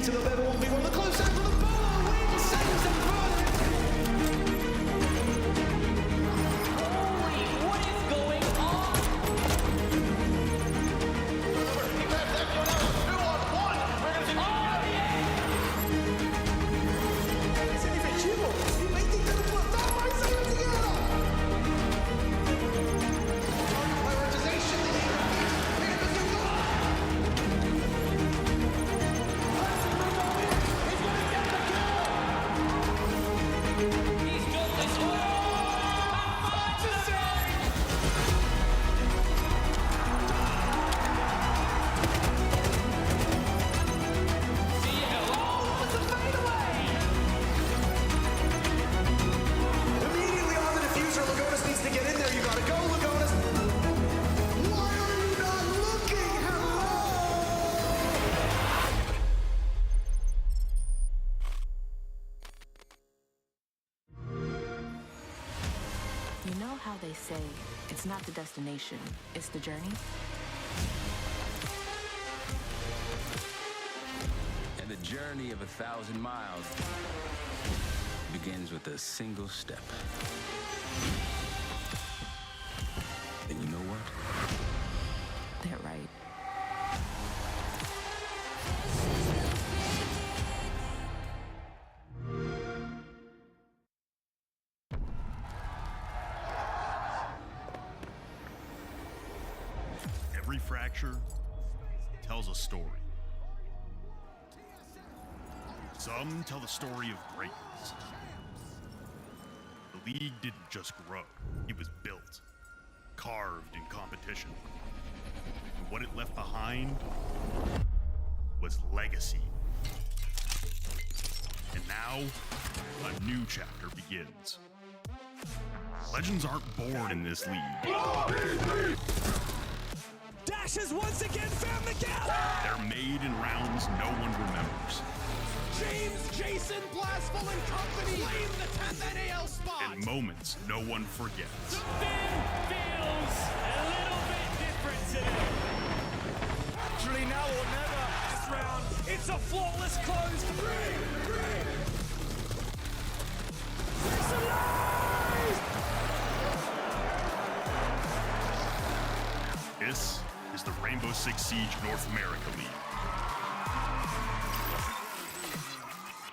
into the level 1v1. The close angle, the ball wins, saves and What is going on? c'est effectivo. Il va intentando plantar, mas saiu de guerra. Prioritization. He's got this one. Immediately on the diffuser, Lagonis needs to get in there. You gotta go, Lagonis. Why are you not looking? Hello? You know how they say it's not the destination, it's the journey? And the journey of 1,000 miles begins with a single step. And you know what? They're right. Every fracture tells a story. Some tell the story of greatness. The league didn't just grow, it was built, carved in competition. And what it left behind was legacy. And now, a new chapter begins. Legends aren't born in this league. Dashes once again found the gap! They're made in rounds no one remembers. James, Jason, Blastful, and company claim the 10th NAL spot! And moments no one forgets. Something feels a little bit different today. Actually, now or never. This round, it's a flawless close. Three. It's alive! This is the Rainbow Six Siege North America League.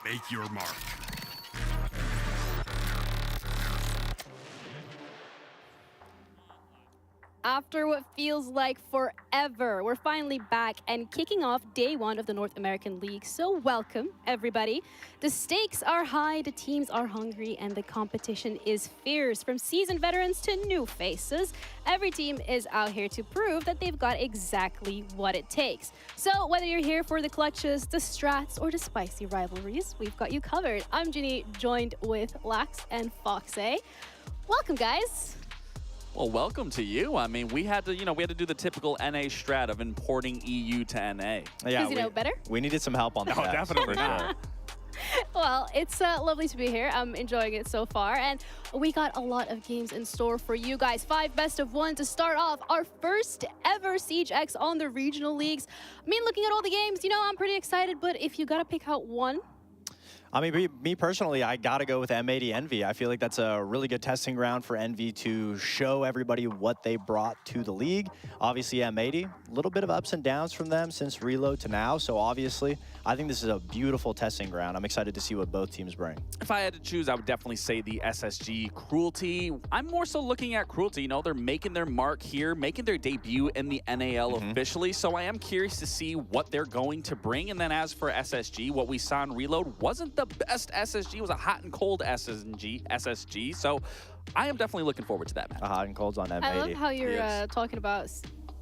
Make your mark. After what feels like forever, we're finally back and kicking off day one of the North American League. So welcome, everybody. The stakes are high, the teams are hungry, and the competition is fierce. From seasoned veterans to new faces, every team is out here to prove that they've got exactly what it takes. So whether you're here for the clutches, the strats, or the spicy rivalries, we've got you covered. I'm Ginny, joined with Lax and Foxay. Welcome, guys. Well, welcome to you. I mean, we had to do the typical NA strat of importing EU to NA. Yeah, does he know better? We needed some help on that. No, definitely not. Well, it's lovely to be here. I'm enjoying it so far. And we got a lot of games in store for you guys. 5 best of 1 to start off our first ever Siege X on the regional leagues. I mean, looking at all the games, I'm pretty excited. But if you got to pick out one, I mean, me personally, I got to go with M80 Envy. I feel like that's a really good testing ground for Envy to show everybody what they brought to the league. Obviously, M80, a little bit of ups and downs from them since Reload to now. So obviously, I think this is a beautiful testing ground. I'm excited to see what both teams bring. If I had to choose, I would definitely say the SSG Cruelty. I'm more so looking at Cruelty. They're making their mark here, making their debut in the NAL officially. So I am curious to see what they're going to bring. And then as for SSG, what we saw in Reload wasn't the best SSG. It was a hot and cold SSG. So I am definitely looking forward to that match. Hot and colds on M80. I love how you're talking about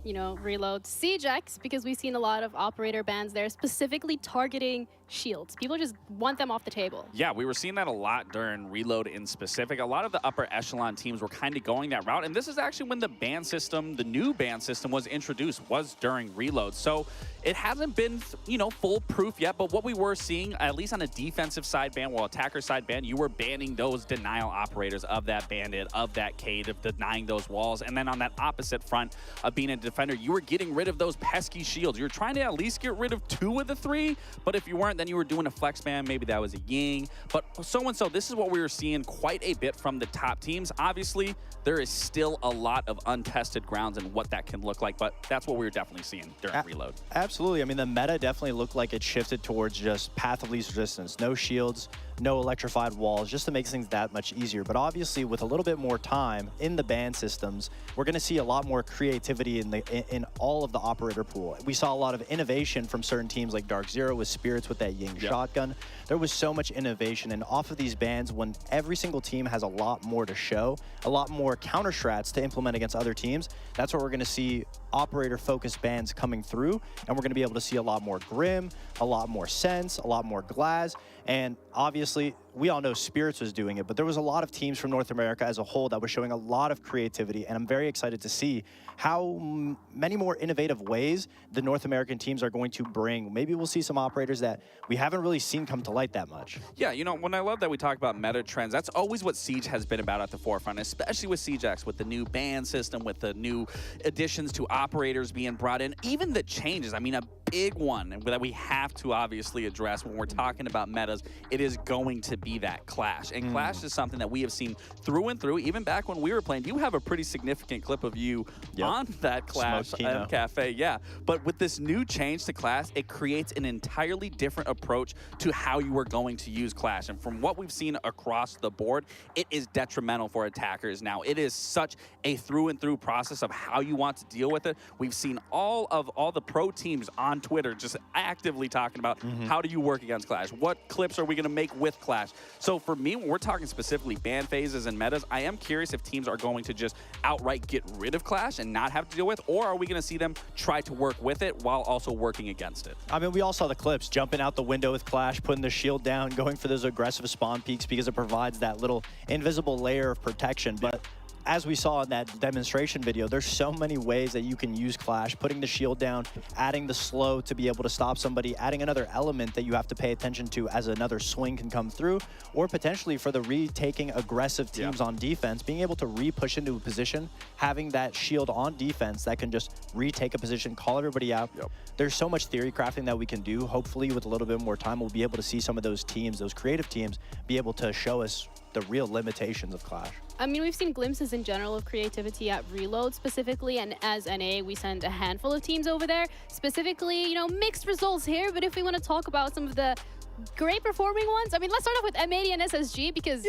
Reload Siege X, because we've seen a lot of operator bans there specifically targeting shields. People just want them off the table. Yeah, we were seeing that a lot during Reload in specific. A lot of the upper echelon teams were kind of going that route, and this is actually when the ban system, the new ban system was introduced, was during Reload. So it hasn't been, foolproof yet, but what we were seeing, at least on a defensive side ban, attacker side ban, you were banning those denial operators of that bandit, of that Cade, of denying those walls. And then on that opposite front of being a defender, you were getting rid of those pesky shields. You were trying to at least get rid of 2 of the 3, but if you weren't, then you were doing a flex ban, maybe that was a Ying. But so-and-so, this is what we were seeing quite a bit from the top teams. Obviously, there is still a lot of untested grounds and what that can look like, but that's what we were definitely seeing during Reload. Absolutely. I mean, the meta definitely looked like it shifted towards just path of least resistance. No shields, no electrified walls, just to make things that much easier. But obviously, with a little bit more time in the ban systems, we're going to see a lot more creativity in all of the operator pool. We saw a lot of innovation from certain teams like Dark Zero with Spirits with that Ying shotgun. There was so much innovation, and off of these bans, when every single team has a lot more to show, a lot more counter strats to implement against other teams, that's where we're going to see operator-focused bans coming through, and we're going to be able to see a lot more Grim, a lot more Sense, a lot more Glaz, and obviously, we all know Spirits was doing it, but there was a lot of teams from North America as a whole that were showing a lot of creativity, and I'm very excited to see how many more innovative ways the North American teams are going to bring. Maybe we'll see some operators that we haven't really seen come to light that much. Yeah, you know, when I love that we talk about meta trends, that's always what Siege has been about at the forefront, especially with Siege X, with the new ban system, with the new additions to operators being brought in, even the changes. I mean, a big one that we have to obviously address when we're talking about metas, it is going to be that Clash. And Clash is something that we have seen through and through, even back when we were playing. You have a pretty significant clip of you on that Clash Cafe. Yeah, but with this new change to Clash, it creates an entirely different approach to how you are going to use Clash. And from what we've seen across the board, it is detrimental for attackers now. It is such a through and through process of how you want to deal with it. We've seen all the pro teams on Twitter just actively talking about how do you work against Clash? What clips are we going to make with Clash? So for me, when we're talking specifically ban phases and metas, I am curious if teams are going to just outright get rid of Clash and not have to deal with, or are we going to see them try to work with it while also working against it? I mean, we all saw the clips, jumping out the window with Clash, putting the shield down, going for those aggressive spawn peaks because it provides that little invisible layer of protection. But as we saw in that demonstration video, there's so many ways that you can use Clash, putting the shield down, adding the slow to be able to stop somebody, adding another element that you have to pay attention to as another swing can come through, or potentially for the retaking aggressive teams on defense, being able to re-push into a position, having that shield on defense that can just retake a position, call everybody out. There's so much theory crafting that we can do. Hopefully, with a little bit more time, we'll be able to see some of those teams, those creative teams, be able to show us the real limitations of Clash. I mean, we've seen glimpses in general of creativity at Reload specifically, and as NA, we sent a handful of teams over there. Specifically, you know, mixed results here, but if we want to talk about some of the great performing ones, I mean, let's start off with M80 and SSG because,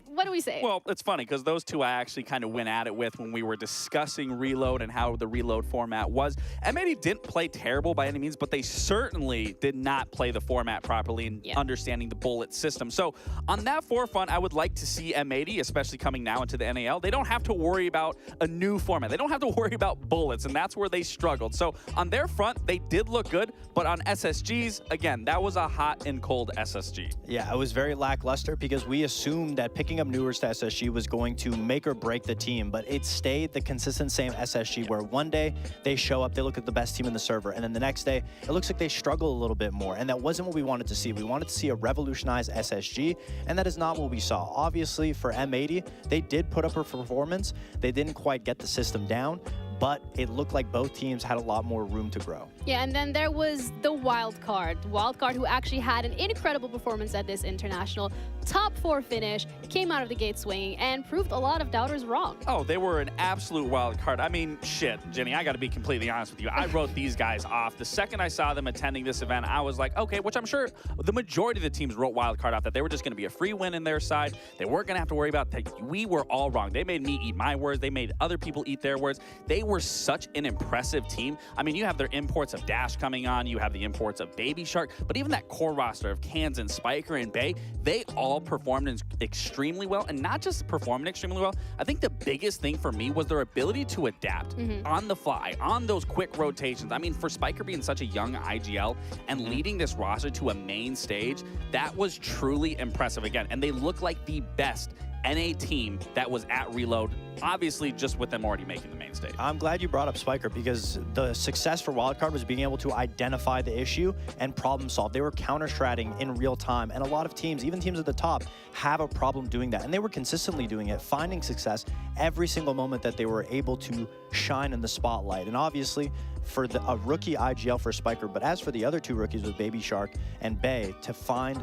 what do we say? Well, it's funny because those two I actually kind of went at it with when we were discussing Reload and how the Reload format was. M80 didn't play terrible by any means, but they certainly did not play the format properly in understanding the bullet system. So on that forefront, I would like to see M80, especially coming now into the NAL, they don't have to worry about a new format. They don't have to worry about bullets, and that's where they struggled. So on their front, they did look good, but on SSG's, again, that was a hot and cold SSG. Yeah, it was very lackluster because we assumed that picking up newers to SSG was going to make or break the team, but it stayed the consistent same SSG where one day they show up, they look at the best team in the server, and then the next day it looks like they struggle a little bit more, and that wasn't what we wanted to see. We wanted to see a revolutionized SSG, and that is not what we saw. Obviously, for M80, they did put up a performance. They didn't quite get the system down, but it looked like both teams had a lot more room to grow. Yeah, and then there was the Wildcard. Wildcard, who actually had an incredible performance at this international. Top 4 finish, came out of the gate swinging, and proved a lot of doubters wrong. Oh, they were an absolute wild card. I mean, shit, Jenny, I got to be completely honest with you. I wrote these guys off. The second I saw them attending this event, I was like, okay, which I'm sure the majority of the teams wrote wild card off, that they were just going to be a free win in their side. They weren't going to have to worry about that. We were all wrong. They made me eat my words. They made other people eat their words. They were such an impressive team. I mean, you have their imports of Dash coming on. You have the imports of Baby Shark. But even that core roster of Kansan, Spiker, and Bay, they all performed extremely well. And not just performing extremely well, I think the biggest thing for me was their ability to adapt on the fly, on those quick rotations. I mean, for Spiker being such a young IGL and leading this roster to a main stage, that was truly impressive again. And they look like the best NA team that was at Reload, obviously just with them already making the main stage. I'm glad you brought up Spiker because the success for Wildcard was being able to identify the issue and problem solve. They were counter-stratting in real time, and a lot of teams, even teams at the top, have a problem doing that, and they were consistently doing it, finding success every single moment that they were able to shine in the spotlight. And obviously, for a rookie IGL for Spiker, but as for the other two rookies with Baby Shark and Bay, to find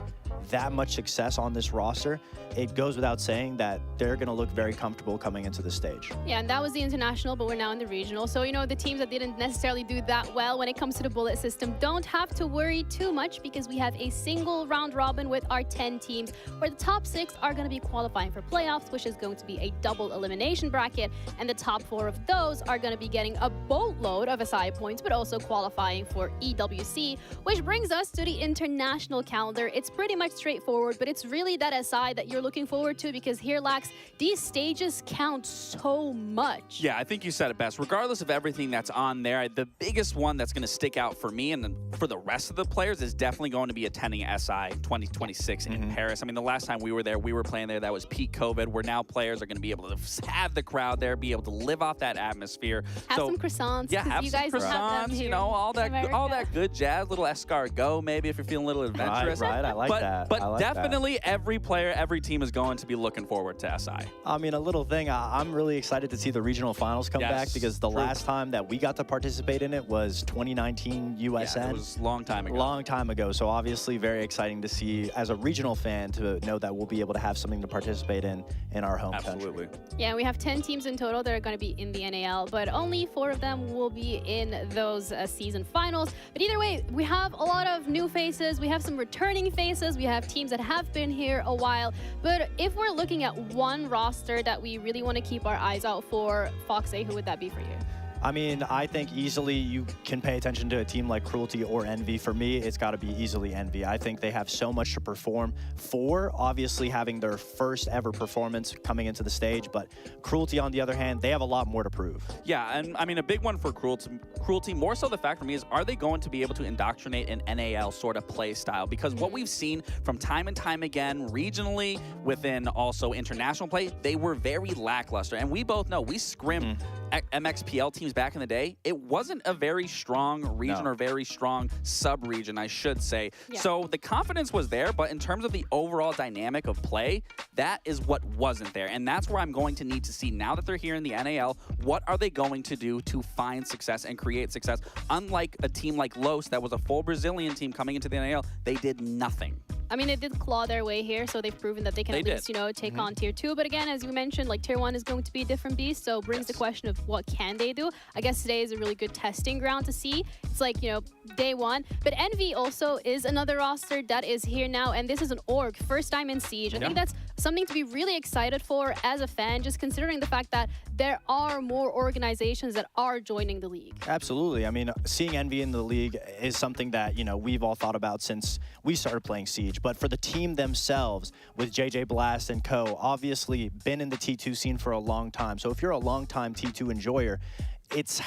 that much success on this roster, it goes without saying that they're going to look very comfortable coming into the stage. Yeah, and that was the international, but we're now in the regional. So, you know, the teams that didn't necessarily do that well when it comes to the bullet system don't have to worry too much because we have a single round robin with our 10 teams where the top 6 are going to be qualifying for playoffs, which is going to be a double elimination bracket. And the top 4 of those are going to be getting a boatload of SI points, but also qualifying for EWC, which brings us to the international calendar. It's pretty much straightforward, but it's really that SI that you're looking forward to because here, Lax, these stages count so much. Yeah, I think you said it best. Regardless of everything that's on there, the biggest one that's going to stick out for me and for the rest of the players is definitely going to be attending SI 2026 in Paris. I mean, the last time we were there, we were playing there. That was peak COVID, where now players are going to be able to have the crowd there, be able to live off that atmosphere. Have some croissants. Yeah, have you some guys croissants, have them here you know, all in that good jazz, little escargot maybe if you're feeling a little adventurous. Right, I like that. But I like definitely every player, every team is going to be looking forward to SI. I mean, a little thing, I'm really excited to see the regional finals come back because the last time that we got to participate in it was 2019 USN. Yeah, it was a long time ago. Long time ago. So obviously very exciting to see as a regional fan to know that we'll be able to have something to participate in our home Absolutely. country. Yeah, we have 10 teams in total that are going to be in the NAL, but only 4 of them will be in those season finals. But either way, we have a lot of new faces. We have some returning faces. We have teams that have been here a while. But if we're looking at one roster that we really want to keep our eyes out for, Foxy, who would that be for you? I mean, I think easily you can pay attention to a team like Cruelty or Envy. For me, it's got to be easily Envy. I think they have so much to perform for, obviously having their first ever performance coming into the stage, but Cruelty, on the other hand, they have a lot more to prove. Yeah, and I mean, a big one for Cruelty, more so the fact for me is, are they going to be able to indoctrinate an NAL sort of play style? Because what we've seen from time and time again, regionally, within also international play, they were very lackluster. And we both know, we scrimmed MXPL teams back in the day. It wasn't a very strong region or very strong sub-region, I should say. Yeah. So the confidence was there, but in terms of the overall dynamic of play, that is what wasn't there. And that's where I'm going to need to see, now that they're here in the NAL, what are they going to do to find success and create success? Unlike a team like Los, that was a full Brazilian team coming into the NAL, they did nothing. I mean, they did claw their way here, so they've proven that they can at least, you know, take on Tier 2. But again, as you mentioned, like Tier 1 is going to be a different beast, so brings the question of what can they do. I guess today is a really good testing ground to see. It's like, you know, day 1. But Envy also is another roster that is here now, and this is an org, first time in Siege. I think that's something to be really excited for as a fan, just considering the fact that there are more organizations that are joining the league. Absolutely. I mean, seeing Envy in the league is something that, you know, we've all thought about since we started playing Siege. But for the team themselves, with JJ Blast and co, obviously been in the T2 scene for a long time. So if you're a long-time T2 enjoyer, it's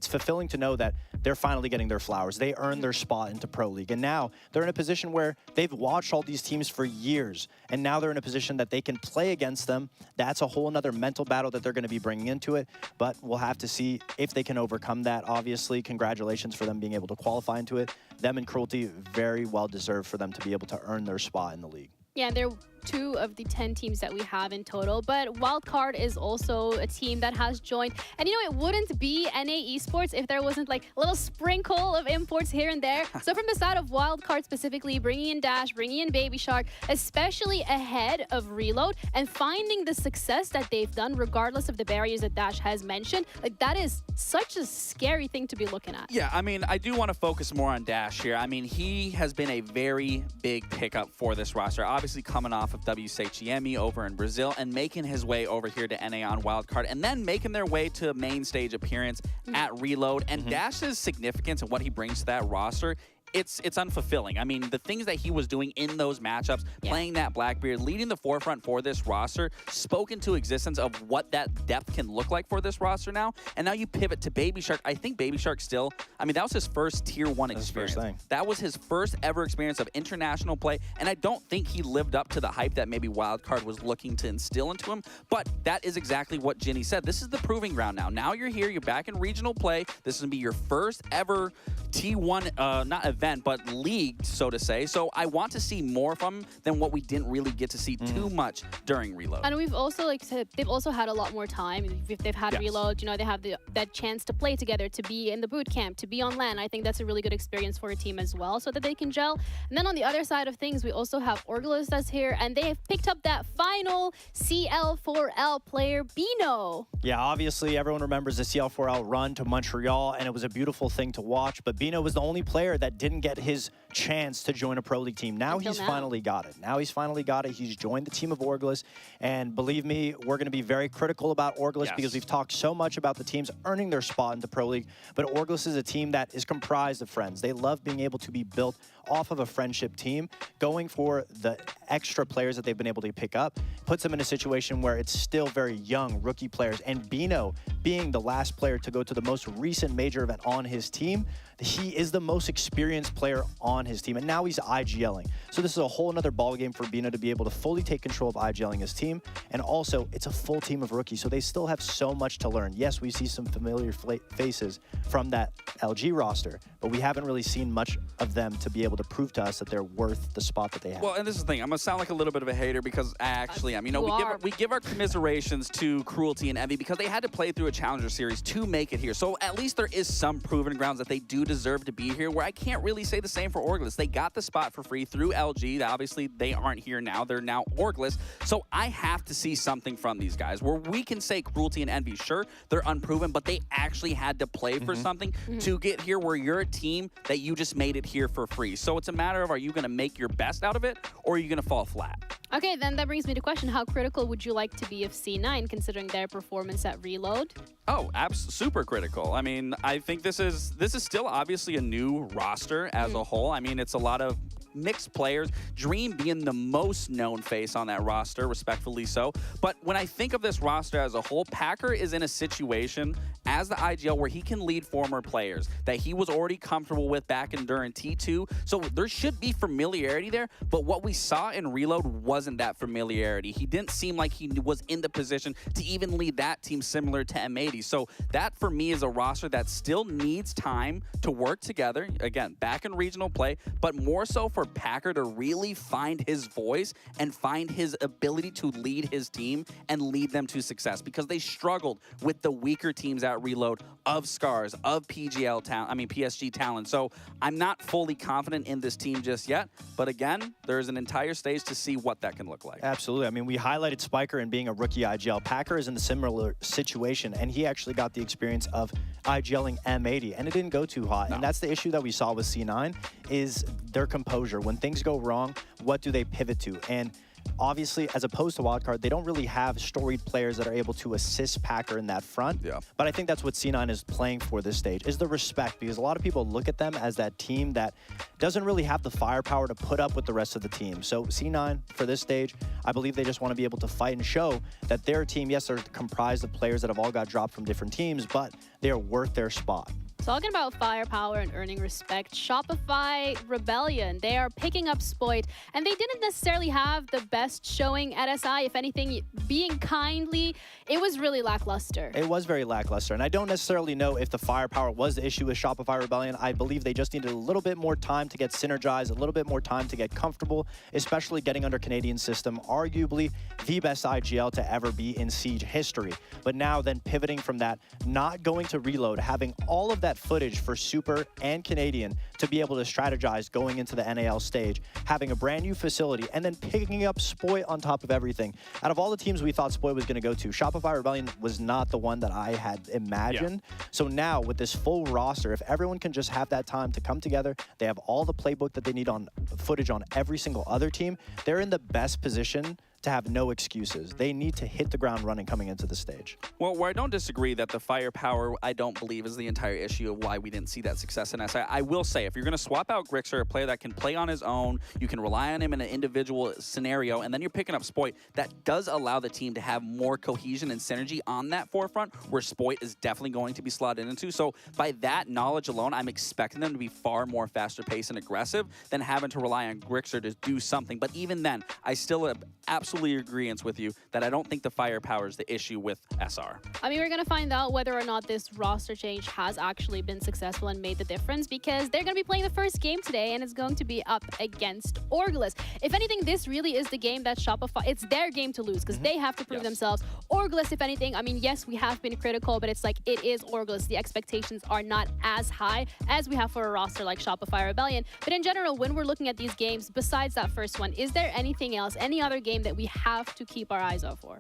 fulfilling to know that they're finally getting their flowers. They earned their spot into Pro League. And now they're in a position where they've watched all these teams for years. And now they're in a position that they can play against them. That's a whole nother mental battle that they're going to be bringing into it. But we'll have to see if they can overcome that. Obviously, congratulations for them being able to qualify into it. Them and Cruelty, very well deserved for them to be able to earn their spot in the league. Yeah, they're 2 of the 10 teams that we have in total, but Wildcard is also a team that has joined. And you know, it wouldn't be NA Esports if there wasn't like a little sprinkle of imports here and there. So from the side of Wildcard specifically, bringing in Dash, bringing in Baby Shark, especially ahead of Reload, and finding the success that they've done regardless of the barriers that Dash has mentioned, like that is such a scary thing to be looking at. Yeah, I mean, I do want to focus more on Dash here. I mean, he has been a very big pickup for this roster, obviously coming off of WCHEME over in Brazil and making his way over here to NA on Wildcard, and then making their way to a main stage appearance at Reload. And Dash's significance and what he brings to that roster it's unfulfilling. I mean, the things that he was doing in those matchups, playing that Blackbeard, leading the forefront for this roster, spoke into existence of what that depth can look like for this roster now. And now you pivot to Baby Shark. I think Baby Shark still, I mean, that was his first Tier 1 experience. That was his first ever experience of international play, and I don't think he lived up to the hype that maybe Wildcard was looking to instill into him, but that is exactly what Ginny said. This is the proving ground now. Now you're here, you're back in regional play. This is going to be your first ever T1, not event, but league, so to say. So I want to see more from him than what we didn't really get to see too much during Reload. And we've also, like said, they've also had a lot more time. If they've had Reload, you know, they have that chance to play together, to be in the boot camp, to be on LAN. I think that's a really good experience for a team as well, so that they can gel. And then on the other side of things, we also have Orgulus that's here, and they have picked up that final CL4L player, Bino. Yeah, obviously everyone remembers the CL4L run to Montreal, and it was a beautiful thing to watch, but Bino was the only player that didn't get his chance to join a Pro League team. Now he's finally got it. Now he's finally got it. He's joined the team of Orgulus, and believe me, we're going to be very critical about Orgulus because we've talked so much about the teams earning their spot into Pro League, but Orgulus is a team that is comprised of friends. They love being able to be built off of a friendship team. Going for the extra players that they've been able to pick up puts them in a situation where it's still very young rookie players, and Bino being the last player to go to the most recent major event on his team, he is the most experienced player on his team, and now he's IGLing. So this is a whole other ballgame for Bino to be able to fully take control of IGLing his team, and also it's a full team of rookies, so they still have so much to learn. Yes, we see some familiar faces from that LG roster, but we haven't really seen much of them to be able to prove to us that they're worth the spot that they have. Well, and this is the thing, I'm gonna sound like a little bit of a hater because I actually am. You know, we give our commiserations to Cruelty and Envy because they had to play through a Challenger Series to make it here. So at least there is some proven grounds that they do deserve to be here, where I can't really say the same for Orgulus. They got the spot for free through LG. Obviously, they aren't here now. They're now Orgulus. So I have to see something from these guys where we can say Cruelty and Envy, sure, they're unproven, but they actually had to play for something to get here, where you're a team that you just made it here for free. So it's a matter of, are you going to make your best out of it, or are you going to fall flat? Okay, then that brings me to question, how critical would you like to be of C9 considering their performance at Reload? Oh, super critical. I mean, I think this is still obviously a new roster as a whole. I mean, it's a lot of mixed players, Dream being the most known face on that roster, respectfully so. But when I think of this roster as a whole, Packer is in a situation as the IGL where he can lead former players that he was already comfortable with back in during T2. So there should be familiarity there, but what we saw in Reload wasn't that familiarity. He didn't seem like he was in the position to even lead that team similar to M80. So that for me is a roster that still needs time to work together. Again, back in regional play, but more so for Packer to really find his voice and find his ability to lead his team and lead them to success, because they struggled with the weaker teams at Reload of Scars, of PSG talent. So I'm not fully confident in this team just yet, but again, there's an entire stage to see what that can look like. Absolutely. I mean, we highlighted Spiker and being a rookie IGL. Packer is in a similar situation, and he actually got the experience of IGLing M80, and it didn't go too hot. And that's the issue that we saw with C9, is their composure. When things go wrong, what do they pivot to? And obviously, as opposed to Wildcard, they don't really have storied players that are able to assist Packer in that front. Yeah. But I think that's what C9 is playing for this stage, is the respect, because a lot of people look at them as that team that doesn't really have the firepower to put up with the rest of the team. So C9, for this stage, I believe they just want to be able to fight and show that their team, yes, they're comprised of players that have all got dropped from different teams, but they are worth their spot. Talking about firepower and earning respect, Shopify Rebellion, they are picking up Spoit, and they didn't necessarily have the best showing at SI. If anything, being kindly, it was really lackluster. It was very lackluster, and I don't necessarily know if the firepower was the issue with Shopify Rebellion. I believe they just needed a little bit more time to get synergized, a little bit more time to get comfortable, especially getting under Canadian system, arguably the best IGL to ever be in Siege history. But now then pivoting from that, not going to Reload, having all of that footage for Super and Canadian to be able to strategize going into the NAL stage, having a brand new facility, and then picking up Spoit on top of everything. Out of all the teams we thought Spoit was going to go to, Shopify Rebellion was not the one that I had imagined. So now with this full roster, if everyone can just have that time to come together, they have all the playbook that they need on footage on every single other team, they're in the best position to have no excuses. They need to hit the ground running coming into the stage. Well, where I don't disagree that the firepower, I don't believe, is the entire issue of why we didn't see that success in SI. I will say, if you're going to swap out Grixer, a player that can play on his own, you can rely on him in an individual scenario, and then you're picking up Spoit, that does allow the team to have more cohesion and synergy on that forefront, where Spoit is definitely going to be slotted into. So by that knowledge alone, I'm expecting them to be far more faster paced and aggressive than having to rely on Grixer to do something. But even then, I still am absolutely agreeance with you that I don't think the firepower is the issue with SR. I mean, we're going to find out whether or not this roster change has actually been successful and made the difference, because they're going to be playing the first game today, and it's going to be up against Orgulus. If anything, this really is the game that Shopify, it's their game to lose, because they have to prove themselves. Orgulus, if anything, I mean, yes, we have been critical, but it's like, it is Orgulus. The expectations are not as high as we have for a roster like Shopify Rebellion. But in general, when we're looking at these games, besides that first one, is there anything else, any other game that we have to keep our eyes out for?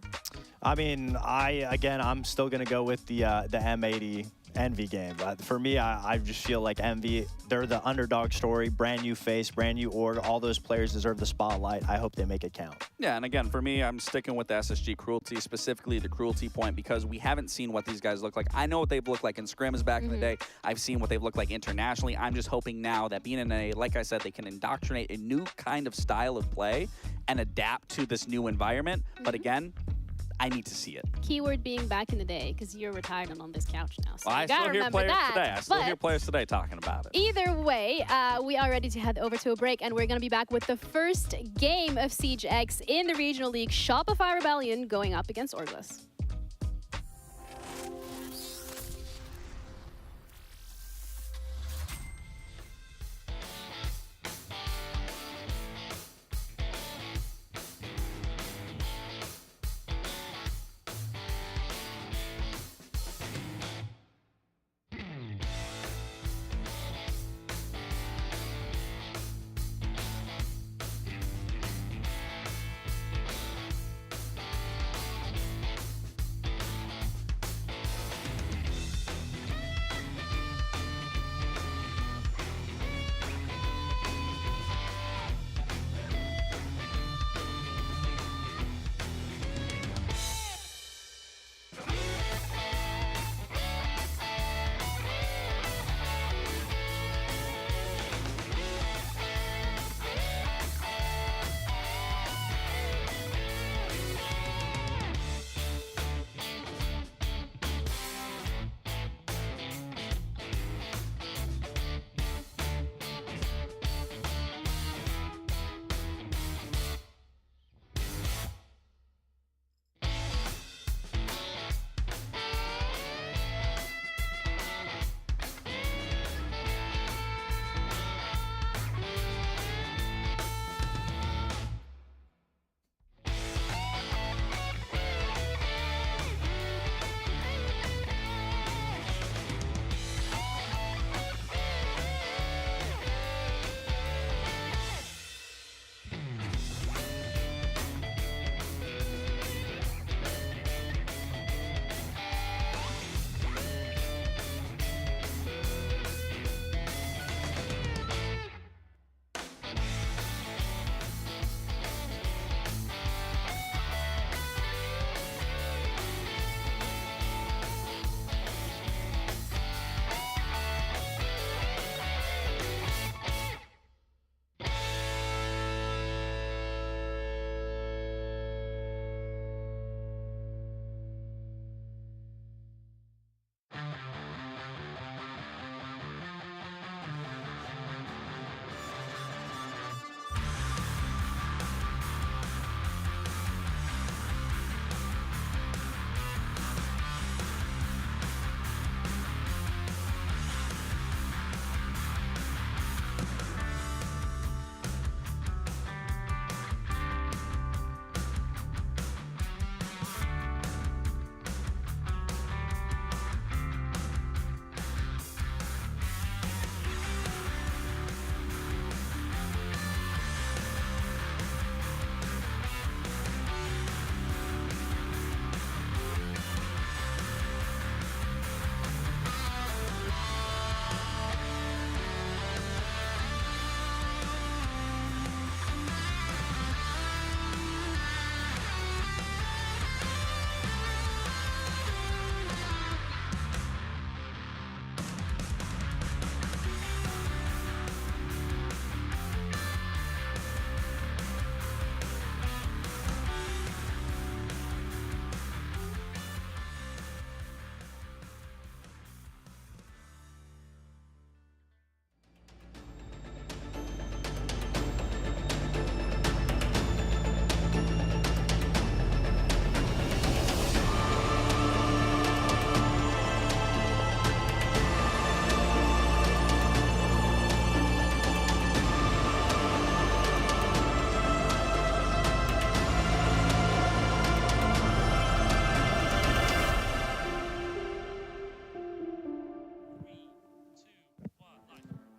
I mean, I'm still going to go with the M80 Envy game. For me, I just feel like Envy, they're the underdog story, brand new face, brand new org. All those players deserve the spotlight. I hope they make it count. Yeah, and again, for me, I'm sticking with the SSG Cruelty, specifically the Cruelty point, because we haven't seen what these guys look like. I know what they've looked like in scrims back in the day. I've seen what they've looked like internationally. I'm just hoping now that being in like I said, they can indoctrinate a new kind of style of play and adapt to this new environment. But again, I need to see it. Keyword being back in the day, because you're retired and on this couch now. So well, you gotta remember that. I still hear players today talking about it. Either way, we are ready to head over to a break, and we're going to be back with the first game of Siege X in the Regional League. Shopify Rebellion going up against Orgulus.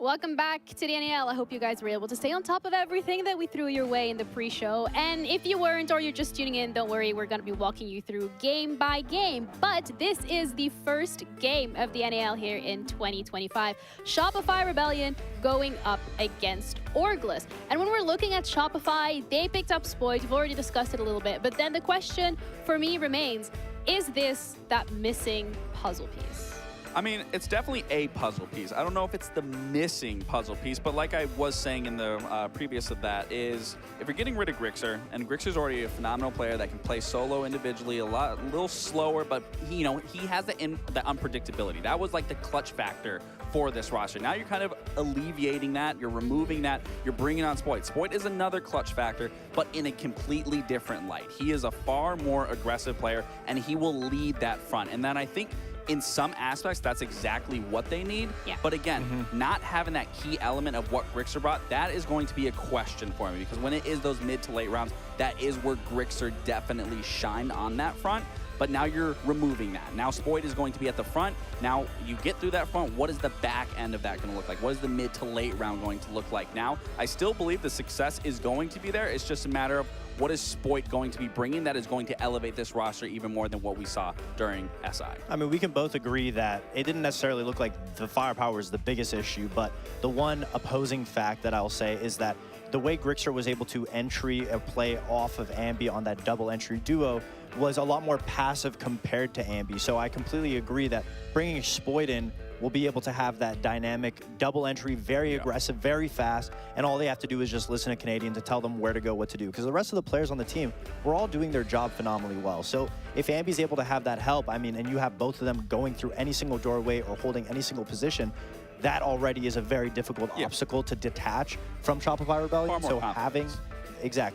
Welcome back to the NAL. I hope you guys were able to stay on top of everything that we threw your way in the pre-show. And if you weren't, or you're just tuning in, don't worry, we're going to be walking you through game by game. But this is the first game of the NAL here in 2025. Shopify Rebellion going up against Orgless. And when we're looking at Shopify, they picked up Spoit. We've already discussed it a little bit. But then the question for me remains, is this that missing puzzle piece? I mean, it's definitely a puzzle piece. I don't know if it's the missing puzzle piece, but like I was saying in the previous of that is, if you're getting rid of Grixer, and Grixer's already a phenomenal player that can play solo individually, a little slower, but he has the unpredictability. That was like the clutch factor for this roster. Now you're kind of alleviating that, you're removing that, you're bringing on Spoit. Spoit is another clutch factor, but in a completely different light. He is a far more aggressive player, and he will lead that front. And then I think in some aspects, that's exactly what they need. Yeah. But again, not having that key element of what Grixer brought, that is going to be a question for me, because when it is those mid to late rounds, that is where Grixer definitely shined on that front. But now you're removing that. Now Spoit is going to be at the front. Now you get through that front, what is the back end of that going to look like? What is the mid to late round going to look like? Now, I still believe the success is going to be there. It's just a matter of what is Spoit going to be bringing that is going to elevate this roster even more than what we saw during SI. I mean, we can both agree that it didn't necessarily look like the firepower is the biggest issue, but the one opposing fact that I'll say is that the way Grixer was able to entry or play off of Ambi on that double entry duo was a lot more passive compared to Ambi. So I completely agree that bringing Spoit in will be able to have that dynamic double entry, very aggressive, very fast, and all they have to do is just listen to Canadian to tell them where to go, what to do. Because the rest of the players on the team, we're all doing their job phenomenally well. So if Ambi's able to have that help, I mean, and you have both of them going through any single doorway or holding any single position, that already is a very difficult obstacle to detach from Shopify Rebellion. So having,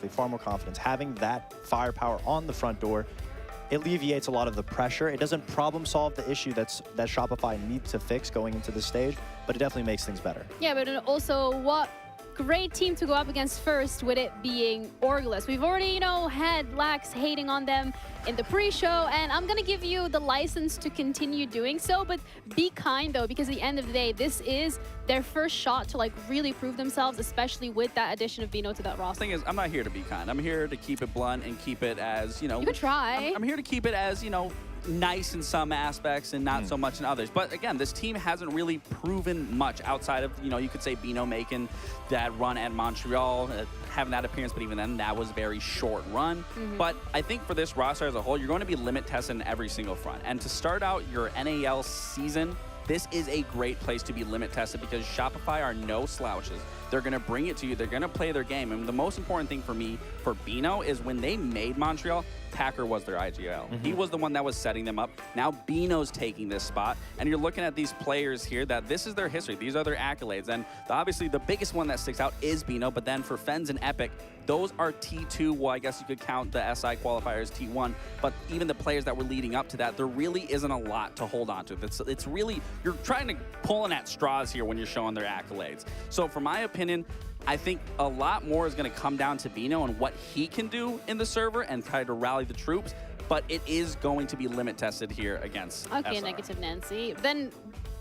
far more confidence. Having that firepower on the front door alleviates a lot of the pressure. It doesn't problem solve the issue that Shopify needs to fix going into the stage, but it definitely makes things better. Yeah, but also what great team to go up against first, with it being Orgless. We've already, had Lax hating on them in the pre-show, and I'm gonna give you the license to continue doing so, but be kind though, because at the end of the day, this is their first shot to really prove themselves, especially with that addition of Bino to that roster. The thing is, I'm not here to be kind. I'm here to keep it blunt and keep it as, You could try. I'm here to keep it as, nice in some aspects and not so much in others. But again, this team hasn't really proven much outside of, you could say Bino making that run at Montreal, having that appearance, but even then, that was a very short run. But I think for this roster as a whole, you're going to be limit tested in every single front. And to start out your NAL season, this is a great place to be limit tested, because Shopify are no slouches. They're going to bring it to you. They're going to play their game. And the most important thing for me, for Bino, is when they made Montreal, Packer was their IGL. He was the one that was setting them up. Now Bino's taking this spot, and you're looking at these players here that this is their history. These are their accolades. And obviously the biggest one that sticks out is Bino, but then for Fens and Epic, those are T2. Well, I guess you could count the SI qualifiers T1, but even the players that were leading up to that, there really isn't a lot to hold on to. It's really, you're trying to pulling at straws here when you're showing their accolades. So for my opinion, I think a lot more is going to come down to Bino and what he can do in the server and try to rally the troops, but it is going to be limit tested here against Okay, SR. negative Nancy. Then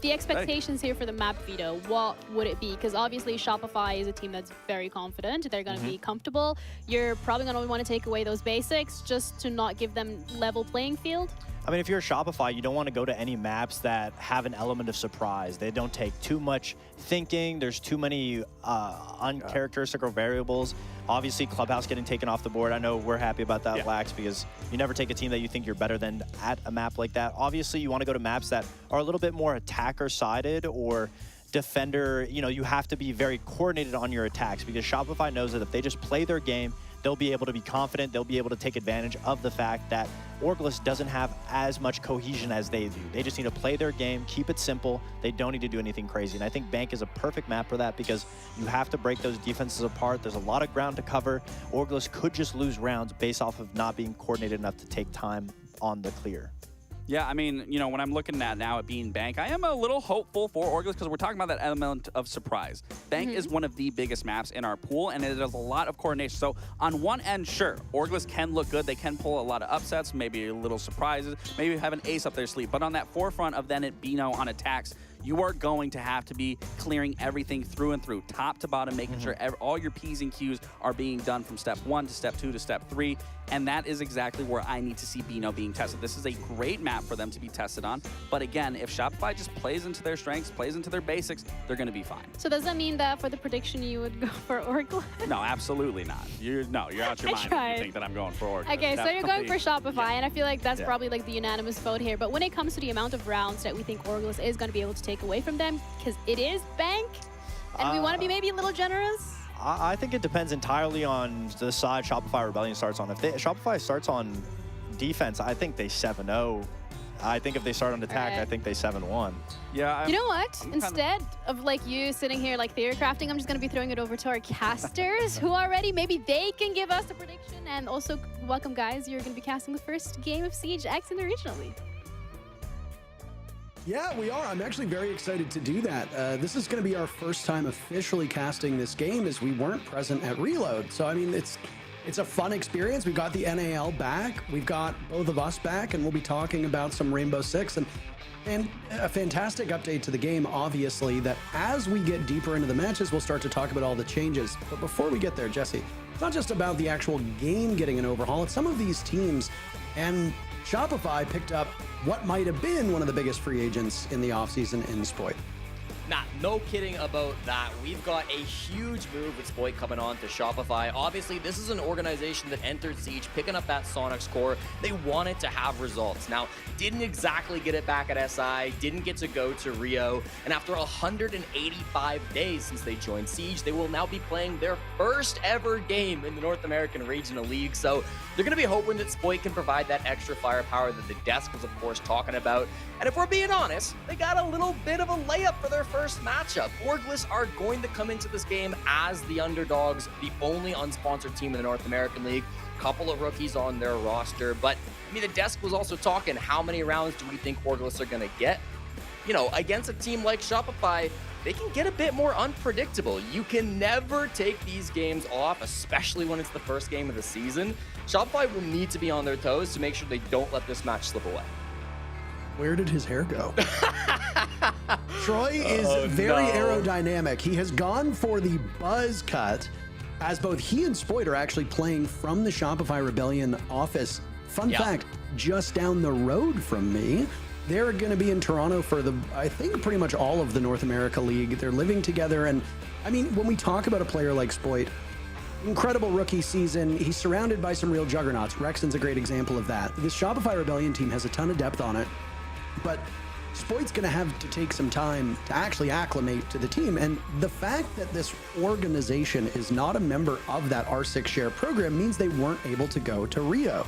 the expectations here for the map veto, what would it be? Because obviously Shopify is a team that's very confident. They're going to be comfortable. You're probably going to want to take away those basics just to not give them level playing field. I mean, if you're a Shopify, you don't want to go to any maps that have an element of surprise. They don't take too much thinking. There's too many uncharacteristic variables. Obviously, Clubhouse getting taken off the board. I know we're happy about that, Lax, because you never take a team that you think you're better than at a map like that. Obviously, you want to go to maps that are a little bit more attacker-sided or defender. You have to be very coordinated on your attacks, because Shopify knows that if they just play their game, they'll be able to be confident. They'll be able to take advantage of the fact that Orgless doesn't have as much cohesion as they do. They just need to play their game, keep it simple. They don't need to do anything crazy. And I think Bank is a perfect map for that, because you have to break those defenses apart. There's a lot of ground to cover. Orgless could just lose rounds based off of not being coordinated enough to take time on the clear. Yeah, I mean, when I'm looking at now at being Bank, I am a little hopeful for Orgless, because we're talking about that element of surprise. Bank is one of the biggest maps in our pool, and it does a lot of coordination. So on one end, sure, Orgless can look good. They can pull a lot of upsets, maybe a little surprises, maybe have an ace up their sleeve. But on that forefront of then it Bino on attacks, you are going to have to be clearing everything through and through, top to bottom, making sure all your P's and Q's are being done from step 1 to step 2 to step 3. And that is exactly where I need to see Bino being tested. This is a great map for them to be tested on. But again, if Shopify just plays into their strengths, plays into their basics, they're going to be fine. So does that mean that for the prediction you would go for Orglet? No, absolutely not. You're out your mind if you think that I'm going for Orglet. Okay, so you're going for Shopify, and I feel like that's Yeah. probably like the unanimous vote here. But when it comes to the amount of rounds that we think Orglet is going to be able to take away from them, because it is bank, and we want to be maybe a little generous. I think it depends entirely on the side Shopify Rebellion starts on. If Shopify starts on defense, I think they 7-0. I think if they start on attack, I think they 7-1. Yeah. You know what? Instead of like you sitting here like theory crafting, I'm just going to be throwing it over to our casters who are ready. Maybe they can give us a prediction. And also, welcome guys. You're going to be casting the first game of Siege X in the Regional League. Yeah, we are. I'm actually very excited to do that. This is going to be our first time officially casting this game, as we weren't present at Reload. So, I mean, it's a fun experience. We got the NAL back. We've got both of us back, and we'll be talking about some Rainbow Six and a fantastic update to the game, obviously, that as we get deeper into the matches, we'll start to talk about all the changes. But before we get there, Jesse, it's not just about the actual game getting an overhaul. It's some of these teams, and Shopify picked up what might have been one of the biggest free agents in the offseason in Spoit. Nah, no kidding about that. We've got a huge move with Spoit coming on to Shopify. Obviously, this is an organization that entered Siege, picking up that Sonic score. They wanted to have results. Now, didn't exactly get it back at SI, didn't get to go to Rio, and after 185 days since they joined Siege, they will now be playing their first ever game in the North American Regional League. So they're going to be hoping that Spoit can provide that extra firepower that the desk was, of course, talking about. And if we're being honest, they got a little bit of a layup for their first matchup. Orglet are going to come into this game as the underdogs, the only unsponsored team in the North American League. Couple of rookies on their roster, but I mean, the desk was also talking, how many rounds do we think Orglet are going to get? You know, against a team like Shopify, they can get a bit more unpredictable. You can never take these games off, especially when it's the first game of the season. Shopify will need to be on their toes to make sure they don't let this match slip away. Where did his hair go? Troy is very aerodynamic. He has gone for the buzz cut, as both he and Spoit are actually playing from the Shopify Rebellion office. Fun fact, just down the road from me. They're going to be in Toronto for I think pretty much all of the North America League. They're living together. And I mean, when we talk about a player like Spoit, incredible rookie season. He's surrounded by some real juggernauts. Rexon's a great example of that. This Shopify Rebellion team has a ton of depth on it. But Spoit's going to have to take some time to actually acclimate to the team. And the fact that this organization is not a member of that R6 share program means they weren't able to go to Rio.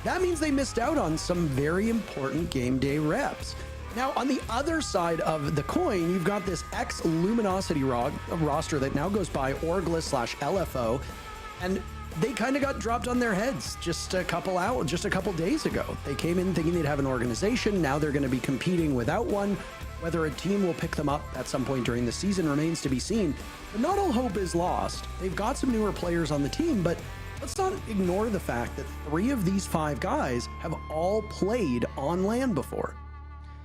That means they missed out on some very important game day reps. Now, on the other side of the coin, you've got this ex-Luminosity roster that now goes by Orglet/LFO. And they kind of got dropped on their heads just a couple days ago. They came in thinking they'd have an organization. Now they're going to be competing without one. Whether a team will pick them up at some point during the season remains to be seen. But not all hope is lost. They've got some newer players on the team, but let's not ignore the fact that 3 of these 5 guys have all played on LAN before.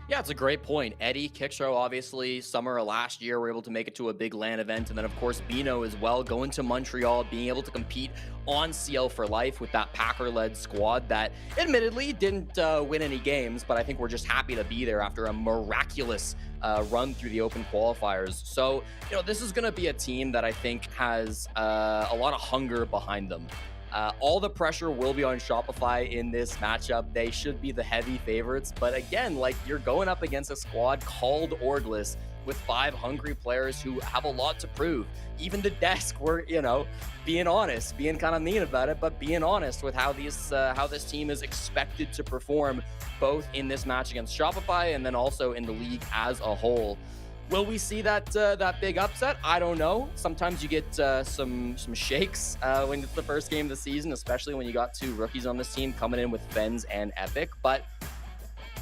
Yeah, it's a great point. Eddie, Kickshow, obviously, summer of last year, were able to make it to a big LAN event. And then, of course, Bino as well, going to Montreal, being able to compete on CL for Life with that Packer-led squad that admittedly didn't win any games, but I think we're just happy to be there after a miraculous run through the open qualifiers. So, you know, this is going to be a team that I think has a lot of hunger behind them. All the pressure will be on Shopify in this matchup. They should be the heavy favorites. But again, like, you're going up against a squad called Orglet with 5 hungry players who have a lot to prove. Even the desk were, you know, being honest, being kind of mean about it, but being honest with how this team is expected to perform, both in this match against Shopify and then also in the league as a whole. Will we see that big upset? I don't know. Sometimes you get some shakes when it's the first game of the season, especially when you got 2 rookies on this team coming in with Fens and Epic. But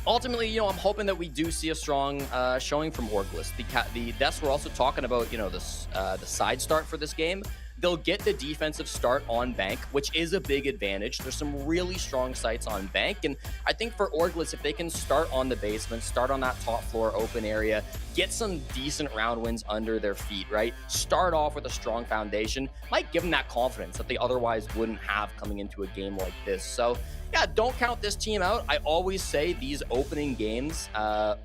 ultimately, you know, I'm hoping that we do see a strong showing from Orglet. The Deaths were also talking about, you know, the side start for this game. they'll get the defensive start on Bank, which is a big advantage. There's some really strong sites on Bank, and I think for Orgless, if they can start on the basement, start on that top floor open area, get some decent round wins under their feet, right? Start off with a strong foundation, might give them that confidence that they otherwise wouldn't have coming into a game like this. So yeah, don't count this team out. I always say these opening games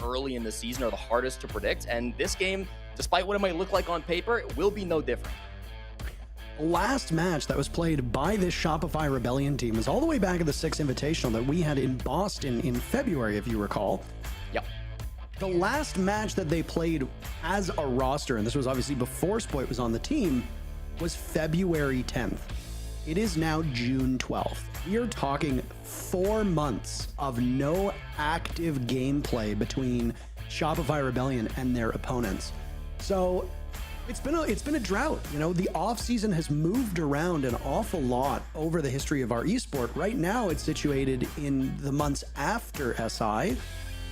early in the season are the hardest to predict, and this game, despite what it might look like on paper, it will be no different. The last match that was played by this Shopify Rebellion team was all the way back at the 6 Invitational that we had in Boston in February, if you recall. Yep. The last match that they played as a roster, and this was obviously before Spoit was on the team, was February 10th. It is now June 12th. We are talking 4 months of no active gameplay between Shopify Rebellion and their opponents. So it's been a drought. You know, the off season has moved around an awful lot over the history of our esport. Right now, it's situated in the months after SI.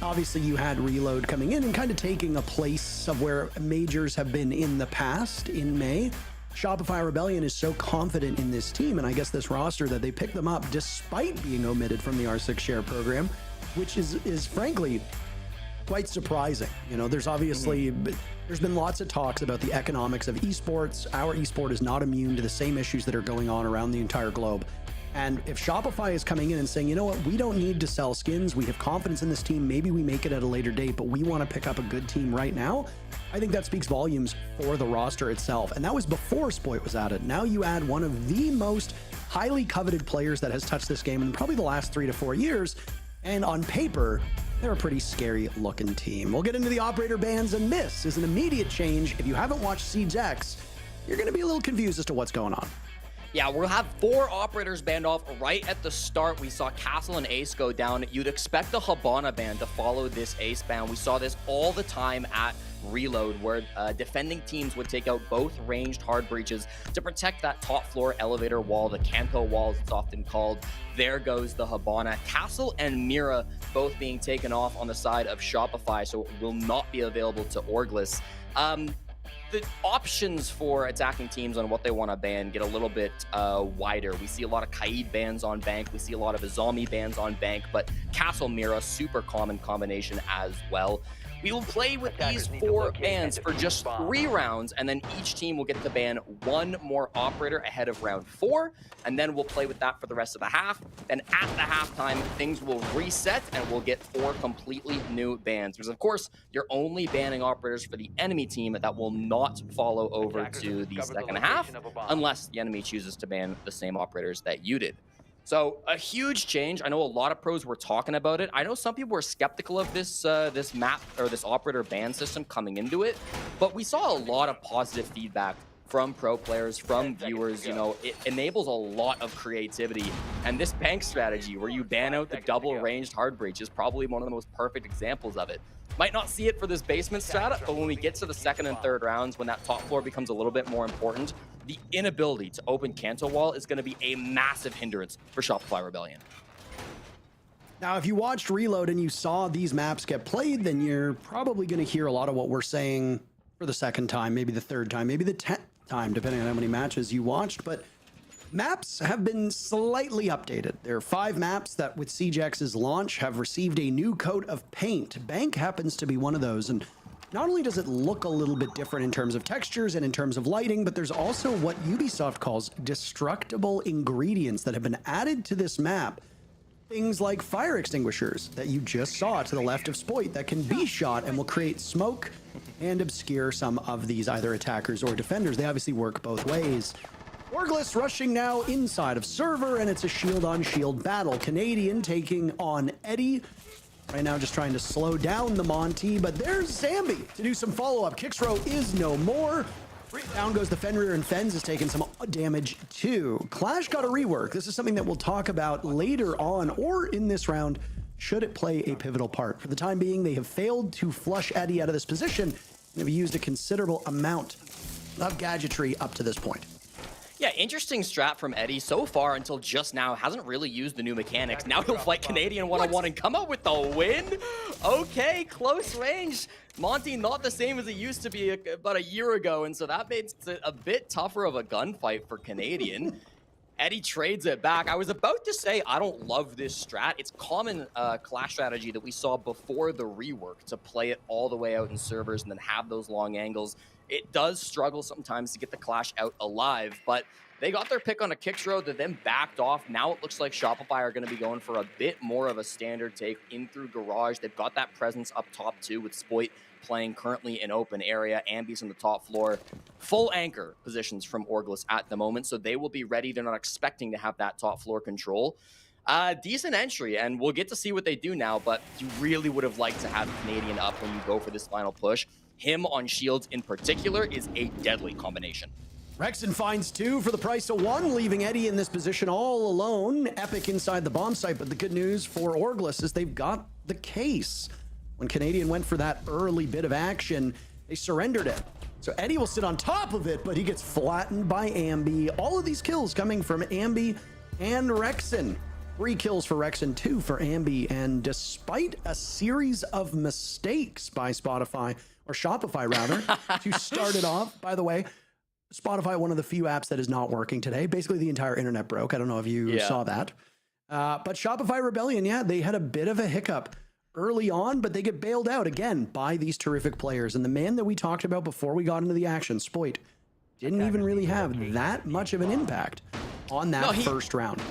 Obviously, you had Reload coming in and kind of taking a place of where majors have been in the past in May. Shopify Rebellion is so confident in this team, and I guess this roster, that they picked them up despite being omitted from the R6 share program, which is frankly quite surprising. You know, there's obviously there's been lots of talks about the economics of esports. Our esport is not immune to the same issues that are going on around the entire globe. And if Shopify is coming in and saying, you know what, we don't need to sell skins, we have confidence in this team, maybe we make it at a later date, but we want to pick up a good team right now, I think that speaks volumes for the roster itself. And that was before Spoit was added. Now you add one of the most highly coveted players that has touched this game in probably the last 3 to 4 years, and on paper, they're a pretty scary looking team. We'll get into the operator bans, and this is an immediate change. If you haven't watched Siege X, you're going to be a little confused as to what's going on. Yeah, we'll have 4 operators banned off right at the start. We saw Castle and Ace go down. You'd expect the Habana ban to follow this Ace ban. We saw this all the time at Reload, where defending teams would take out both ranged hard breaches to protect that top floor elevator wall, the Kanto wall as it's often called. There goes the Habana. Castle and Mira both being taken off on the side of Shopify, so it will not be available to Orgless. The options for attacking teams on what they want to ban get a little bit wider. We see a lot of Kaid bans on Bank. We see a lot of Izami bans on Bank, but Castle Mira, super common combination as well. We will play with these 4 bans for just 3 rounds, and then each team will get to ban 1 more operator ahead of round 4, and then we'll play with that for the rest of the half. Then at the halftime, things will reset, and we'll get 4 completely new bans. Because, of course, you're only banning operators for the enemy team that will not follow over to the second half, unless the enemy chooses to ban the same operators that you did. So a huge change. I know a lot of pros were talking about it. I know some people were skeptical of this this map or this operator ban system coming into it, but we saw a lot of positive feedback from pro players, from viewers. You know, it enables a lot of creativity, and this Bank strategy where you ban out the double ranged hard breach is probably one of the most perfect examples of it. Might not see it for this basement strat, but when we get to the 2nd and 3rd rounds, when that top floor becomes a little bit more important, the inability to open Kanto wall is going to be a massive hindrance for Shopify Rebellion. Now, if you watched Reload and you saw these maps get played, then you're probably going to hear a lot of what we're saying for the 2nd time, maybe the 3rd time, maybe the 10th time, depending on how many matches you watched. But maps have been slightly updated. There are 5 maps that, with Siege X's launch, have received a new coat of paint. Bank happens to be one of those, and not only does it look a little bit different in terms of textures and in terms of lighting, but there's also what Ubisoft calls destructible ingredients that have been added to this map. Things like fire extinguishers that you just saw to the left of Spoit that can be shot and will create smoke and obscure some of these either attackers or defenders. They obviously work both ways. Orgless rushing now inside of server, and it's a shield-on-shield battle. Canadian taking on Eddie. Right now just trying to slow down the Monty, but there's Zambi to do some follow-up. Kixrow is no more. Down goes the Fenrir, and Fens is taking some damage too. Clash got a rework. This is something that we'll talk about later on or in this round, should it play a pivotal part. For the time being, they have failed to flush Eddie out of this position and have used a considerable amount of gadgetry up to this point. Yeah, interesting strat from Eddie so far until just now. Hasn't really used the new mechanics. Now he'll fight Canadian one-on-one and come out with the win? Okay, close range. Monty not the same as it used to be about a year ago, and so that made it a bit tougher of a gunfight for Canadian. Eddie trades it back. I was about to say I don't love this strat. It's common clash strategy that we saw before the rework to play it all the way out in servers and then have those long angles. It does struggle sometimes to get the clash out alive, but they got their pick on a kick throw that then backed off. Now it looks like Shopify are going to be going for a bit more of a standard take in through garage. They've got that presence up top too with Spoit playing currently in open area. Ambi's on the top floor. Full anchor positions from Orglis at the moment, so they will be ready. They're not expecting to have that top floor control. Decent entry, and we'll get to see what they do now, but you really would have liked to have Canadian up when you go for this final push. Him on shields in particular is a deadly combination. Rexon finds 2 for the price of 1, leaving Eddie in this position all alone. Epic inside the bomb site, but the good news for Orglis is they've got the case. When Canadian went for that early bit of action, they surrendered it. So Eddie will sit on top of it, but he gets flattened by Ambi. All of these kills coming from Ambi and Rexon. 3 kills for Rexon, 2 for Ambi, and despite a series of mistakes by Shopify rather, to start it off, by the way, Spotify, one of the few apps that is not working today. Basically, the entire internet broke. I don't know if you saw that. But Shopify Rebellion, yeah, they had a bit of a hiccup early on, but they get bailed out again by these terrific players. And the man that we talked about before we got into the action, Spoit, didn't even really have that much of an impact on that first round.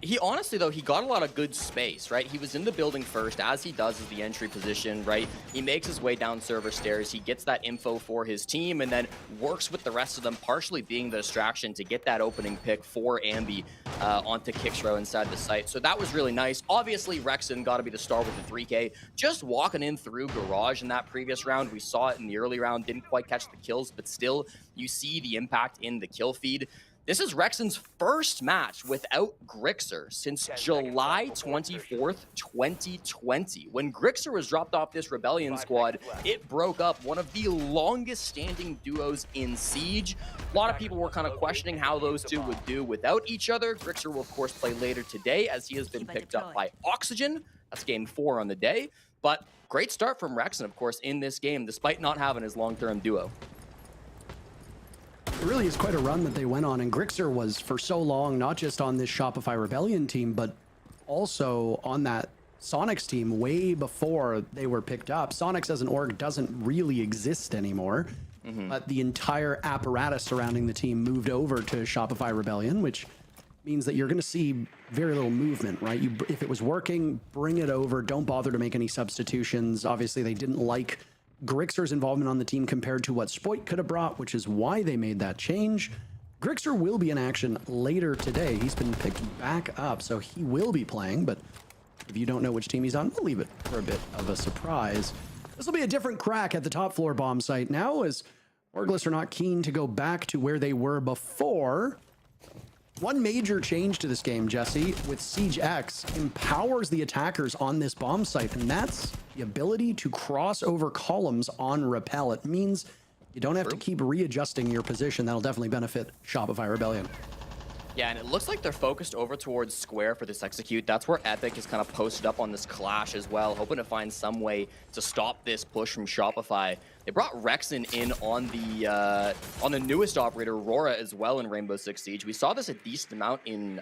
He honestly, though, he got a lot of good space, right? He was in the building first, as he does as the entry position, right? He makes his way down server stairs. He gets that info for his team and then works with the rest of them, partially being the distraction to get that opening pick for Ambi onto Kicksrow inside the site. So that was really nice. Obviously, Rexon got to be the star with the 3K. Just walking in through Garage in that previous round. We saw it in the early round, didn't quite catch the kills, but still, you see the impact in the kill feed. This is Rexon's first match without Grixer since July 24th, 2020. When Grixer was dropped off this Rebellion squad, it broke up one of the longest standing duos in Siege. A lot of people were kind of questioning how those two would do without each other. Grixer will, of course, play later today as he has been picked up by Oxygen. That's game 4 on the day. But great start from Rexon, of course, in this game, despite not having his long-term duo. It really is quite a run that they went on, and Grixer was for so long not just on this Shopify Rebellion team, but also on that Sonics team way before they were picked up. Sonics as an org doesn't really exist anymore, but the entire apparatus surrounding the team moved over to Shopify Rebellion, which means that you're going to see very little movement, right? If it was working, bring it over. Don't bother to make any substitutions. Obviously, they didn't like Grixer's involvement on the team compared to what Spoit could have brought, which is why they made that change. Grixer will be in action later today. He's been picked back up, so he will be playing, but if you don't know which team he's on, we'll leave it for a bit of a surprise. This will be a different crack at the top floor bomb site now, as Orglis are not keen to go back to where they were before. One major change to this game, Jesse, with Siege X, empowers the attackers on this bomb site, and that's the ability to cross over columns on rappel. It means you don't have to keep readjusting your position. That'll definitely benefit Shopify Rebellion. Yeah, and it looks like they're focused over towards Square for this execute. That's where Epic is kind of posted up on this clash as well, hoping to find some way to stop this push from Shopify. They brought Rexon in on the newest operator, Aurora, as well in Rainbow Six Siege. We saw this a decent amount in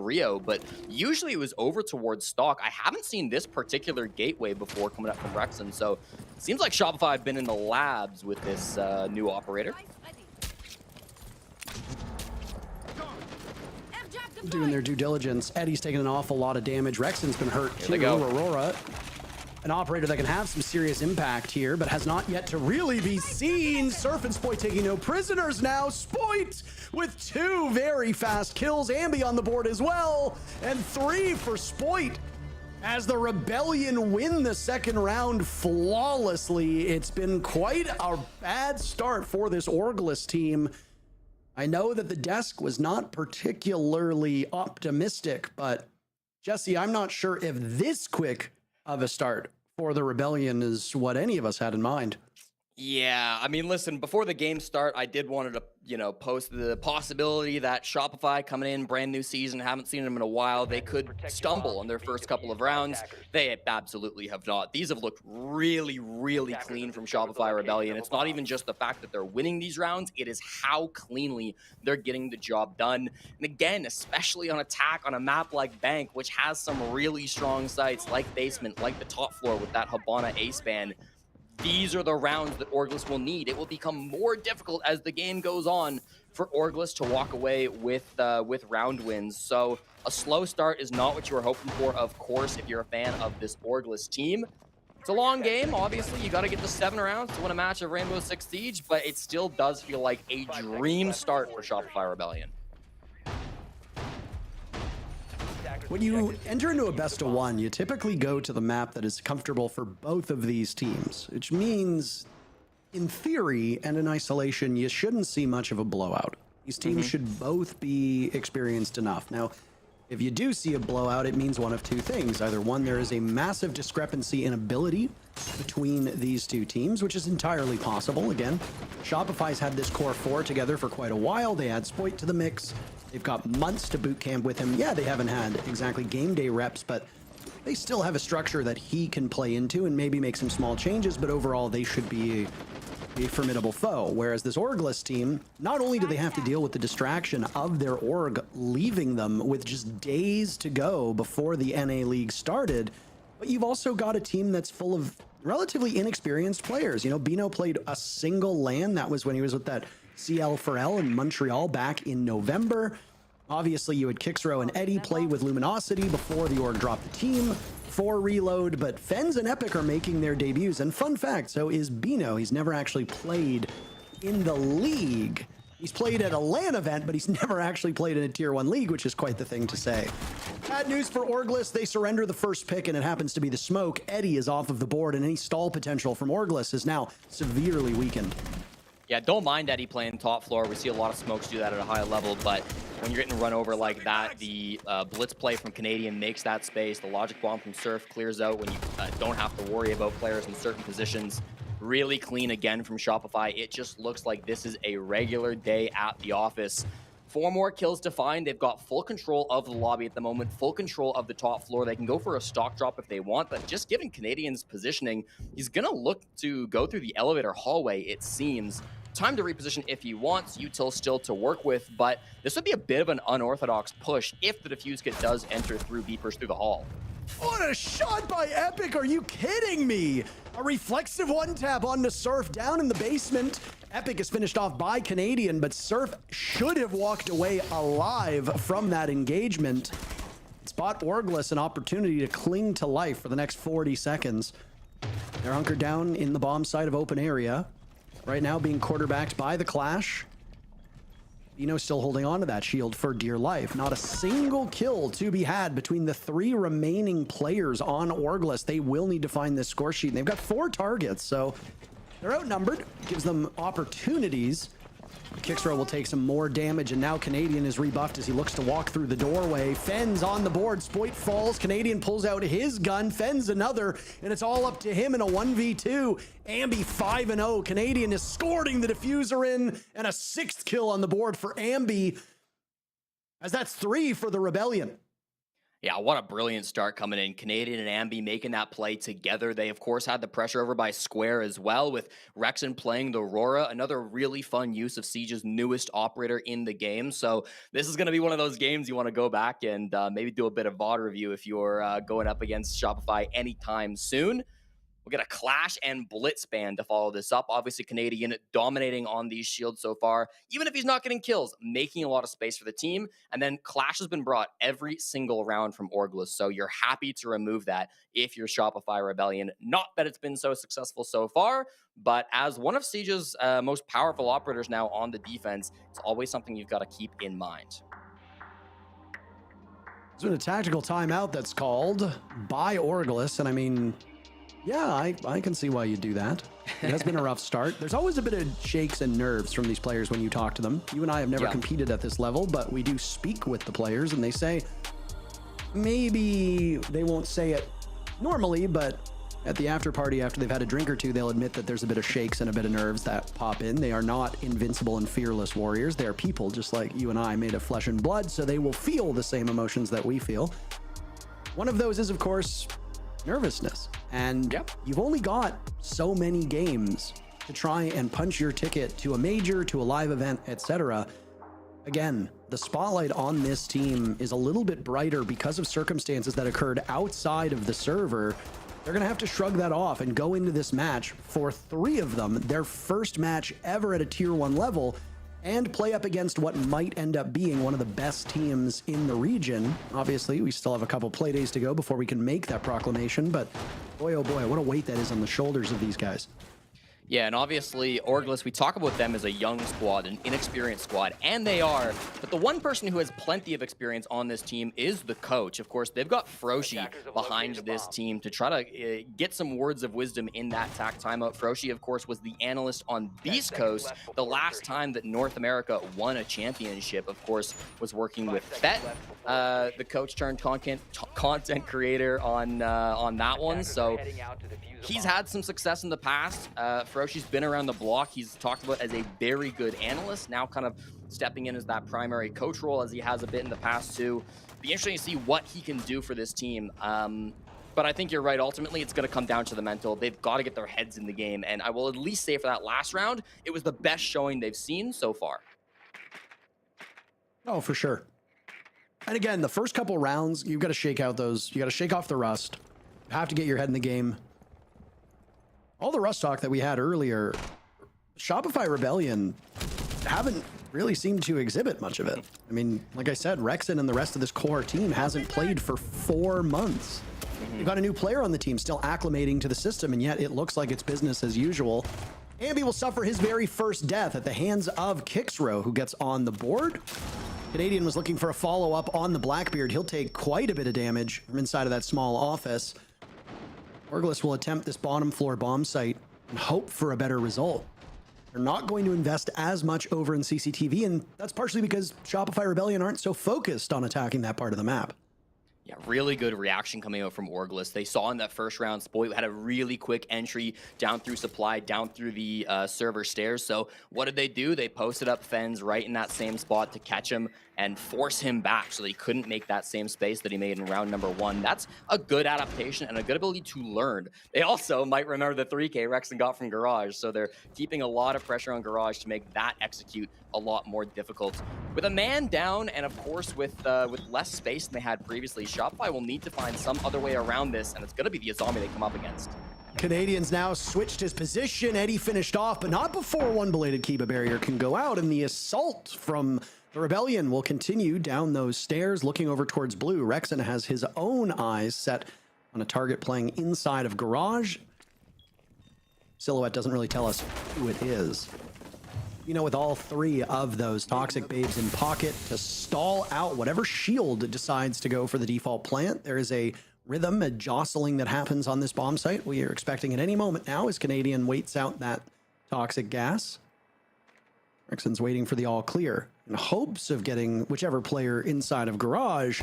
Rio, but usually it was over towards Stock. I haven't seen this particular gateway before coming up from Rexon, so it seems like Shopify have been in the labs with this new operator. Doing their due diligence. Eddie's taking an awful lot of damage. Rexon's been hurt too. Aurora, an operator that can have some serious impact here, but has not yet to really be seen. Surf and Spoit taking no prisoners now. Spoit with 2 very fast kills. Ambi on the board as well, and 3 for Spoit. As the Rebellion win the second round flawlessly, it's been quite a bad start for this Orglis team. I know that the desk was not particularly optimistic, but Jesse, I'm not sure if this quick of a start for the Rebellion is what any of us had in mind. Yeah, I mean, listen, before the game start, I did wanted to, post the possibility that Shopify coming in, brand new season, haven't seen them in a while, they could stumble in their first couple of rounds. They absolutely have not. These have looked really, really clean from Shopify Rebellion. It's not even just the fact that they're winning these rounds, it is how cleanly they're getting the job done. And again, especially on attack on a map like Bank, which has some really strong sites like Basement, like the top floor with that Habana ace ban. These are the rounds that Orglis will need. It will become more difficult as the game goes on for Orglis to walk away with round wins. So a slow start is not what you were hoping for, of course, if you're a fan of this Orglis team. It's a long game. Obviously, you got to get to 7 rounds to win a match of Rainbow Six Siege, but it still does feel like a dream start for Shopify Rebellion. When you enter into a best of one, you typically go to the map that is comfortable for both of these teams, which means, in theory and in isolation, you shouldn't see much of a blowout. These teams should both be experienced enough. Now, if you do see a blowout, it means one of two things. Either one, there is a massive discrepancy in ability between these two teams, which is entirely possible. Again, Shopify's had this core 4 together for quite a while. They add Spoit to the mix. They've got months to boot camp with him. Yeah, they haven't had exactly game day reps, but they still have a structure that he can play into and maybe make some small changes, but overall they should be a formidable foe. Whereas this Orglis team, not only do they have to deal with the distraction of their org leaving them with just days to go before the NA League started, but you've also got a team that's full of relatively inexperienced players. You know, Bino played a single LAN. That was when he was with that CL Pharrell in Montreal back in November. Obviously, you had Kixro and Eddie play with Luminosity before the org dropped the team for Reload, but Fens and Epic are making their debuts. And fun fact, so is Bino. He's never actually played in the league. He's played at a LAN event, but he's never actually played in a Tier 1 league, which is quite the thing to say. Bad news for Orglis. They surrender the first pick, and it happens to be the smoke. Eddie is off of the board, and any stall potential from Orglis is now severely weakened. Yeah, don't mind Eddie playing top floor. We see a lot of smokes do that at a high level, but when you're getting run over like that, the blitz play from Canadian makes that space. The logic bomb from Surf clears out when you don't have to worry about players in certain positions. Really clean again from Shopify. It just looks like this is a regular day at the office. 4 more kills to find. They've got full control of the lobby at the moment, full control of the top floor. They can go for a stock drop if they want, but just given Canadian's positioning, he's going to look to go through the elevator hallway, it seems. Time to reposition if he wants. Util still to work with, but this would be a bit of an unorthodox push if the defuse kit does enter through Beepers through the hall. What a shot by Epic! Are you kidding me? A reflexive one-tap on the Surf down in the basement. Epic is finished off by Canadian, but Surf should have walked away alive from that engagement. It's bought Orglis an opportunity to cling to life for the next 40 seconds. They're hunkered down in the bomb side of open area. Right now being quarterbacked by the Clash. Bino still holding on to that shield for dear life. Not a single kill to be had between the 3 remaining players on Orglis. They will need to find this score sheet. And they've got 4 targets, so they're outnumbered. Gives them opportunities. Kixro will take some more damage, and now Canadian is rebuffed as he looks to walk through the doorway. Fens on the board. Spoit falls. Canadian pulls out his gun. Fens another, and it's all up to him in a 1v2. Ambi 5-0. Canadian is scoring the diffuser in, and a 6th kill on the board for Ambi, as that's 3 for the Rebellion. Yeah, what a brilliant start coming in. Canadian and Ambi making that play together. They, of course, had the pressure over by Square as well, with Rexon playing the Aurora, another really fun use of Siege's newest operator in the game. So this is going to be one of those games you want to go back and maybe do a bit of VOD review if you're going up against Shopify anytime soon. We'll get a Clash and Blitz ban to follow this up. Obviously, Canadian dominating on these shields so far. Even if he's not getting kills, making a lot of space for the team. And then Clash has been brought every single round from Orglis. So you're happy to remove that if you're Shopify Rebellion. Not that it's been so successful so far, but as one of Siege's most powerful operators now on the defense, it's always something you've got to keep in mind. There's been a tactical timeout that's called by Orglis, and I mean, yeah, I can see why you do that. It has been a rough start. There's always a bit of shakes and nerves from these players when you talk to them. You and I have never competed at this level, but we do speak with the players, and they say maybe they won't say it normally, but at the after party, after they've had a drink or two, they'll admit that there's a bit of shakes and a bit of nerves that pop in. They are not invincible and fearless warriors. They are people just like you and I, made of flesh and blood, so they will feel the same emotions that we feel. One of those is, of course, nervousness. And you've only got so many games to try and punch your ticket to a major, to a live event, etc. Again, the spotlight on this team is a little bit brighter because of circumstances that occurred outside of the server. They're going to have to shrug that off and go into this match for 3 of them, their first match ever at a tier 1 level, and play up against what might end up being one of the best teams in the region. Obviously, we still have a couple play days to go before we can make that proclamation, but boy, oh boy, what a weight that is on the shoulders of these guys. Yeah, and obviously, Orglis, we talk about them as a young squad, an inexperienced squad, and they are. But the one person who has plenty of experience on this team is the coach. Of course, they've got Froshi behind this team to try to get some words of wisdom in that TAC timeout. Froshi, of course, was the analyst on Beast Coast. The last time that North America won a championship, of course, was working with Bet, the coach turned content creator on that one. So he's had some success in the past. Feroshi's been around the block. He's talked about as a very good analyst, now kind of stepping in as that primary coach role as he has a bit in the past too. Be interesting to see what he can do for this team. But I think you're right. Ultimately, it's going to come down to the mental. They've got to get their heads in the game. And I will at least say for that last round, it was the best showing they've seen so far. Oh, for sure. And again, the first couple rounds, you've got to shake out those, you got to shake off the rust. You have to get your head in the game. All the rust talk that we had earlier, Shopify Rebellion haven't really seemed to exhibit much of it. I mean, like I said, Rexon and the rest of this core team hasn't played for 4 months. You've got a new player on the team still acclimating to the system, and yet it looks like it's business as usual. Ambi will suffer his very first death at the hands of Kixro, who gets on the board. Canadian was looking for a follow-up on the Blackbeard. He'll take quite a bit of damage from inside of that small office. Orglis will attempt this bottom floor bomb site and hope for a better result. They're not going to invest as much over in CCTV, and that's partially because Shopify Rebellion aren't so focused on attacking that part of the map. Yeah, really good reaction coming out from Orglis. They saw in that first round, Spoit had a really quick entry down through supply, down through the server stairs. So what did they do? They posted up Fens right in that same spot to catch him and force him back so that he couldn't make that same space that he made in round number 1. That's a good adaptation and a good ability to learn. They also might remember the 3K Rexon got from Garage, so they're keeping a lot of pressure on Garage to make that execute a lot more difficult. With a man down, and of course with less space than they had previously, Shopify will need to find some other way around this, and it's going to be the Azami they come up against. Canadians now switched his position. Eddie finished off, but not before one belated Kiba barrier can go out, and the assault from the Rebellion will continue down those stairs, looking over towards blue. Rexon has his own eyes set on a target playing inside of Garage. Silhouette doesn't really tell us who it is. You know, with all 3 of those toxic babes in pocket to stall out whatever shield decides to go for the default plant, there is a rhythm, a jostling that happens on this bomb site. We are expecting at any moment now as Canadian waits out that toxic gas. Rexon's waiting for the all clear in hopes of getting whichever player inside of Garage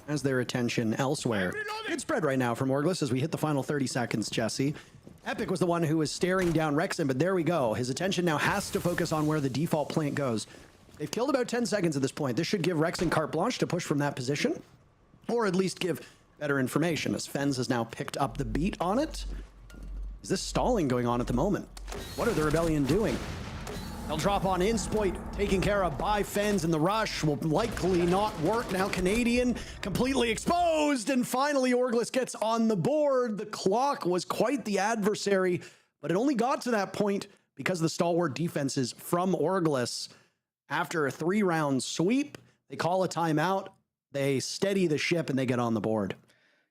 has their attention elsewhere. Good spread right now from Orglis as we hit the final 30 seconds, Jesse. Epic was the one who was staring down Rexon, but there we go. His attention now has to focus on where the default plant goes. They've killed about 10 seconds at this point. This should give Rexon carte blanche to push from that position, or at least give better information, as Fens has now picked up the beat on it. Is this stalling going on at the moment? What are the Rebellion doing? They'll drop on in. Spoit taken care of by Fens, and the rush will likely not work. Now Canadian completely exposed, and finally Orglis gets on the board. The clock was quite the adversary, but it only got to that point because of the stalwart defenses from Orglis. After a 3-round sweep, they call a timeout, they steady the ship, and they get on the board.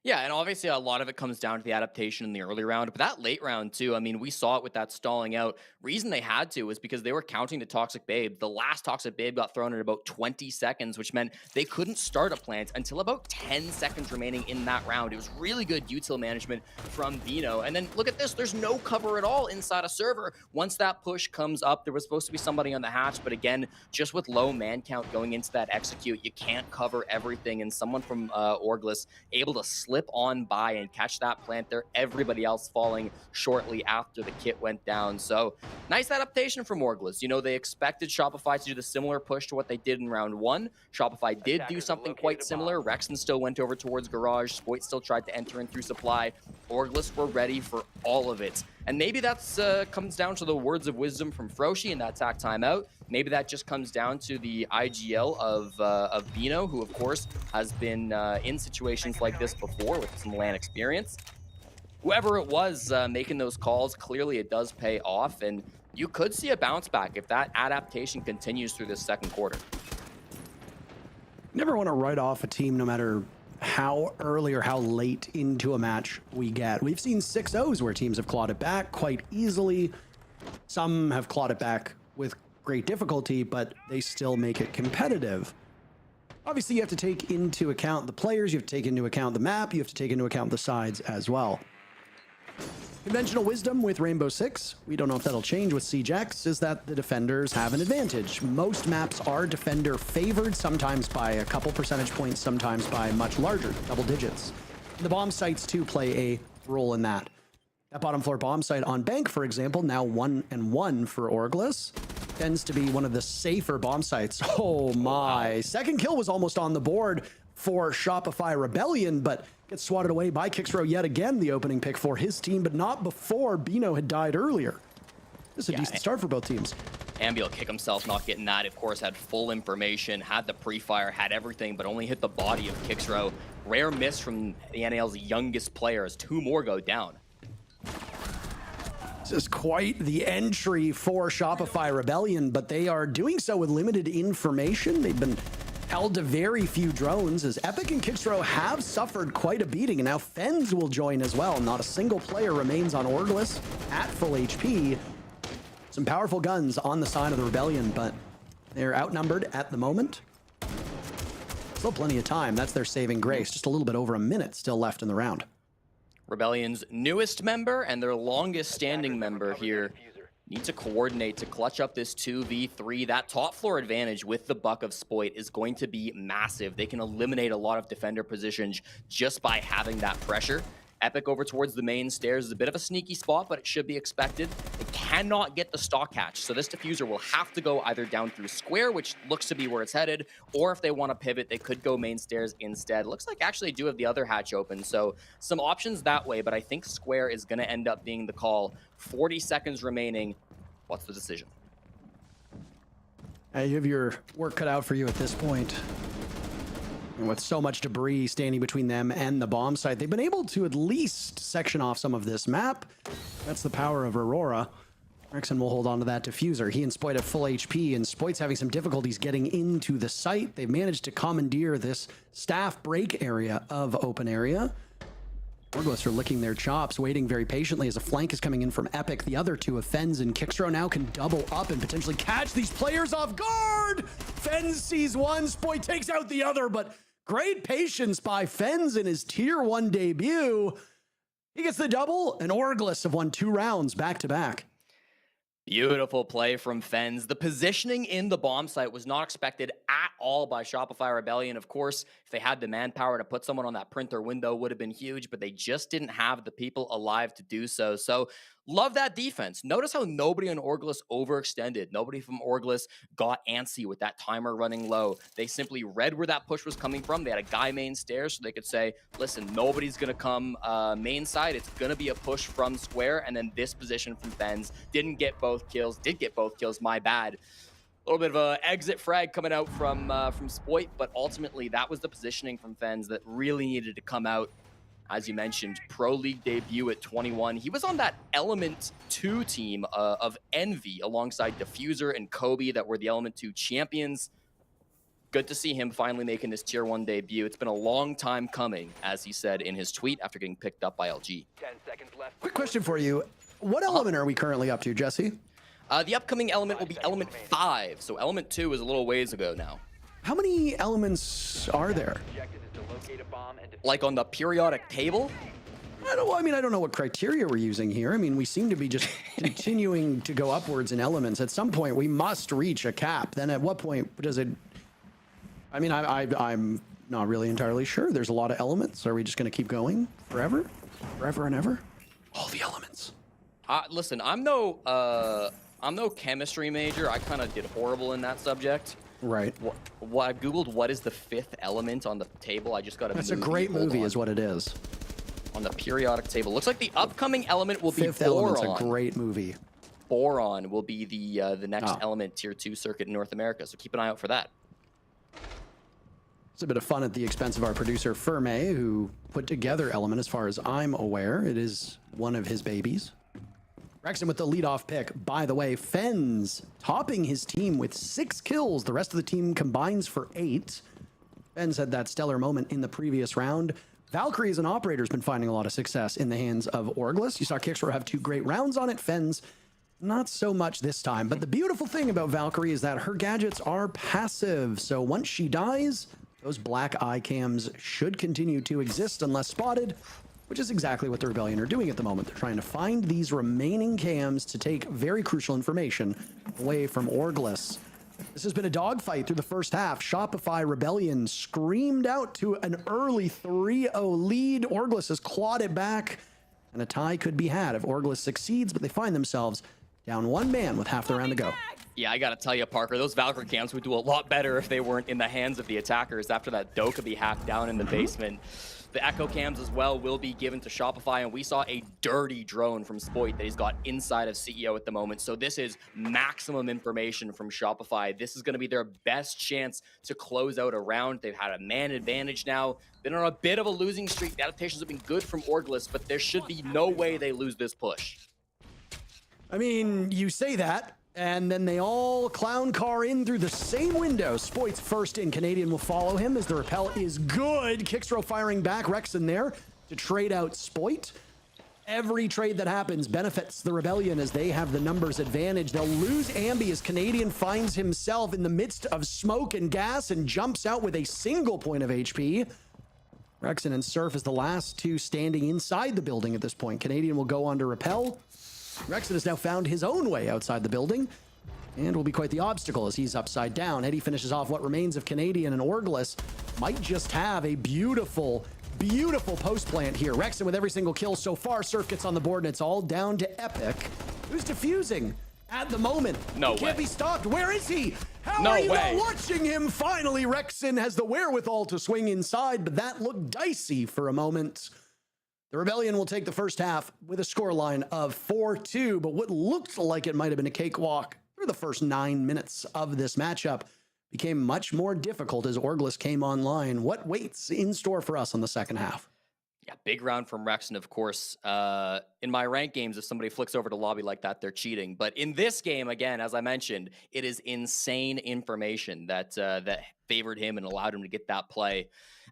Yeah, and obviously a lot of it comes down to the adaptation in the early round, but that late round too, I mean, we saw it with that stalling out. Reason they had to was because they were counting the Toxic Babe. The last Toxic Babe got thrown in about 20 seconds, which meant they couldn't start a plant until about 10 seconds remaining in that round. It was really good util management from Vino. And then look at this, there's no cover at all inside a server. Once that push comes up, there was supposed to be somebody on the hatch, but again, just with low man count going into that execute, you can't cover everything, and someone from Orglis able to slip slip on by and catch that plant there. Everybody else falling shortly after the kit went down. So nice adaptation from Orglis. You know, they expected Shopify to do the similar push to what they did in round 1. Shopify did do something quite similar. Rexon still went over towards Garage. Spoit still tried to enter in through supply. Orglis were ready for all of it. And maybe that's comes down to the words of wisdom from Froshi in that attack timeout. Maybe that just comes down to the IGL of Bino, who of course has been in situations like this before with some LAN experience. Whoever it was making those calls, clearly it does pay off, and you could see a bounce back if that adaptation continues through this second quarter. Never want to write off a team no matter how early or how late into a match we get. We've seen 6-0s where teams have clawed it back quite easily. Some have clawed it back with great difficulty, but they still make it competitive. Obviously, you have to take into account the players, you have to take into account the map, you have to take into account the sides as well. Conventional wisdom with Rainbow Six, we don't know if that'll change with CJX, is that the defenders have an advantage. Most maps are defender favored, sometimes by a couple percentage points, sometimes by much larger, double digits. The bomb sites too play a role in that. That bottom floor bomb site on Bank, for example, now 1-1 for Orglis, tends to be one of the safer bomb sites. Oh my, second kill was almost on the board for Shopify Rebellion, but gets swatted away by Kixro yet again, the opening pick for his team, but not before Bino had died earlier. This is a decent start for both teams. Ambi kick himself not getting that. Of course, had full information, had the pre-fire, had everything, but only hit the body of Kixro. Rare miss from the NAL's youngest players. 2 more go down. This is quite the entry for Shopify Rebellion, but they are doing so with limited information. They've been held to very few drones, as Epic and Kixro have suffered quite a beating, and now Fens will join as well. Not a single player remains on Orglis at full HP. Some powerful guns on the side of the Rebellion, but they're outnumbered at the moment. Still plenty of time. That's their saving grace. Just a little bit over a minute still left in the round. Rebellion's newest member and their longest standing member here need to coordinate to clutch up this 2v3. That top floor advantage with the buck of Spoit is going to be massive. They can eliminate a lot of defender positions just by having that pressure. Epic over towards the main stairs is a bit of a sneaky spot, but it should be expected. It cannot get the stock hatch, so this diffuser will have to go either down through square, which looks to be where it's headed, or if they want to pivot, they could go main stairs instead. Looks like actually they do have the other hatch open, so some options that way, but I think square is going to end up being the call. 40 seconds remaining. What's the decision? You have your work cut out for you at this point. And with so much debris standing between them and the bomb site, they've been able to at least section off some of this map. That's the power of Aurora. Rexon will hold on to that diffuser. He and Spoit have full HP, and Spoit's having some difficulties getting into the site. They've managed to commandeer this staff break area of open area. Orglis are licking their chops, waiting very patiently as a flank is coming in from Epic. The other two of Fens and Kixro now can double up and potentially catch these players off guard. Fens sees one, Spoit takes out the other, but great patience by Fens in his tier 1 debut. He gets the double, and Orglis have won 2 rounds back to back. Beautiful play from Fens. The positioning in the bomb site was not expected at all by Shopify Rebellion. Of course, if they had the manpower to put someone on that printer window, would have been huge, but they just didn't have the people alive to do so. So love that defense. Notice how nobody on Orglis overextended. Nobody from Orglis got antsy with that timer running low. They simply read where that push was coming from. They had a guy main stairs, so they could say, listen, nobody's going to come main side. It's going to be a push from square, and then this position from Fens did get both kills, my bad. A little bit of a exit frag coming out from Spoit, but ultimately that was the positioning from Fens that really needed to come out. As you mentioned, Pro League debut at 21. He was on that Element 2 team of Envy alongside Diffuser and Kobe that were the Element 2 champions. Good to see him finally making his tier 1 debut. It's been a long time coming, as he said in his tweet after getting picked up by LG. 10 seconds left. Quick question for you. What element are we currently up to, Jesse? The upcoming element will be Element 5, so Element 2 is a little ways ago now. How many elements are there? Like on the periodic table? I don't know what criteria we're using here. I mean, we seem to be just continuing to go upwards in elements. At some point, we must reach a cap. Then at what point does it... I mean, I'm Not really entirely sure. There's a lot of elements. Are we just going to keep going forever? Forever and ever? All the elements. Listen, I'm no chemistry major. I kind of did horrible in that subject. Right. What I Googled, what is the fifth element on the table? I just got a That's a great movie is what it is. On the periodic table. Looks like the upcoming element will be Fifth boron. Element's a great movie. Boron will be the next element tier 2 circuit in North America. So keep an eye out for that. It's a bit of fun at the expense of our producer, Ferme, who put together Element as far as I'm aware. It is one of his babies. Rexon with the leadoff pick. By the way, Fens topping his team with 6 kills. The rest of the team combines for 8. Fens had that stellar moment in the previous round. Valkyrie as an operator has been finding a lot of success in the hands of Orglis. You saw Kickstar have 2 great rounds on it. Fens, not so much this time. But the beautiful thing about Valkyrie is that her gadgets are passive. So once she dies, those black eye cams should continue to exist unless spotted, which is exactly what the Rebellion are doing at the moment. They're trying to find these remaining cams to take very crucial information away from Orglis. This has been a dogfight through the first half. Shopify Rebellion screamed out to an early 3-0 lead. Orglis has clawed it back, and a tie could be had if Orglis succeeds, but they find themselves down 1 man with half the round to go. Yeah, I gotta tell you, Parker, those Valkyrie cams would do a lot better if they weren't in the hands of the attackers after that Dokkaebi hack down in the basement. The Echo cams as well will be given to Shopify, and we saw a dirty drone from Spoit that he's got inside of CEO at the moment. So this is maximum information from Shopify. This is gonna be their best chance to close out a round. They've had a man advantage now. Been on a bit of a losing streak. The adaptations have been good from Orglis, but there should be no way they lose this push. I mean, you say that, and then they all clown car in through the same window. Spoit's first in. Canadian will follow him as the rappel is good. Kickstro firing back. Rexon there to trade out Spoit. Every trade that happens benefits the Rebellion as they have the numbers advantage. They'll lose Ambi as Canadian finds himself in the midst of smoke and gas and jumps out with a single point of HP. Rexon and Surf is the last 2 standing inside the building at this point. Canadian will go on to rappel. Rexon has now found his own way outside the building and will be quite the obstacle as he's upside down. Eddie finishes off what remains of Canadian, and Orglis might just have a beautiful, beautiful post plant here. Rexon with every single kill so far. Surf gets on the board, and it's all down to Epic, who's defusing at the moment. No way. Can't be stopped. Where is he? How No are you way. not watching him? Finally, Rexon has the wherewithal to swing inside, but that looked dicey for a moment. The Rebellion will take the first half with a scoreline of 4-2, but what looked like it might have been a cakewalk through the first 9 minutes of this matchup became much more difficult as Orglis came online. What waits in store for us on the second half? Yeah, big round from Rexon, of course. In my rank games, if somebody flicks over to lobby like that, they're cheating. But in this game, again, as I mentioned, it is insane information that favored him and allowed him to get that play.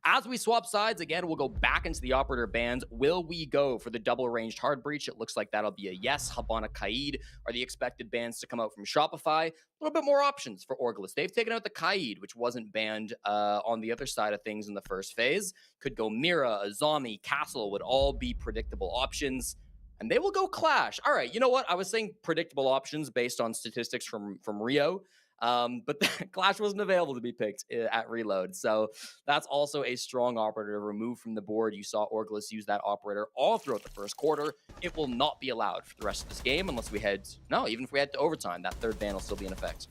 As we swap sides, again, we'll go back into the operator bands. Will we go for the double ranged hard breach? It looks like that'll be a yes. Habana Kaid are the expected bans to come out from Shopify. A little bit more options for Orglis. They've taken out the Kaid, which wasn't banned on the other side of things in the first phase. Could go Mira, Azami, Castle would all be predictable options. And they will go Clash. All right, you know what? I was saying predictable options based on statistics from Rio. But Clash wasn't available to be picked at Reload. So that's also a strong operator removed from the board. You saw Orglis use that operator all throughout the first quarter. It will not be allowed for the rest of this game unless we head, no, even if we head to overtime, that third ban will still be in effect.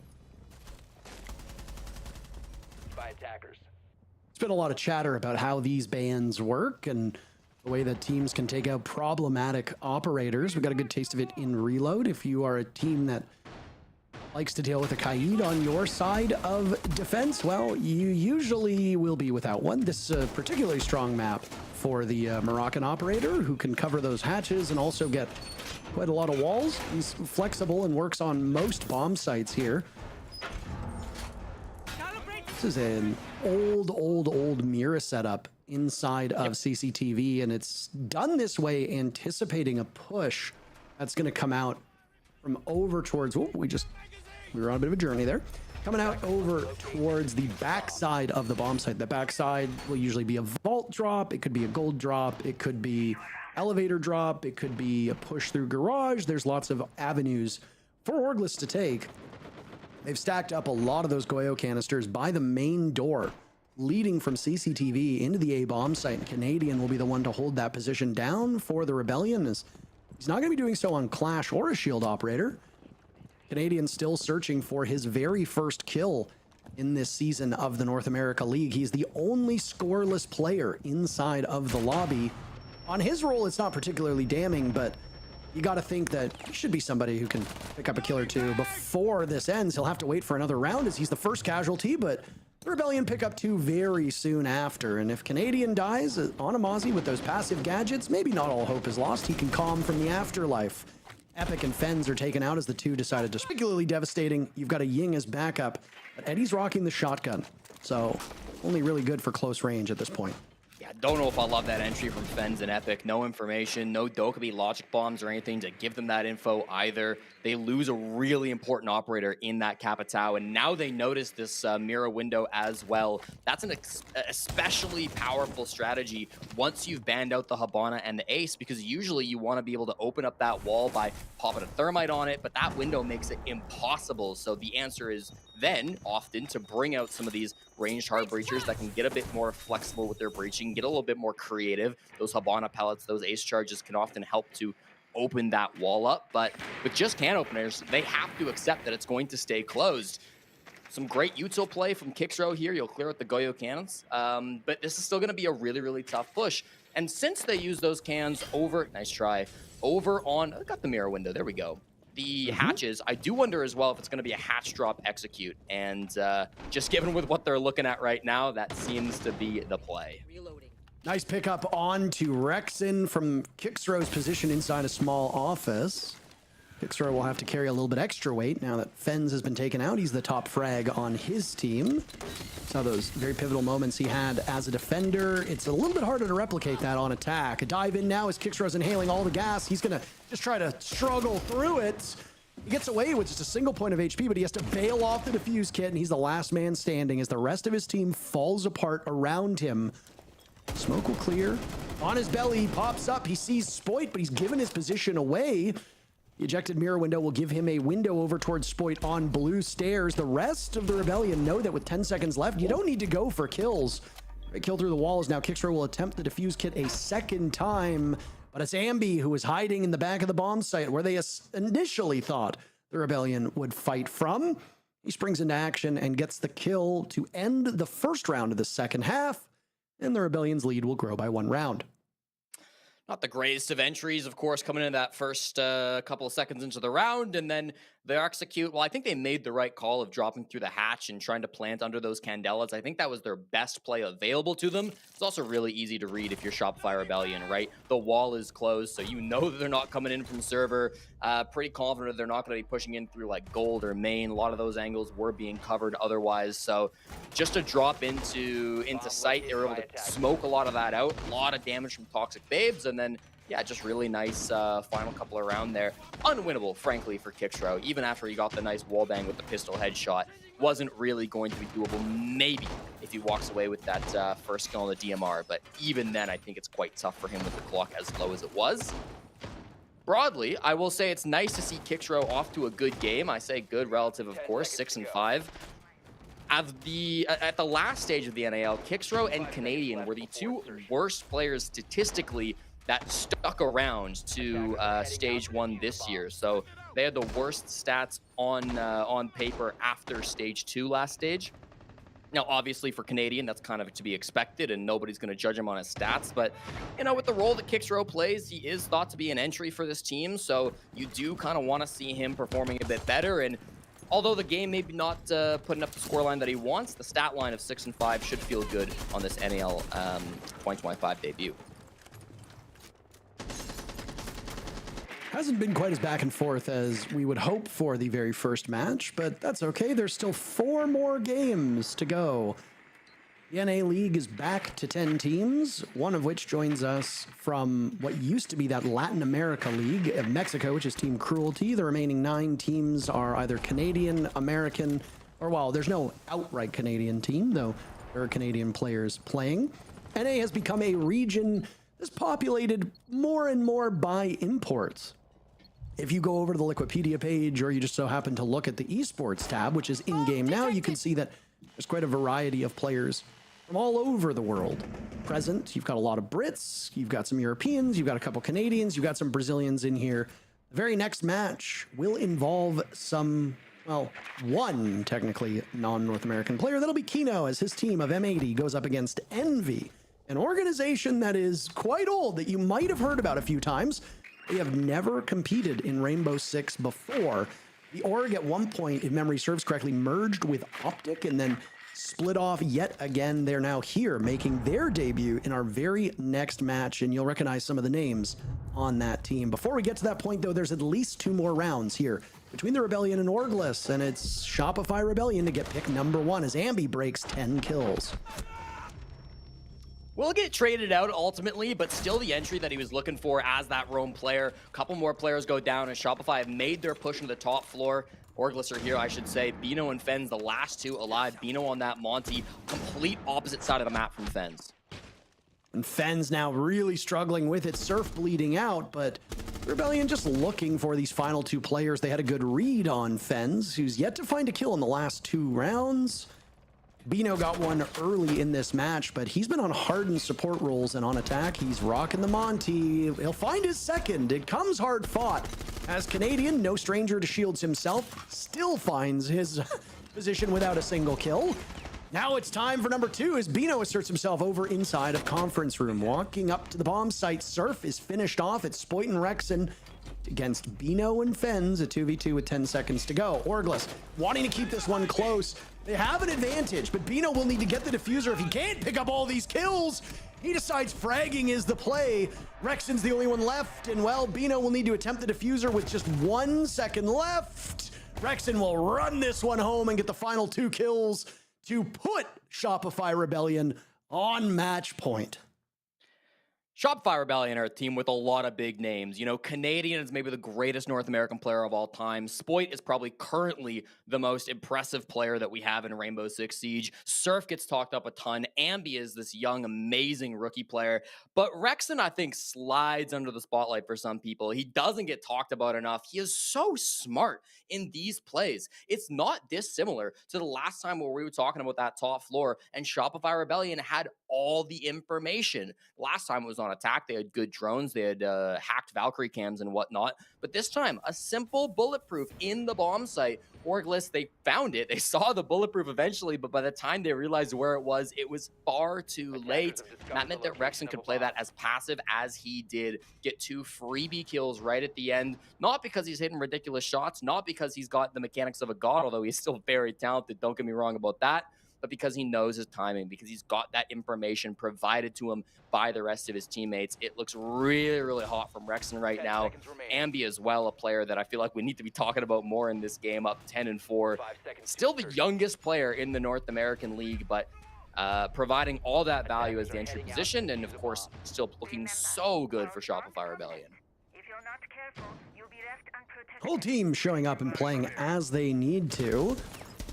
By attackers. There's been a lot of chatter about how these bans work and the way that teams can take out problematic operators. We got a good taste of it in Reload. If you are a team that likes to deal with a Kaid on your side of defense, well, you usually will be without one. This is a particularly strong map for the Moroccan operator, who can cover those hatches and also get quite a lot of walls. He's flexible and works on most bomb sites here. This is an old Mira setup inside of CCTV, and it's done this way anticipating a push that's going to come out from over towards, we were on a bit of a journey there. Coming out over towards the backside of the bomb site. The backside will usually be a vault drop. It could be a gold drop. It could be elevator drop. It could be a push through garage. There's lots of avenues for Orglis to take. They've stacked up a lot of those Goyo canisters by the main door leading from CCTV into the A bomb site, and Canadian will be the one to hold that position down for the Rebellion, as he's not going to be doing so on Clash or a shield operator. Canadian still searching for his very first kill in this season of the North America League. He's the only scoreless player inside of the lobby. On his role, it's not particularly damning, but you got to think that he should be somebody who can pick up a kill or two before this ends. He'll have to wait for another round as he's the first casualty, but the Rebellion pick up 2 very soon after. And if Canadian dies on a Mozzie with those passive gadgets, maybe not all hope is lost. He can calm from the afterlife. Epic and Fens are taken out as the 2 decided to. Particularly devastating. You've got a Ying as backup, but Eddie's rocking the shotgun, so only really good for close range at this point. Yeah, don't know if I love that entry from Fens and Epic. No information, no Dokkaebi logic bombs or anything to give them that info either. They lose a really important operator in that Capitao, and now they notice this mirror window as well. That's an especially powerful strategy once you've banned out the Hibana and the Ace, because usually you want to be able to open up that wall by popping a thermite on it, but that window makes it impossible. So the answer is then often to bring out some of these ranged hard breachers that can get a bit more flexible with their breaching, get a little bit more creative. Those Hibana pellets, those Ace charges can often help to open that wall up, but with just can openers, they have to accept that it's going to stay closed. Some great util play from Kixrow here. You'll clear out the Goyo cannons, but this is still going to be a really, really tough push. And since they use those cans over, nice try, over on, I got the mirror window, there we go. The hatches, I do wonder as well if it's going to be a hatch drop execute. And just given with what they're looking at right now, that seems to be the play. Nice pickup on to Rexin from Kixrow's position inside a small office. Kixrow will have to carry a little bit extra weight now that Fens has been taken out. He's the top frag on his team. Saw those very pivotal moments he had as a defender. It's a little bit harder to replicate that on attack. A dive in now as Kixrow's inhaling all the gas. He's going to just try to struggle through it. He gets away with just a single point of HP, but he has to bail off the defuse kit, and he's the last man standing as the rest of his team falls apart around him. Smoke will clear. On his belly, he pops up. He sees Spoit, but he's given his position away. The ejected mirror window will give him a window over towards Spoit on blue stairs. The rest of the Rebellion know that with 10 seconds left, you don't need to go for kills. Great kill through the walls. Now Kixrow will attempt the defuse kit a second time, but it's Ambi who is hiding in the back of the bomb site where they initially thought the Rebellion would fight from. He springs into action and gets the kill to end the first round of the second half, and the Rebellion's lead will grow by 1 round. Not the greatest of entries, of course, coming in that first couple of seconds into the round, and then they execute. Well, I think they made the right call of dropping through the hatch and trying to plant under those candelas. I think that was their best play available to them. It's also really easy to read if you're Shopify Rebellion, right? The wall is closed, so you know that they're not coming in from server. Pretty confident they're not going to be pushing in through like gold or main. A lot of those angles were being covered otherwise. So just to drop into sight, they were able to smoke a lot of that out. A lot of damage from Toxic Babes, and then yeah, just really nice final couple around there. Unwinnable, frankly, for Kixrow. Even after he got the nice wallbang with the pistol headshot, wasn't really going to be doable. Maybe if he walks away with that first kill on the DMR, but even then, I think it's quite tough for him with the clock as low as it was. Broadly, I will say it's nice to see Kixrow off to a good game. I say good relative, of course, 6-5. At the last stage of the NAL, Kixrow and Canadian were the 2 worst players statistically that stuck around to stage 1 this year. So they had the worst stats on paper after stage 2 last stage. Now, obviously for Canadian, that's kind of to be expected, and nobody's going to judge him on his stats. But, you know, with the role that Kixrow plays, he is thought to be an entry for this team. So you do kind of want to see him performing a bit better. And although the game maybe not putting up the scoreline that he wants, the stat line of 6-5 should feel good on this NAL 2025 debut. Hasn't been quite as back and forth as we would hope for the very first match, but that's okay. There's still 4 more games to go. The NA League is back to 10 teams, one of which joins us from what used to be that Latin America League of Mexico, which is Team Cruelty. The remaining 9 teams are either Canadian, American, or well, there's no outright Canadian team, though there are Canadian players playing. NA has become a region that's populated more and more by imports. If you go over to the Liquipedia page, or you just so happen to look at the esports tab, which is in-game now, you can see that there's quite a variety of players from all over the world present. You've got a lot of Brits, you've got some Europeans, you've got a couple Canadians, you've got some Brazilians in here. The very next match will involve some, well, one technically non-North American player. That'll be Kino, as his team of M80 goes up against Envy, an organization that is quite old that you might have heard about a few times. They have never competed in Rainbow Six before. The org at one point, if memory serves correctly, merged with Optic and then split off yet again. They're now here making their debut in our very next match, and you'll recognize some of the names on that team. Before we get to that point, though, there's at least 2 more rounds here between the Rebellion and Orgless, and it's Shopify Rebellion to get pick number 1 as Ambi breaks 10 kills. Will get traded out ultimately, but still the entry that he was looking for as that roam player. A couple more players go down, and Shopify have made their push into the top floor. Orgless are here, I should say. Bino and Fens, the last 2 alive. Bino on that Monty, complete opposite side of the map from Fens. And Fens now really struggling with it. Surf bleeding out, but Rebellion just looking for these final 2 players. They had a good read on Fens, who's yet to find a kill in the last 2 rounds. Bino got one early in this match, but he's been on hardened support roles, and on attack, he's rocking the Monty. He'll find his second. It comes hard fought, as Canadian, no stranger to shields himself, still finds his position without a single kill. Now it's time for number 2 as Bino asserts himself over inside of conference room. Walking up to the bomb site, Surf is finished off. It's Spoit and Rexon against Bino and Fens, a 2v2 with 10 seconds to go. Orgless wanting to keep this one close. They have an advantage, but Bino will need to get the diffuser if he can't pick up all these kills. He decides fragging is the play. Rexon's the only one left, and well, Bino will need to attempt the diffuser with just 1 second left. Rexon will run this one home and get the final 2 kills to put Shopify Rebellion on match point. Shopify Rebellion are a team with a lot of big names. You know, Canadian is maybe the greatest North American player of all time. Spoit is probably currently the most impressive player that we have in Rainbow Six Siege. Surf gets talked up a ton. Ambi is this young, amazing rookie player. But Rexon, I think, slides under the spotlight for some people. He doesn't get talked about enough. He is so smart in these plays. It's not dissimilar to the last time where we were talking about that top floor, and Shopify Rebellion had all the information. Last time it was on attack. They had good drones. They had hacked Valkyrie cams and whatnot. But this time, a simple bulletproof in the bomb site. Orgless, they found it. They saw the bulletproof eventually, but by the time they realized where it was far too late. That meant that Rexon could play that as passive as he did. Get 2 freebie kills right at the end. Not because he's hitting ridiculous shots, not because he's got the mechanics of a god, although he's still very talented. Don't get me wrong about that. But because he knows his timing, because he's got that information provided to him by the rest of his teammates. It looks really, really hot from Rexon right now. Ambi as well, a player that I feel like we need to be talking about more in this game, up 10-4. Still the youngest player in the North American League, but providing all that value as the entry position, and of course, still looking so good for Shopify Rebellion. Whole team showing up and playing as they need to.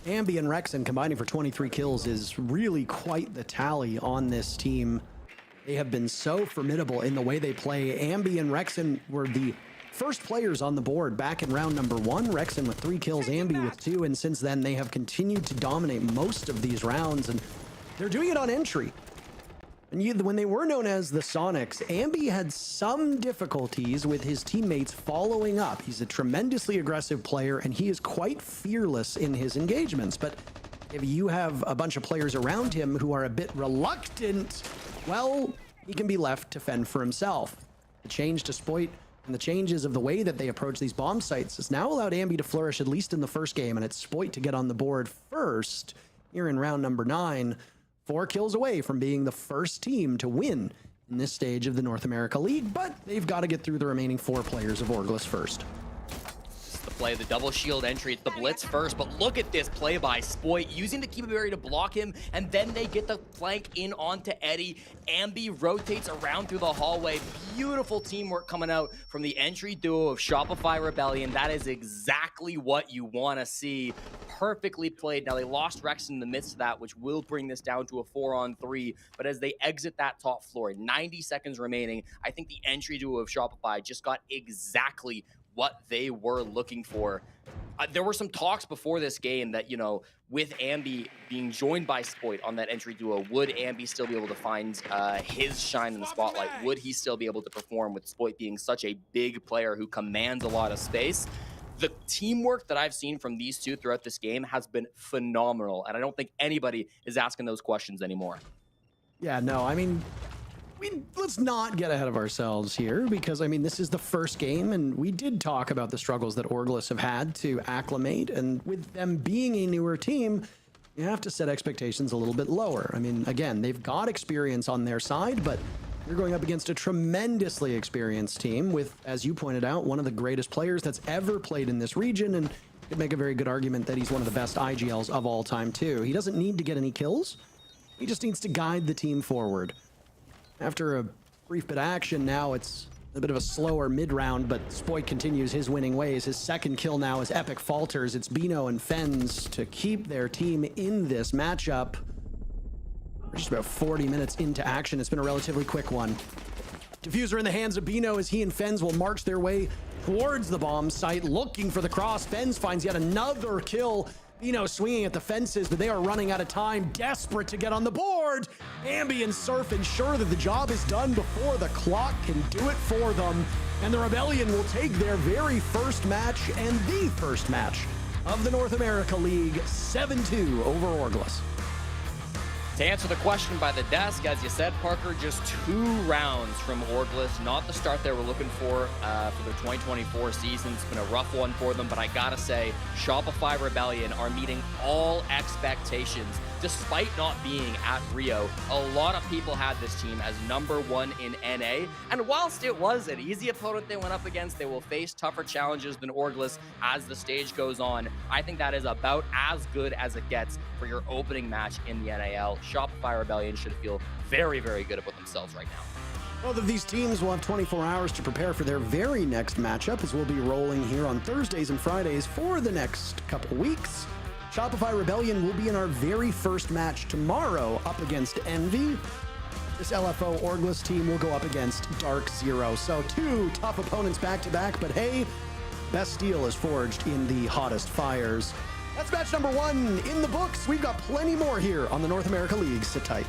Ambi and Rexon combining for 23 kills is really quite the tally on this team. They have been so formidable in the way they play. Ambi and Rexon were the first players on the board back in round number 1. Rexon with 3 kills, Ambi with 2, and since then they have continued to dominate most of these rounds, and they're doing it on entry. And when they were known as the Sonics, Ambi had some difficulties with his teammates following up. He's a tremendously aggressive player, and he is quite fearless in his engagements. But if you have a bunch of players around him who are a bit reluctant, well, he can be left to fend for himself. The change to Spoit and the changes of the way that they approach these bomb sites has now allowed Ambi to flourish, at least in the first game, and it's Spoit to get on the board first here in round number 9. 4 kills away from being the first team to win in this stage of the North America League, but they've got to get through the remaining 4 players of Orgless first. The play, the double shield entry, it's the blitz first, but look at this play by Spoit, using the Kibaberry to block him, and then they get the flank in onto Eddie. Ambi rotates around through the hallway. Beautiful teamwork coming out from the entry duo of Shopify Rebellion. That is exactly what you want to see. Perfectly played. Now, they lost Rex in the midst of that, which will bring this down to a 4-on-3, but as they exit that top floor, 90 seconds remaining, I think the entry duo of Shopify just got exactly what they were looking for. There were some talks before this game that, you know, with Ambi being joined by Spoit on that entry duo, would Ambi still be able to find his shine in the spotlight? Would he still be able to perform with Spoit being such a big player who commands a lot of space? The teamwork that I've seen from these two throughout this game has been phenomenal, and I don't think anybody is asking those questions anymore. Yeah, no, I mean, let's not get ahead of ourselves here, because, I mean, this is the first game, and we did talk about the struggles that Orglis have had to acclimate, and with them being a newer team, you have to set expectations a little bit lower. I mean, again, they've got experience on their side, but you're going up against a tremendously experienced team with, as you pointed out, one of the greatest players that's ever played in this region, and you could make a very good argument that he's one of the best IGLs of all time, too. He doesn't need to get any kills. He just needs to guide the team forward. After a brief bit of action, now it's a bit of a slower mid-round, but Spoit continues his winning ways. His second kill now as Epic falters. It's Bino and Fens to keep their team in this matchup. We're just about 40 minutes into action. It's been a relatively quick one. Diffuser in the hands of Bino as he and Fens will march their way towards the bomb site, looking for the cross. Fens finds yet another kill. Bino swinging at the fences, but they are running out of time, desperate to get on the board. Ambi and Surf ensure that the job is done before the clock can do it for them. And the Rebellion will take their very first match and the first match of the North America League, 7-2 over Orglis. To answer the question by the desk, as you said, Parker, just 2 rounds from Orglis. Not the start they were looking for their 2024 season. It's been a rough one for them, but I gotta say, Shopify Rebellion are meeting all expectations. Despite not being at Rio, a lot of people had this team as #1 in NA. And whilst it was an easy opponent they went up against, they will face tougher challenges than Orglis as the stage goes on. I think that is about as good as it gets for your opening match in the NAL. Shopify Rebellion should feel very, very good about themselves right now. Both of these teams will have 24 hours to prepare for their very next matchup, as we'll be rolling here on Thursdays and Fridays for the next couple weeks. Shopify Rebellion will be in our very first match tomorrow up against Envy. This LFO Orglis team will go up against Dark Zero. So 2 tough opponents back to back, but hey, best steel is forged in the hottest fires. That's match #1 in the books. We've got plenty more here on the North America League. Sit tight.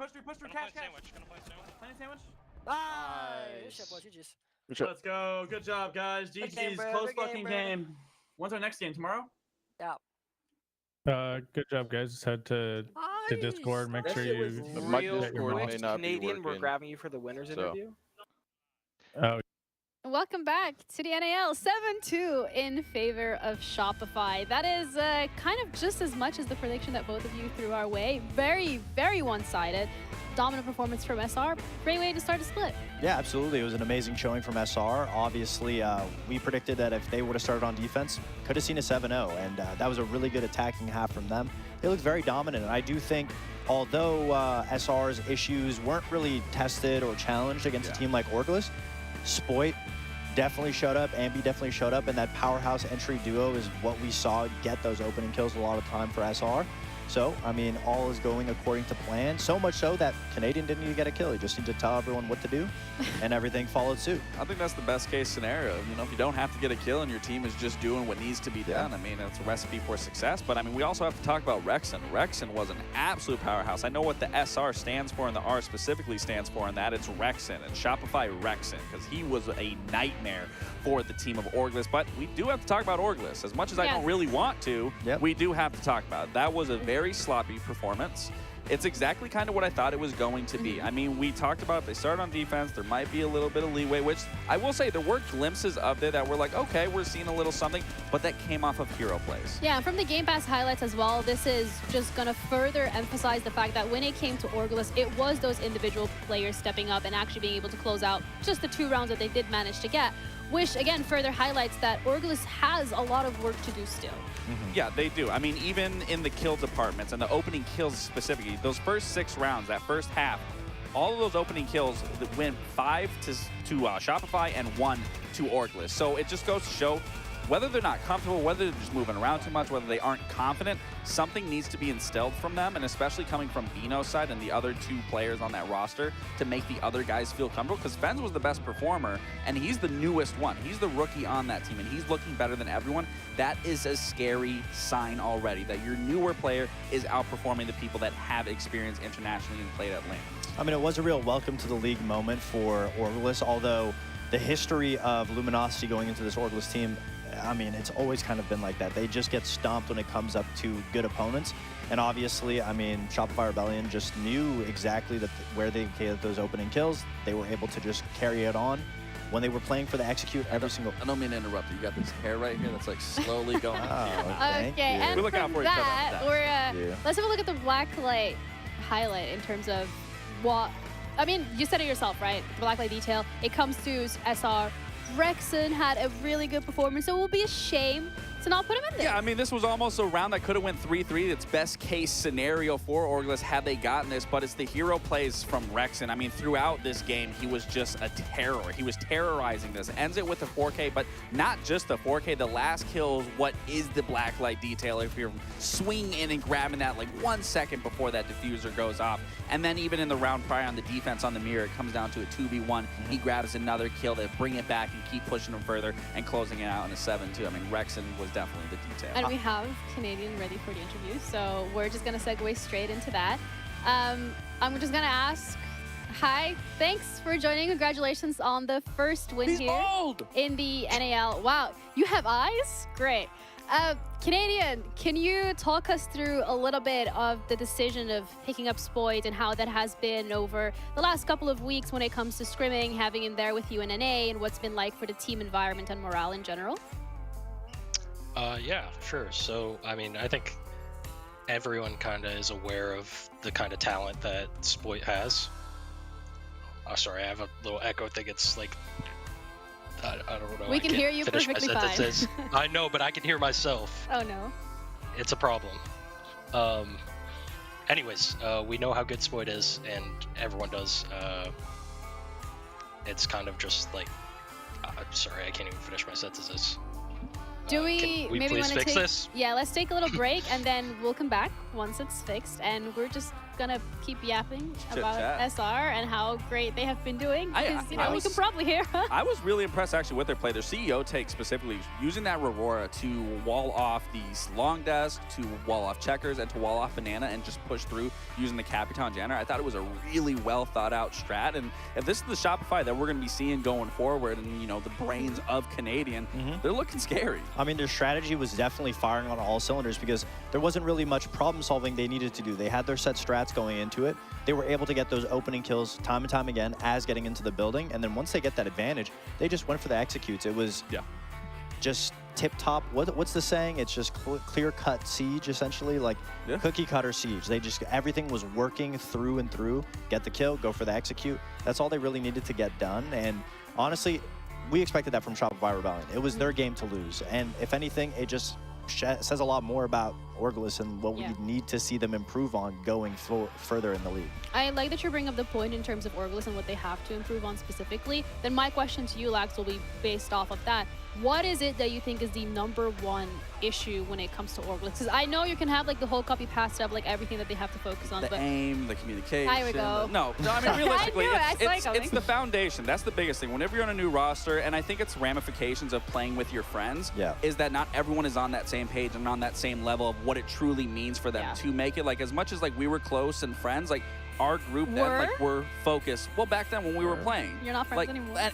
Cash. Planet sandwich. Nice. Let's go. Good job, guys. GG's. Close fucking game. When's our next game? Tomorrow? Good job, guys. Just head to Discord. Make That sure shit was you Real get your quick, mods. Canadian, we're grabbing you for the winners interview. Oh, Welcome back to the NAL. 7-2 in favor of Shopify. That is kind of just as much as the prediction that both of you threw our way. Very, very one-sided. Dominant performance from SR. Great way to start a split. Yeah, absolutely. It was an amazing showing from SR. Obviously, we predicted that if they would have started on defense, could have seen a 7-0, and that was a really good attacking half from them. They looked very dominant, and I do think, although SR's issues weren't really tested or challenged against a team like Orglis, Spoit definitely showed up, Ambi definitely showed up, and that powerhouse entry duo is what we saw get those opening kills a lot of time for SR. So, I mean, all is going according to plan. So much so that Canadian didn't need to get a kill. He just needed to tell everyone what to do, and everything followed suit. I think that's the best case scenario. You know, if you don't have to get a kill and your team is just doing what needs to be done, I mean, it's a recipe for success. But, I mean, we also have to talk about Rexen. Rexen was an absolute powerhouse. I know what the SR stands for and the R specifically stands for, and that it's Rexen and Shopify Rexen, because he was a nightmare for the team of Orglis. But we do have to talk about Orglis. As much as I don't really want to, we do have to talk about it. That was a very sloppy performance. It's exactly kind of what I thought it was going to be. I mean, we talked about they started on defense. There might be a little bit of leeway, which I will say there were glimpses of it that were like, okay, we're seeing a little something, but that came off of hero plays. Yeah, and from the Game Pass highlights as well, this is just going to further emphasize the fact that when it came to Orglis, it was those individual players stepping up and actually being able to close out just the 2 rounds that they did manage to get, which again further highlights that Orglis has a lot of work to do still. Yeah, they do. I mean, even in the kill departments and the opening kills specifically, those first 6 rounds, that first half, all of those opening kills went 5 to Shopify and 1 to Orglis. So it just goes to show whether they're not comfortable, whether they're just moving around too much, whether they aren't confident, something needs to be instilled from them, and especially coming from Bino's side and the other 2 players on that roster to make the other guys feel comfortable, because Fens was the best performer, and he's the newest one. He's the rookie on that team, and he's looking better than everyone. That is a scary sign already, that your newer player is outperforming the people that have experience internationally and played at LAN. I mean, it was a real welcome to the league moment for Orglis, although the history of Luminosity going into this Orglis team, I mean, it's always kind of been like that. They just get stomped when it comes up to good opponents. And obviously, I mean, Shopify Rebellion just knew exactly that where they get those opening kills. They were able to just carry it on when they were playing for the execute every single... I don't mean to interrupt you. You got this hair right here that's like slowly going. Okay, and we look out from for that, each other. let's have a look at the Blacklight highlight in terms of what... I mean, you said it yourself, right? The Blacklight detail. It comes to SR. Rexen had a really good performance, so it will be a shame to not put him in there. Yeah, I mean, this was almost a round that could have went 3-3. It's best case scenario for Orglis had they gotten this, but it's the hero plays from Rexen. I mean, throughout this game, he was just a terror. He was terrorizing this. Ends it with the 4K, but not just the 4K. The last kill is what is the Blacklight detail. If you're swinging in and grabbing that like 1 second before that diffuser goes off. And then even in the round prior on the defense on the mirror, it comes down to a 2v1. He grabs another kill to bring it back and keep pushing him further and closing it out in a 7-2. I mean, Rexen was definitely the detail. And we have Canadian ready for the interview, so we're just going to segue straight into that. I'm just going to ask, hi, thanks for joining. Congratulations on the first win here in the NAL. Wow, you have eyes? Great. Canadian, can you talk us through a little bit of the decision of picking up Spoit and how that has been over the last couple of weeks when it comes to scrimming, having him there with you in NA, and what's been like for the team environment and morale in general? Yeah, sure. So, I mean, I think everyone kind of is aware of the kind of talent that Spoit has. Oh, sorry, I have a little echo thing. It's like, I don't know. We can hear you perfectly fine. I know, but I can hear myself. Oh, no. It's a problem. Anyways, we know how good Spoit is, and everyone does. It's kind of just like, I'm sorry, I can't even finish my sentences. Do we maybe maybe please want to fix take this? Yeah, let's take a little break and then we'll come back once it's fixed, and we're just gonna keep yapping Chit about chat. SR and how great they have been doing. I- Because, I you was- can probably hear. I was really impressed actually with their play. Their CEO take specifically using that Aurora to wall off these long desk, to wall off checkers, and to wall off banana and just push through using the Capitan Janner. I thought it was a really well thought out strat. And if this is the Shopify that we're going to be seeing going forward, and the brains of Canadian, they're looking scary. I mean, their strategy was definitely firing on all cylinders because there wasn't really much problem solving they needed to do. They had their set strats going into it. They were able to get those opening kills time and time again as getting into the building. And then once they get that advantage, they just went for the executes. It was just tip top. What's the saying? It's just clear cut siege, essentially, like cookie cutter siege. They just, everything was working through and through. Get the kill, go for the execute. That's all they really needed to get done. And honestly, we expected that from Shopify Rebellion. It was their game to lose. And if anything, it just says a lot more about Orgulus and what we need to see them improve on going further in the league. I like that you're bringing up the point in terms of Orgulus and what they have to improve on specifically. Then my question to you, Lax, will be based off of that. What is it that you think is the #1 issue when it comes to Orgulus? Because I know you can have like the whole copy paste of like everything that they have to focus on. The aim, the communication. There we go. No, I mean, realistically, I knew it. it's the foundation. That's the biggest thing. Whenever you're on a new roster, and I think it's ramifications of playing with your friends, is that not everyone is on that same page and on that same level of what it truly means for them to make it. Like, as much as like we were close and friends, like our group then like we're focused. Well, back then when we were playing, you're not friends anymore.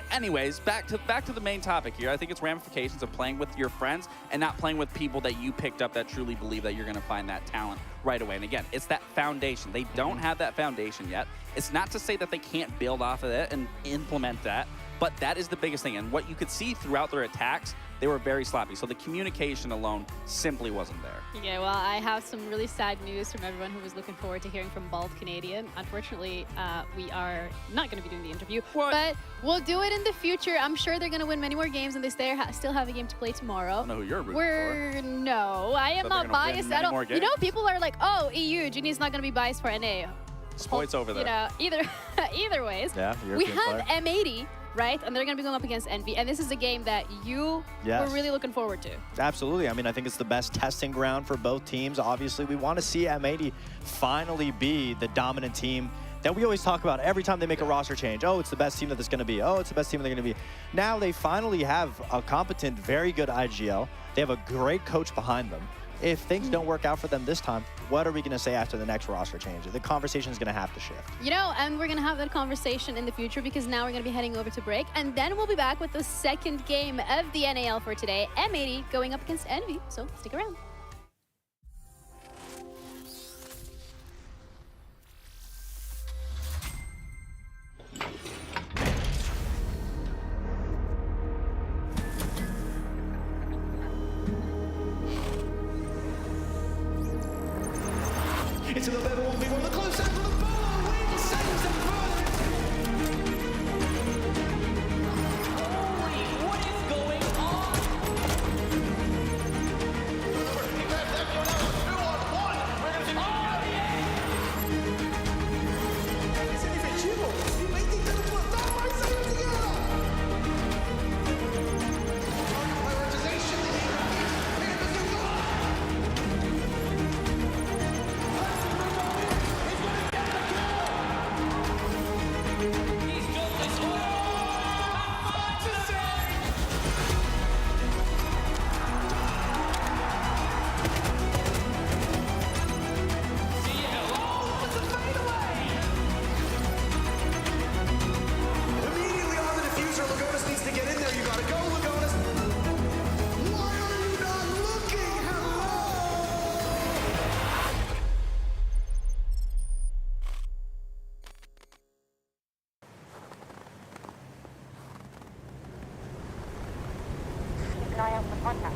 Anyways, back to the main topic here. I think it's ramifications of playing with your friends and not playing with people that you picked up that truly believe that you're going to find that talent right away. And again, it's that foundation. They don't have that foundation yet. It's not to say that they can't build off of it and implement that, but that is the biggest thing. And what you could see throughout their attacks, they were very sloppy. So the communication alone simply wasn't there. Yeah, well, I have some really sad news from everyone who was looking forward to hearing from Bald Canadian. Unfortunately, we are not going to be doing the interview, but we'll do it in the future. I'm sure they're going to win many more games, and they still have a game to play tomorrow. I don't know who you're rooting for. No, I am not biased at all. You know, people are like, oh, EU, Ginny's not going to be biased for NA. Spoit's over there. Either ways. Yeah, we have M80. Right? And they're going to be going up against Envy. And this is a game that you were really looking forward to. Absolutely. I mean, I think it's the best testing ground for both teams. Obviously, we want to see M80 finally be the dominant team that we always talk about every time they make a roster change. Oh, it's the best team that it's going to be. Oh, it's the best team they're going to be. Now they finally have a competent, very good IGL. They have a great coach behind them. If things don't work out for them this time, what are we going to say after the next roster change? The conversation is going to have to shift. And we're going to have that conversation in the future because now we're going to be heading over to break. And then we'll be back with the second game of the NAL for today. M80 going up against Envy. So stick around. Into the level 1v1, the close end for the ball, win, saves and first. Holy, what is going on? Oh, yeah! Esse é efetivo, e vem tentando plantar, mas saiu de guerra. Prioritization, immediately on the diffuser, Lagonis needs to get in there. You gotta go, Lagonis. Why are you not looking? Hello? Keep an eye out for contact.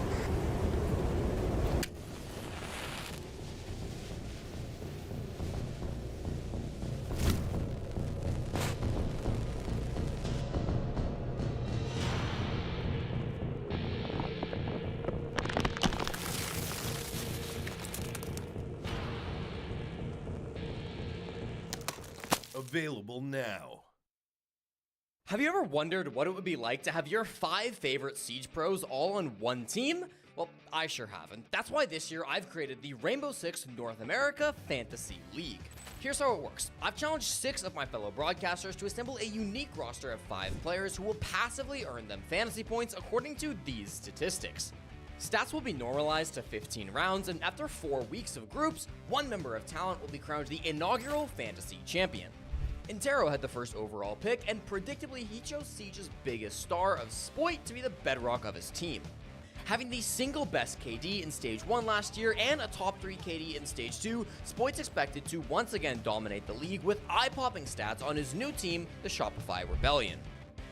Available now. Have you ever wondered what it would be like to have your 5 favorite Siege pros all on one team? Well, I sure haven't. That's why this year I've created the Rainbow Six North America Fantasy League. Here's how it works. I've challenged 6 of my fellow broadcasters to assemble a unique roster of 5 players who will passively earn them fantasy points according to these statistics. Stats will be normalized to 15 rounds, and after 4 weeks of groups, one member of talent will be crowned the inaugural fantasy champion. Intero had the first overall pick, and predictably he chose Siege's biggest star of Spoit to be the bedrock of his team. Having the single best KD in Stage 1 last year and a top 3 KD in Stage 2, Spoit's expected to once again dominate the league with eye-popping stats on his new team, the Shopify Rebellion.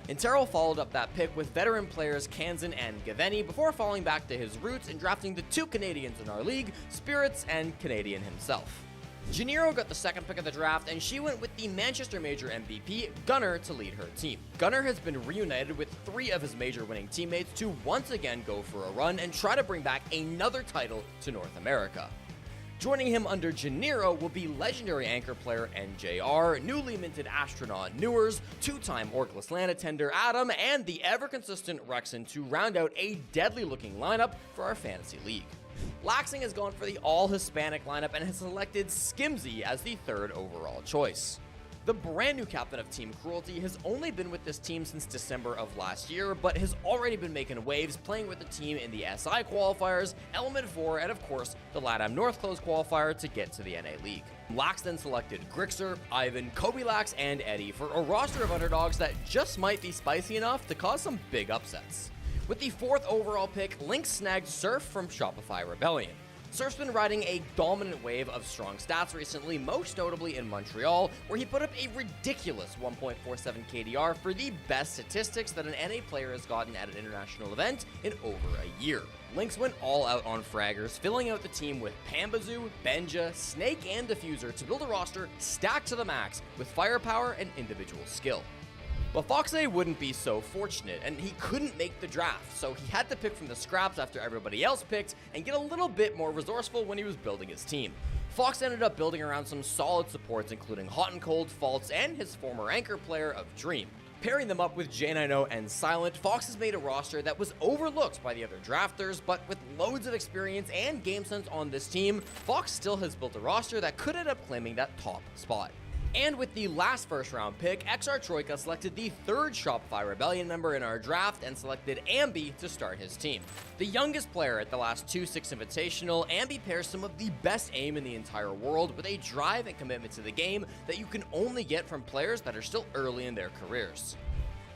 Intero followed up that pick with veteran players Kansan and Gaveni before falling back to his roots and drafting the 2 Canadians in our league, Spirits and Canadian himself. Janiro got the second pick of the draft, and she went with the Manchester Major MVP, Gunnar, to lead her team. Gunnar has been reunited with 3 of his major winning teammates to once again go for a run and try to bring back another title to North America. Joining him under Janiro will be legendary anchor player NJR, newly minted astronaut Newers, 2-time Orcless land attender Adam, and the ever-consistent Rexon to round out a deadly-looking lineup for our fantasy league. Laxing has gone for the all-Hispanic lineup and has selected Skimzy as the 3rd overall choice. The brand new captain of Team Cruelty has only been with this team since December of last year, but has already been making waves playing with the team in the SI qualifiers, Element 4, and of course, the LATAM North Close qualifier to get to the NA League. Lax then selected Grixer, Ivan, Kobe Lax, and Eddie for a roster of underdogs that just might be spicy enough to cause some big upsets. With the 4th overall pick, Lynx snagged Surf from Shopify Rebellion. Surf's been riding a dominant wave of strong stats recently, most notably in Montreal, where he put up a ridiculous 1.47 KDR for the best statistics that an NA player has gotten at an international event in over a year. Lynx went all out on fraggers, filling out the team with Pambazoo, Benja, Snake, and Diffuser to build a roster stacked to the max with firepower and individual skill. But Foxay wouldn't be so fortunate, and he couldn't make the draft, so he had to pick from the scraps after everybody else picked and get a little bit more resourceful when he was building his team. Fox ended up building around some solid supports including Hot and Cold, Faults, and his former anchor player of Dream. Pairing them up with J90 and Silent, Fox has made a roster that was overlooked by the other drafters, but with loads of experience and game sense on this team, Fox still has built a roster that could end up claiming that top spot. And with the last first-round pick, XR Troika selected the 3rd Shopify Rebellion member in our draft and selected Ambi to start his team. The youngest player at the last 2-6 Invitational, Ambi pairs some of the best aim in the entire world with a drive and commitment to the game that you can only get from players that are still early in their careers.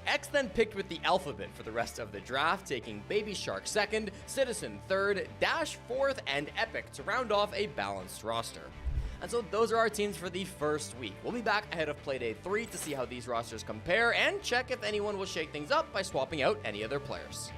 X then picked with the alphabet for the rest of the draft, taking Baby Shark 2nd, Citizen 3rd, Dash 4th, and Epic to round off a balanced roster. And so those are our teams for the first week. We'll be back ahead of Playday 3 to see how these rosters compare and check if anyone will shake things up by swapping out any of their players.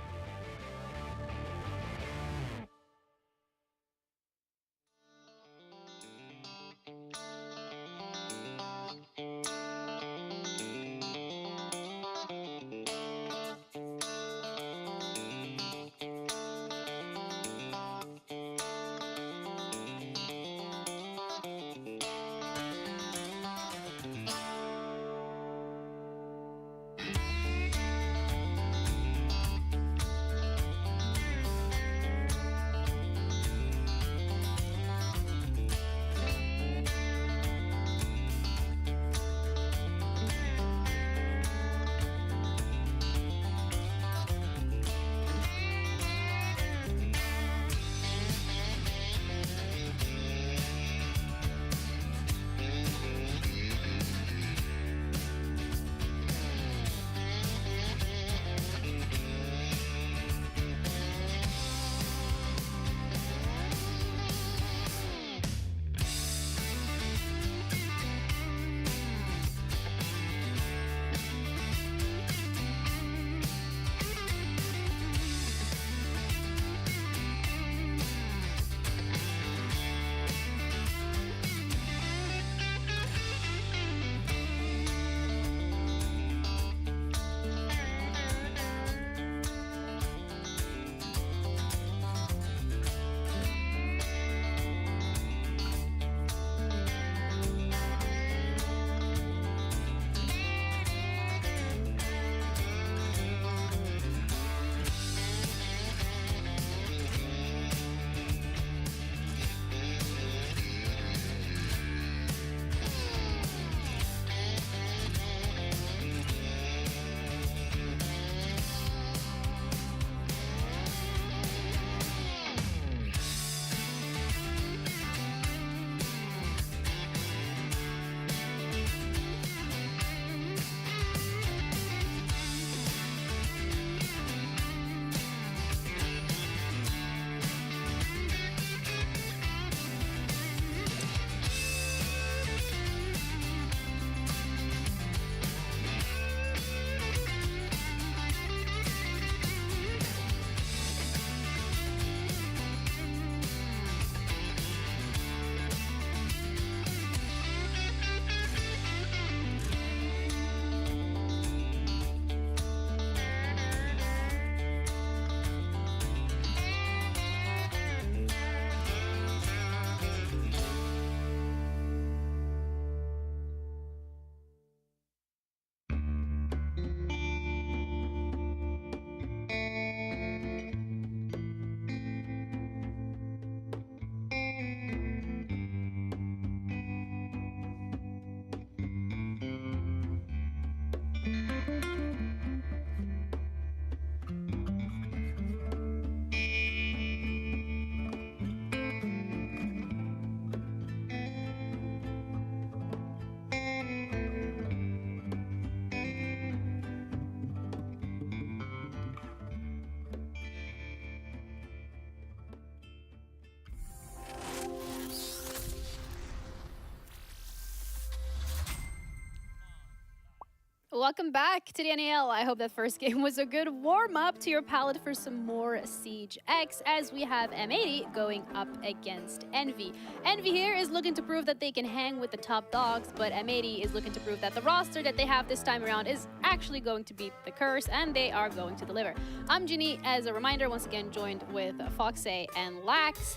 welcome back to the NAL. I hope that first game was a good warm-up to your palate for some more Siege X, as we have M80 going up against Envy. Envy here is looking to prove that they can hang with the top dogs, but M80 is looking to prove that the roster that they have this time around is actually going to beat the curse, and they are going to deliver. I'm Ginny, as a reminder, once again joined with Foxay and Lax.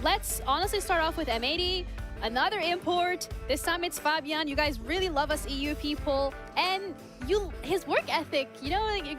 Let's honestly start off with M80. Another import. This time it's Fabian. You guys really love us EU people, and his work ethic, you know, like,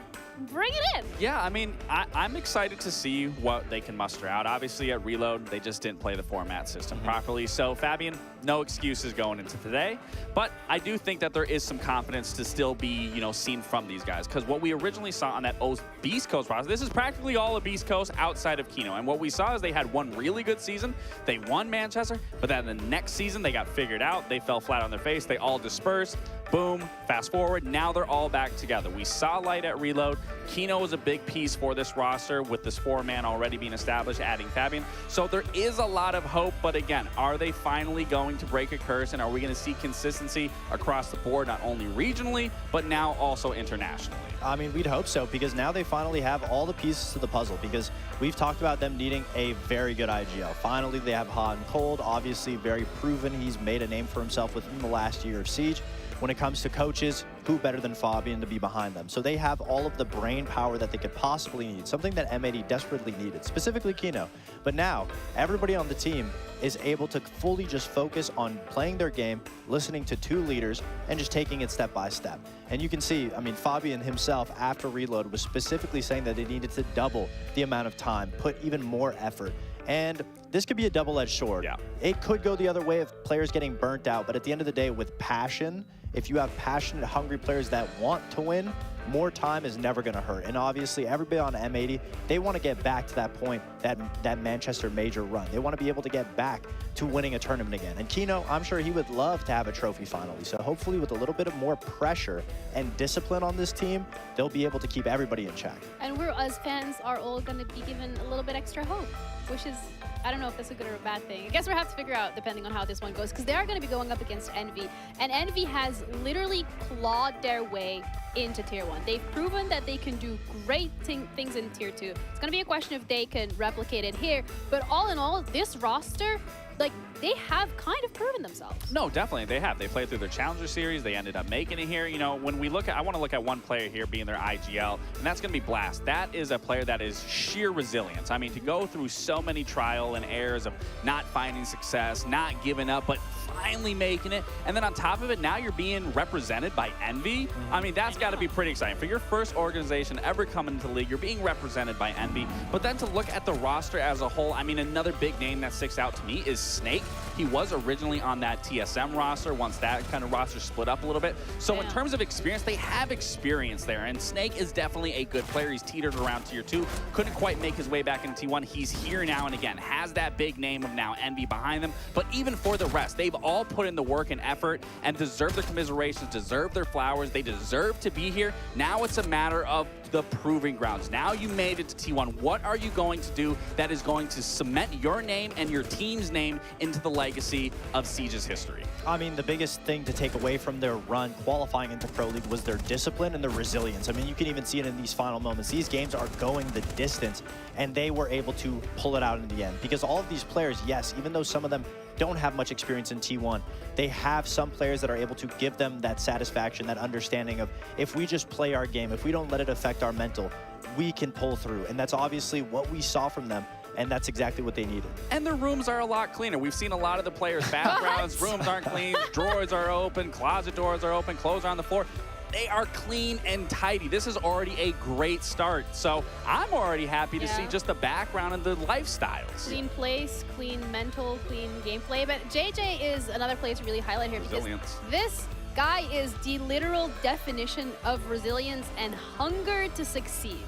bring it in. Yeah, I mean, I'm excited to see what they can muster out. Obviously, at Reload, they just didn't play the format system properly. So, Fabian, no excuses going into today. But I do think that there is some confidence to still be, you know, seen from these guys. Because what we originally saw on that Beast Coast process, this is practically all of Beast Coast outside of Kino. And what we saw is they had one really good season. They won Manchester, but then the next season they got figured out. They fell flat on their face. They all dispersed. Boom, fast forward, now they're all back together. We saw light at Reload. Kino is a big piece for this roster with this 4-man already being established, adding Fabian. So there is a lot of hope, but again, are they finally going to break a curse, and are we going to see consistency across the board, not only regionally, but now also internationally? I mean, we'd hope so, because now they finally have all the pieces to the puzzle, because we've talked about them needing a very good IGL. Finally, they have Hot and Cold, obviously very proven. He's made a name for himself within the last year of Siege. When it comes to coaches, who better than Fabian to be behind them? So they have all of the brain power that they could possibly need, something that M80 desperately needed, specifically Kino. But now, everybody on the team is able to fully just focus on playing their game, listening to two leaders, and just taking it step by step. And you can see, I mean, Fabian himself, after Reload, was specifically saying that they needed to double the amount of time, put even more effort. And this could be a double-edged sword. Yeah. It could go the other way of players getting burnt out, but at the end of the day, with passion, if you have passionate, hungry players that want to win, more time is never going to hurt. And obviously, everybody on M80, they want to get back to that point, that Manchester major run. They want to be able to get back to winning a tournament again. And Kino, I'm sure he would love to have a trophy finally. So hopefully with a little bit of more pressure and discipline on this team, they'll be able to keep everybody in check. And we're, as fans, are all going to be given a little bit extra hope, which is, I don't know if that's a good or a bad thing. I guess we'll have to figure out depending on how this one goes, because they are going to be going up against Envy. And Envy has literally clawed their way into Tier 1. They've proven that they can do great things in Tier 2. It's going to be a question if they can replicate it here. But all in all, this roster, like, they have kind of proven themselves. No, definitely, they have. They played through their Challenger Series. They ended up making it here. You know, when we look at, I want to look at one player here being their IGL, and that's going to be Blast. That is a player that is sheer resilience. I mean, to go through so many trial and errors of not finding success, not giving up, but finally making it. And then on top of it, now you're being represented by Envy. I mean, that's got to be pretty exciting. For your first organization ever coming into the league, you're being represented by Envy. But then to look at the roster as a whole, I mean, another big name that sticks out to me is Snake. He was originally on that TSM roster once that kind of roster split up a little bit. So in terms of experience, they have experience there. And Snake is definitely a good player. He's teetered around Tier 2. Couldn't quite make his way back into T1. He's here now and again. Has that big name of now Envy behind them. But even for the rest, they've all put in the work and effort and deserve their commiserations, deserve their flowers. They deserve to be here. Now it's a matter of the proving grounds. Now you made it to T1. What are you going to do that is going to cement your name and your team's name into the legacy of Siege's history? I mean, the biggest thing to take away from their run qualifying into Pro League was their discipline and their resilience. I mean, you can even see it in these final moments. These games are going the distance, and they were able to pull it out in the end. Because all of these players, yes, even though some of them don't have much experience in T1, they have some players that are able to give them that satisfaction, that understanding of, if we just play our game, if we don't let it affect our mental, we can pull through. And that's obviously what we saw from them. And that's exactly what they needed. And their rooms are a lot cleaner. We've seen a lot of the players' backgrounds, rooms aren't clean, drawers are open, closet doors are open, clothes are on the floor. They are clean and tidy. This is already a great start. So I'm already happy to see just the background and the lifestyles. Clean place, clean mental, clean gameplay. But JJ is another player to really highlight here, because this guy is the literal definition of resilience and hunger to succeed.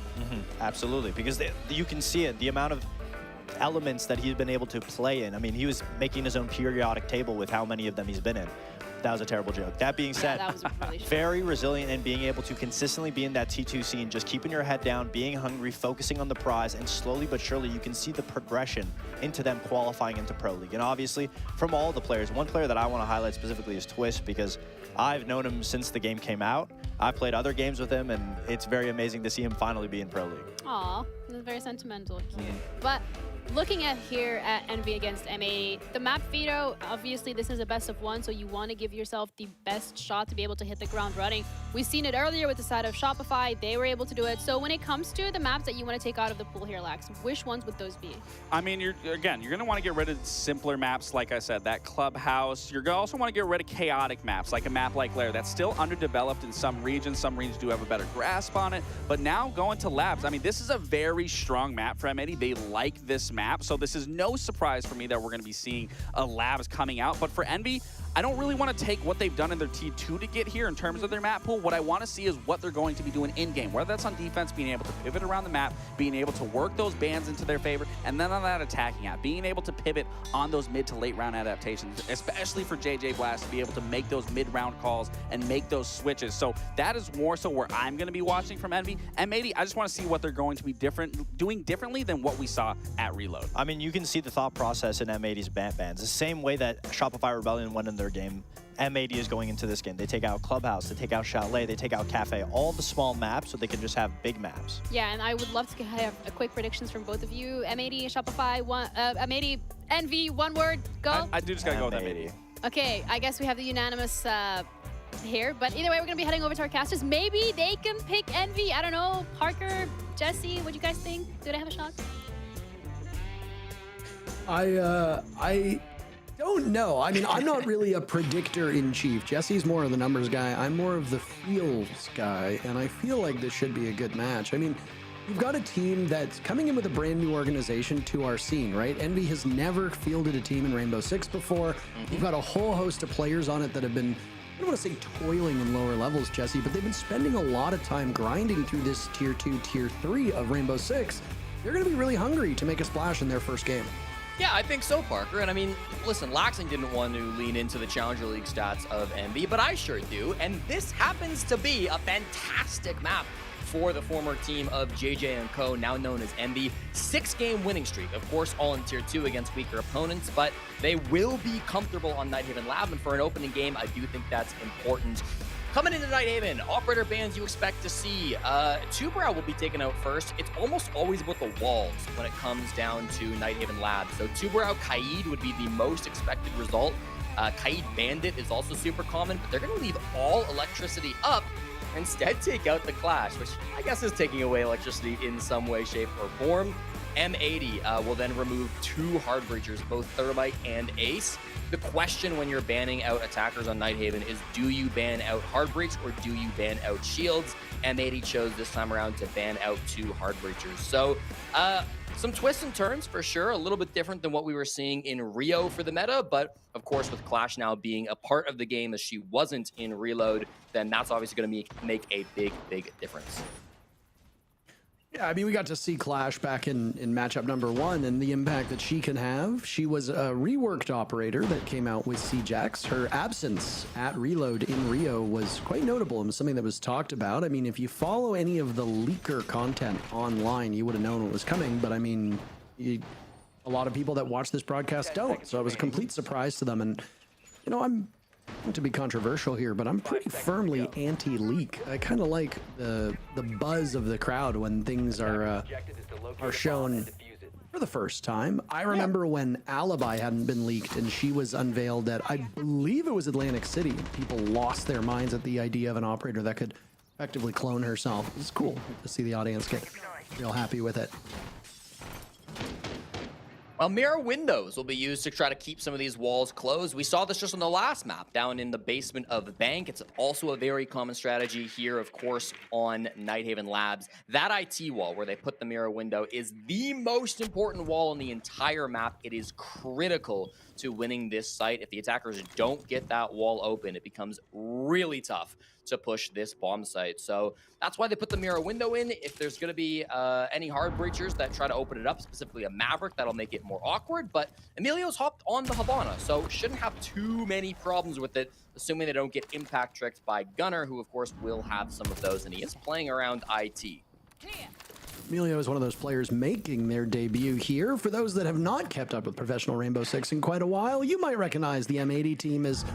Absolutely, because you can see it, the amount of elements that he's been able to play in. I mean, he was making his own periodic table with how many of them he's been in. That was a terrible joke. That being said, that was really very resilient and being able to consistently be in that T2 scene, just keeping your head down, being hungry, focusing on the prize, and slowly but surely you can see the progression into them qualifying into Pro League. And obviously, from all the players, one player that I want to highlight specifically is Twist, because I've known him since the game came out. I've played other games with him, and it's very amazing to see him finally be in Pro League. Aw, that's very sentimental. Cute. But looking at here at Envy against M80, the map veto, obviously this is a best of one, so you want to give yourself the best shot to be able to hit the ground running. We've seen it earlier with the side of Shopify. They were able to do it. So when it comes to the maps that you want to take out of the pool here, Lax, which ones would those be? I mean, you're going to want to get rid of simpler maps, like I said, that clubhouse. You're going to also want to get rid of chaotic maps, like a map like Lair. That's still underdeveloped in some regions. Some regions do have a better grasp on it. But now going to labs, I mean, this is a very strong map for M80. They like this map, so this is no surprise for me that we're going to be seeing a labs coming out. But for Envy, I don't really want to take what they've done in their T2 to get here in terms of their map pool. What I want to see is what they're going to be doing in-game, whether that's on defense, being able to pivot around the map, being able to work those bans into their favor, and then on that attacking app, being able to pivot on those mid to late round adaptations, especially for JJ Blast to be able to make those mid-round calls and make those switches. So that is more so where I'm going to be watching from Envy. M80, I just want to see what they're going to be doing differently than what we saw at Reload. I mean, you can see the thought process in M80's bans. The same way that Shopify Rebellion went in their game, M80 is going into this game. They take out Clubhouse, they take out Chalet, they take out Cafe, all the small maps so they can just have big maps. Yeah, and I would love to have a quick predictions from both of you. M80, Shopify, M80, Envy, one word, go. I do just got to go with M80. Okay, I guess we have the unanimous here, but either way, we're going to be heading over to our casters. Maybe they can pick Envy. I don't know. Parker, Jesse, what do you guys think? Do they have a shot? I don't know. I mean, I'm not really a predictor in chief. Jesse's more of the numbers guy. I'm more of the feels guy, and I feel like this should be a good match. I mean, you've got a team that's coming in with a brand new organization to our scene, right? Envy has never fielded a team in Rainbow Six before. You've got a whole host of players on it that have been, I don't want to say toiling in lower levels, Jesse, but they've been spending a lot of time grinding through this tier 2, tier 3 of Rainbow Six. They're going to be really hungry to make a splash in their first game. Yeah, I think so, Parker. And I mean, listen, Laxing didn't want to lean into the Challenger League stats of Envy, but I sure do. And this happens to be a fantastic map for the former team of JJ and Co., now known as Envy. 6-game winning streak, of course, all in Tier 2 against weaker opponents, but they will be comfortable on Nighthaven Lab, and for an opening game, I do think that's important. Coming into Nighthaven, operator bans you expect to see. Tubrow will be taken out first. It's almost always about the walls when it comes down to Nighthaven Lab. So Tubrow Kaid would be the most expected result. Kaid Bandit is also super common, but they're going to leave all electricity up, instead take out the Clash, which I guess is taking away electricity in some way, shape, or form. M80 will then remove 2 hard breachers, both Thermite and Ace. The question when you're banning out attackers on Nighthaven is, do you ban out hard breach or do you ban out shields? M80 chose this time around to ban out 2 hard breachers. So some twists and turns for sure, a little bit different than what we were seeing in Rio for the meta, but of course with Clash now being a part of the game as she wasn't in Reload, then that's obviously going to make a big difference. Yeah, I mean, we got to see Clash back in matchup number 1 and the impact that she can have. She was a reworked operator that came out with CJax. Her absence at Reload in Rio was quite notable and was something that was talked about. I mean, if you follow any of the leaker content online, you would have known what was coming. But I mean, a lot of people that watch this broadcast don't. So it was a complete surprise to them. And, you know, I'm not to be controversial here, but I'm pretty firmly anti-leak. I kind of like the buzz of the crowd when things are shown for the first time. I remember when Alibi hadn't been leaked and she was unveiled at, I believe it was Atlantic City. People lost their minds at the idea of an operator that could effectively clone herself. It's cool to see the audience get real happy with it. Well, mirror windows will be used to try to keep some of these walls closed. We saw this just on the last map down in the basement of the bank. It's also a very common strategy here, of course, on Nighthaven Labs. That IT wall where they put the mirror window is the most important wall on the entire map. It is critical to winning this site. If the attackers don't get that wall open, it becomes really tough to push this bomb site. So that's why they put the mirror window in. If there's going to be any hard breachers that try to open it up, specifically a Maverick, that'll make it more awkward. But Emilio's hopped on the Havana, so shouldn't have too many problems with it, assuming they don't get impact tricked by Gunner, who of course will have some of those, and he is playing around IT. Emilio is one of those players making their debut here. For those that have not kept up with professional Rainbow Six in quite a while, you might recognize the M80 team as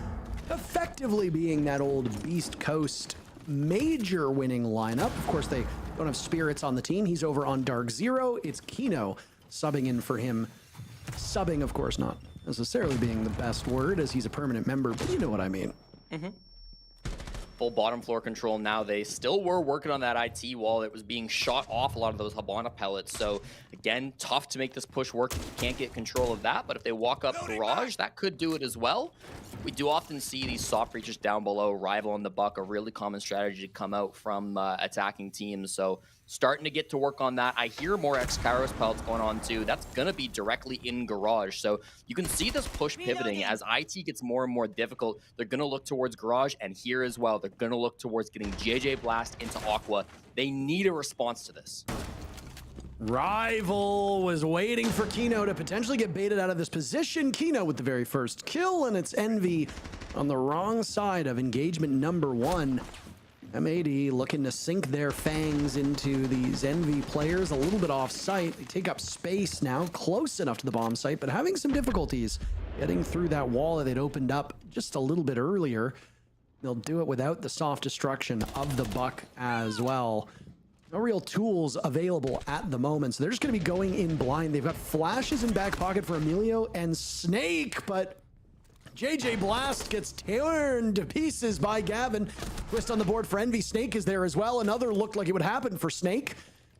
effectively being that old Beast Coast major winning lineup. Of course, they don't have Spirits on the team. He's over on Dark Zero. It's Kino subbing in for him. Subbing, of course, not necessarily being the best word, as he's a permanent member, but you know what I mean. Full bottom floor control now. They still were working on that IT wall that was being shot off a lot of those Habana pellets. So again, tough to make this push work if you can't get control of that. But if they walk up Garage, that could do it as well. We do often see these soft breaches down below, Rival on the Buck, a really common strategy to come out from attacking teams. So starting to get to work on that. I hear more X-Kairos pellets going on too. That's going to be directly in Garage. So you can see this push pivoting as IT gets more and more difficult. They're going to look towards Garage, and here as well, they're going to look towards getting JJ Blast into Aqua. They need a response to this. Rival was waiting for Kino to potentially get baited out of this position. Kino with the very first kill, and it's Envy on the wrong side of engagement number 1. M80 looking to sink their fangs into these Envy players a little bit off site. They take up space now, close enough to the bomb site, but having some difficulties getting through that wall that they'd opened up just a little bit earlier. They'll do it without the soft destruction of the Buck as well. No real tools available at the moment, so they're just going to be going in blind. They've got flashes in back pocket for Emilio and Snake, but JJ Blast gets torn to pieces by Gavin. Twist on the board for Envy. Snake is there as well. Another looked like it would happen for Snake.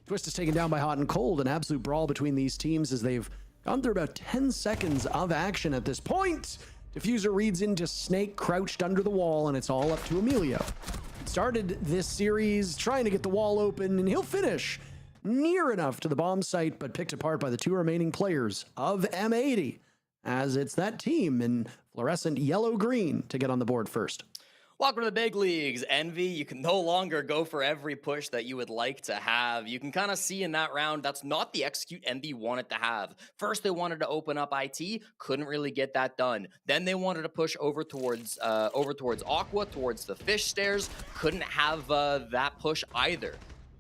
Twist is taken down by Hot and Cold. An absolute brawl between these teams as they've gone through about 10 seconds of action at this point. Diffuser reads into Snake crouched under the wall, and it's all up to Emilio. Started this series trying to get the wall open, and he'll finish near enough to the bomb site, but picked apart by the 2 remaining players of M80, as it's that team in fluorescent yellow-green to get on the board first. Welcome to the big leagues, Envy. You can no longer go for every push that you would like to have. You can kind of see in that round, that's not the execute Envy wanted to have. First, they wanted to open up IT, couldn't really get that done. Then they wanted to push over towards Aqua, towards the fish stairs, couldn't have that push either.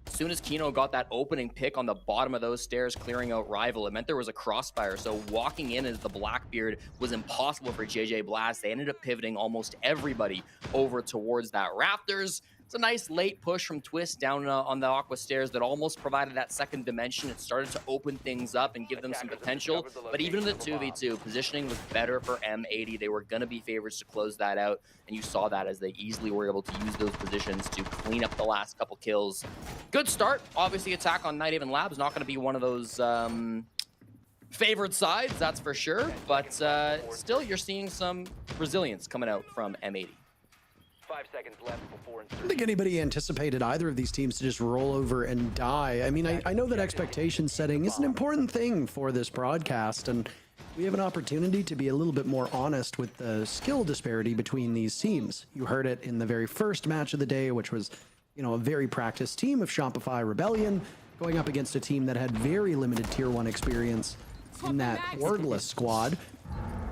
As soon as Kino got that opening pick on the bottom of those stairs, clearing out Rival, it meant there was a crossfire. So walking in as the Blackbeard was impossible for JJ Blast. They ended up pivoting almost everybody over towards that Raptors. It's a nice late push from Twist down on the Aqua stairs that almost provided that second dimension. It started to open things up and give them some potential. But even in the 2v2, positioning was better for M80. They were going to be favorites to close that out. And you saw that as they easily were able to use those positions to clean up the last couple kills. Good start. Obviously, attack on Night Haven Labs not going to be one of those favored sides, that's for sure. But still, you're seeing some resilience coming out from M80. 5 seconds left before I don't think anybody anticipated either of these teams to just roll over and die. I mean, I know that expectation setting is an important thing for this broadcast, and we have an opportunity to be a little bit more honest with the skill disparity between these teams. You heard it in the very first match of the day, which was, you know, a very practiced team of Shopify Rebellion going up against a team that had very limited tier 1 experience in that wordless squad.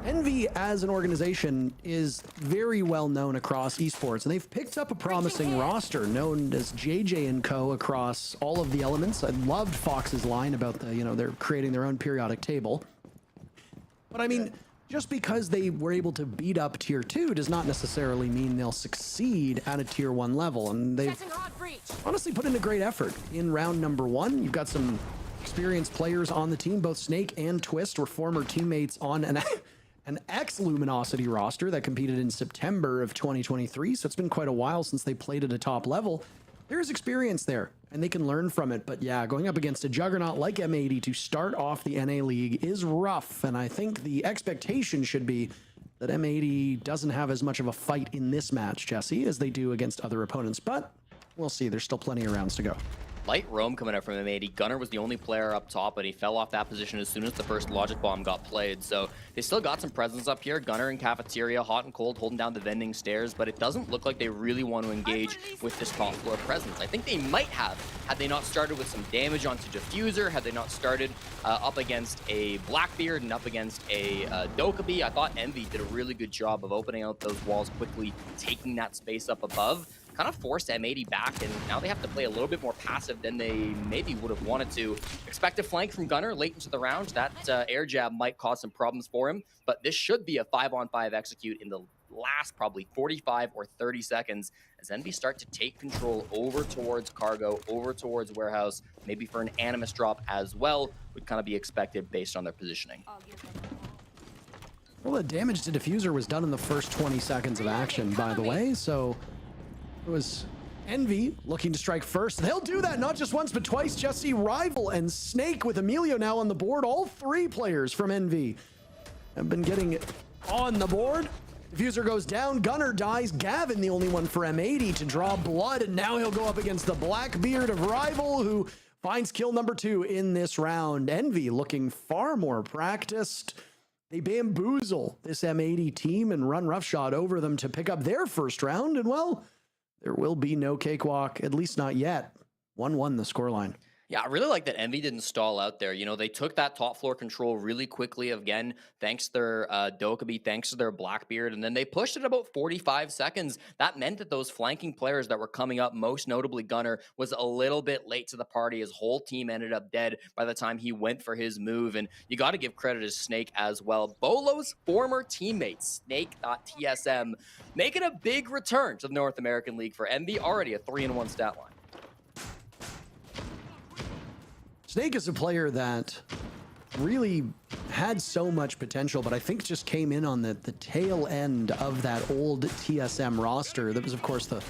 Envy as an organization is very well known across esports, and they've picked up a promising roster known as JJ & Co. across all of the elements. I loved Fox's line about the, you know, they're creating their own periodic table. But I mean, just because they were able to beat up tier 2 does not necessarily mean they'll succeed at a tier 1 level, and they've honestly put in a great effort. In round number 1, you've got some experienced players on the team. Both Snake and Twist were former teammates on an ex-Luminosity roster that competed in September of 2023, so it's been quite a while since they played at a top level. There's experience there, and they can learn from it, but yeah, going up against a juggernaut like M80 to start off the NA League is rough, and I think the expectation should be that M80 doesn't have as much of a fight in this match, Jesse, as they do against other opponents, but we'll see. There's still plenty of rounds to go. Light roam coming out from M80. Gunner was the only player up top, but he fell off that position as soon as the first logic bomb got played. So they still got some presence up here. Gunner and Cafeteria, Hot and Cold, holding down the vending stairs, but it doesn't look like they really want to engage with this top floor presence. I think they might have, had they not started with some damage onto Diffuser, had they not started up against a Blackbeard and up against a Dokkaebi. I thought Envy did a really good job of opening out those walls quickly, taking that space up above. Kind of forced M80 back, and now they have to play a little bit more passive than they maybe would have wanted to. Expect a flank from Gunner late into the round. That air jab might cause some problems for him, but this should be a 5-on-5 execute in the last probably 45 or 30 seconds as Envy start to take control over towards cargo, over towards warehouse, maybe for an animus drop as well, would kind of be expected based on their positioning. Well, the damage to Diffuser was done in the first 20 seconds of action, by the way, so it was Envy looking to strike first. They'll do that not just once, but twice. Just see Rival and Snake with Emilio now on the board. All three players from Envy have been getting on the board. Diffuser goes down, Gunner dies, Gavin the only one for M80 to draw blood, and now he'll go up against the Blackbeard of Rival, who finds kill number 2 in this round. Envy looking far more practiced. They bamboozle this M80 team and run roughshod over them to pick up their first round, and well, there will be no cakewalk, at least not yet. 1-1 the scoreline. Yeah, I really like that Envy didn't stall out there. You know, they took that top floor control really quickly, again, thanks to their Dokkaebi, thanks to their Blackbeard, and then they pushed it about 45 seconds. That meant that those flanking players that were coming up, most notably Gunner, was a little bit late to the party. His whole team ended up dead by the time he went for his move, and you got to give credit to Snake as well. Bolo's former teammate, Snake.tsm, making a big return to the North American League for Envy, already a 3-1 stat line. Snake is a player that really had so much potential, but I think just came in on the tail end of that old TSM roster. That was, of course, the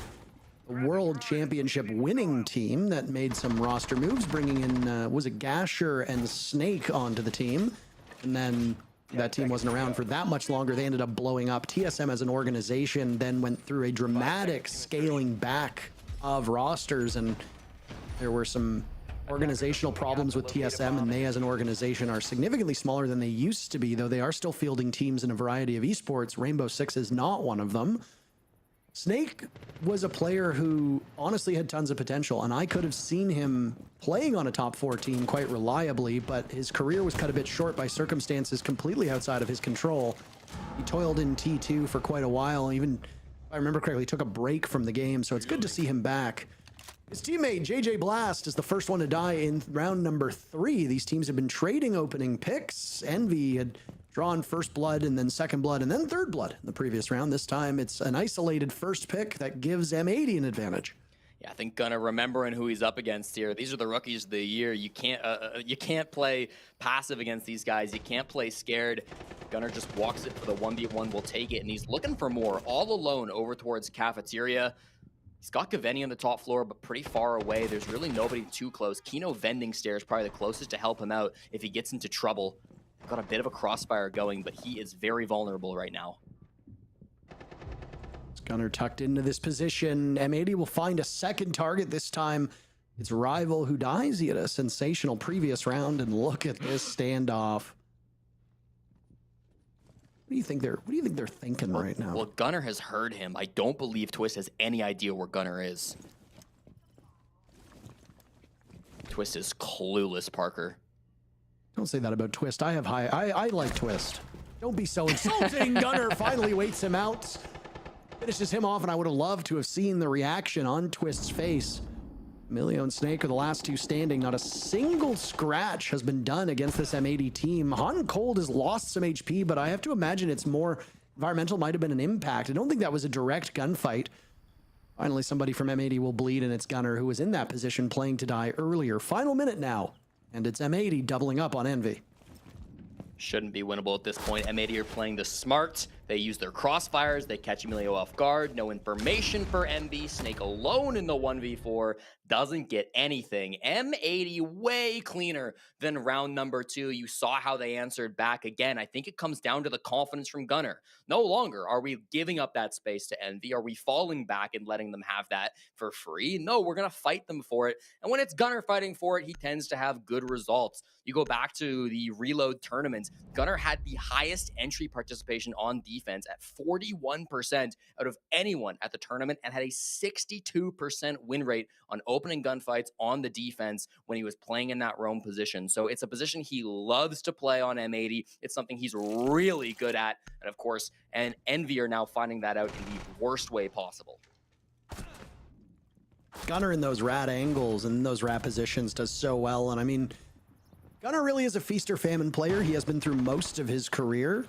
World Championship winning team that made some roster moves, bringing in, was it Gasher and Snake onto the team? And then that team wasn't around for that much longer. They ended up blowing up. TSM as an organization then went through a dramatic scaling back of rosters, and there were some organizational problems with TSM, and they as an organization are significantly smaller than they used to be, though they are still fielding teams in a variety of esports. Rainbow Six is not one of them. Snake was a player who honestly had tons of potential, and I could have seen him playing on a top 4 team quite reliably, but his career was cut a bit short by circumstances completely outside of his control. He toiled in T2 for quite a while, even, if I remember correctly, took a break from the game, so it's good to see him back. His teammate, JJ Blast, is the first one to die in round number 3. These teams have been trading opening picks. Envy had drawn first blood and then second blood and then third blood in the previous round. This time it's an isolated first pick that gives M80 an advantage. Yeah, I think Gunner remembering who he's up against here. These are the rookies of the year. You can't play passive against these guys. You can't play scared. Gunner just walks it for the 1v1, will take it, and he's looking for more, all alone over towards Cafeteria. He's got Gaveni on the top floor, but pretty far away. There's really nobody too close. Kino vending stairs probably the closest to help him out if he gets into trouble. Got a bit of a crossfire going, but he is very vulnerable right now. Gunner tucked into this position. M80 will find a second target. This time it's Rival who dies. He had a sensational previous round, and look at this standoff. What do you think they're thinking right now? Well, Gunner has heard him. I don't believe Twist has any idea where Gunner is. Twist is clueless, Parker. Don't say that about Twist. I like Twist. Don't be so insulting. Gunner finally waits him out, finishes him off, and I would have loved to have seen the reaction on Twist's face. Emilio and Snake are the last two standing. Not a single scratch has been done against this M80 team. Han Cold has lost some HP, but I have to imagine it's more environmental. Might have been an impact. I don't think that was a direct gunfight. Finally, somebody from M80 will bleed, and it's Gunner, who was in that position playing to die earlier. Final minute now, and it's M80 doubling up on Envy. Shouldn't be winnable at this point. M80 are playing the smart. They use their crossfires. They catch Emilio off guard. No information for MB. Snake alone in the 1v4. Doesn't get anything. M80 way cleaner than round number 2. You saw how they answered back again. I think it comes down to the confidence from Gunner. No longer are we giving up that space to Envy. Are we falling back and letting them have that for free? No, we're going to fight them for it. And when it's Gunner fighting for it, he tends to have good results. You go back to the Reload tournament. Gunner had the highest entry participation on defense at 41% out of anyone at the tournament, and had a 62% win rate on opening gunfights on the defense when he was playing in that roam position. So it's a position he loves to play on M80. It's something he's really good at. And of course, and Envy are now finding that out in the worst way possible. Gunner in those rat angles and those rat positions does so well. And I mean, Gunner really is a feast or famine player. He has been through most of his career.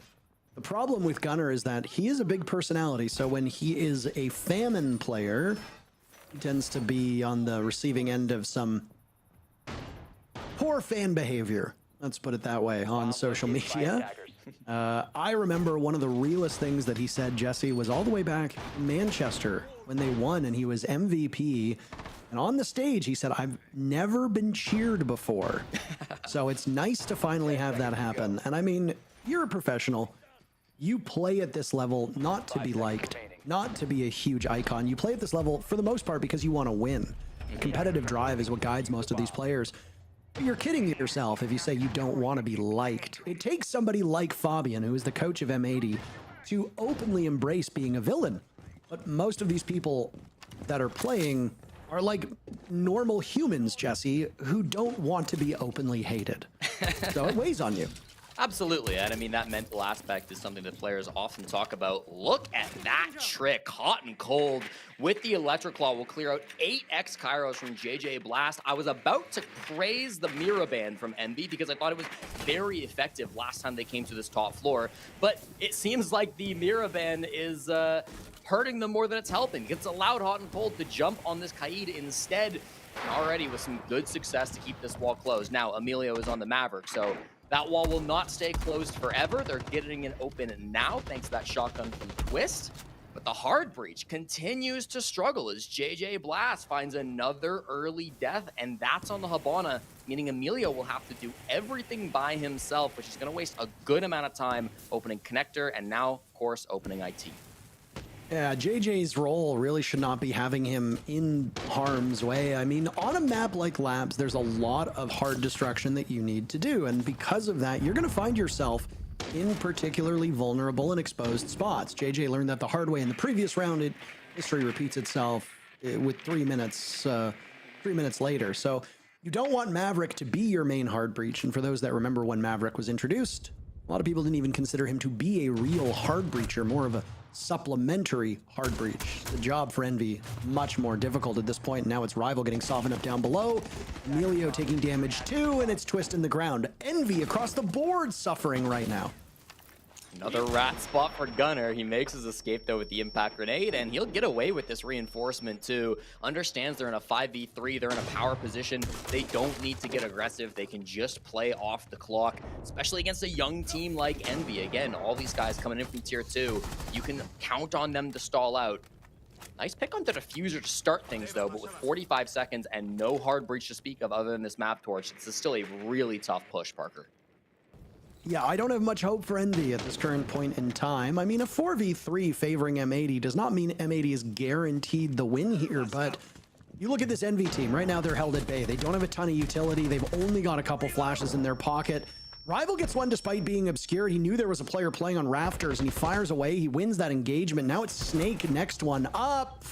The problem with Gunnar is that he is a big personality, so when he is a famine player, he tends to be on the receiving end of some poor fan behavior. Let's put it that way on social media. I remember one of the realest things that he said, Jesse, was all the way back in Manchester when they won and he was MVP. And on the stage, he said, I've never been cheered before. So it's nice to finally have that happen. And I mean, you're a professional. You play at this level not to be liked, not to be a huge icon. You play at this level for the most part because you want to win. Competitive drive is what guides most of these players. But you're kidding yourself if you say you don't want to be liked. It takes somebody like Fabian, who is the coach of M80, to openly embrace being a villain. But most of these people that are playing are like normal humans, Jesse, who don't want to be openly hated. So it weighs on you. Absolutely, and I mean, that mental aspect is something that players often talk about. Look at that trick, hot and cold. With the Electric Claw, will clear out 8x Kairos from JJ Blast. I was about to praise the Mira Band from Envy because I thought it was very effective last time they came to this top floor, but it seems like the Mira Band is hurting them more than it's helping. It's allowed hot and cold to jump on this Kaid instead, already with some good success to keep this wall closed. Now, Emilio is on the Maverick, so that wall will not stay closed forever. They're getting it open now, thanks to that shotgun from Twist. But the hard breach continues to struggle as JJ Blast finds another early death, and that's on the Habana, meaning Emilio will have to do everything by himself, which is going to waste a good amount of time opening connector and now, of course, opening IT. Yeah, JJ's role really should not be having him in harm's way. I mean, on a map like Labs, there's a lot of hard destruction that you need to do. And because of that, you're going to find yourself in particularly vulnerable and exposed spots. JJ learned that the hard way in the previous round. History repeats itself with 3 minutes later. So you don't want Maverick to be your main hard breach. And for those that remember when Maverick was introduced, a lot of people didn't even consider him to be a real hard breacher, more of a supplementary hard breach. The job for Envy much more difficult at this point. Now it's Rival getting softened up down below. Emilio taking damage too, and it's Twist in the ground. Envy across the board suffering right now. Another rat spot for Gunnar. He makes his escape though with the impact grenade, and he'll get away with this reinforcement too. Understands they're in a 5v3, they're in a power position. They don't need to get aggressive. They can just play off the clock, especially against a young team like Envy. Again, all these guys coming in from tier 2. You can count on them to stall out. Nice pick on the diffuser to start things though, but with 45 seconds and no hard breach to speak of other than this map torch, it's still a really tough push, Parker. Yeah, I don't have much hope for Envy at this current point in time. I mean, a 4v3 favoring M80 does not mean M80 is guaranteed the win here, but you look at this Envy team. Right now, they're held at bay. They don't have a ton of utility. They've only got a couple flashes in their pocket. Rival gets one despite being obscured. He knew there was a player playing on rafters, and he fires away. He wins that engagement. Now it's Snake, next one up.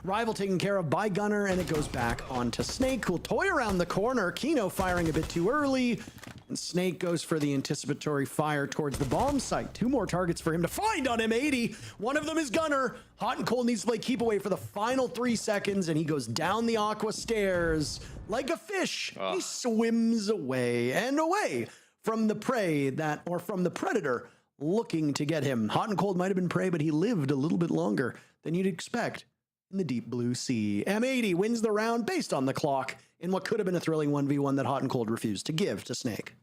Rival taken care of by Gunnar, and it goes back on to Snake, who'll toy around the corner. Kino firing a bit too early. And Snake goes for the anticipatory fire towards the bomb site. 2 more targets for him to find on M80. One of them is Gunnar. Hot and Cold needs to play keep away for the final 3 seconds, and he goes down the aqua stairs like a fish. He swims away and away from the prey from the predator looking to get him. Hot and Cold might have been prey, but he lived a little bit longer than you'd expect in the deep blue sea. M80 wins the round based on the clock in what could have been a thrilling 1v1 that Hot and Cold refused to give to Snake.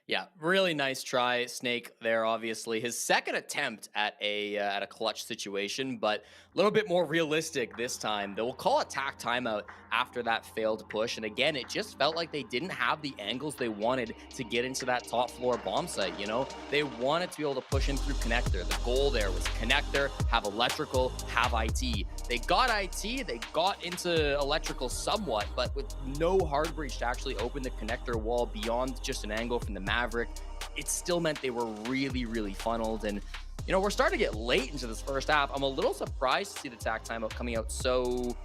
Yeah, really nice try, Snake there, obviously. His second attempt at a clutch situation, but a little bit more realistic this time. They'll call attack timeout after that failed push. And again, it just felt like they didn't have the angles they wanted to get into that top floor bomb site, you know? They wanted to be able to push in through connector. The goal there was connector, have electrical, have IT. They got IT, they got into electrical somewhat, but with no hard breach to actually open the connector wall beyond just an angle from the Maverick, it still meant they were really, really funneled. And, you know, we're starting to get late into this first half. I'm a little surprised to see the attack timeout coming out so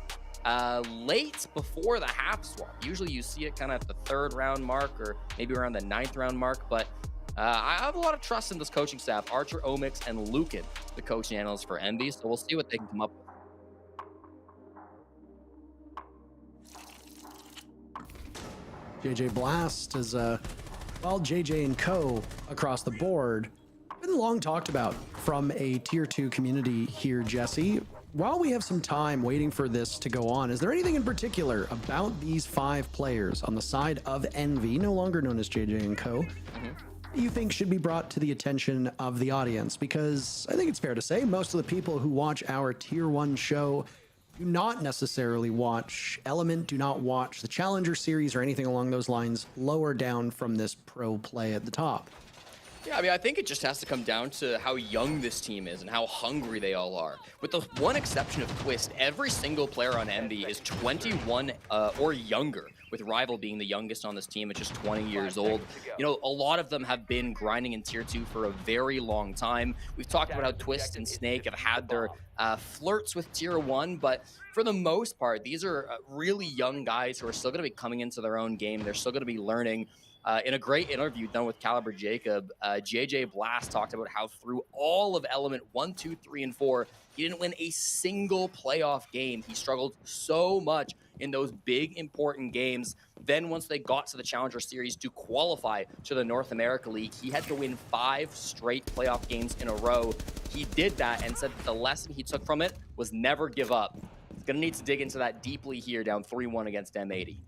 late before the half swap. Usually you see it kind of at the 3rd round mark or maybe around the 9th round mark, but I have a lot of trust in this coaching staff. Archer, Omix, and Lucan, the coaching analysts for Envy, so we'll see what they can come up with. JJ Blast is, well, JJ and Co. across the board. been long talked about from a tier 2 community here, Jesse. While we have some time waiting for this to go on, is there anything in particular about these 5 players on the side of Envy, no longer known as JJ and Co., you think should be brought to the attention of the audience? Because I think it's fair to say most of the people who watch our tier 1 show do not necessarily watch Element, do not watch the Challenger series or anything along those lines lower down from this pro play at the top. Yeah, I mean, I think it just has to come down to how young this team is and how hungry they all are. With the one exception of Twist, every single player on Envy is 21 or younger, with Rival being the youngest on this team at just 20 years old. You know, a lot of them have been grinding in Tier 2 for a very long time. We've talked about how Twist and Snake have had their flirts with Tier 1, but for the most part, these are really young guys who are still going to be coming into their own game. They're still going to be learning. In a great interview done with Caliber Jacob, JJ Blast talked about how through all of Element 1, 2, 3, and 4, he didn't win a single playoff game. He struggled so much in those big, important games. Then once they got to the Challenger Series to qualify to the North America League, he had to win 5 straight playoff games in a row. He did that and said that the lesson he took from it was never give up. He's going to need to dig into that deeply here, down 3-1 against M80.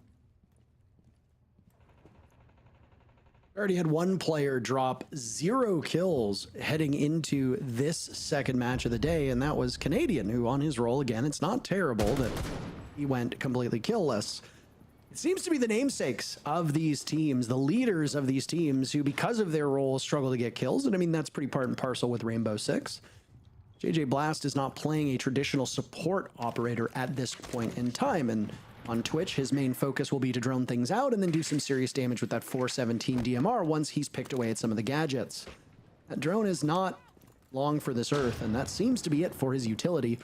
Already had one player drop 0 kills heading into this second match of the day, and that was Canadian, who on his roll, again, it's not terrible that he went completely killless. It seems to be the namesakes of these teams, the leaders of these teams, who because of their roles struggle to get kills, and I mean, that's pretty part and parcel with Rainbow Six. JJ Blast is not playing a traditional support operator at this point in time, and on Twitch, his main focus will be to drone things out and then do some serious damage with that 417 DMR once he's picked away at some of the gadgets. That drone is not long for this earth, and that seems to be it for his utility.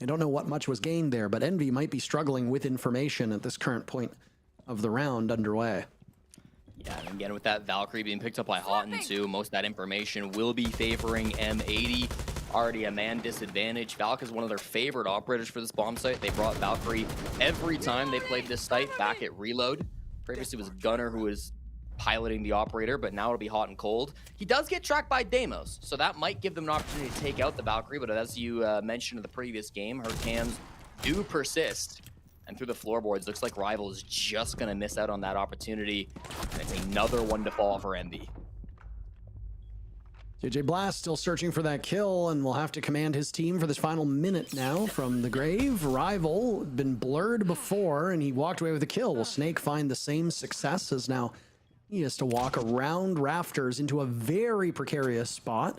I don't know what much was gained there, but Envy might be struggling with information at this current point of the round underway. Yeah, and again, with that Valkyrie being picked up by Houghton too, most of that information will be favoring M80. Already a man disadvantage. Valk is one of their favorite operators for this bomb site. They brought Valkyrie every time they played this site back at Reload. Previously it was Gunner who was piloting the operator, but now it'll be Hot and Cold. He does get tracked by Deimos, so that might give them an opportunity to take out the Valkyrie, but as you mentioned in the previous game, her cams do persist. And through the floorboards, looks like Rival is just going to miss out on that opportunity. And it's another one to fall for Envy. JJ Blast still searching for that kill and will have to command his team for this final minute now from the grave. Rival been blurred before and he walked away with a kill. Will Snake find the same success as now he has to walk around rafters into a very precarious spot?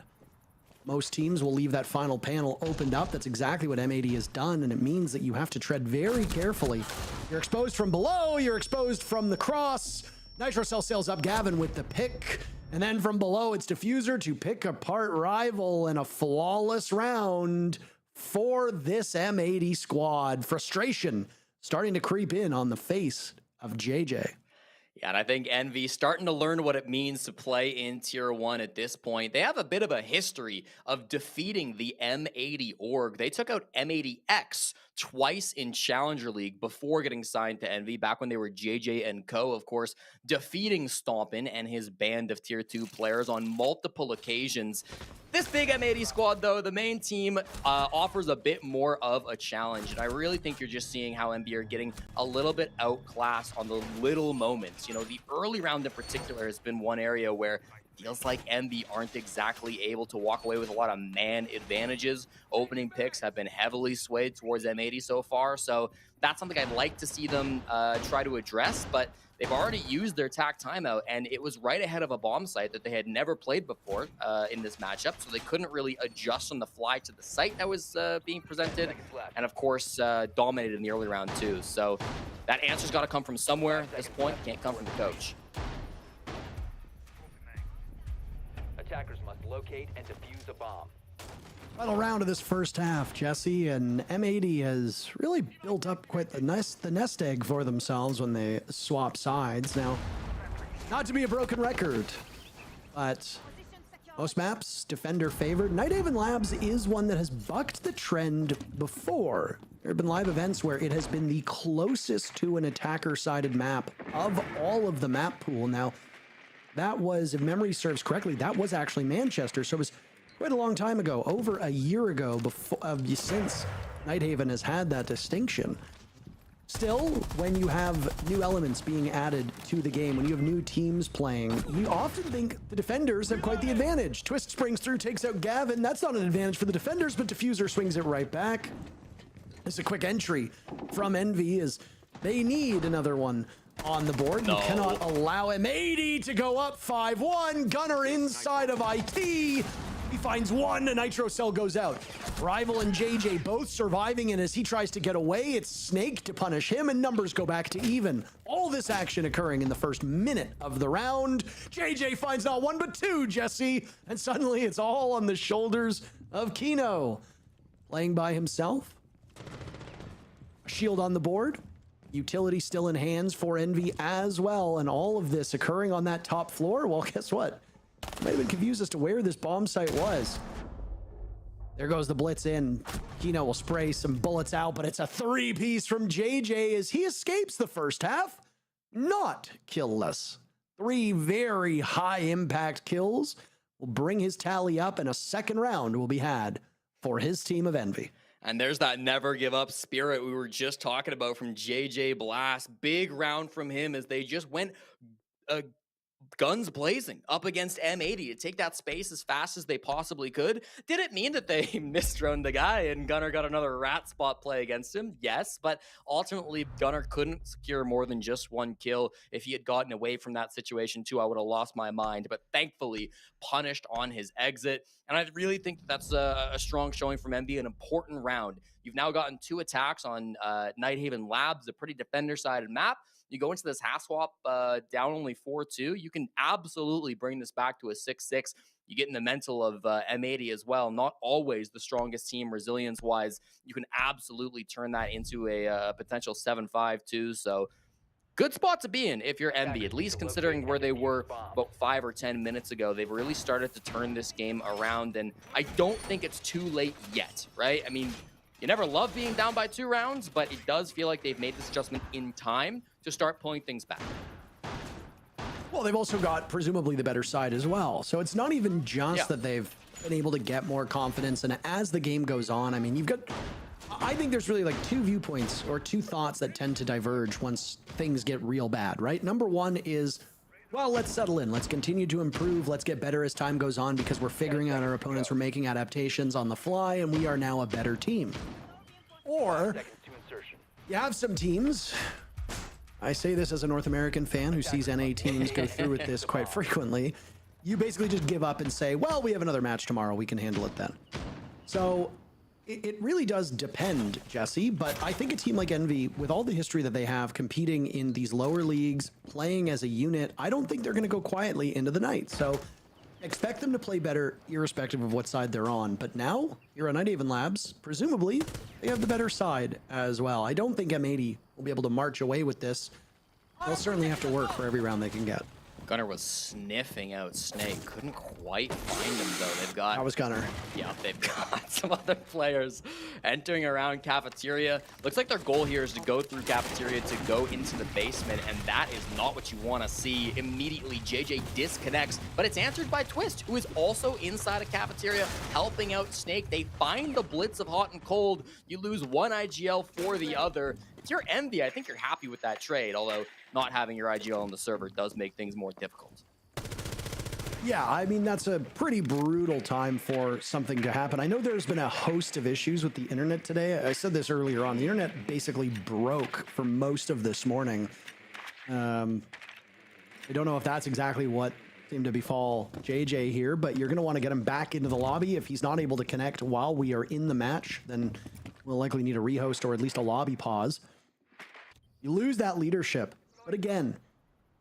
Most teams will leave that final panel opened up. That's exactly what M80 has done, and it means that you have to tread very carefully. You're exposed from below, you're exposed from the cross. Nitrocell sails up Gavin with the pick, and then from below it's Diffuser to pick apart Rival in a flawless round for this M80 squad. Frustration starting to creep in on the face of JJ. Yeah, and I think Envy starting to learn what it means to play in Tier 1 at this point. They have a bit of a history of defeating the M80 org. They took out M80X twice in Challenger League before getting signed to Envy, back when they were JJ and Co, of course, defeating Stompin and his band of Tier 2 players on multiple occasions. This big M80 squad, though, the main team offers a bit more of a challenge, and I really think you're just seeing how Envy are getting a little bit outclassed on the little moments. You know, the early round in particular has been one area where feels like Envy aren't exactly able to walk away with a lot of man advantages. Opening picks have been heavily swayed towards M80 so far, so that's something I'd like to see them try to address, but they've already used their TAC timeout, and it was right ahead of a bomb site that they had never played before in this matchup, so they couldn't really adjust on the fly to the site that was being presented, and of course dominated in the early round too. So that answer's got to come from somewhere at this point. Can't come from the coach. Attackers must locate and defuse a bomb. Final round of this first half, Jesse, and M80 has really built up quite the nest egg for themselves when they swap sides. Now, not to be a broken record, but most maps, Defender favored. Nighthaven Labs is one that has bucked the trend before. There have been live events where it has been the closest to an attacker-sided map of all of the map pool. Now, that was, if memory serves correctly, that was actually Manchester. So it was quite a long time ago, over a year ago, before since Nighthaven has had that distinction. Still, when you have new elements being added to the game, when you have new teams playing, you often think the defenders have quite the advantage. Twist springs through, takes out Gavin. That's not an advantage for the defenders, but Diffuser swings it right back. It's a quick entry from Envy as they need another one on the board. You cannot allow M80 to go up 5-1. Gunner inside of IT. He finds one, a Nitro Cell goes out. Rival and JJ both surviving, and as he tries to get away, it's Snake to punish him, and numbers go back to even. All this action occurring in the first minute of the round. JJ finds not one, but two, Jesse, and suddenly it's all on the shoulders of Kino. Playing by himself. Shield on the board. Utility still in hands for Envy as well, and all of this occurring on that top floor. Well, guess what? Might have been confused as to where this bomb site was. There goes the blitz in. Kino will spray some bullets out, but it's a three-piece from JJ as he escapes the first half. Not killless. 3 very high-impact kills will bring his tally up, and a second round will be had for his team of Envy. And there's that never give up spirit we were just talking about from JJ Blast. Big round from him as they just went guns blazing up against M80 to take that space as fast as they possibly could. Did it mean that they misdroned the guy and Gunner got another rat spot play against him? Yes, but ultimately Gunner couldn't secure more than just one kill. If he had gotten away from that situation too, I would have lost my mind, but thankfully punished on his exit. And I really think that's a strong showing from MB, an important round. You've now gotten 2 attacks on Nighthaven Labs, a pretty defender-sided map. You go into this half swap down only 4-2. You can absolutely bring this back to a 6-6. You get in the mental of M80 as well. Not always the strongest team resilience-wise. You can absolutely turn that into a potential 7-5 too. So good spot to be in if you're MB, at least considering where they were about 5 or 10 minutes ago. They've really started to turn this game around, and I don't think it's too late yet, right? I mean, you never love being down by 2 rounds, but it does feel like they've made this adjustment in time to start pulling things back. Well, they've also got presumably the better side as well. So it's not even just that they've been able to get more confidence. And as the game goes on, I mean, you've got, I think there's really like 2 viewpoints or 2 thoughts that tend to diverge once things get real bad, right? Number one is, well, let's settle in. Let's continue to improve. Let's get better as time goes on because we're figuring out our opponents. We're making adaptations on the fly, and we are now a better team. Or you have some teams, I say this as a North American fan who sees NA teams go through with this quite frequently, you basically just give up and say, well, we have another match tomorrow. We can handle it then. So it really does depend, Jesse, but I think a team like Envy, with all the history that they have competing in these lower leagues, playing as a unit, I don't think they're going to go quietly into the night. So expect them to play better irrespective of what side they're on. But now you're on Nighthaven Labs. Presumably, they have the better side as well. I don't think M80 will be able to march away with this. They'll certainly have to work for every round they can get. Gunner was sniffing out Snake. Couldn't quite find him, though. They've got... That was Gunner. Yeah, they've got some other players entering around Cafeteria. Looks like their goal here is to go through Cafeteria to go into the basement, and that is not what you want to see. Immediately, JJ disconnects, but it's answered by Twist, who is also inside of Cafeteria, helping out Snake. They find the blitz of hot and cold. You lose one IGL for the other. If you're Envy, I think you're happy with that trade, although not having your IGL on the server does make things more difficult. Yeah, I mean, that's a pretty brutal time for something to happen. I know there's been a host of issues with the internet today. I said this earlier on. The internet basically broke for most of this morning. I don't know if that's exactly what seemed to befall JJ here, but you're going to want to get him back into the lobby. If he's not able to connect while we are in the match, then we'll likely need a rehost or at least a lobby pause. You lose that leadership. But again,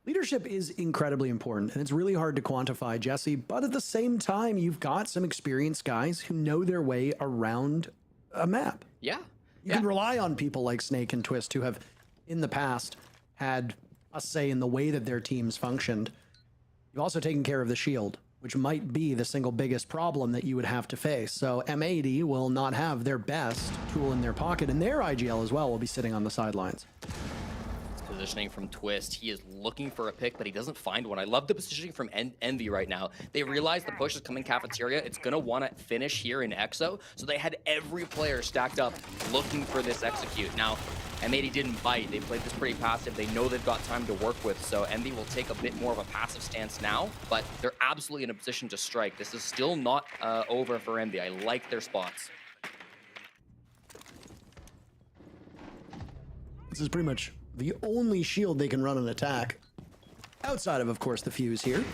leadership is incredibly important, and it's really hard to quantify, Jesse, but at the same time, you've got some experienced guys who know their way around a map. Yeah. You can rely on people like Snake and Twist who have, in the past, had a say in the way that their teams functioned. You've also taken care of the shield, which might be the single biggest problem that you would have to face. So M80 will not have their best tool in their pocket, and their IGL as well will be sitting on the sidelines. positioning from Twist. He is looking for a pick, but he doesn't find one. I love the positioning from Envy right now. They realize the push is coming cafeteria. It's going to want to finish here in EXO, so they had every player stacked up looking for this execute. Now, M80 didn't bite. They played this pretty passive. They know they've got time to work with, so Envy will take a bit more of a passive stance now, but they're absolutely in a position to strike. This is still not over for Envy. I like their spots. This is pretty much the only shield they can run an attack. Outside of course, the fuse here.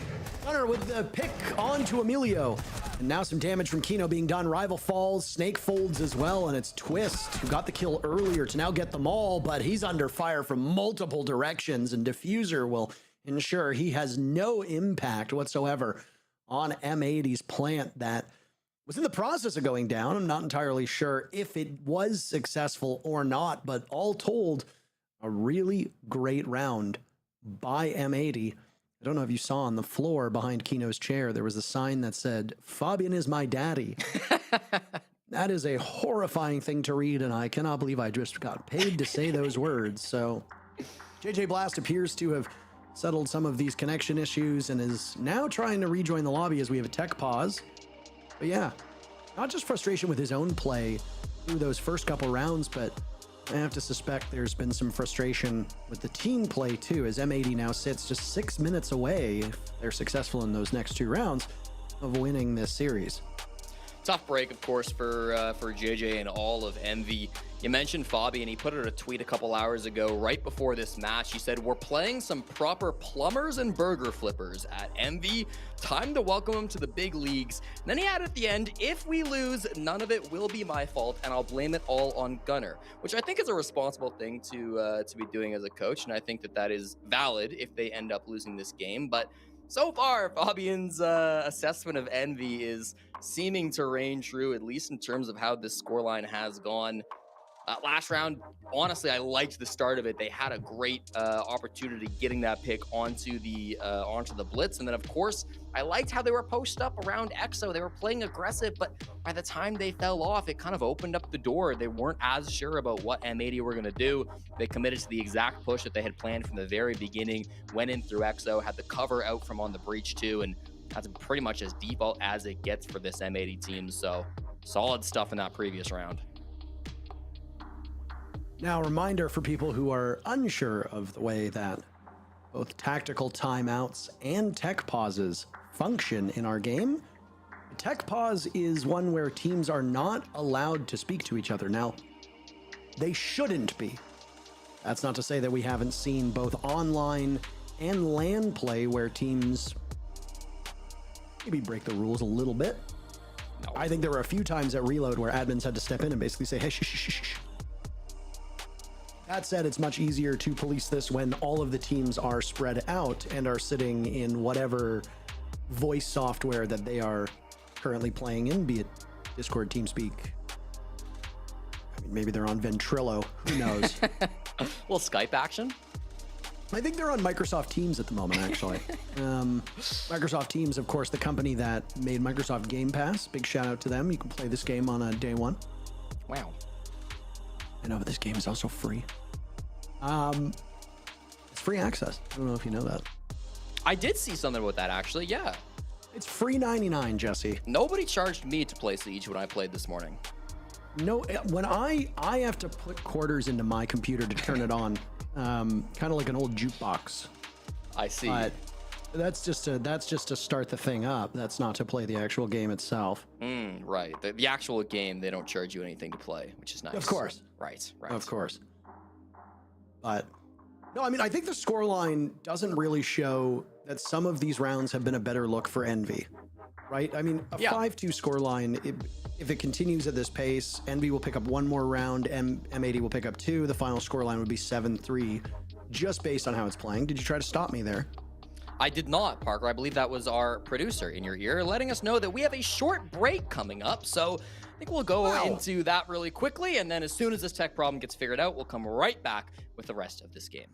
Gunner with the pick onto Emilio. And now some damage from Kino being done. Rival falls, Snake folds as well, and it's Twist who got the kill earlier to now get them all, but he's under fire from multiple directions, and Diffuser will ensure he has no impact whatsoever on M80's plant that was in the process of going down. I'm not entirely sure if it was successful or not, but all told, a really great round by M80. I don't know if you saw on the floor behind Kino's chair, there was a sign that said, "Fabian is my daddy." That is a horrifying thing to read, and I cannot believe I just got paid to say those words. So JJ Blast appears to have settled some of these connection issues and is now trying to rejoin the lobby as we have a tech pause. But yeah, not just frustration with his own play through those first couple rounds, but I have to suspect there's been some frustration with the team play too, as M80 now sits just 6 minutes away, if they're successful in those next 2 rounds, of winning this series. Tough break, of course, for JJ and all of Envy. You mentioned Fabi, and he put out a tweet a couple hours ago, right before this match. He said, "We're playing some proper plumbers and burger flippers at Envy. Time to welcome them to the big leagues." And then he added at the end, "If we lose, none of it will be my fault, and I'll blame it all on Gunner," which I think is a responsible thing to be doing as a coach, and I think that is valid if they end up losing this game. But so far, Fabian's assessment of Envy is seeming to reign true, at least in terms of how this scoreline has gone. Last round, honestly, I liked the start of it. They had a great opportunity getting that pick onto the blitz. And then, of course, I liked how they were posted up around EXO. They were playing aggressive, but by the time they fell off, it kind of opened up the door. They weren't as sure about what M80 were going to do. They committed to the exact push that they had planned from the very beginning, went in through EXO, had the cover out from on the breach too, and that's pretty much as default as it gets for this M80 team. So solid stuff in that previous round. Now, a reminder for people who are unsure of the way that both tactical timeouts and tech pauses function in our game. A tech pause is one where teams are not allowed to speak to each other. Now, they shouldn't be. That's not to say that we haven't seen both online and LAN play where teams maybe break the rules a little bit. No. I think there were a few times at Reload where admins had to step in and basically say, "Hey, shh, shh, shh, shh." That said, it's much easier to police this when all of the teams are spread out and are sitting in whatever voice software that they are currently playing in, be it Discord, TeamSpeak. I mean, maybe they're on Ventrilo, who knows? Well, Skype action? I think they're on Microsoft Teams at the moment, actually. Microsoft Teams, of course, the company that made Microsoft Game Pass. Big shout out to them. You can play this game on day one. Wow. I know, but this game is also free. It's free access. I don't know if you know that. I did see something about that, actually. Yeah. It's free 99, Jesse. Nobody charged me to play Siege when I played this morning. No, when I have to put quarters into my computer to turn it on, kind of like an old jukebox. I see. But that's just to start the thing up. That's not to play the actual game itself. Right. The actual game, they don't charge you anything to play, which is nice. Of course. Right. Of course. But no, I mean, I think the scoreline doesn't really show that some of these rounds have been a better look for Envy, right? I mean, a 5-2 scoreline, if it continues at this pace, Envy will pick up one more round, M80 will pick up 2. The final scoreline would be 7-3, just based on how it's playing. Did you try to stop me there? I did not, Parker. I believe that was our producer in your ear letting us know that we have a short break coming up. So I think we'll go into that really quickly. And then as soon as this tech problem gets figured out, we'll come right back with the rest of this game.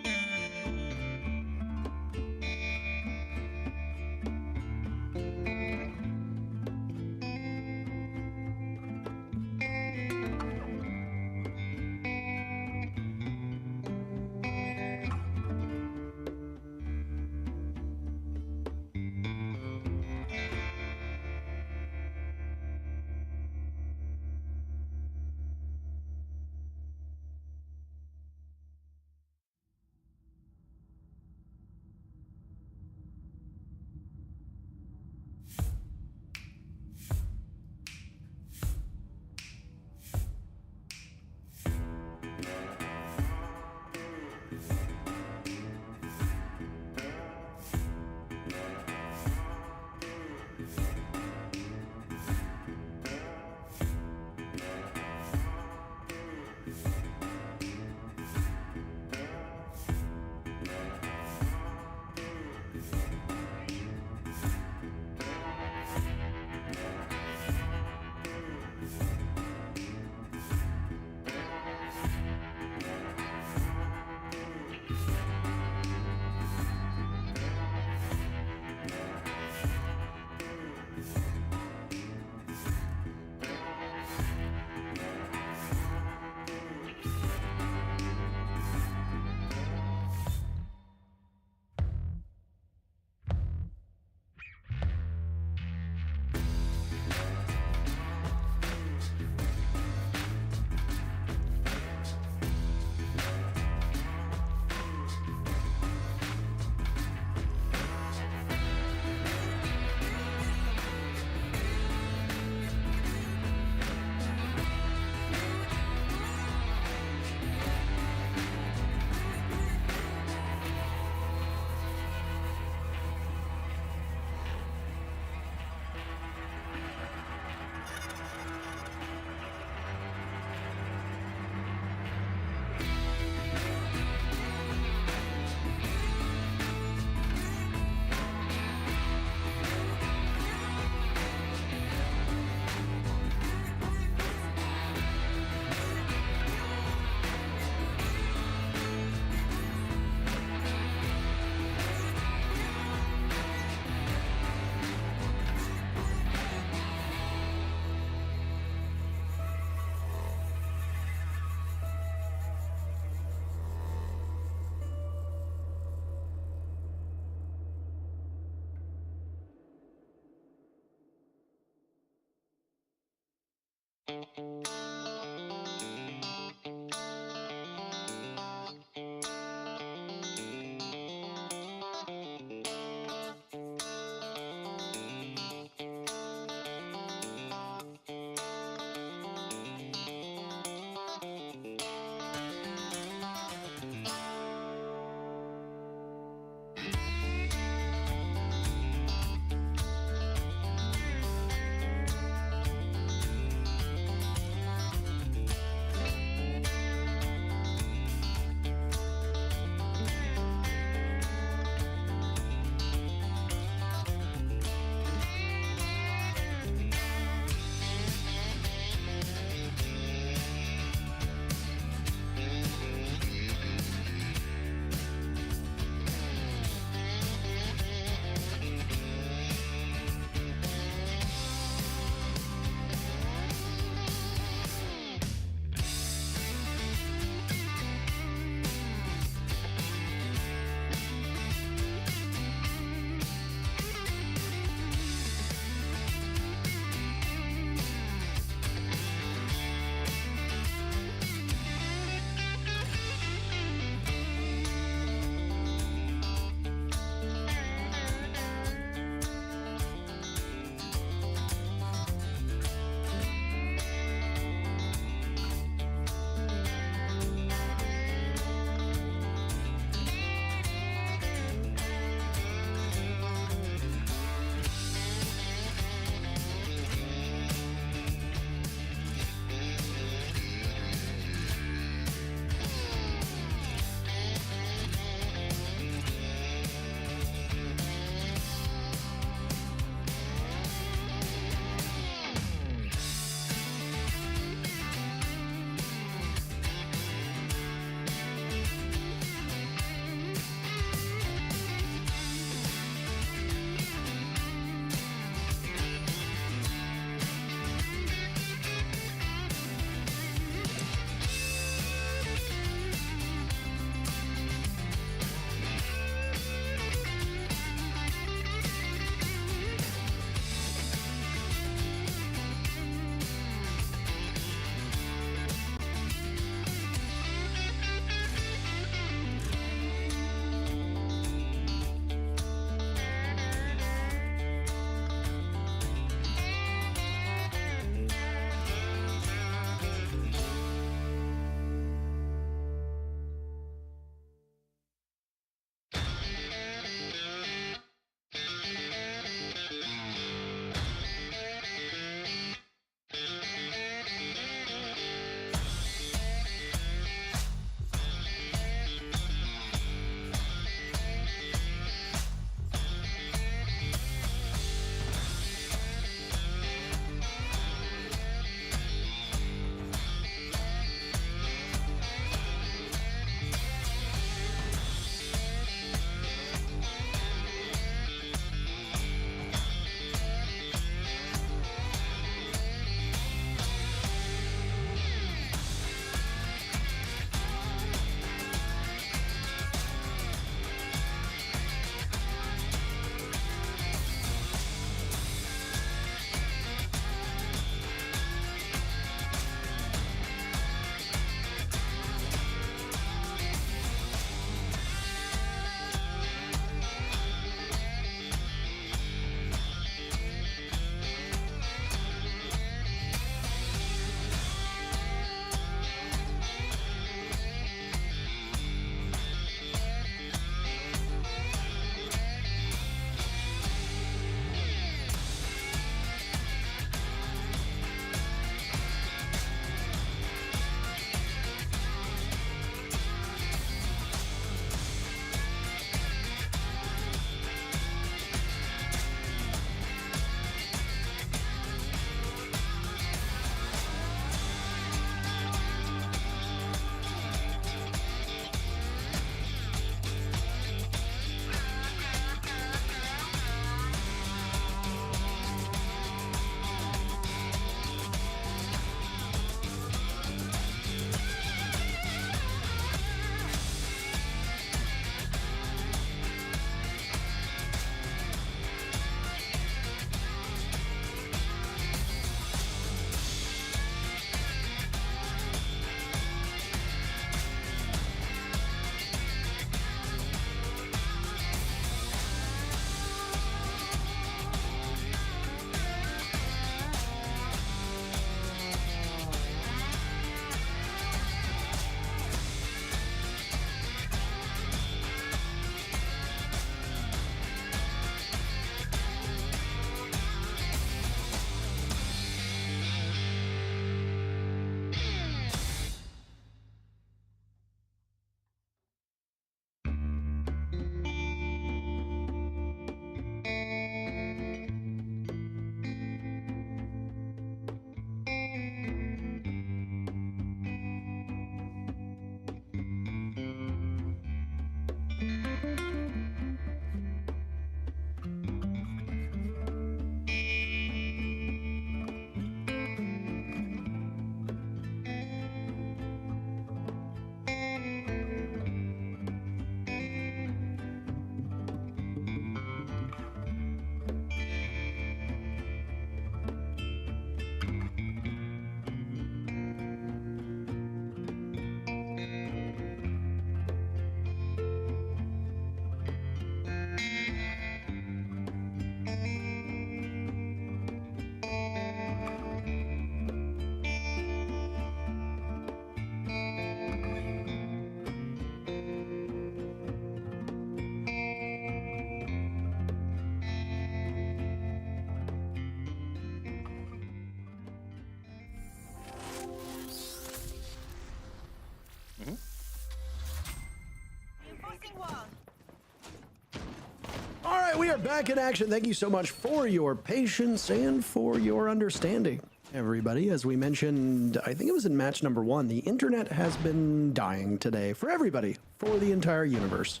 right, we are back in action. Thank you so much for your patience and for your understanding, everybody. As we mentioned, I think it was in match number 1, the internet has been dying today for everybody, for the entire universe.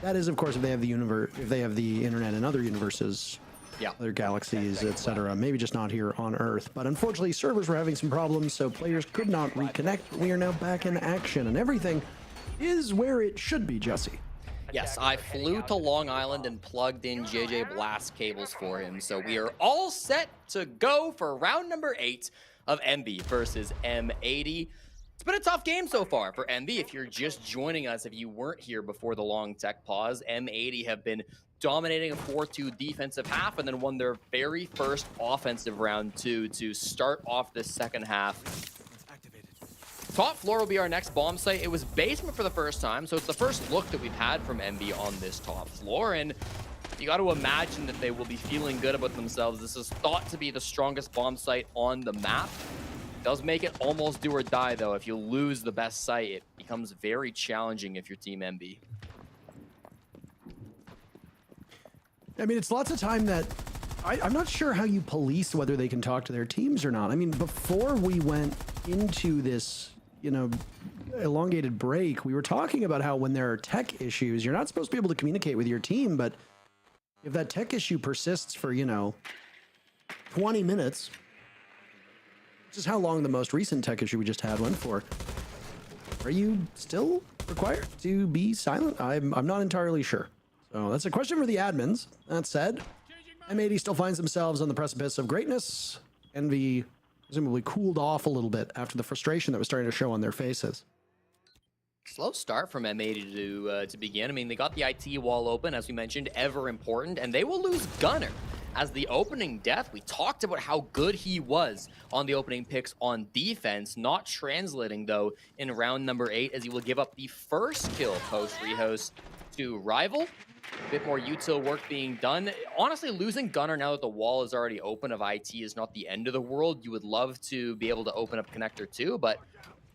That is, of course, if they have the internet in other universes, other galaxies, etc. Maybe just not here on Earth. But unfortunately, servers were having some problems, so players could not reconnect. We are now back in action, and everything is where it should be, Jesse. Yes, I flew to Long Island and plugged in JJ Blast cables for him, so we are all set to go for round number 8 of MB versus M80. It's been a tough game so far for MB. If you're just joining us, if you weren't here before the long tech pause, M80 have been dominating a 4-2 defensive half and then won their very first offensive round 2 to start off this second half. Top floor will be our next bomb site. It was basement for the first time, so it's the first look that we've had from MB on this top floor, and you got to imagine that they will be feeling good about themselves. This is thought to be the strongest bomb site on the map. Does make it almost do or die, though. If you lose the best site, it becomes very challenging if you're Team MB. I mean, it's lots of time that I'm not sure how you police whether they can talk to their teams or not. I mean, before we went into this, elongated break, we were talking about how when there are tech issues, you're not supposed to be able to communicate with your team, but if that tech issue persists for, 20 minutes, which is how long the most recent tech issue we just had went for, are you still required to be silent? I'm not entirely sure. So that's a question for the admins. That said, M80 still finds themselves on the precipice of greatness. Envy presumably cooled off a little bit after the frustration that was starting to show on their faces. Slow start from M80 to begin. I mean, they got the IT wall open, as we mentioned, ever important, and they will lose Gunner as the opening death. We talked about how good he was on the opening picks on defense, not translating, though, in round number 8, as he will give up the first kill post-rehost to Rival. A bit more util work being done. Honestly, losing Gunner now that the wall is already open of IT is not the end of the world. You would love to be able to open up connector too, but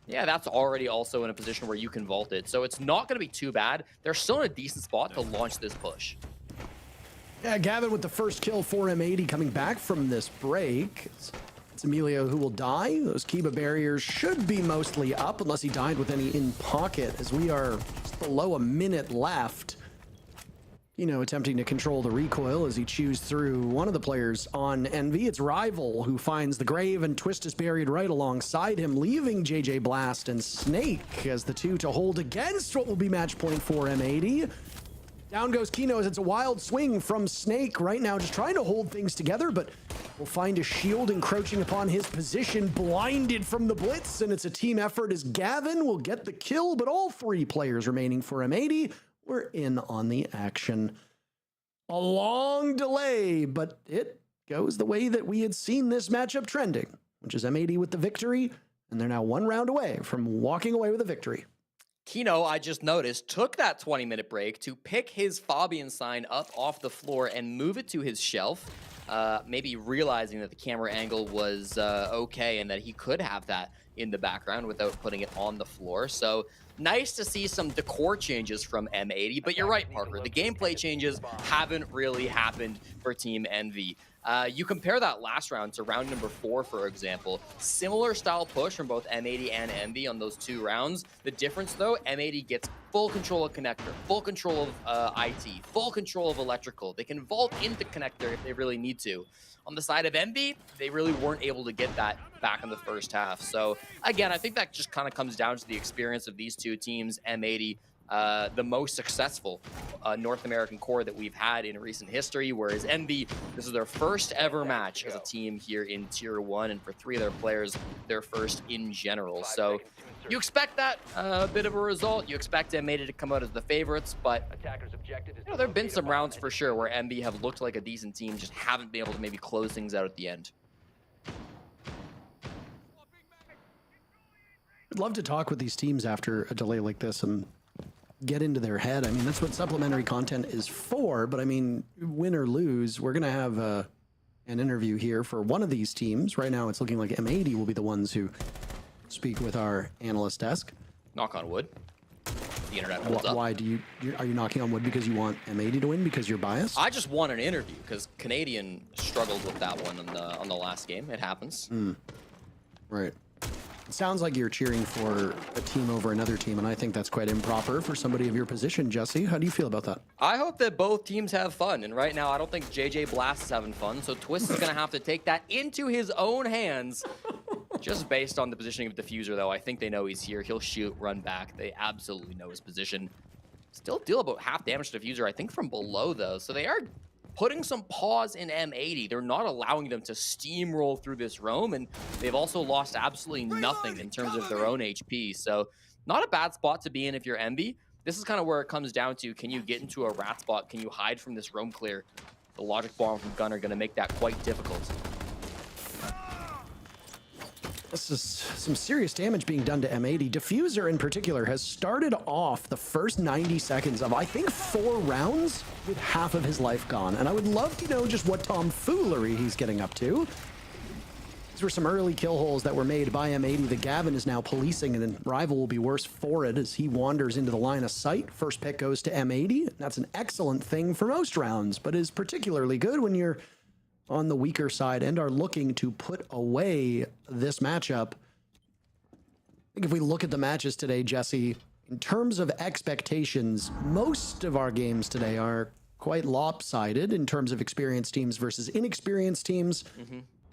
yeah, that's already also in a position where you can vault it. So it's not going to be too bad. They're still in a decent spot to launch this push. Yeah, Gavin with the first kill for M80 coming back from this break. It's Emilio who will die. Those Kiba barriers should be mostly up unless he died with any in pocket, as we are just below a minute left. Attempting to control the recoil as he chews through one of the players on Envy. It's Rival who finds the grave, and Twist is buried right alongside him, leaving JJ Blast and Snake as the two to hold against what will be match point for M80. Down goes Kino as it's a wild swing from Snake right now, just trying to hold things together, but will find a shield encroaching upon his position, blinded from the blitz, and it's a team effort as Gavin will get the kill, but all 3 players remaining for M80. We're in on the action. A long delay, but it goes the way that we had seen this matchup trending, which is M80 with the victory, and they're now 1 round away from walking away with a victory. Kino, I just noticed, took that 20-minute break to pick his Fabian sign up off the floor and move it to his shelf, maybe realizing that the camera angle was okay and that he could have that in the background without putting it on the floor. So nice to see some decor changes from M80, but you're right, Parker. The gameplay changes haven't really happened for Team Envy. You compare that last round to round number 4, for example. Similar style push from both M80 and Envy on those 2 rounds. The difference, though, M80 gets full control of connector, full control of IT, full control of electrical. They can vault into connector if they really need to. On the side of Envy, they really weren't able to get that back in the first half. So, again, I think that just kind of comes down to the experience of these 2 teams. M80, the most successful North American core that we've had in recent history, whereas Envy, this is their first ever match as a team here in Tier 1, and for 3 of their players, their first in general. So you expect that bit of a result. You expect M80 to come out as the favorites, but there have been some rounds for sure where Envy have looked like a decent team, just haven't been able to maybe close things out at the end. I'd love to talk with these teams after a delay like this and get into their head. I mean, that's what supplementary content is for, but I mean, win or lose, we're going to have an interview here for one of these teams. Right now, it's looking like M80 will be the ones who speak with our analyst desk. Knock on wood. the internet holds up. Why are you knocking on wood because you want M80 to win because you're biased? I just want an interview because Canadian struggled with that one on the last game. It happens. Right. It sounds like you're cheering for a team over another team, and I think that's quite improper for somebody of your position, Jesse. How do you feel about that? I hope that both teams have fun, and right now I don't think JJ Blast is having fun, so Twist is going to have to take that into his own hands. Just based on the positioning of Diffuser, though, I think they know he's here. He'll shoot, run back. They absolutely know his position. Still deal about half damage to Diffuser, I think, from below, though, so they are putting some pause in M80. They're not allowing them to steamroll through this roam, and they've also lost absolutely nothing in terms of their own HP. So not a bad spot to be in if you're Envy. This is kind of where it comes down to, can you get into a rat spot? Can you hide from this roam clear? The logic bomb from Gunner going to make that quite difficult. This is some serious damage being done to M80. Diffuser in particular has started off the first 90 seconds of, I think, 4 rounds with half of his life gone. And I would love to know just what tomfoolery he's getting up to. These were some early kill holes that were made by M80 that Gavin is now policing, and then Rival will be worse for it as he wanders into the line of sight. First pick goes to M80. That's an excellent thing for most rounds, but is particularly good when you're on the weaker side and are looking to put away this matchup. I think if we look at the matches today, Jesse, in terms of expectations, most of our games today are quite lopsided in terms of experienced teams versus inexperienced teams.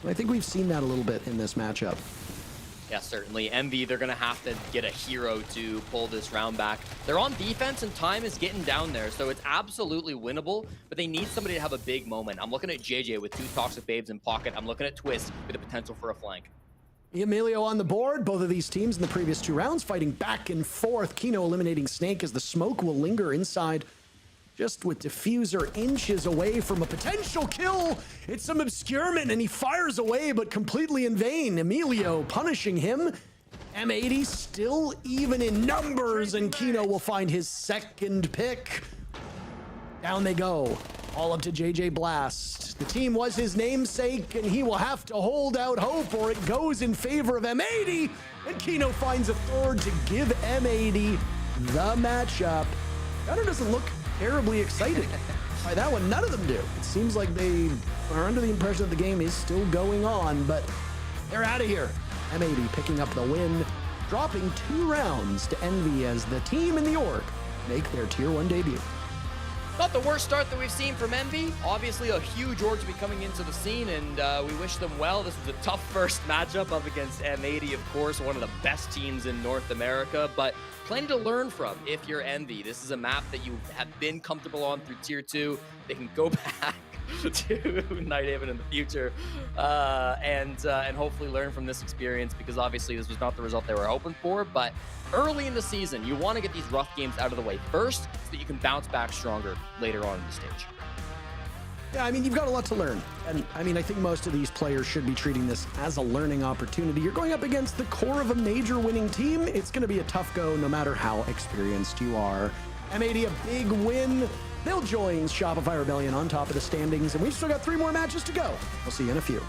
I think we've seen that a little bit in this matchup. Yeah, certainly. Envy, they're going to have to get a hero to pull this round back. They're on defense and time is getting down there, so it's absolutely winnable, but they need somebody to have a big moment. I'm looking at JJ with 2 Toxic Babes in pocket. I'm looking at Twist with the potential for a flank. Emilio on the board. Both of these teams in the previous 2 rounds fighting back and forth. Kino eliminating Snake as the smoke will linger inside. Just with Diffuser inches away from a potential kill. It's some obscurement and he fires away, but completely in vain. Emilio punishing him. M80 still even in numbers, and Kino will find his second pick. Down they go. All up to JJ Blast. The team was his namesake, and he will have to hold out hope, or it goes in favor of M80. And Kino finds a third to give M80 the matchup. Gunner doesn't look terribly excited by that one. None of them do. It seems like they are under the impression that the game is still going on, but they're out of here. M80 picking up the win, dropping 2 rounds to Envy as the team in the org make their Tier 1 debut. Not the worst start that we've seen from Envy. Obviously a huge org to be coming into the scene, and we wish them well. This was a tough first matchup up against M80, of course, one of the best teams in North America, but plenty to learn from if you're Envy. This is a map that you have been comfortable on through Tier 2. They can go back to Nighthaven in the future and hopefully learn from this experience, because obviously this was not the result they were hoping for, but early in the season, you want to get these rough games out of the way first so that you can bounce back stronger later on in the stage. Yeah, I mean, you've got a lot to learn. And I mean, I think most of these players should be treating this as a learning opportunity. You're going up against the core of a major winning team. It's going to be a tough go no matter how experienced you are. M80 a big win. They'll join Shopify Rebellion on top of the standings, and we've still got 3 more matches to go. We'll see you in a few.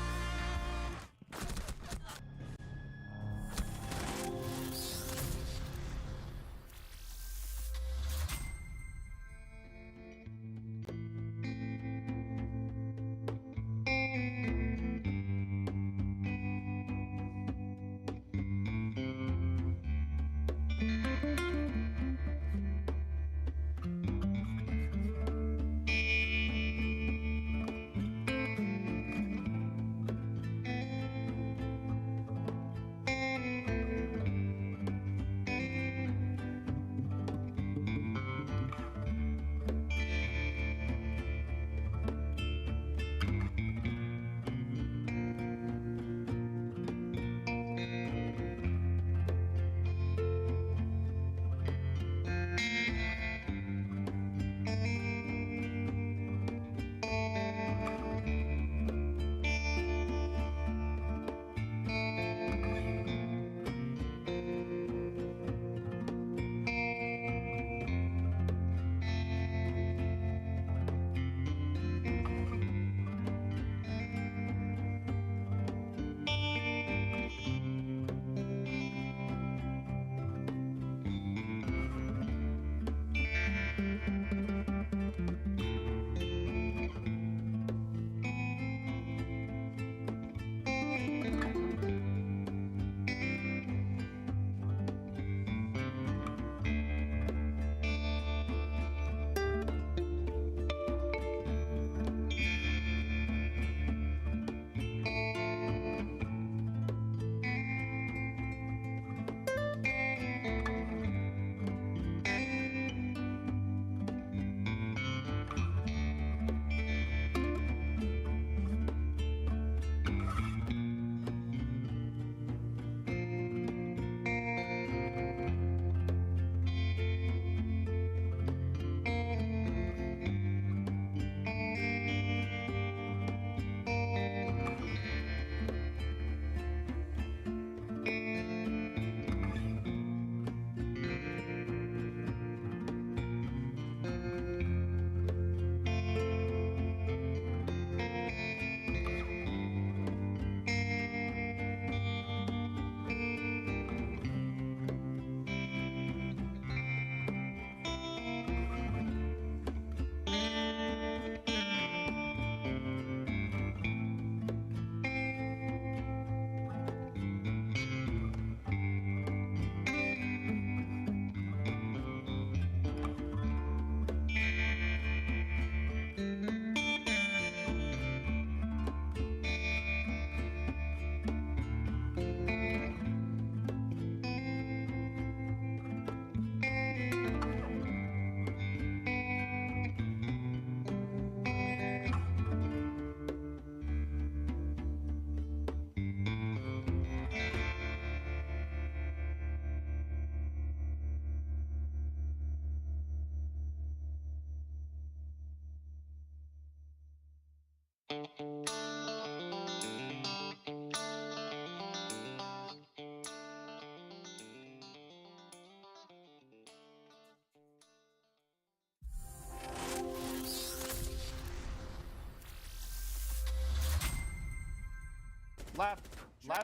Lab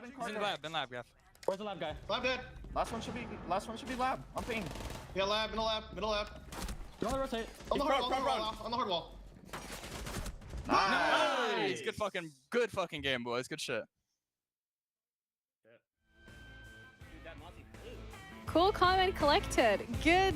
and He's in lab, Gav. Where's the lab guy? Lab dead. Last one should be lab. I'm ping. Yeah, lab, middle lab. Don't rotate. On the hard wall. Nice. Good fucking game, boys. Good shit. Cool comment collected. Good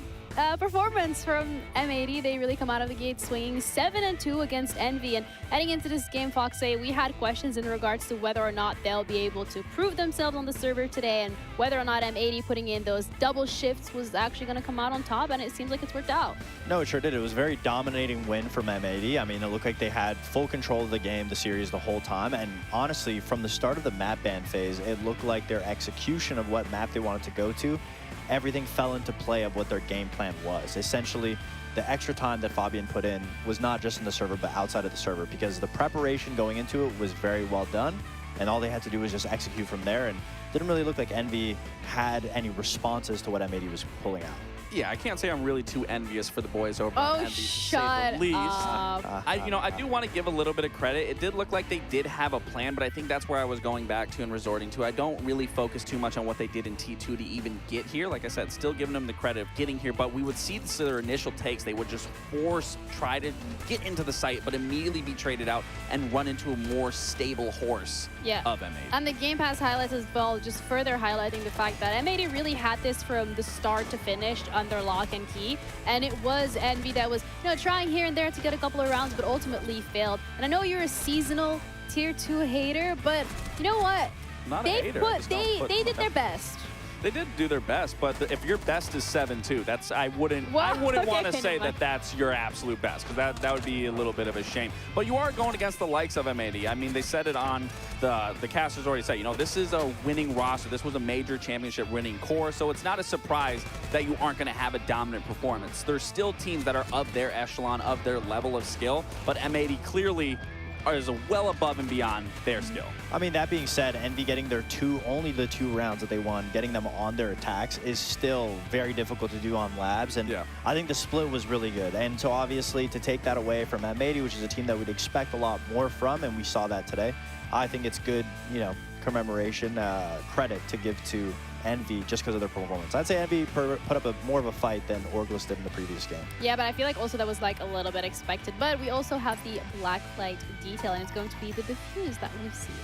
performance from M80. They really come out of the gate swinging 7-2 against Envy. And heading into this game, Foxay, we had questions in regards to whether or not they'll be able to prove themselves on the server today and whether or not M80 putting in those double shifts was actually going to come out on top, and it seems like it's worked out. No, it sure did. It was a very dominating win from M80. I mean, it looked like they had full control of the game, the series, the whole time. And honestly, from the start of the map ban phase, it looked like their execution of what map they wanted to go to, everything fell into play of what their game plan was. Essentially, the extra time that Fabian put in was not just in the server, but outside of the server, because the preparation going into it was very well done, and all they had to do was just execute from there, and didn't really look like Envy had any responses to what M80 was pulling out. Yeah, I can't say I'm really too envious for the boys over at Envy, to say the least. I do want to give a little bit of credit. It did look like they did have a plan, but I think that's where I was going back to and resorting to. I don't really focus too much on what they did in T2 to even get here. Like I said, still giving them the credit of getting here, but we would see their initial takes. They would just try to get into the site, but immediately be traded out and run into a more stable horse of M80. And the Game Pass highlights as well, just further highlighting the fact that M80 really had this from the start to finish under lock and key, and it was Envy that was trying here and there to get a couple of rounds, but ultimately failed. And I know you're a seasonal tier 2 hater, but you know what? Not a hater. They did their best. They did do their best, but if your best is 7-2, I wouldn't want to say that that's your absolute best, because that would be a little bit of a shame. But you are going against the likes of M80. I mean, they said it on the casters already said, this is a winning roster. This was a major championship winning core, so it's not a surprise that you aren't going to have a dominant performance. There's still teams that are of their echelon, of their level of skill, but M80 clearly is well above and beyond their skill. I mean, that being said, Envy getting only the 2 rounds that they won, getting them on their attacks is still very difficult to do on labs, and I think the split was really good. And so obviously to take that away from M80, which is a team that we'd expect a lot more from, and we saw that today, I think it's good, commemoration, credit to give to Envy just because of their performance. I'd say Envy put up more of a fight than Orglis did in the previous game. Yeah, but I feel like also that was like a little bit expected. But we also have the black flight detail, and it's going to be the diffuse that we've seen.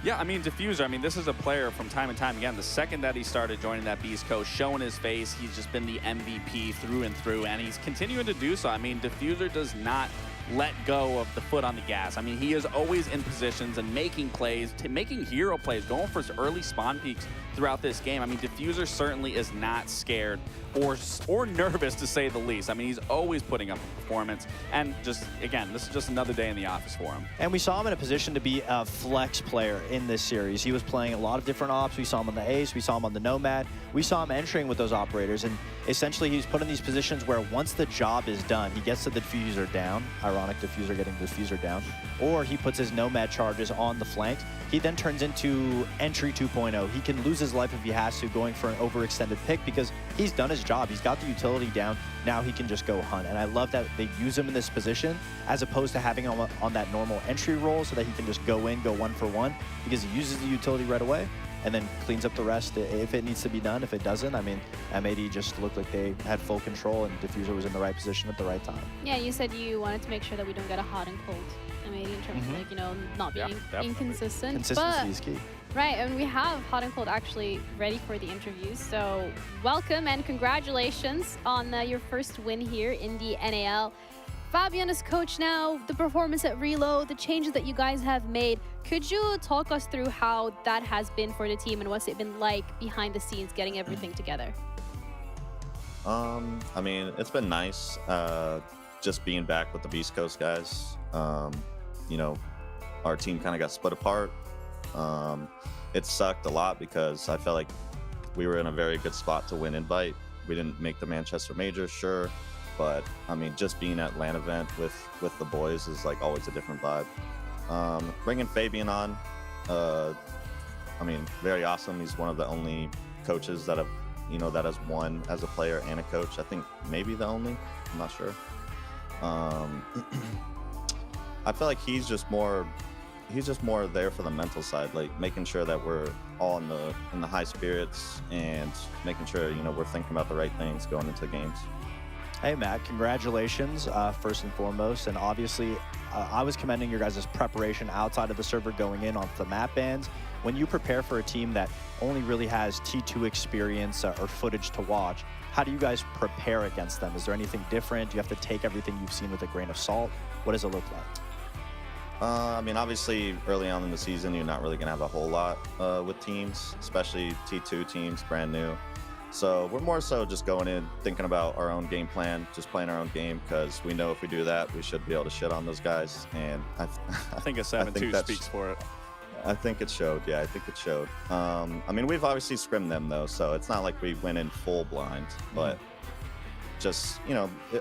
Yeah, I mean, Diffuser, this is a player from time and time again. The second that he started joining that Beast Coast, showing his face, he's just been the MVP through and through, and he's continuing to do so. I mean, Diffuser does not let go of the foot on the gas. I mean, he is always in positions and making plays, making hero plays, going for his early spawn peaks throughout this game. I mean, Diffuser certainly is not scared or nervous, to say the least. I mean, he's always putting up a performance, and just, again, this is just another day in the office for him. And we saw him in a position to be a flex player in this series. He was playing a lot of different ops. We saw him on the Ace, we saw him on the Nomad, we saw him entering with those operators, and essentially he's put in these positions where once the job is done, he gets to the Diffuser down, ironic Diffuser getting the Diffuser down, or he puts his Nomad charges on the flanks. He then turns into entry 2.0. He can lose his life if he has to, going for an overextended pick, because he's done his job. He's got the utility down. Now he can just go hunt. And I love that they use him in this position as opposed to having him on that normal entry role so that he can just go in, go 1-for-1, because he uses the utility right away and then cleans up the rest if it needs to be done. If it doesn't, I mean, M80 just looked like they had full control and Diffuser was in the right position at the right time. Yeah, you said you wanted to make sure that we don't get a hot and cold M80 in terms of, like, not being inconsistent. Consistency is key. Right, and we have Hot and Cold actually ready for the interviews. So welcome and congratulations on your first win here in the NAL. Fabian is coach now, the performance at Reload, the changes that you guys have made. Could you talk us through how that has been for the team and what's it been like behind the scenes getting everything together? I mean, it's been nice just being back with the Beast Coast guys. Our team kind of got split apart. It sucked a lot because I felt like we were in a very good spot to win Invite. We didn't make the Manchester Major, sure, but I mean, just being at LAN event with the boys is like always a different vibe. Bringing Fabian on, I mean, very awesome. He's one of the only coaches that have, that has won as a player and a coach. I think maybe the only. I'm not sure. I feel like he's just more there for the mental side, like making sure that we're all in the high spirits and making sure we're thinking about the right things going into games. Hey Matt, congratulations first and foremost, and obviously I was commending your guys' preparation outside of the server going in on the map bans. When you prepare for a team that only really has T2 experience or footage to watch, how do you guys prepare against them? Is there anything different? Do you have to take everything you've seen with a grain of salt? What does it look like? I mean, obviously, early on in the season, you're not really going to have a whole lot with teams, especially T2 teams, brand new. So we're more so just going in, thinking about our own game plan, just playing our own game, because we know if we do that, we should be able to shit on those guys. And I think a 7-2 speaks for it. I think it showed. Yeah, I think it showed. I mean, we've obviously scrimmed them, though, so it's not like we went in full blind, but just,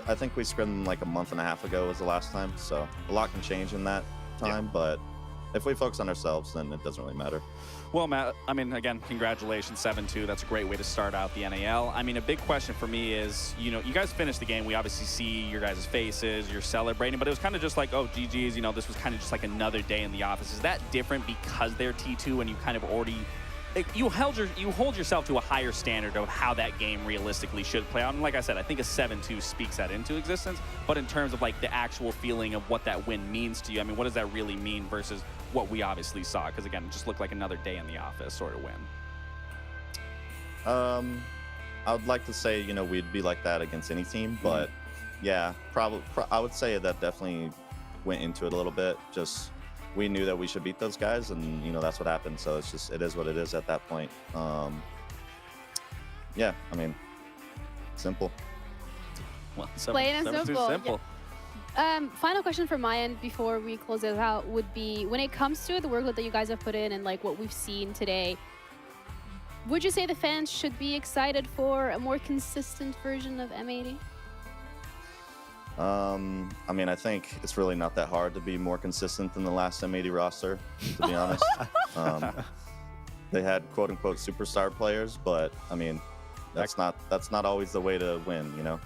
I think we scrimmed them like a month and a half ago was the last time, so a lot can change in that time, but if we focus on ourselves, then it doesn't really matter. Well, Matt, I mean, again, congratulations, 7-2. That's a great way to start out the NAL. I mean, a big question for me is, you guys finished the game. We obviously see your guys' faces, you're celebrating, but it was kind of just like, oh, GG's, this was kind of just like another day in the office. Is that different because they're T2 and you kind of already, you hold yourself to a higher standard of how that game realistically should play out? And like I said, I think a 7-2 speaks that into existence, but in terms of like the actual feeling of what that win means to you, I mean, what does that really mean versus what we obviously saw? Because again, it just looked like another day in the office sort of win. I would like to say, we'd be like that against any team, but yeah, probably, I would say that definitely went into it a little bit. Just, we knew that we should beat those guys, and that's what happened. So it's just, it is what it is at that point. Yeah, I mean, simple. Well, plain and simple. Simple. Final question from my end before we close this out would be, when it comes to the workload that you guys have put in and like what we've seen today, would you say the fans should be excited for a more consistent version of M80? I mean, I think it's really not that hard to be more consistent than the last M80 roster, to be honest. They had quote-unquote superstar players, but I mean, that's not always the way to win,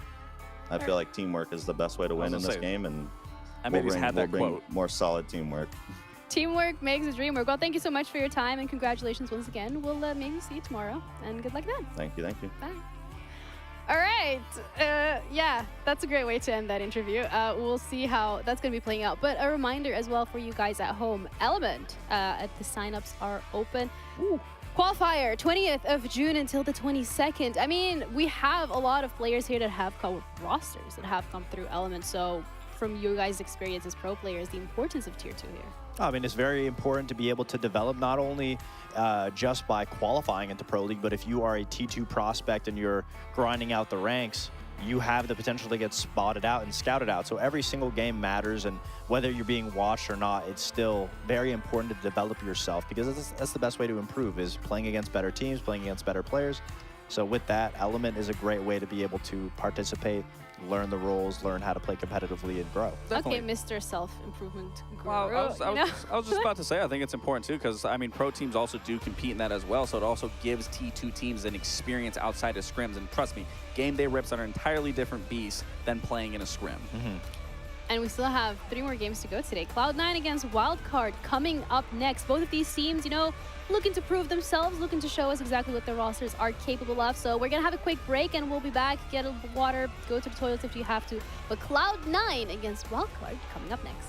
I feel like teamwork is the best way to win in this game, and we'll bring more solid teamwork. Teamwork makes the dream work. Well, thank you so much for your time, and congratulations once again. We'll maybe see you tomorrow, and good luck then. Thank you. Bye. All right. Yeah, that's a great way to end that interview. We'll see how that's going to be playing out. But a reminder as well for you guys at home, Element, the signups are open. Ooh. Qualifier, 20th of June until the 22nd. I mean, we have a lot of players here that have come with rosters that have come through Element. So from your guys' experience as pro players, the importance of Tier 2 here. I mean, it's very important to be able to develop not only just by qualifying into Pro League, but if you are a T2 prospect and you're grinding out the ranks, you have the potential to get spotted out and scouted out. So every single game matters, and whether you're being watched or not, it's still very important to develop yourself, because that's the best way to improve, is playing against better teams, playing against better players. So with that, Element is a great way to be able to participate, learn the roles, learn how to play competitively, and grow. Definitely. Okay, Mr. Self-Improvement Guru. Well, I was just about to say, I think it's important too, because I mean, pro teams also do compete in that as well, so it also gives T2 teams an experience outside of scrims, and trust me, game day rips are an entirely different beast than playing in a scrim. And we still have 3 more games to go today. Cloud9 against Wildcard coming up next. Both of these teams, looking to prove themselves, looking to show us exactly what their rosters are capable of. So we're going to have a quick break, and we'll be back. Get a water, go to the toilets if you have to. But Cloud9 against Wildcard coming up next.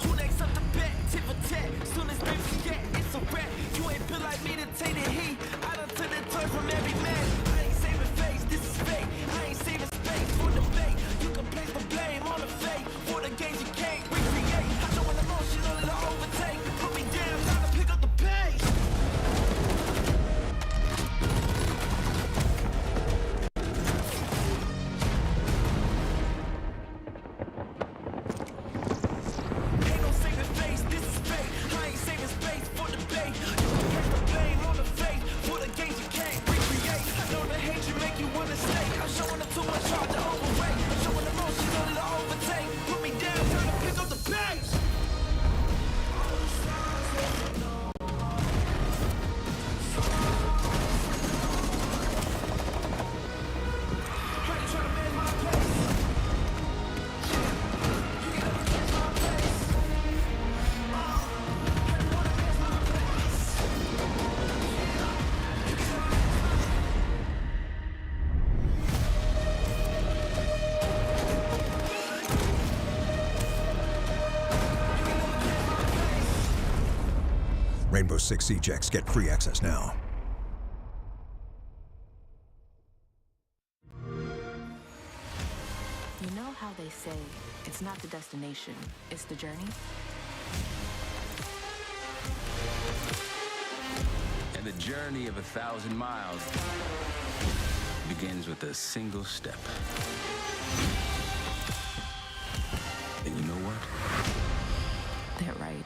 Who next up the bet, tit for tat, soon as they Rainbow Six Siege X. Get free access now. You know how they say it's not the destination, it's the journey? And the journey of 1,000 miles begins with a single step. And you know what? They're right.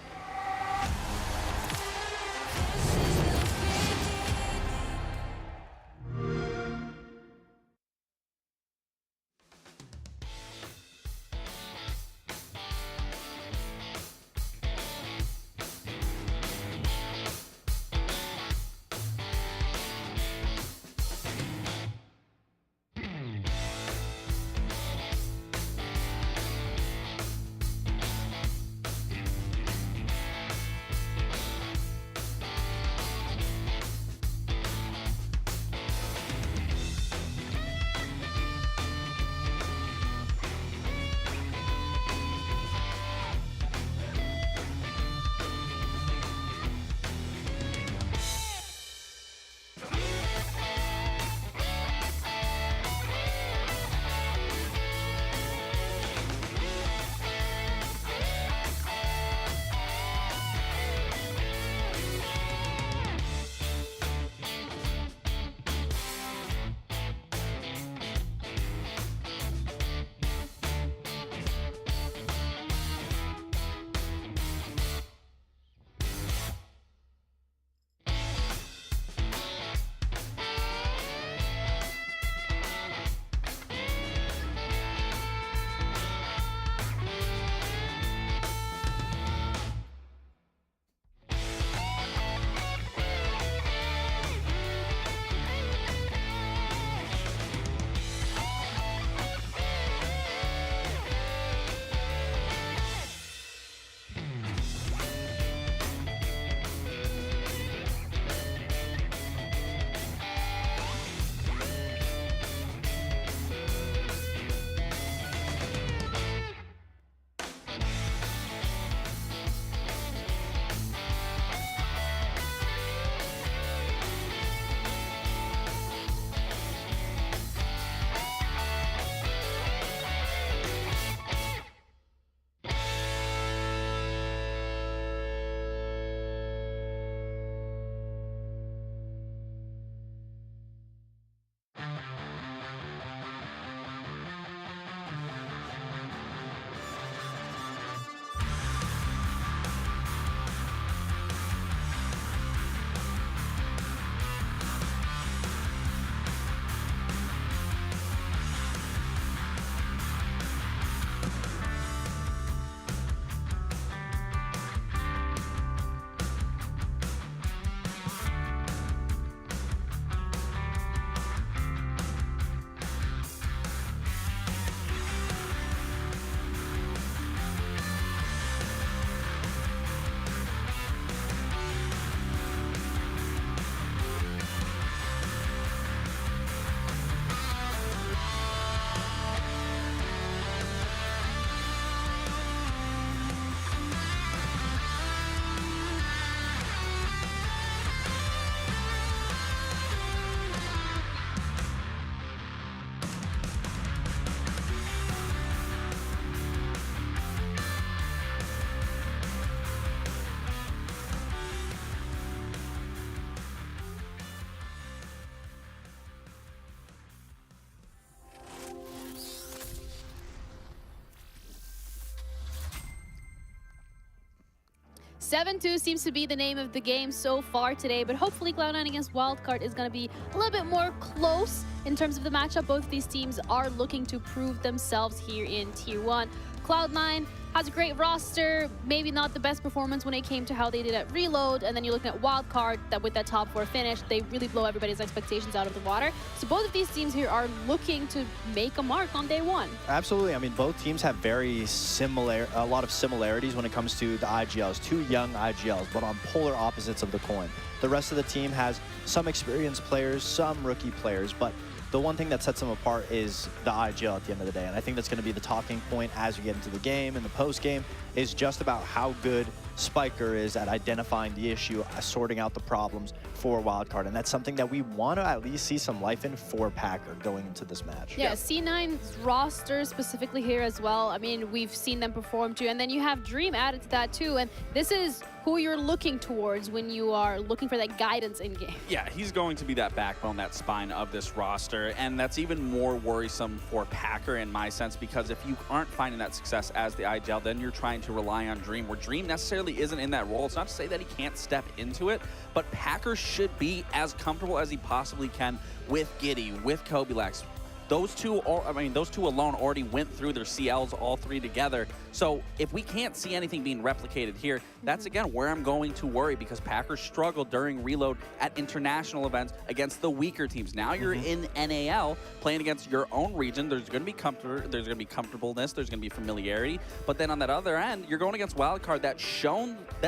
(7-2) seems to be the name of the game so far today, but hopefully Cloud9 against Wildcard is going to be a little bit more close in terms of the matchup. Both of these teams are looking to prove themselves here in Tier 1. Cloud9 has a great roster, maybe not the best performance when it came to how they did at Reload, and then you're looking at Wildcard, that with that top 4 finish, they really blow everybody's expectations out of the water. So both of these teams here are looking to make a mark on day one. Absolutely. I mean, both teams have a lot of similarities when it comes to the IGLs. Two young IGLs, but on polar opposites of the coin. The rest of the team has some experienced players, some rookie players, but the one thing that sets them apart is the IGL at the end of the day. And I think that's going to be the talking point as we get into the game and the post game, is just about how good Spiker is at identifying the issue, sorting out the problems for Wildcard. And that's something that we want to at least see some life in for Packer going into this match. Yeah, C9's roster specifically here as well. I mean, we've seen them perform too. And then you have Dream added to that too. And this is who you're looking towards when you are looking for that guidance in game. Yeah, he's going to be that backbone, that spine of this roster, and that's even more worrisome for Packer in my sense, because if you aren't finding that success as the IGL, then you're trying to rely on Dream, where Dream necessarily isn't in that role. It's not to say that he can't step into it, but Packer should be as comfortable as he possibly can with Giddy, with Kobilax. Those two alone already went through their CLs all three together. So if we can't see anything being replicated here, that's again where I'm going to worry, because Packers struggled during reload at international events against the weaker teams. Now you're in NAL playing against your own region. There's going to be comfort, there's going to be comfortableness, there's going to be familiarity. But then on that other end, you're going against Wildcard that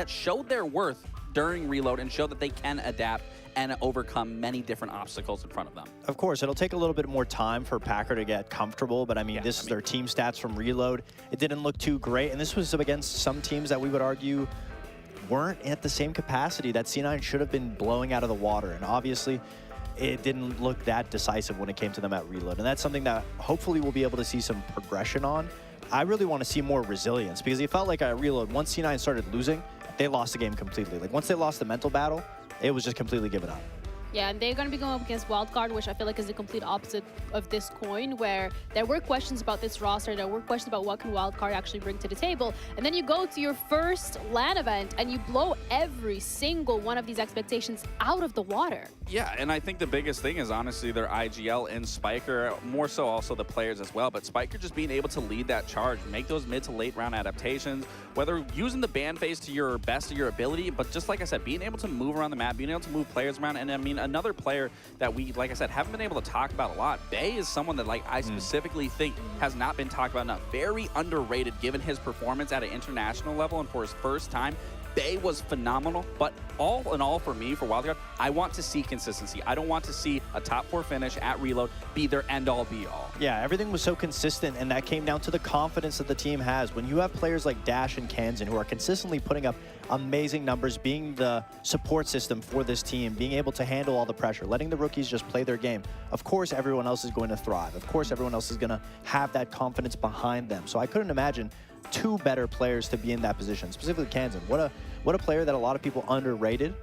showed their worth during reload and showed that they can adapt and overcome many different obstacles in front of them. Of course, it'll take a little bit more time for Packer to get comfortable, but I mean, this is their team stats from reload. It didn't look too great, and this was against some teams that we would argue weren't at the same capacity that C9 should have been blowing out of the water, and obviously it didn't look that decisive when it came to them at reload, and that's something that hopefully we'll be able to see some progression on. I really want to see more resilience, because it felt like at reload, once C9 started losing, they lost the game completely. Like, once they lost the mental battle, it was just completely given up. Yeah, and they're going to be going up against Wildcard, which I feel like is the complete opposite of this coin, where there were questions about this roster, there were questions about what can Wildcard actually bring to the table, and then you go to your first LAN event and you blow every single one of these expectations out of the water. Yeah, and I think the biggest thing is honestly their IGL and Spiker, more so also the players as well, but Spiker just being able to lead that charge, make those mid to late round adaptations, whether using the ban phase to your best of your ability, but just like I said, being able to move around the map, being able to move players around, and I mean, another player that we, like I said, haven't been able to talk about a lot, Bay is someone that I specifically think has not been talked about enough. Very underrated given his performance at an international level, and for his first time, Bay was phenomenal, but all in all for me, for Wildcard, I want to see consistency. I don't want to see a top 4 finish at reload be their end-all be-all. Yeah, everything was so consistent, and that came down to the confidence that the team has. When you have players like Dash and Kansan who are consistently putting up amazing numbers, being the support system for this team, being able to handle all the pressure, letting the rookies just play their game, of course everyone else is going to thrive. Of course everyone else is going to have that confidence behind them. So I couldn't imagine two better players to be in that position, specifically Kansan. What a player that a lot of people underrated.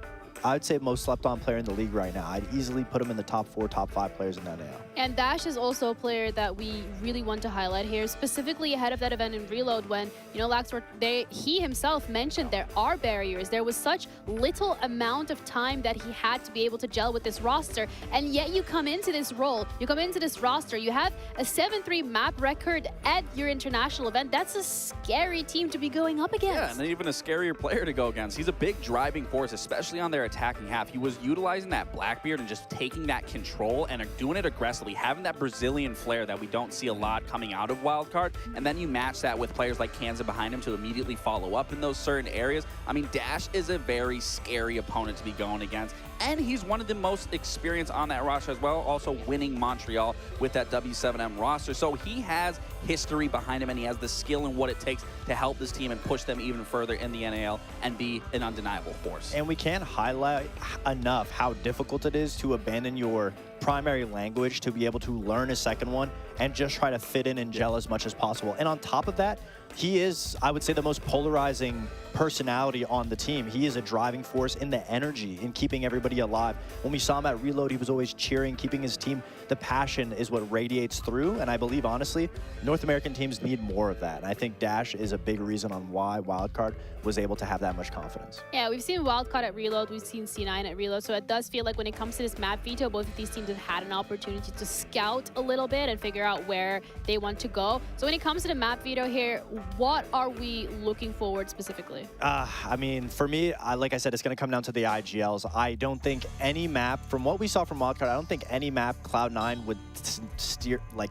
I'd say most slept-on player in the league right now. I'd easily put him in the top 4, top 5 players in that NAL. And Dash is also a player that we really want to highlight here, specifically ahead of that event in Reload when, you know, Laxford, he himself mentioned there are barriers. There was such little amount of time that he had to be able to gel with this roster, and yet you come into this role, you come into this roster, you have a 7-3 map record at your international event. That's a scary team to be going up against. Yeah, and then even a scarier player to go against. He's a big driving force, especially on their attacking half. He was utilizing that Blackbeard and just taking that control and doing it aggressively, having that Brazilian flair that we don't see a lot coming out of Wildcard, and then you match that with players like Kansan behind him to immediately follow up in those certain areas. I mean, Dash is a very scary opponent to be going against, and he's one of the most experienced on that roster as well, also winning Montreal with that W7M roster. So he has history behind him, and he has the skill and what it takes to help this team and push them even further in the NAL and be an undeniable force. And we can't highlight enough how difficult it is to abandon your primary language to be able to learn a second one and just try to fit in and gel as much as possible. And on top of that, he is, I would say, the most polarizing personality on the team. He is a driving force in the energy, in keeping everybody alive. When we saw him at Reload, he was always cheering, keeping his team. The passion is what radiates through, and I believe, honestly, North American teams need more of that. And I think Dash is a big reason on why Wildcard was able to have that much confidence. Yeah, we've seen Wildcard at Reload, we've seen C9 at Reload, so it does feel like when it comes to this map veto, both of these teams have had an opportunity to scout a little bit and figure out where they want to go. So when it comes to the map veto here, what are we looking forward specifically? I mean, for me, like I said, it's going to come down to the IGLs. I don't think any map, from what we saw from Wildcard, I don't think any map Cloud9 would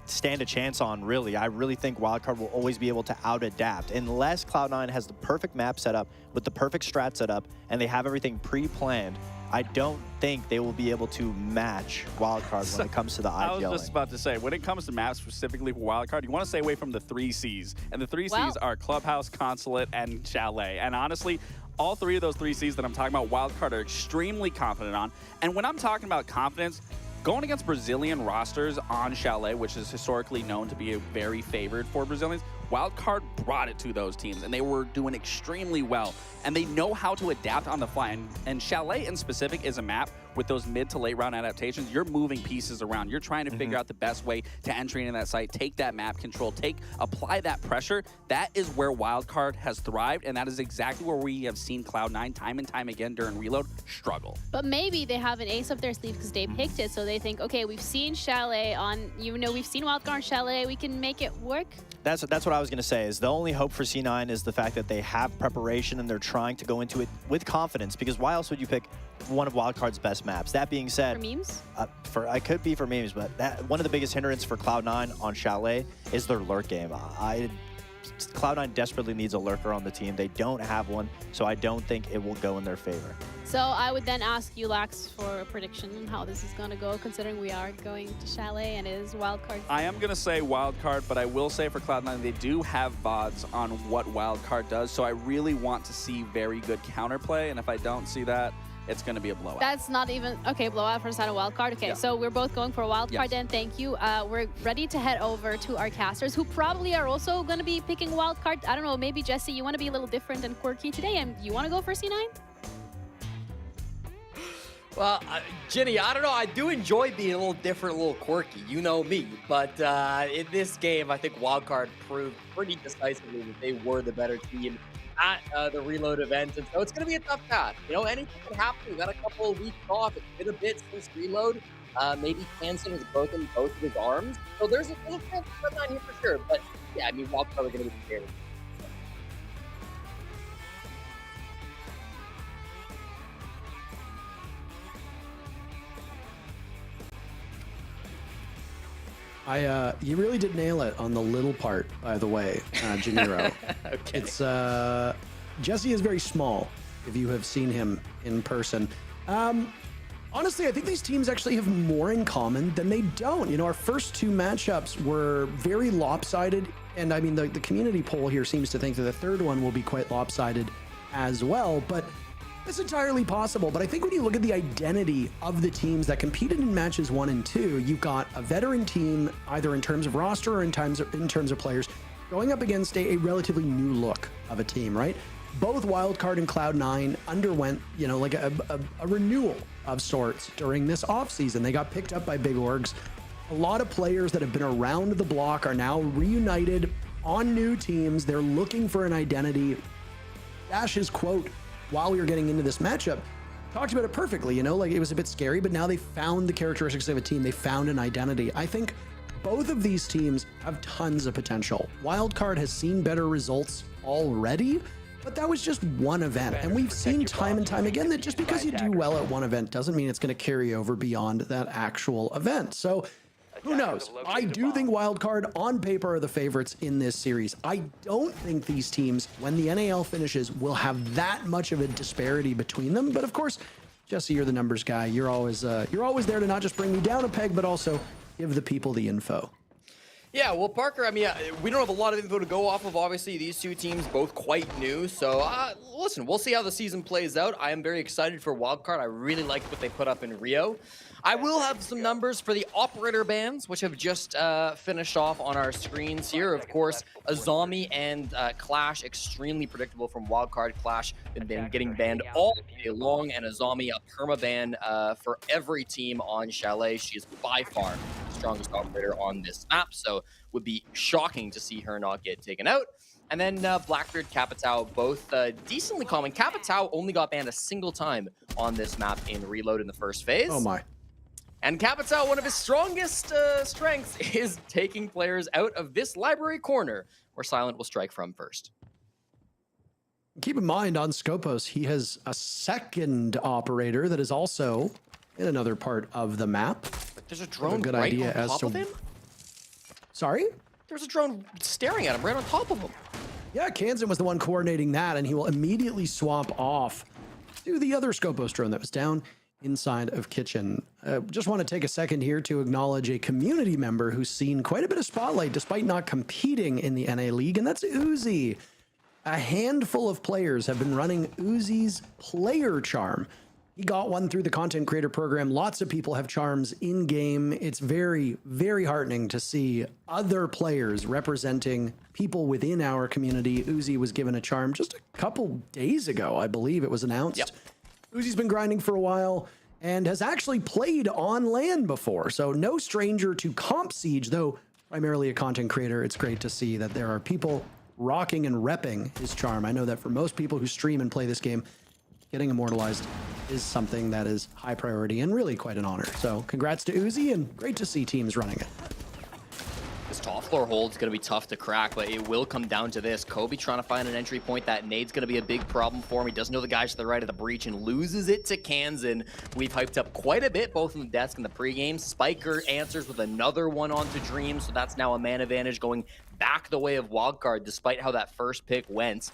stand a chance on, really. I really think Wildcard will always be able to out-adapt unless Cloud9 has the perfect map set up with the perfect strat set up and they have everything pre-planned. I don't think they will be able to match wildcard when it comes to the I was IGL. just about to say, when it comes to maps specifically for wildcard, you want to stay away from the 3 Cs. And the 3 Cs are Clubhouse, Consulate, and Chalet. And honestly, all 3 of those 3 Cs that I'm talking about, wildcard are extremely confident on. And when I'm talking about confidence, going against Brazilian rosters on Chalet, which is historically known to be very favored for Brazilians, wildcard brought it to those teams, and they were doing extremely well. And they know how to adapt on the fly. And Chalet in specific is a map with those mid to late round adaptations. You're moving pieces around. You're trying to figure out the best way to entry into that site, take that map control, apply that pressure. That is where wildcard has thrived, and that is exactly where we have seen Cloud9 time and time again during reload struggle. But maybe they have an ace up their sleeve because they picked it, so they think, okay, we've seen Chalet on, we've seen wildcard on Chalet, we can make it work. That's what I was going to say, is the only hope for C9 is the fact that they have preparation and they're trying to go into it with confidence, because why else would you pick one of wildcard's best maps? That being said, for memes? I could be for memes, but one of the biggest hindrance for Cloud9 on Chalet is their lurk game. Cloud9 desperately needs a lurker on the team. They don't have one, so I don't think it will go in their favor. So I would then ask you, Lax, for a prediction on how this is going to go, considering we are going to Chalet and it is wildcard. I am going to say wildcard, but I will say for Cloud9, they do have VODs on what wildcard does, so I really want to see very good counterplay, and if I don't see that, it's going to be a blowout. That's not even... Okay, blowout for side of wildcard. Okay, so we're both going for a wildcard then. Thank you. We're ready to head over to our casters, who probably are also going to be picking wildcard. I don't know, maybe, Jesse, you want to be a little different and quirky today, and you want to go for C9? Well, Ginny, I don't know. I do enjoy being a little different, a little quirky. You know me. But in this game, I think wildcard proved pretty decisively that they were the better team at the reload event, and so it's going to be a tough task. Anything can happen. We've got a couple of weeks off. It's been a bit since reload. Maybe Hansen has broken both of his arms, so there's a little chance of that here for sure. But yeah, I mean, wildcard are going to be the favorite. You really did nail it on the little part, by the way, Janiro. Okay. It's Jesse is very small, if you have seen him in person. Honestly, I think these teams actually have more in common than they don't. Our first 2 matchups were very lopsided, and I mean, the community poll here seems to think that the third one will be quite lopsided as well, but it's entirely possible. But I think when you look at the identity of the teams that competed in matches 1 and 2, you've got a veteran team, either in terms of roster or in terms of players, going up against a relatively new look of a team, right? Both Wildcard and Cloud9 underwent, like a renewal of sorts during this offseason. They got picked up by big orgs. A lot of players that have been around the block are now reunited on new teams. They're looking for an identity. Dash's quote while we were getting into this matchup talked about it perfectly. Like it was a bit scary, but now they found the characteristics of a team. They found an identity. I think both of these teams have tons of potential. Wildcard has seen better results already, but that was just one event. And we've seen time and time again that just because you do well at one event doesn't mean it's going to carry over beyond that actual event. So who knows? I do think Wildcard on paper are the favorites in this series. I don't think these teams, when the NAL finishes, will have that much of a disparity between them. But of course, Jesse, you're the numbers guy. You're always there to not just bring me down a peg, but also give the people the info. Yeah, well, Parker, I mean, we don't have a lot of info to go off of. Obviously, these 2 teams both quite new. So, listen, we'll see how the season plays out. I am very excited for Wildcard. I really liked what they put up in Rio. I will have some numbers for the operator bans, which have just finished off on our screens here. Of course, Azami and Clash, extremely predictable from Wildcard. Clash been getting banned all day long, and Azami a permaban for every team on Chalet. She is by far the strongest operator on this map, so would be shocking to see her not get taken out. And then Blackbeard, Capitao, both decently common. Capitao only got banned a single time on this map in Reload in the first phase. Oh my. And Capitao, one of his strongest strengths is taking players out of this library corner where Silent will strike from first. Keep in mind, on Scopos, he has a second operator that is also in another part of the map. But there's a drone good right idea on as top to... of him? Sorry? There's a drone staring at him right on top of him. Yeah, Kansan was the one coordinating that, and he will immediately swap off to the other Scopos drone that was down inside of Kitchen. Just want to take a second here to acknowledge a community member who's seen quite a bit of spotlight despite not competing in the NA League, and that's Uzi. A handful of players have been running Uzi's player charm. He got one through the content creator program. Lots of people have charms in game. It's very, very heartening to see other players representing people within our community. Uzi was given a charm just a couple days ago, I believe it was announced. Yep. Uzi's been grinding for a while and has actually played on LAN before, so no stranger to Comp Siege, though primarily a content creator. It's great to see that there are people rocking and repping his charm. I know that for most people who stream and play this game, getting immortalized is something that is high priority and really quite an honor. So congrats to Uzi, and great to see teams running it. This top floor hold's going to be tough to crack, but it will come down to this. Kobe trying to find an entry point. That nade's going to be a big problem for him. He doesn't know the guys to the right of the breach and loses it to Kansan. We've hyped up quite a bit, both in the desk and the pregame. Spiker answers with another one onto Dream, so that's now a man advantage going back the way of Wildcard, despite how that first pick went.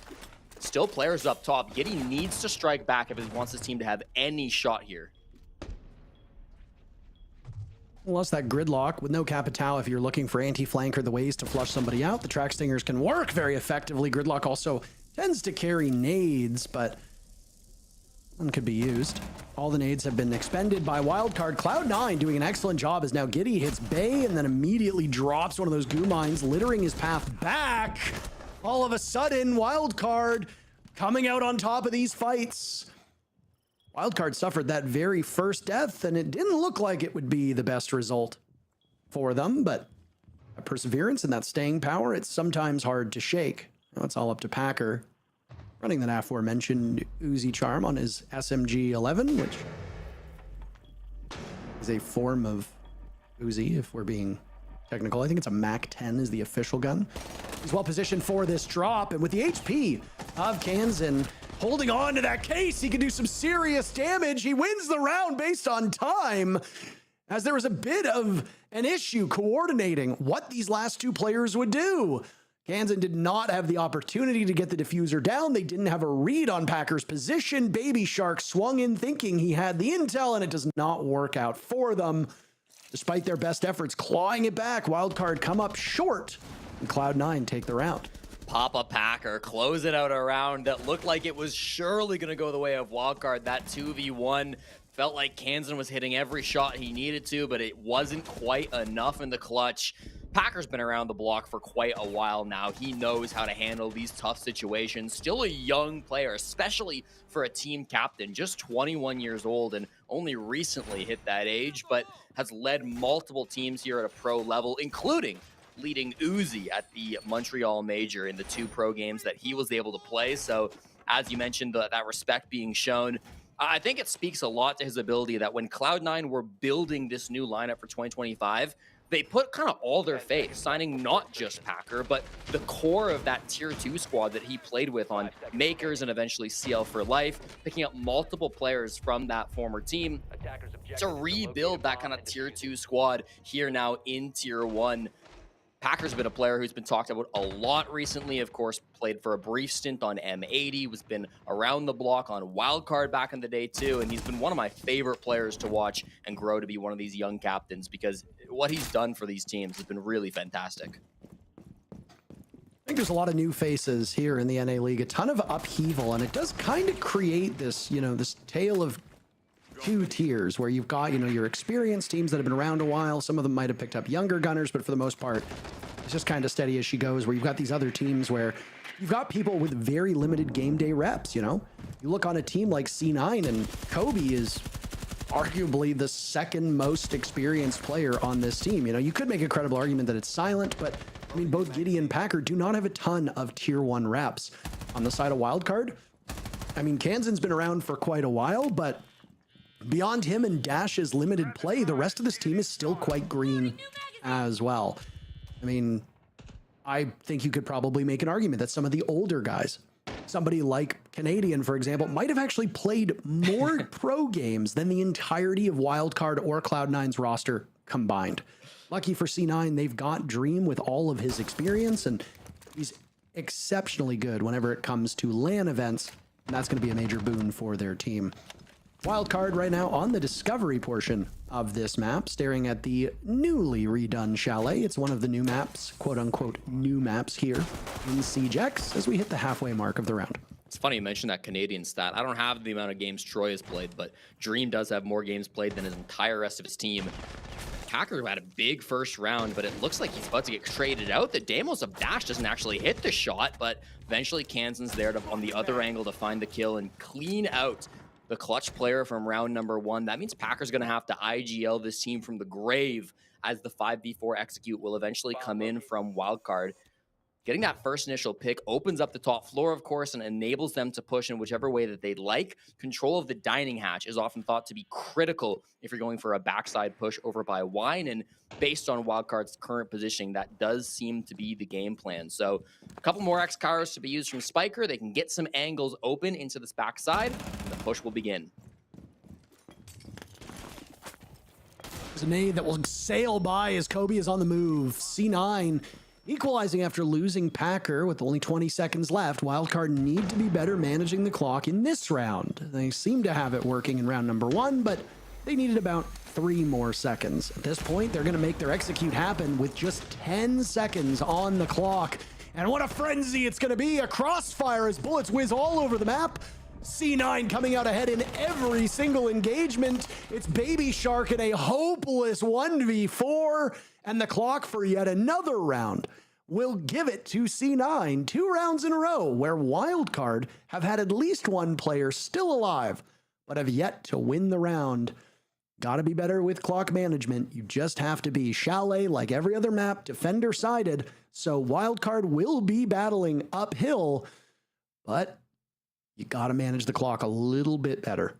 Still players up top. Giddy needs to strike back if he wants his team to have any shot here. Plus that gridlock with no Capitao, if you're looking for anti-flank or the ways to flush somebody out, the track stingers can work very effectively. Gridlock also tends to carry nades, but one could be used. All the nades have been expended by Wildcard. Cloud9 doing an excellent job as now Giddy hits Bay and then immediately drops one of those goo mines, littering his path back. All of a sudden, Wildcard coming out on top of these fights. Wildcard suffered that very first death, and it didn't look like it would be the best result for them, but a perseverance and that staying power, it's sometimes hard to shake. Now it's all up to Packer, running that aforementioned Uzi charm on his SMG-11, which is a form of Uzi, if we're being technical. I think it's a MAC-10 is the official gun. He's well positioned for this drop, and with the HP of Kansan holding on to that case, he can do some serious damage. He wins the round based on time, as there was a bit of an issue coordinating what these last two players would do. Kansan did not have the opportunity to get the diffuser down. They didn't have a read on Packer's position. Baby Shark swung in thinking he had the intel, and it does not work out for them. Despite their best efforts clawing it back, Wildcard come up short, and Cloud9 take the round. Papa Packer close it out a round that looked like it was surely going to go the way of Wildcard. That 2v1 felt like Kansan was hitting every shot he needed to, but it wasn't quite enough in the clutch. Packer's been around the block for quite a while now. He knows how to handle these tough situations. Still a young player, especially for a team captain, just 21 years old and only recently hit that age, but has led multiple teams here at a pro level, including leading Uzi at the Montreal Major in the 2 pro games that he was able to play. So as you mentioned, that respect being shown, I think it speaks a lot to his ability that when Cloud9 were building this new lineup for 2025, they put kind of all their faith, signing not just Packer, but the core of that tier 2 squad that he played with on Makers and eventually CL for Life, picking up multiple players from that former team to rebuild that kind of tier 2 squad here now in tier 1. Packer's been a player who's been talked about a lot recently. Of course, played for a brief stint on M80, was been around the block on Wildcard back in the day too, and he's been one of my favorite players to watch and grow to be one of these young captains, because what he's done for these teams has been really fantastic. I think there's a lot of new faces here in the NA League, a ton of upheaval, and it does kind of create this, this tale of 2 tiers where you've got, your experienced teams that have been around a while. Some of them might have picked up younger gunners, but for the most part, it's just kind of steady as she goes, where you've got these other teams where you've got people with very limited game day reps, You look on a team like C9 and Kobe is arguably the second most experienced player on this team. You could make a credible argument that it's Silent, but I mean, both Giddy and Packer do not have a ton of tier 1 reps. On the side of Wildcard, I mean, Kansan's been around for quite a while, but beyond him and Dash's limited play, the rest of this team is still quite green as well. I mean, I think you could probably make an argument that some of the older guys, somebody like Canadian, for example, might have actually played more pro games than the entirety of Wildcard or Cloud9's roster combined. Lucky for C9, they've got Dream with all of his experience, and he's exceptionally good whenever it comes to LAN events, and that's going to be a major boon for their team. Wildcard right now on the discovery portion of this map, staring at the newly redone Chalet. It's one of the new maps, quote unquote, new maps here in CJX as we hit the halfway mark of the round. It's funny you mentioned that Canadian stat. I don't have the amount of games Troy has played, but Dream does have more games played than his entire rest of his team. Packer had a big first round, but it looks like he's about to get traded out. The Damos of Dash doesn't actually hit the shot, but eventually Kansan's there on the other angle to find the kill and clean out the clutch player from round number 1. That means Packer's going to have to IGL this team from the grave as the 5v4 execute will eventually come in from Wildcard. Getting that first initial pick opens up the top floor, of course, and enables them to push in whichever way that they'd like. Control of the dining hatch is often thought to be critical if you're going for a backside push over by Wine, and based on Wildcard's current positioning, that does seem to be the game plan. So a couple more X-Kairos to be used from Spiker. They can get some angles open into this backside, and the push will begin. There's a nade that will sail by as Kobe is on the move. C9 equalizing after losing Packer with only 20 seconds left. Wildcard need to be better managing the clock in this round. They seem to have it working in round number 1, but they needed about 3 more seconds. At this point, they're going to make their execute happen with just 10 seconds on the clock. And what a frenzy it's going to be. A crossfire as bullets whiz all over the map. C9 coming out ahead in every single engagement. It's Baby Shark in a hopeless 1v4, and the clock for yet another round will give it to C9. 2 rounds in a row where Wildcard have had at least one player still alive, but have yet to win the round. Gotta be better with clock management. You just have to be. Chalet, like every other map, defender sided, so Wildcard will be battling uphill, but you got to manage the clock a little bit better.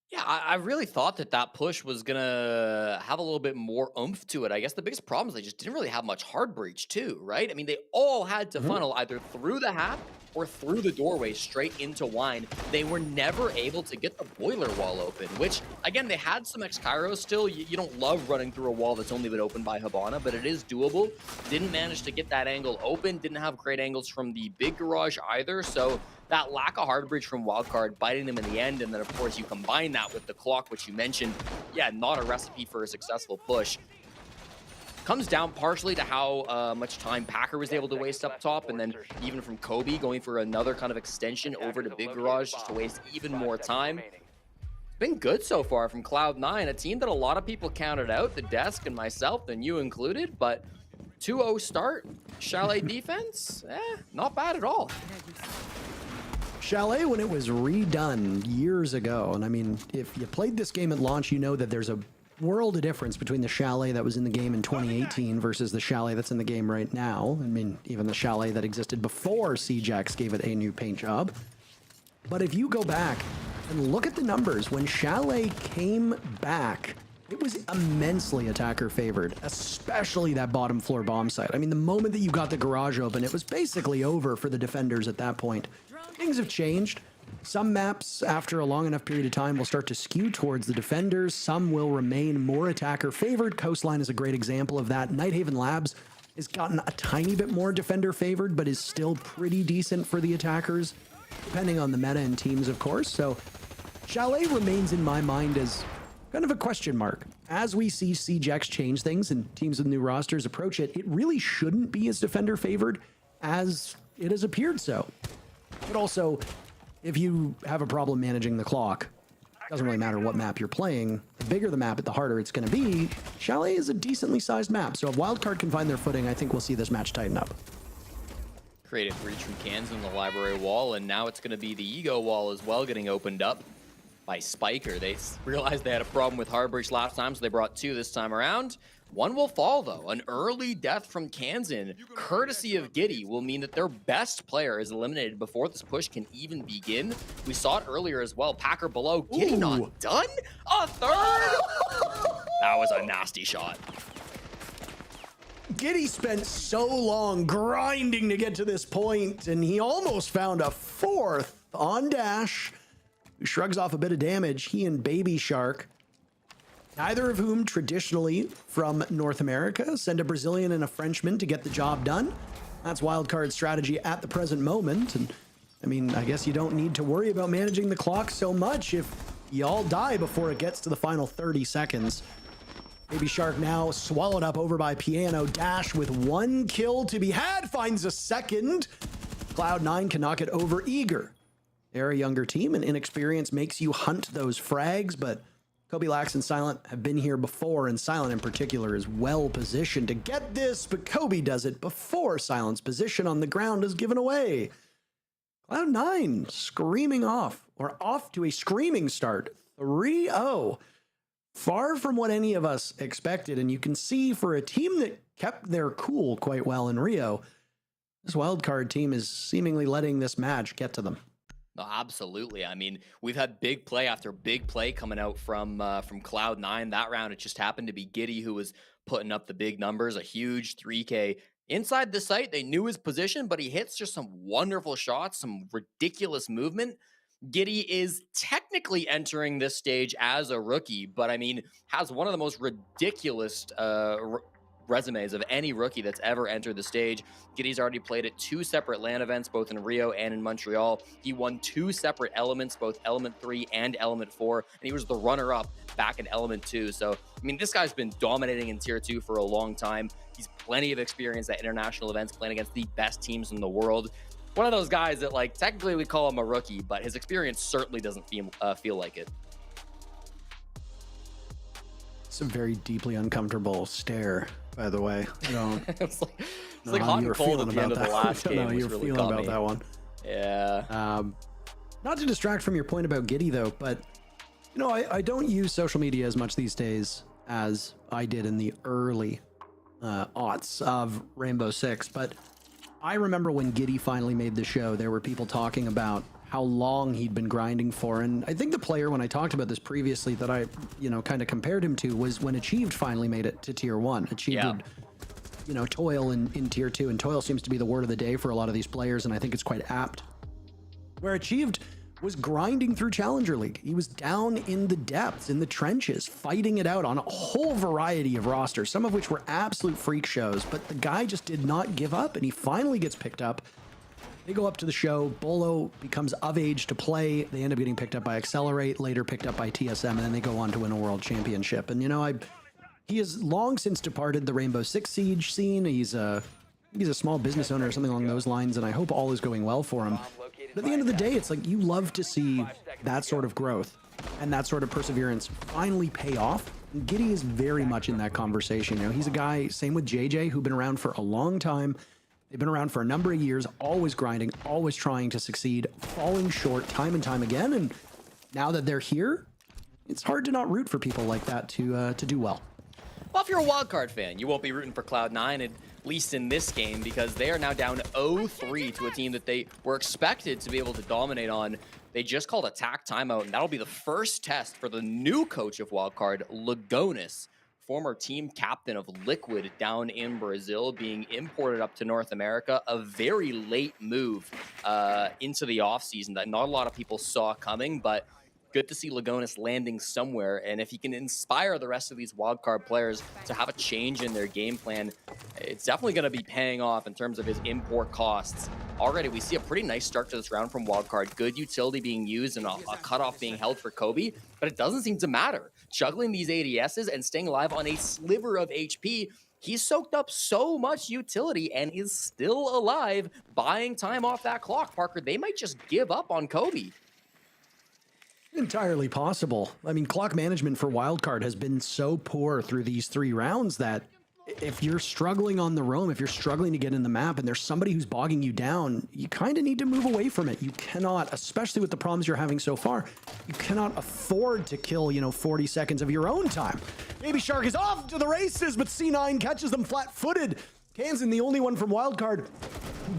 Yeah, I really thought that push was going to have a little bit more oomph to it. I guess the biggest problem is they just didn't really have much hard breach too, right? I mean, they all had to funnel either through the hat or through the doorway straight into Wine. They were never able to get the boiler wall open, which, again, they had some X-Kairos still. You don't love running through a wall that's only been opened by Habana, but it is doable. Didn't manage to get that angle open. Didn't have great angles from the big garage either, so that lack of hard breach from Wildcard biting them in the end, and then, of course, you combine that with the clock, which you mentioned. Yeah, not a recipe for a successful push. Comes down partially to how much time Packer was able to waste up top, and then even from Kobe going for another kind of extension over to Big Garage just to waste even more time. Been good so far from Cloud9, a team that a lot of people counted out, the desk and myself, and you included, but 2-0 start, Chalet defense, not bad at all. Chalet, when it was redone years ago, and I mean, if you played this game at launch, you know that there's a world of difference between the Chalet that was in the game in 2018 versus the Chalet that's in the game right now. I mean, even the Chalet that existed before CJX gave it a new paint job. But if you go back and look at the numbers, when Chalet came back, it was immensely attacker favored, especially that bottom floor bomb site. I mean, the moment that you got the garage open, it was basically over for the defenders at that point. Things have changed. Some maps, after a long enough period of time, will start to skew towards the defenders. Some will remain more attacker favored. Coastline is a great example of that. Nighthaven Labs has gotten a tiny bit more defender favored, but is still pretty decent for the attackers, depending on the meta and teams, of course. So Chalet remains in my mind as kind of a question mark. As we see CJX change things and teams with new rosters approach it, it really shouldn't be as defender favored as it has appeared so. But also, if you have a problem managing the clock, it doesn't really matter what map you're playing. The bigger the map, the harder it's going to be. Chalet is a decently sized map, so if Wildcard can find their footing, I think we'll see this match tighten up. Creative breach from Kansan in the library wall, and now it's going to be the ego wall as well getting opened up by Spiker. They realized they had a problem with hard breach last time, so they brought 2 this time around. 1 will fall, though. An early death from Kansan, courtesy of Giddy, will mean that their best player is eliminated before this push can even begin. We saw it earlier as well. Packer below. Giddy not done? A third? That was a nasty shot. Giddy spent so long grinding to get to this point, and he almost found a 4th on Dash, who shrugs off a bit of damage. He and Baby Shark, neither of whom traditionally from North America, send a Brazilian and a Frenchman to get the job done. That's Wildcard's strategy at the present moment. And I mean, I guess you don't need to worry about managing the clock so much if y'all die before it gets to the final 30 seconds. Baby Shark now swallowed up over by Piano. Dash with 1 kill to be had, finds a second. Cloud9 can knock it over Eager. They're a younger team, and inexperience makes you hunt those frags, but Kobe Lax and Silent have been here before, and Silent in particular is well positioned to get this, but Kobe does it before Silent's position on the ground is given away. Cloud9 screaming off, or off to a screaming start. 3-0. Far from what any of us expected, and you can see for a team that kept their cool quite well in Rio, this wildcard team is seemingly letting this match get to them. No, absolutely. I mean, we've had big play after big play coming out from Cloud9. That round, it just happened to be Giddy who was putting up the big numbers, a huge 3K. Inside the site, they knew his position, but he hits just some wonderful shots, some ridiculous movement. Giddy is technically entering this stage as a rookie, but I mean, has one of the most ridiculous resumes of any rookie that's ever entered the stage. Giddy's already played at 2 separate LAN events, both in Rio and in Montreal. He won 2 separate elements, both Element 3 and Element 4, and he was the runner-up back in Element 2. So, I mean, this guy's been dominating in Tier 2 for a long time. He's plenty of experience at international events, playing against the best teams in the world. One of those guys that, like, technically we call him a rookie, but his experience certainly doesn't feel like it. It's a very deeply uncomfortable stare, by the way. It's like hot and cold at the end of the last game. No, you were feeling about that one. Yeah. Not to distract from your point about Giddy, though, but, you know, I don't use social media as much these days as I did in the early aughts of Rainbow Six, but I remember when Giddy finally made the show, there were people talking about how long he'd been grinding for. And I think the player, when I talked about this previously, that I, you know, kind of compared him to was when Achieved finally made it to Tier 1. Achieved, you know, toil in Tier 2, and toil seems to be the word of the day for a lot of these players, and I think it's quite apt. Where Achieved was grinding through Challenger League. He was down in the depths, in the trenches, fighting it out on a whole variety of rosters, some of which were absolute freak shows, but the guy just did not give up, and he finally gets picked up. They go up to the show, Bolo becomes of age to play, they end up getting picked up by Accelerate, later picked up by TSM, and then they go on to win a world championship. And you know, he has long since departed the Rainbow Six Siege scene. He's a small business owner or something along those lines, and I hope all is going well for him. But at the end of the day, it's like you love to see that sort of growth and that sort of perseverance finally pay off. And Giddy is very much in that conversation. You know, he's a guy, same with JJ, who've been around for a long time. They've been around for a number of years, always grinding, always trying to succeed, falling short time and time again. And now that they're here, it's hard to not root for people like that to do well. Well, if you're a wildcard fan, you won't be rooting for Cloud9, at least in this game, because they are now down 0-3 to a team that they were expected to be able to dominate on. They just called attack timeout, and that'll be the first test for the new coach of wildcard, Lagonis, former team captain of Liquid down in Brazil, being imported up to North America. A very late move into the offseason that not a lot of people saw coming, but good to see Lagonis landing somewhere, and if he can inspire the rest of these wildcard players to have a change in their game plan, it's definitely going to be paying off in terms of his import costs. Already, we see a pretty nice start to this round from wildcard. Good utility being used and a cutoff being held for Kobe, but it doesn't seem to matter. Juggling these ADSs and staying alive on a sliver of HP, he's soaked up so much utility and is still alive, buying time off that clock. Parker, they might just give up on Kobe. Entirely possible. I mean, clock management for wildcard has been so poor through these 3 rounds that if you're struggling on the roam, if you're struggling to get in the map and there's somebody who's bogging you down, you kind of need to move away from it. You cannot, especially with the problems you're having so far, you cannot afford to kill, you know, 40 seconds of your own time. Baby Shark is off to the races, but C9 catches them flat-footed. Kansan, the only one from wildcard,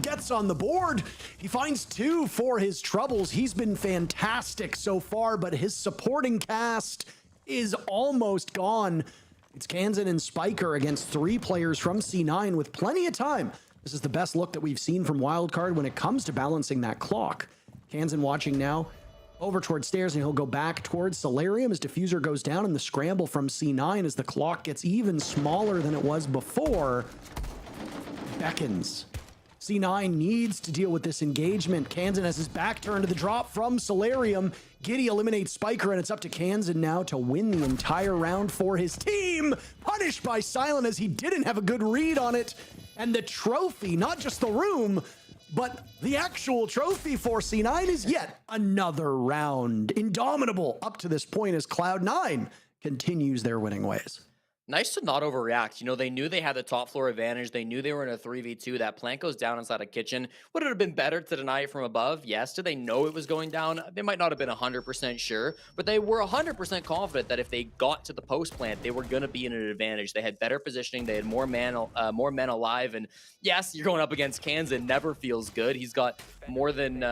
gets on the board. He finds 2 for his troubles. He's been fantastic so far, but his supporting cast is almost gone. It's Kansan and Spiker against 3 players from C9 with plenty of time. This is the best look that we've seen from wildcard when it comes to balancing that clock. Kansan watching now over towards stairs, and he'll go back towards Solarium as Diffuser goes down, and the scramble from C9 as the clock gets even smaller than it was before beckons. C9 needs to deal with this engagement. Kansan has his back turned to the drop from Solarium. Giddy eliminates Spiker, and it's up to Kansan now to win the entire round for his team. Punished by Silent as he didn't have a good read on it. And the trophy, not just the room, but the actual trophy for C9 is yet another round. Indomitable up to this point as Cloud9 continues their winning ways. Nice to not overreact. You know, they knew they had the top floor advantage. They knew they were in a 3v2. That plant goes down inside a kitchen. Would it have been better to deny it from above? Yes. Did they know it was going down? They might not have been 100% sure, but they were 100% confident that if they got to the post plant, they were going to be in an advantage. They had better positioning. They had more men alive. And yes, you're going up against Kansan. Never feels good. He's got more than,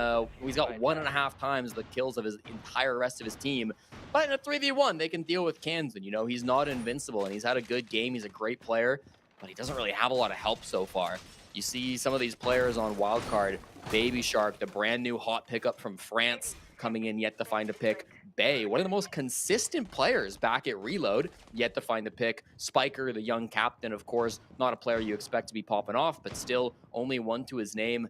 he's got 1.5 times the kills of his entire rest of his team. But in a 3v1, they can deal with Kansan. You know, he's not invincible, and he's had a good game. He's a great player, but he doesn't really have a lot of help so far. You see some of these players on Wildcard. Baby Shark, the brand new hot pickup from France, coming in yet to find a pick. Bay, one of the most consistent players back at Reload, yet to find the pick. Spiker, the young captain, of course, not a player you expect to be popping off, but still only one to his name.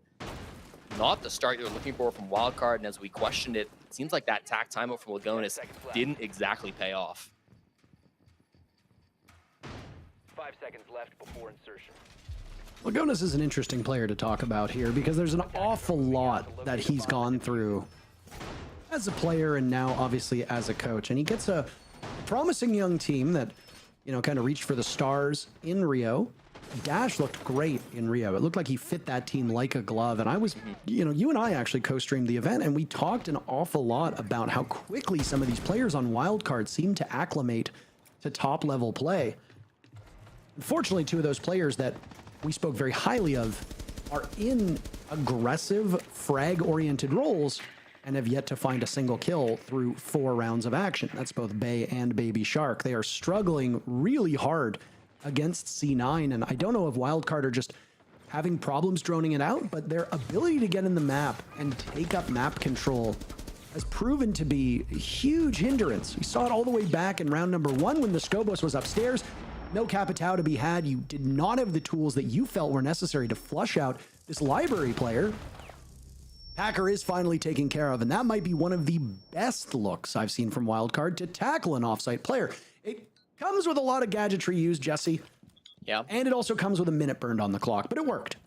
Not the start you're looking for from Wildcard, and as we questioned it, it seems like that tack timeout from Lagonis didn't exactly pay off. 5 seconds left before insertion. Lagonis is an interesting player to talk about here because there's an awful lot that he's gone through as a player and now obviously as a coach. And he gets a promising young team that, you know, kind of reached for the stars in Rio. Dash looked great in Rio. It looked like he fit that team like a glove. And I was, you know, you and I actually co-streamed the event, and we talked an awful lot about how quickly some of these players on Wildcard seem to acclimate to top-level play. Unfortunately, two of those players that we spoke very highly of are in aggressive, frag-oriented roles and have yet to find a single kill through 4 rounds of action. That's both Bay and Baby Shark. They are struggling really hard against C9, and I don't know if Wildcard are just having problems droning it out, but their ability to get in the map and take up map control has proven to be a huge hindrance. You saw it all the way back in round number 1 when the Skobos was upstairs. No Capitao to be had. You did not have the tools that you felt were necessary to flush out this library player. Packer is finally taken care of, and that might be one of the best looks I've seen from Wildcard to tackle an offsite player. It comes with a lot of gadgetry used, Jesse. Yeah. And it also comes with a minute burned on the clock, but it worked.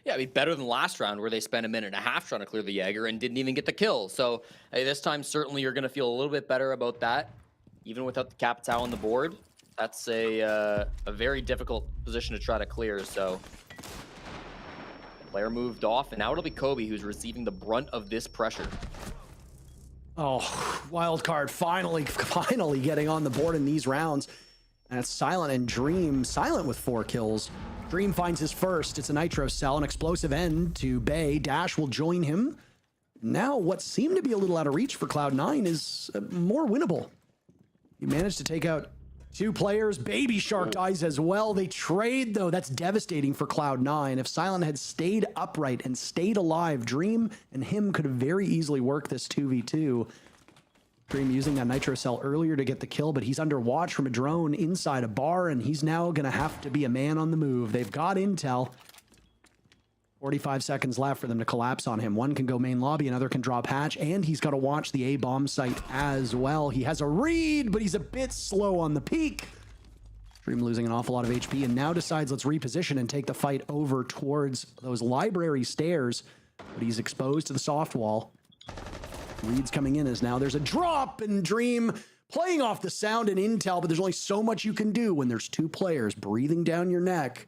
Yeah, I mean, better than last round where they spent a minute and a half trying to clear the Jaeger and didn't even get the kill. So hey, this time, certainly you're going to feel a little bit better about that, even without the Capitao on the board. That's a very difficult position to try to clear, so player moved off, and now it'll be Kobe who's receiving the brunt of this pressure. Oh, Wildcard finally getting on the board in these rounds. And it's Silent and Dream. Silent with 4 kills. Dream finds his first. It's a Nitro Cell, an explosive end to Bay. Dash will join him. Now, what seemed to be a little out of reach for Cloud9 is more winnable. You managed to take out 2 players. Baby Shark dies as well. They trade, though. That's devastating for Cloud9. If Silent had stayed upright and stayed alive, Dream and him could have very easily worked this 2v2. Dream using that Nitro Cell earlier to get the kill, but he's under watch from a drone inside a bar, and he's now going to have to be a man on the move. They've got intel. 45 seconds left for them to collapse on him. One can go main lobby, another can drop hatch, and he's got to watch the A-bomb site as well. He has a read, but he's a bit slow on the peak. Dream losing an awful lot of HP, and now decides let's reposition and take the fight over towards those library stairs, but he's exposed to the soft wall. Reed's coming in as now there's a drop, and Dream playing off the sound and intel, but there's only so much you can do when there's 2 players breathing down your neck.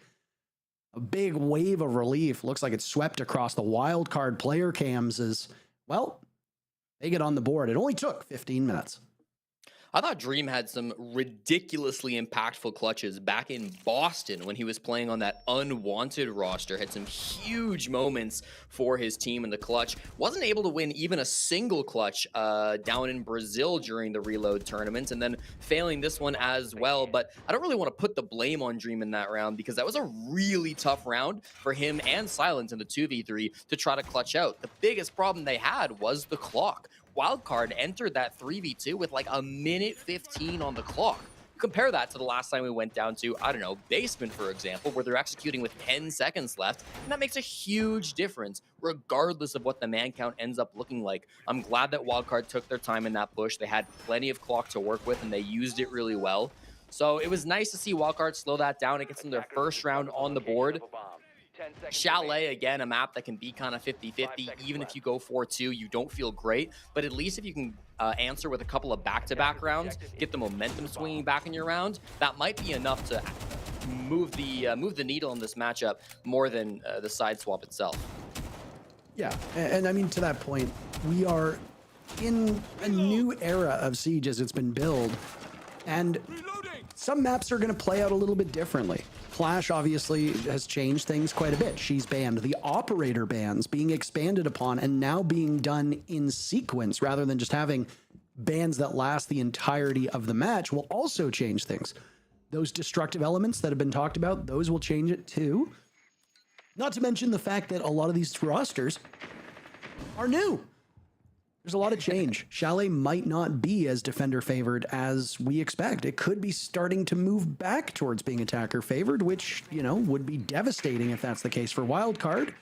A big wave of relief. Looks like it's swept across the Wildcard player cams as, well, they get on the board. It only took 15 minutes. I thought Dream had some ridiculously impactful clutches back in Boston when he was playing on that unwanted roster. Had some huge moments for his team in the clutch. Wasn't able to win even a single clutch down in Brazil during the Reload tournament, and then failing this one as well. But I don't really want to put the blame on Dream in that round because that was a really tough round for him and Silence in the 2v3 to try to clutch out. The biggest problem they had was the clock. Wildcard entered that 3v2 with like a minute 15 on the clock. Compare that to the last time we went down to, I don't know, basement, for example, where they're executing with 10 seconds left, and that makes a huge difference, regardless of what the man count ends up looking like. I'm glad that Wildcard took their time in that push. They had plenty of clock to work with, and they used it really well. So it was nice to see Wildcard slow that down and get them their first round on the board. Chalet, again, a map that can be kind of 50-50. Even if you go 4-2, you don't feel great. But at least if you can answer with a couple of back-to-back rounds, get the momentum swinging back in your round, that might be enough to move the needle in this matchup more than the side swap itself. Yeah, and I mean, to that point, we are in a new era of Siege as it's been billed, and some maps are going to play out a little bit differently. Clash obviously has changed things quite a bit. She's banned. The operator bans being expanded upon and now being done in sequence rather than just having bans that last the entirety of the match will also change things. Those destructive elements that have been talked about, those will change it too. Not to mention the fact that a lot of these rosters are new. There's a lot of change. Chalet might not be as defender favored as we expect. It could be starting to move back towards being attacker favored, which, you know, would be devastating if that's the case for Wildcard.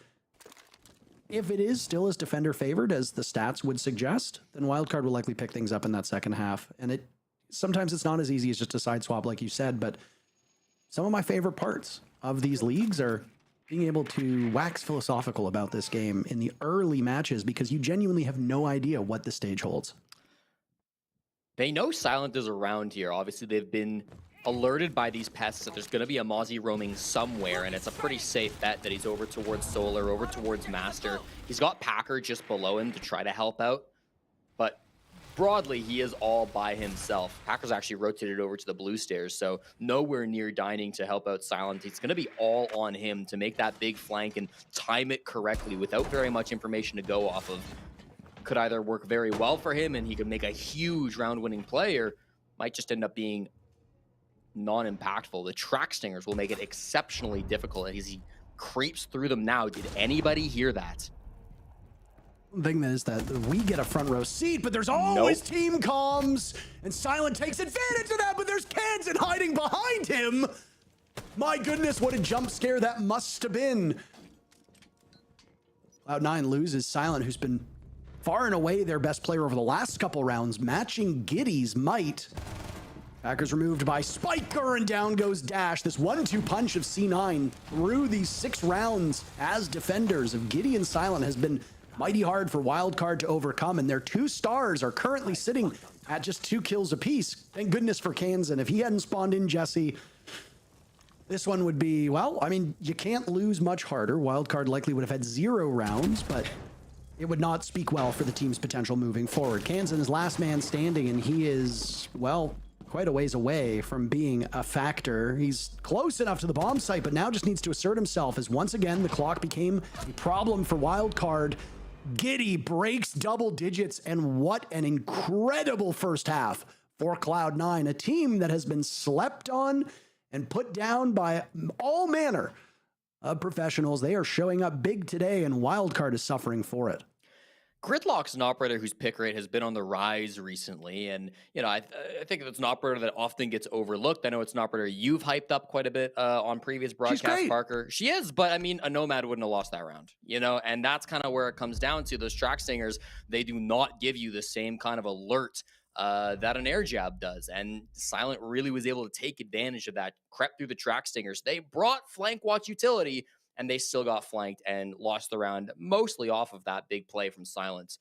If it is still as defender favored as the stats would suggest, then Wildcard will likely pick things up in that second half. And sometimes it's not as easy as just a side swap, like you said, but some of my favorite parts of these leagues are being able to wax philosophical about this game in the early matches because you genuinely have no idea what the stage holds. They know Silent is around here. Obviously, they've been alerted by these pests that there's going to be a Mozzie roaming somewhere, and it's a pretty safe bet that he's over towards Solar, over towards Master. He's got Packer just below him to try to help out, but broadly, he is all by himself. Packer's actually rotated over to the blue stairs, so nowhere near dining to help out Silent. It's going to be all on him to make that big flank and time it correctly without very much information to go off of. Could either work very well for him and he could make a huge round-winning play, or might just end up being non-impactful. The track stingers will make it exceptionally difficult as he creeps through them now. Did anybody hear that? The thing is that we get a front row seat, but there's always team comms, and Silent takes advantage of that, but there's Kansan hiding behind him. My goodness, what a jump scare that must have been. Cloud9 loses Silent, who's been far and away their best player over the last couple rounds, matching Giddy's might. Packers removed by Spiker, and down goes Dash. This 1-2 punch of C9 through these 6 rounds as defenders of Giddy and Silent has been mighty hard for Wildcard to overcome, and their 2 stars are currently sitting at just 2 kills apiece. Thank goodness for Kansan. If he hadn't spawned in Jesse, this one would be, well, I mean, you can't lose much harder. Wildcard likely would have had 0 rounds, but it would not speak well for the team's potential moving forward. Kansan is last man standing, and he is, well, quite a ways away from being a factor. He's close enough to the bomb site, but now just needs to assert himself as once again the clock became a problem for Wildcard. Giddy breaks double digits, and what an incredible first half for Cloud9, a team that has been slept on and put down by all manner of professionals. They are showing up big today, and Wildcard is suffering for it. Gridlock's an operator whose pick rate has been on the rise recently, and you know I think it's an operator that often gets overlooked. I know it's an operator you've hyped up quite a bit on previous broadcasts, Parker. She is, but I mean, a Nomad wouldn't have lost that round, you know, and that's kind of where it comes down to. Those track stingers, they do not give you the same kind of alert that an air jab does, and Silent really was able to take advantage of that, crept through the track stingers. They brought flank watch utility, and they still got flanked and lost the round, mostly off of that big play from Silence.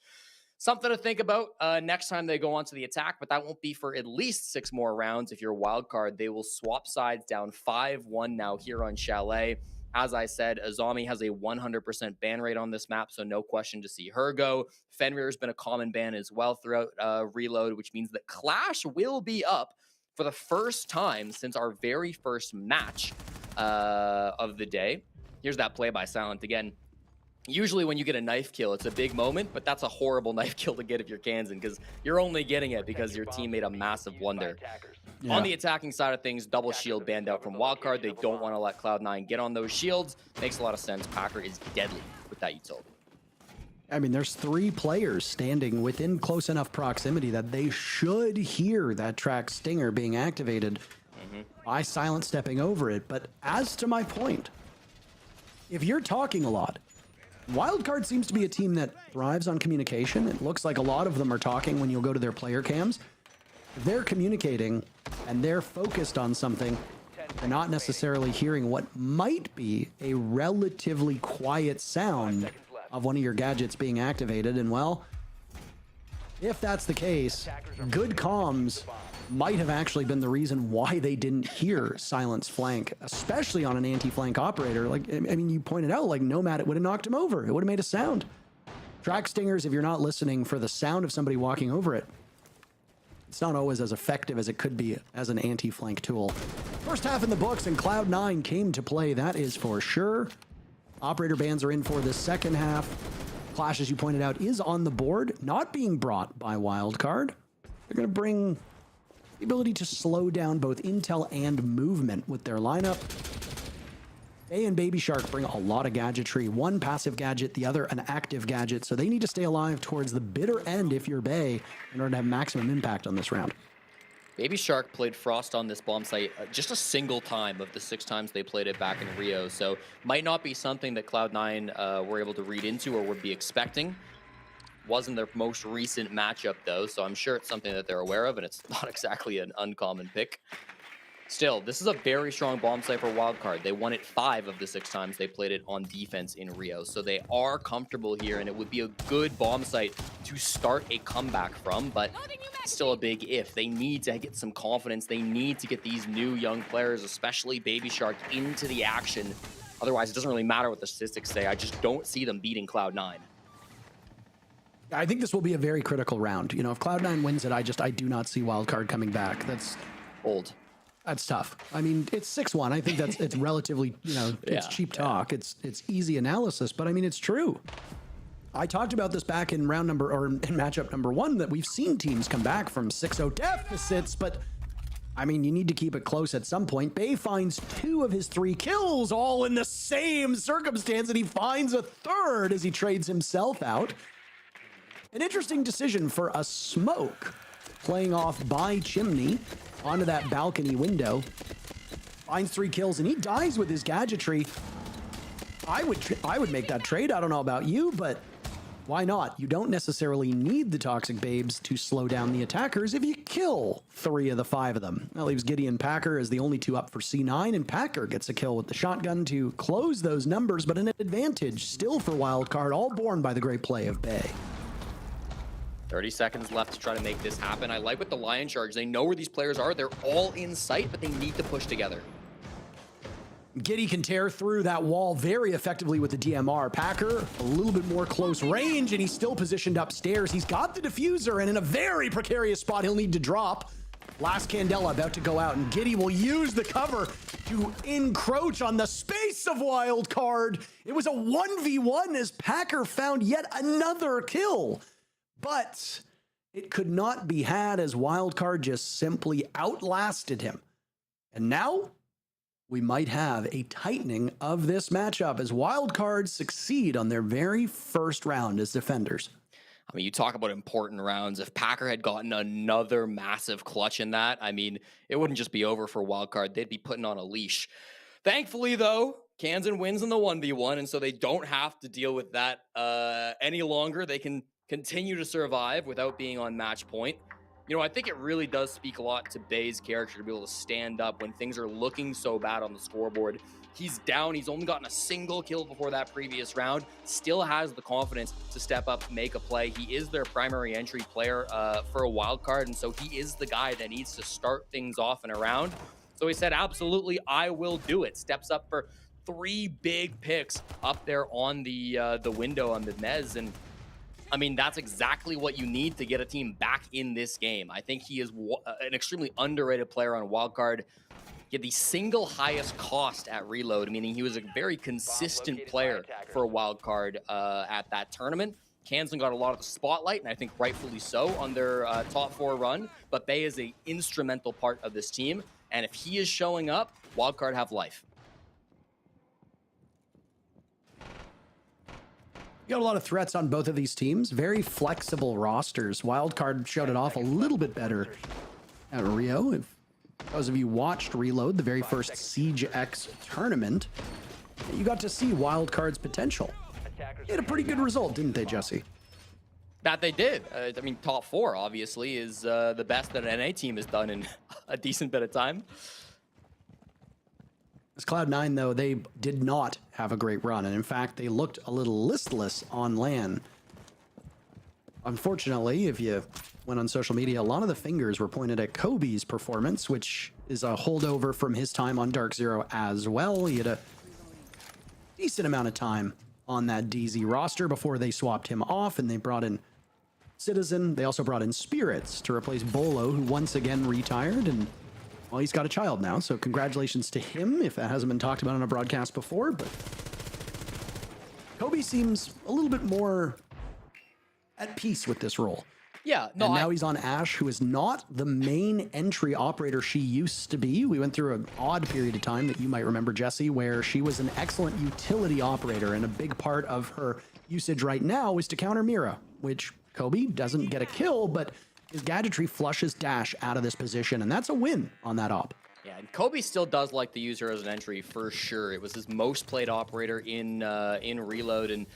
Something to think about next time they go on to the attack, but that won't be for at least 6 more rounds. If you're a wild card, they will swap sides down 5-1 now here on Chalet. As I said, Azami has a 100% ban rate on this map, so no question to see her go. Fenrir's been a common ban as well throughout Reload, which means that Clash will be up for the first time since our very first match of the day. Here's that play by Silent again. Usually when you get a knife kill, it's a big moment, but that's a horrible knife kill to get if you're Kansan, because you're only getting it because your team made a massive blunder. On the attacking side of things, double shield banned out from Wildcard. They don't want to let Cloud9 get on those shields. Makes a lot of sense. Packer is deadly with that utility. I mean, there's 3 players standing within close enough proximity that they should hear that track stinger being activated by Silent stepping over it. But as to my point, if you're talking a lot, Wildcard seems to be a team that thrives on communication. It looks like a lot of them are talking when you'll go to their player cams. If they're communicating and they're focused on something, they're not necessarily hearing what might be a relatively quiet sound of one of your gadgets being activated. And well, if that's the case, good comms might have actually been the reason why they didn't hear Silent's flank, especially on an anti-flank operator. Like, I mean, you pointed out, like, Nomad, it would have knocked him over. It would have made a sound. Track stingers, if you're not listening for the sound of somebody walking over it, it's not always as effective as it could be as an anti-flank tool. First half in the books, and Cloud9 came to play, that is for sure. Operator bans are in for the second half. Clash, as you pointed out, is on the board, not being brought by Wildcard. They're going to bring the ability to slow down both intel and movement with their lineup. Bay and Baby Shark bring a lot of gadgetry. One passive gadget, the other an active gadget. So they need to stay alive towards the bitter end if you're Bay in order to have maximum impact on this round. Baby Shark played Frost on this bomb site just a single time of the 6 times they played it back in Rio. So might not be something that Cloud9 were able to read into or would be expecting. Wasn't their most recent matchup, though, so I'm sure it's something that they're aware of, and it's not exactly an uncommon pick. Still, this is a very strong bomb site for Wildcard. They won it 5 of the 6 times they played it on defense in Rio, so they are comfortable here, and it would be a good bomb site to start a comeback from, but still a big if. They need to get some confidence. They need to get these new young players, especially Baby Shark, into the action. Otherwise, it doesn't really matter what the statistics say. I just don't see them beating Cloud9. I think this will be a very critical round. You know, if Cloud9 wins it, I do not see Wildcard coming back. That's old. That's tough. I mean, it's 6-1. I think it's relatively, you know, it's cheap talk. It's easy analysis, but I mean, it's true. I talked about this back in in matchup number 1, that we've seen teams come back from 6-0 deficits, but I mean, you need to keep it close at some point. Bay finds 2 of his 3 kills all in the same circumstance, and he finds a 3rd as he trades himself out. An interesting decision for a smoke playing off by Chimney onto that balcony window. Finds 3 kills, and he dies with his gadgetry. I would make that trade. I don't know about you, but why not? You don't necessarily need the Toxic Babes to slow down the attackers if you kill 3 of the 5 of them. That leaves Giddy and Packer as the only 2 up for C9, and Packer gets a kill with the shotgun to close those numbers, but an advantage still for Wildcard, all borne by the great play of Bay. 30 seconds left to try to make this happen. I like with the Lion Charge. They know where these players are. They're all in sight, but they need to push together. Giddy can tear through that wall very effectively with the DMR. Packer, a little bit more close range, and he's still positioned upstairs. He's got the diffuser, and in a very precarious spot, he'll need to drop. Last Candela about to go out, and Giddy will use the cover to encroach on the space of Wildcard. It was a 1v1 as Packer found yet another kill. But it could not be had as Wildcard just simply outlasted him. And now we might have a tightening of this matchup as Wildcards succeed on their very first round as defenders. I mean, you talk about important rounds. If Packer had gotten another massive clutch in that, I mean, it wouldn't just be over for Wildcard. They'd be putting on a leash. Thankfully, though, Kansan wins in the 1v1, and so they don't have to deal with that any longer. They can continue to survive without being on match point. You know, I think it really does speak a lot to Bay's character to be able to stand up when things are looking so bad on the scoreboard. He's down. He's only gotten a single kill before that previous round. Still has the confidence to step up, make a play. He is their primary entry player for a wild card, and so he is the guy that needs to start things off in a round. So he said, absolutely, I will do it. Steps up for 3 big picks up there on the window on the Mez, and I mean, that's exactly what you need to get a team back in this game. I think he is an extremely underrated player on Wildcard. He had the single highest cost at Reload, meaning he was a very consistent player for a Wildcard at that tournament. Kansan got a lot of the spotlight, and I think rightfully so, on their top 4 run, but Bay is an instrumental part of this team, and if he is showing up, Wildcard have life. You got a lot of threats on both of these teams. Very flexible rosters. Wildcard showed it off a little bit better at Rio. If those of you watched Reload, the very first Siege X tournament, you got to see Wildcard's potential. They had a pretty good result, didn't they, Jesse? That they did. I mean, top 4 obviously is the best that an NA team has done in a decent bit of time. As Cloud9, though, they did not have a great run, and in fact, they looked a little listless on LAN. Unfortunately, if you went on social media, a lot of the fingers were pointed at Kobe's performance, which is a holdover from his time on Dark Zero as well. He had a decent amount of time on that DZ roster before they swapped him off, and they brought in Citizen. They also brought in Spirits to replace Bolo, who once again retired, and well, he's got a child now, so congratulations to him, if that hasn't been talked about on a broadcast before. But Kobe seems a little bit more at peace with this role. Yeah, no, and now he's on Ashe, who is not the main entry operator she used to be. We went through an odd period of time that you might remember, Jesse, where she was an excellent utility operator, and a big part of her usage right now is to counter Mira, which Kobe doesn't get a kill, but his gadgetry flushes Dash out of this position, and that's a win on that op. Yeah, and Kobe still does like to use her as an entry for sure. It was his most played operator in Reload, and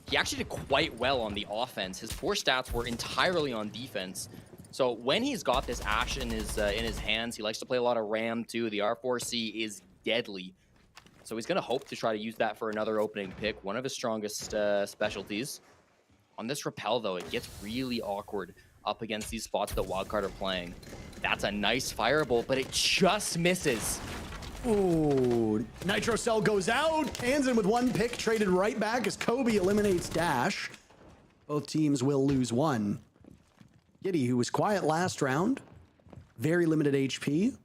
he actually did quite well on the offense. His 4 stats were entirely on defense. So when he's got this Ashe in his hands, he likes to play a lot of Ram too. The R4C is deadly. So he's going to hope to try to use that for another opening pick, one of his strongest specialties. On this Repel, though, it gets really awkward up against these spots that Wildcard are playing. That's a nice firebolt, but it just misses. Ooh, Nitro Cell goes out. Kansan with 1 pick traded right back as Kobe eliminates Dash. Both teams will lose 1. Giddy, who was quiet last round, very limited HP,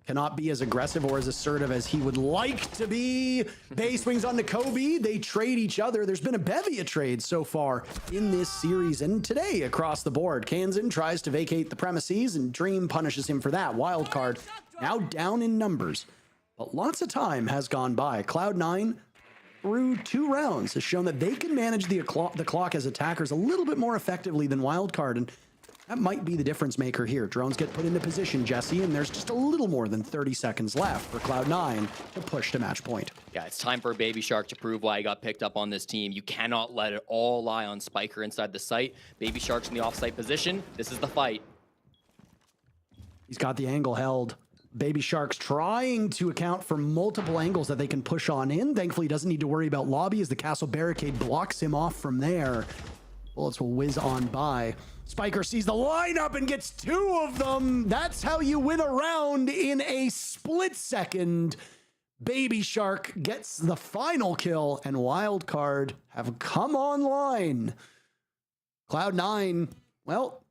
cannot be as aggressive or as assertive as he would like to be. Bay swings onto Kobe. They trade each other. There's been a bevy of trades so far in this series and today across the board. Kansan tries to vacate the premises and Dream punishes him for that. Wildcard now down in numbers, but lots of time has gone by. Cloud9 through 2 rounds has shown that they can manage the clock as attackers a little bit more effectively than Wildcard, and that might be the difference maker here. Drones get put into position, Jesse, and there's just a little more than 30 seconds left for Cloud9 to push to match point. Yeah, it's time for Baby Shark to prove why he got picked up on this team. You cannot let it all lie on Spiker inside the site. Baby Shark's in the off-site position. This is the fight. He's got the angle held. Baby Shark's trying to account for multiple angles that they can push on in. Thankfully, he doesn't need to worry about lobby as the castle barricade blocks him off from there. Bullets will whiz on by. Spiker sees the lineup and gets 2 of them. That's how you win a round in a split second. Baby Shark gets the final kill, and Wildcard have come online. Cloud9, well,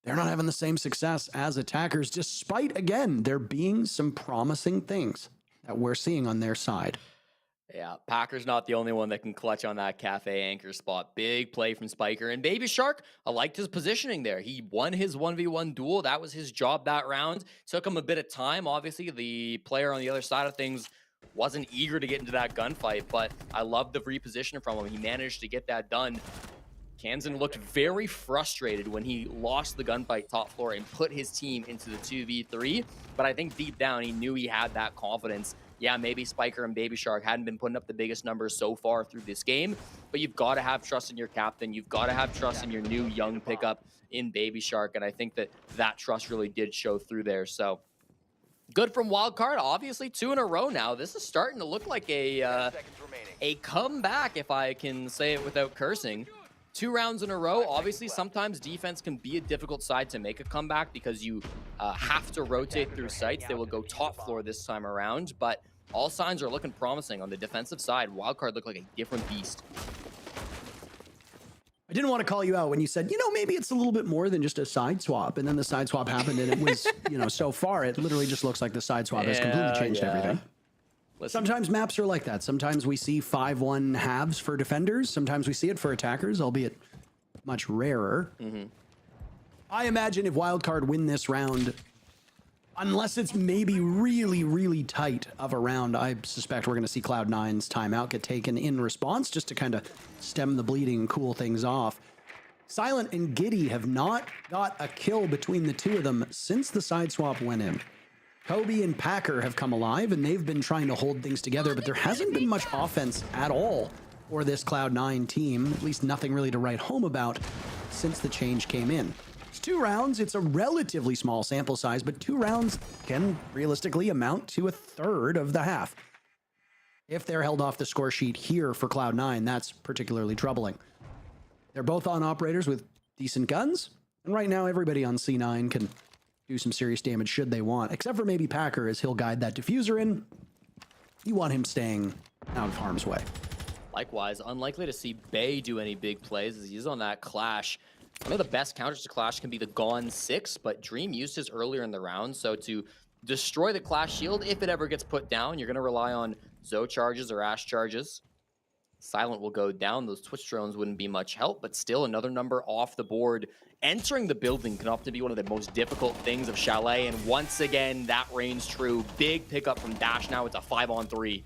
they're not having the same success as attackers, despite, again, there being some promising things that we're seeing on their side. Yeah, Packer's not the only one that can clutch on that cafe anchor spot. Big play from Spiker. And Baby Shark, I liked his positioning there. He won his 1v1 duel. That was his job that round. Took him a bit of time. Obviously, the player on the other side of things wasn't eager to get into that gunfight, but I love the reposition from him. He managed to get that done. Kansan looked very frustrated when he lost the gunfight top floor and put his team into the 2v3, but I think deep down he knew he had that confidence. Yeah, maybe Spiker and Baby Shark hadn't been putting up the biggest numbers so far through this game, but you've got to have trust in your captain. You've got to have trust in your new young pickup in Baby Shark, and I think that that trust really did show through there. So good from Wildcard. Obviously, 2 in a row now. This is starting to look like a comeback, if I can say it without cursing. 2 rounds in a row. Obviously, sometimes defense can be a difficult side to make a comeback because you have to rotate through sites. They will go top floor this time around, but all signs are looking promising on the defensive side. Wildcard looked like a different beast. I didn't want to call you out when you said, maybe it's a little bit more than just a side swap. And then the side swap happened and it was, so far, it literally just looks like the side swap has completely changed everything. Listen. Sometimes maps are like that. Sometimes we see 5-1 halves for defenders. Sometimes we see it for attackers, albeit much rarer. I imagine if Wildcard win this round, Unless it's maybe really, really tight of a round, I suspect we're going to see Cloud9's timeout get taken in response just to kind of stem the bleeding and cool things off. Silent and Giddy have not got a kill between the two of them since the side swap went in. Kobe and Packer have come alive, and they've been trying to hold things together, but there hasn't been much offense at all for this Cloud9 team, at least nothing really to write home about since the change came in. It's 2 rounds. It's a relatively small sample size, but 2 rounds can realistically amount to a third of the half. If they're held off the score sheet here for Cloud9, that's particularly troubling. They're both on operators with decent guns, and right now everybody on C9 can do some serious damage should they want, except for maybe Packer, as he'll guide that diffuser in. You want him staying out of harm's way. Likewise, unlikely to see Bay do any big plays as he's on that Clash. One of the best counters to Clash can be the Gone 6, but Dream used his earlier in the round, so to destroy the Clash shield, if it ever gets put down, you're going to rely on Zoe charges or Ash charges. Silent will go down. Those Twitch drones wouldn't be much help, but still another number off the board. Entering the building can often be one of the most difficult things of Chalet, and once again, that reigns true. Big pickup from Dash now. It's a 5-on-3.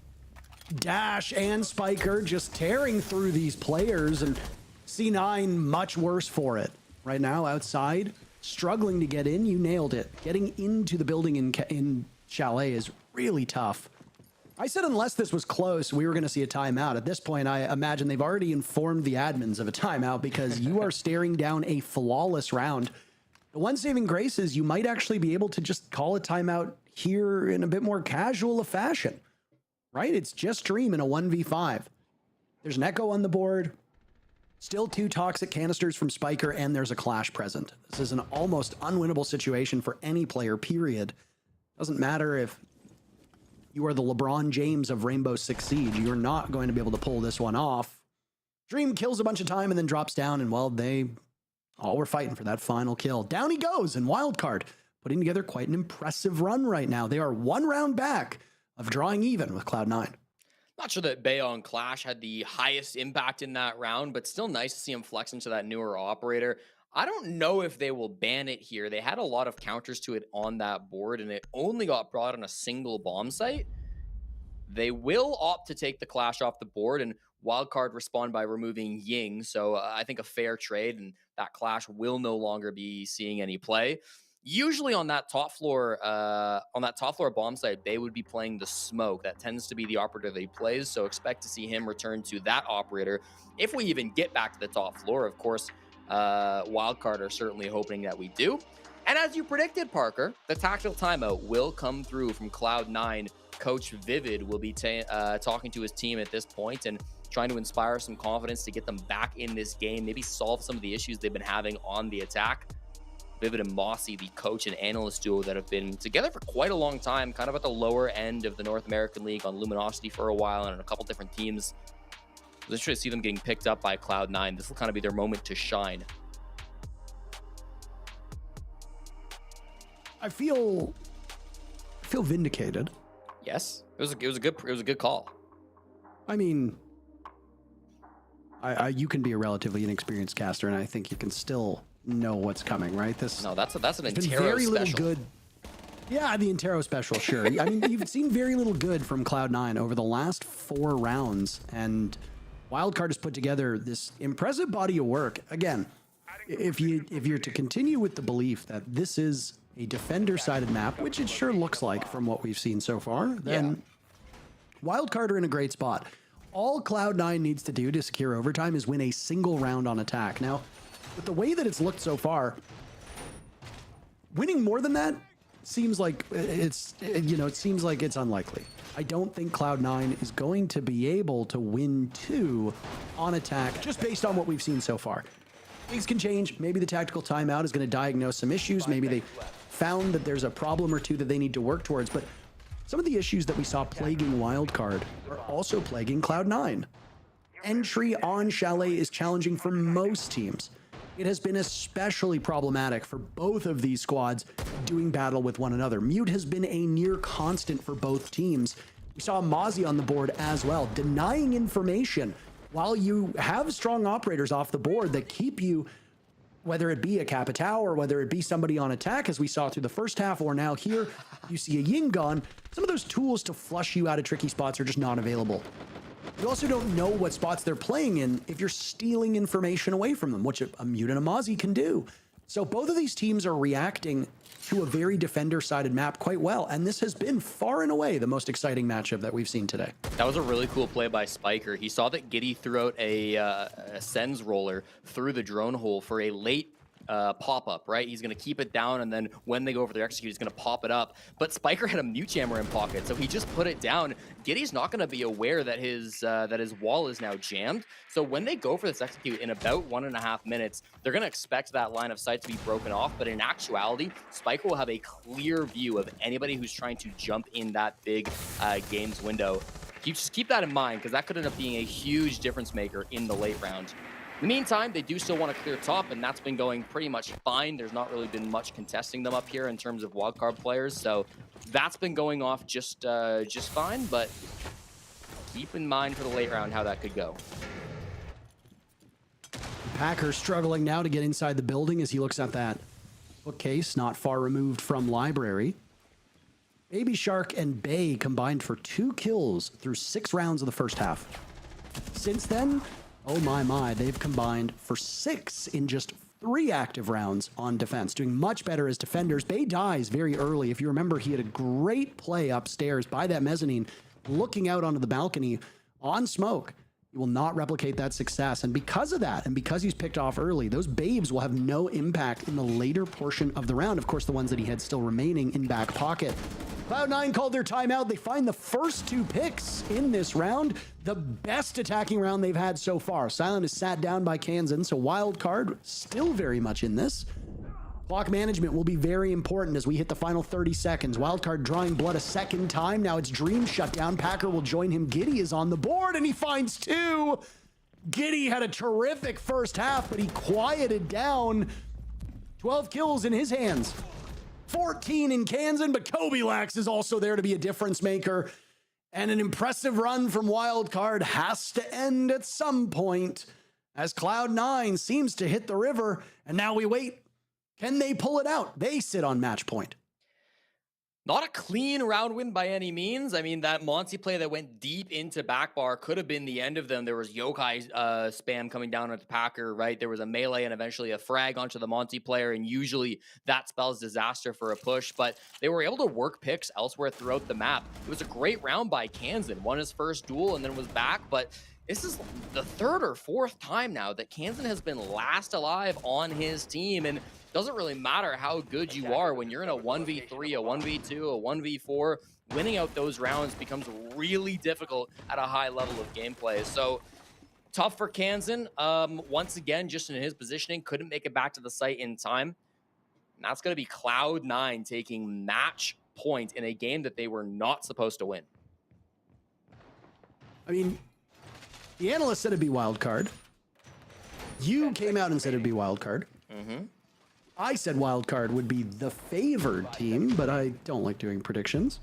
Dash and Spiker just tearing through these players, and C9 much worse for it. Right now, outside, struggling to get in. You nailed it. Getting into the building in Chalet is really tough. I said unless this was close, we were going to see a timeout. At this point, I imagine they've already informed the admins of a timeout because you are staring down a flawless round. The one saving grace is you might actually be able to just call a timeout here in a bit more casual a fashion, right? It's just Dream in a 1v5. There's an Echo on the board. Still 2 toxic canisters from Spiker, and there's a Clash present. This is an almost unwinnable situation for any player, period. Doesn't matter if you are the LeBron James of Rainbow Six Siege. You're not going to be able to pull this one off. Dream kills a bunch of time and then drops down, and well, they all were fighting for that final kill. Down he goes in Wildcard, putting together quite an impressive run right now. They are 1 round back of drawing even with Cloud9. Not sure that Bay on Clash had the highest impact in that round, but still nice to see him flex into that newer operator. I don't know if they will ban it here. They had a lot of counters to it on that board, and it only got brought on a single bomb site. They will opt to take the Clash off the board, and Wildcard respond by removing Ying. So I think a fair trade, and that Clash will no longer be seeing any play. Usually on that top floor bomb site, they would be playing the Smoke. That tends to be the operator that he plays, so expect to see him return to that operator if we even get back to the top floor. Of course, Wildcard are certainly hoping that we do. And as you predicted, Parker, the tactical timeout will come through from Cloud9. Coach Vivid will be talking to his team at this point and trying to inspire some confidence to get them back in this game, maybe solve some of the issues they've been having on the attack. Vivid and Mossy, the coach and analyst duo that have been together for quite a long time, kind of at the lower end of the North American League on Luminosity for a while and on a couple different teams. It's interesting to see them getting picked up by Cloud9. This will kind of be their moment to shine. I feel vindicated. Yes, it was a good call. I mean, you can be a relatively inexperienced caster, and I think you can still know what's coming, right? That's an Intero very special. little good. Yeah, the Intero special, sure. I mean, you've seen very little good from Cloud9 over the last 4 rounds, and Wildcard has put together this impressive body of work. Again, if you're to continue with the belief that this is a defender-sided map, which it sure looks like from what we've seen so far, then Wildcard are in a great spot. All Cloud9 needs to do to secure overtime is win a single round on attack. Now, with the way that it's looked so far, winning more than that seems like it seems like it's unlikely. I don't think Cloud9 is going to be able to win 2 on attack just based on what we've seen so far. Things can change. Maybe the tactical timeout is going to diagnose some issues. Maybe they found that there's a problem or 2 that they need to work towards. But some of the issues that we saw plaguing Wildcard are also plaguing Cloud9. Entry on Chalet is challenging for most teams. It has been especially problematic for both of these squads doing battle with one another. Mute has been a near constant for both teams. We saw Mozzie on the board as well, denying information while you have strong operators off the board that keep you whether it be a Capitao or whether it be somebody on attack, as we saw through the first half, or now here, you see a Yingon, some of those tools to flush you out of tricky spots are just not available. You also don't know what spots they're playing in if you're stealing information away from them, which a Mute and a Mozzie can do. So both of these teams are reacting to a very defender-sided map quite well, and this has been far and away the most exciting matchup that we've seen today. That was a really cool play by Spiker. He saw that Giddy threw out a Sens roller through the drone hole for a late pop-up, right? He's going to keep it down, and then when they go over their execute, he's going to pop it up. But Spiker had a mute jammer in pocket, so he just put it down. Giddy's not going to be aware that his wall is now jammed. So when they go for this execute in about 1.5 minutes, they're going to expect that line of sight to be broken off. But in actuality, Spiker will have a clear view of anybody who's trying to jump in that big games window. Just keep that in mind, because that could end up being a huge difference maker in the late round. In the meantime, they do still want to clear top, and that's been going pretty much fine. There's not really been much contesting them up here in terms of wildcard players, so that's been going off just fine, but keep in mind for the late round how that could go. Packer struggling now to get inside the building as he looks at that bookcase not far removed from library. Baby Shark and Bay combined for 2 kills through 6 rounds of the first half. Since then, oh my, they've combined for 6 in just 3 active rounds on defense, doing much better as defenders. Bay dies very early. If you remember, he had a great play upstairs by that mezzanine, looking out onto the balcony on smoke. He will not replicate that success. And because of that, and because he's picked off early, those babes will have no impact in the later portion of the round. Of course, the ones that he had still remaining in back pocket. Cloud9 called their timeout. They find the first 2 picks in this round, the best attacking round they've had so far. Silent is sat down by Kansan, so wild card still very much in this. Clock management will be very important as we hit the final 30 seconds. Wildcard drawing blood a second time. Now it's Dream shut down. Packer will join him. Giddy is on the board, and he finds 2. Giddy had a terrific first half, but he quieted down. 12 kills in his hands. 14 in Kansan, but Kobe Lax is also there to be a difference maker. And an impressive run from Wildcard has to end at some point as Cloud9 seems to hit the river. And now we wait. Can they pull it out? They sit on match point. Not a clean round win by any means. I mean, that Monty play that went deep into back bar could have been the end of them. There was yokai spam coming down at the Packer, right? There was a melee and eventually a frag onto the Monty player, and usually that spells disaster for a push, but they were able to work picks elsewhere throughout the map. It was a great round by Kansan. Won his first duel and then was back, but this is the 3rd or 4th time now that Kansan has been last alive on his team, and doesn't really matter how good you are when you're in a 1v3, a 1v2, a 1v4. Winning out those rounds becomes really difficult at a high level of gameplay. So tough for Kansan. Once again, just in his positioning, couldn't make it back to the site in time. And that's going to be Cloud9 taking match point in a game that they were not supposed to win. I mean, the analyst said it'd be wild card. You came out and said it'd be wild card. Mm-hmm. I said wild card would be the favored team, but I don't like doing predictions.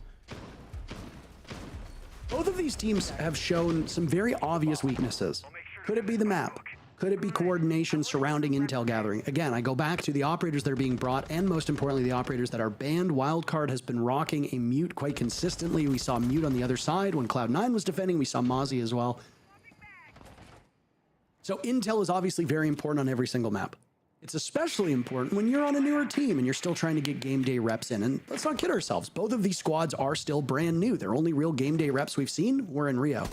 Both of these teams have shown some very obvious weaknesses. Could it be the map? Could it be coordination surrounding intel gathering? Again, I go back to the operators that are being brought, and most importantly, the operators that are banned. Wildcard has been rocking a mute quite consistently. We saw mute on the other side when Cloud9 was defending. We saw Mozzie as well. So intel is obviously very important on every single map. It's especially important when you're on a newer team and you're still trying to get game day reps in. And let's not kid ourselves. Both of these squads are still brand new. Their only real game day reps we've seen were in Rio.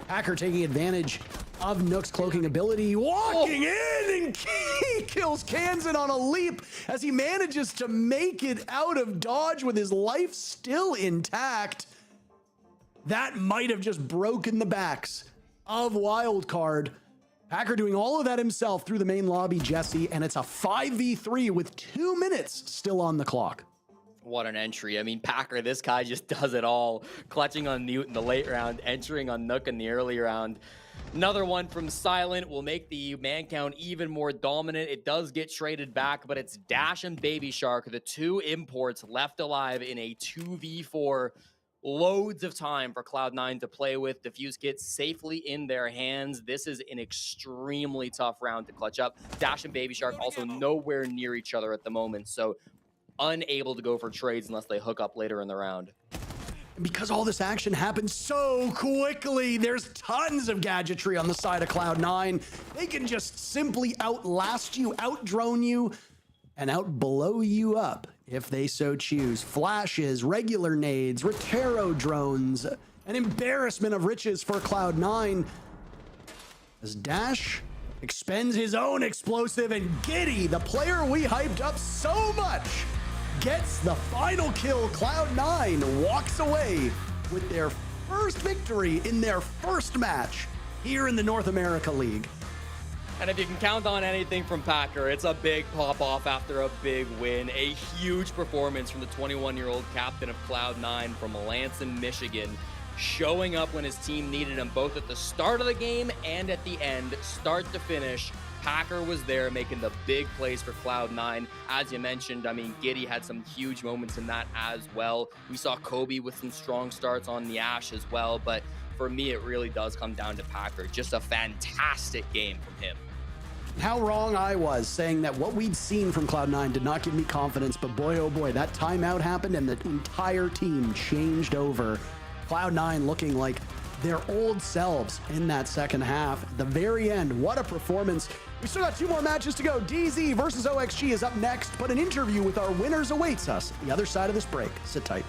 Packer taking advantage of Nook's cloaking ability, walking in, and he kills Kansan on a leap as he manages to make it out of dodge with his life still intact. That might have just broken the backs of Wildcard. Packer doing all of that himself through the main lobby, Jesse, and it's a 5v3 with 2 minutes still on the clock. What an entry. I mean, Packer, this guy just does it all. Clutching on Mute in the late round, entering on Nook in the early round. Another one from Silent will make the man count even more dominant. It does get traded back, but it's Dash and Baby Shark, the 2 imports left alive in a 2v4. loads of time for Cloud9 to play with. Defuse kit safely in their hands. This is an extremely tough round to clutch up. Dash and Baby Shark also nowhere near each other at the moment, so unable to go for trades unless they hook up later in the round. And because all this action happens so quickly, there's tons of gadgetry on the side of Cloud9. They can just simply outlast you, outdrone you, and outblow you up if they so choose. Flashes, regular nades, Rotero drones, an embarrassment of riches for Cloud9 as Dash expends his own explosive, and Giddy, the player we hyped up so much, gets the final kill. Cloud9 walks away with their first victory in their first match here in the North America League. And if you can count on anything from Packer, it's a big pop-off after a big win. A huge performance from the 21-year-old captain of Cloud9 from Lansing, Michigan, showing up when his team needed him, both at the start of the game and at the end, start to finish. Packer was there making the big plays for Cloud9. As you mentioned, I mean, Giddy had some huge moments in that as well. We saw Kobe with some strong starts on the Ash as well, but for me, it really does come down to Packer. Just a fantastic game from him. How wrong I was saying that what we'd seen from Cloud9 did not give me confidence, but boy, oh boy, that timeout happened and the entire team changed over. Cloud9 looking like their old selves in that second half. At the very end, what a performance. We still got 2 more matches to go. DZ versus OXG is up next, but an interview with our winners awaits us the other side of this break. Sit tight.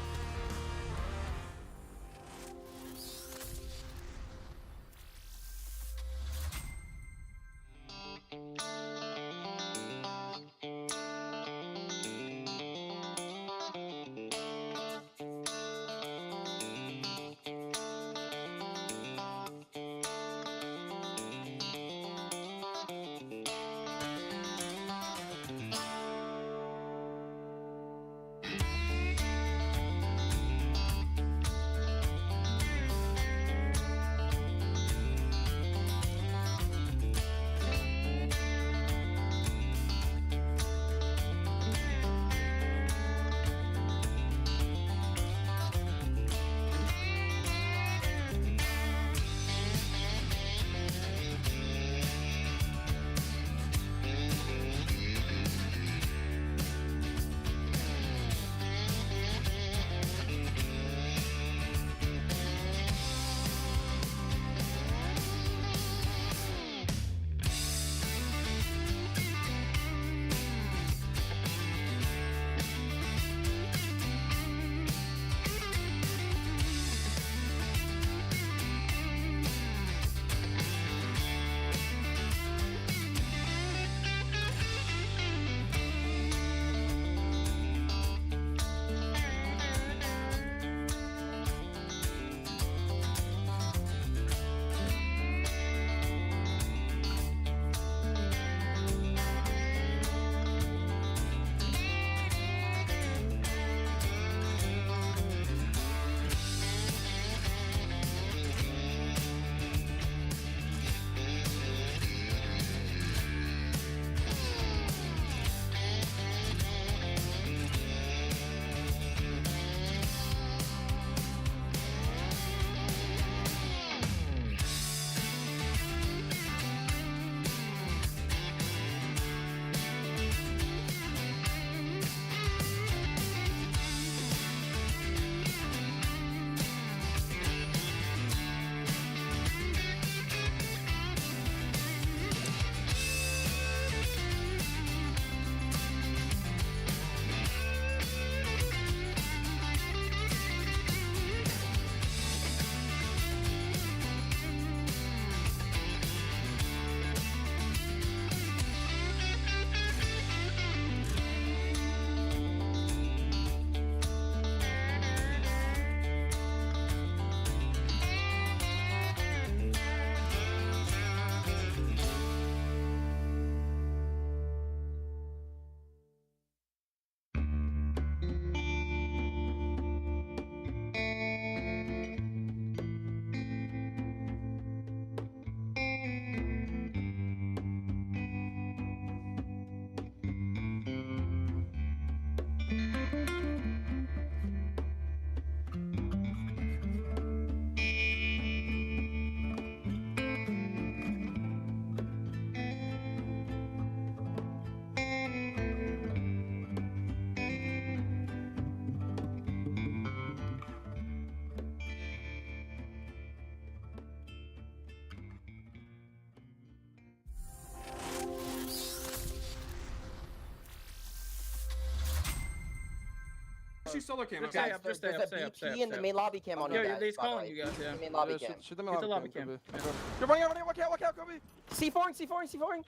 She solo cam. Just Okay. stay up, just stay up, stay up, stay up. in the main lobby cam on you guys. He's by the calling way. you guys, yeah. The main lobby cam. Shoot them Hit the lobby cam. You're running out, walk out, Kobe. C4ing.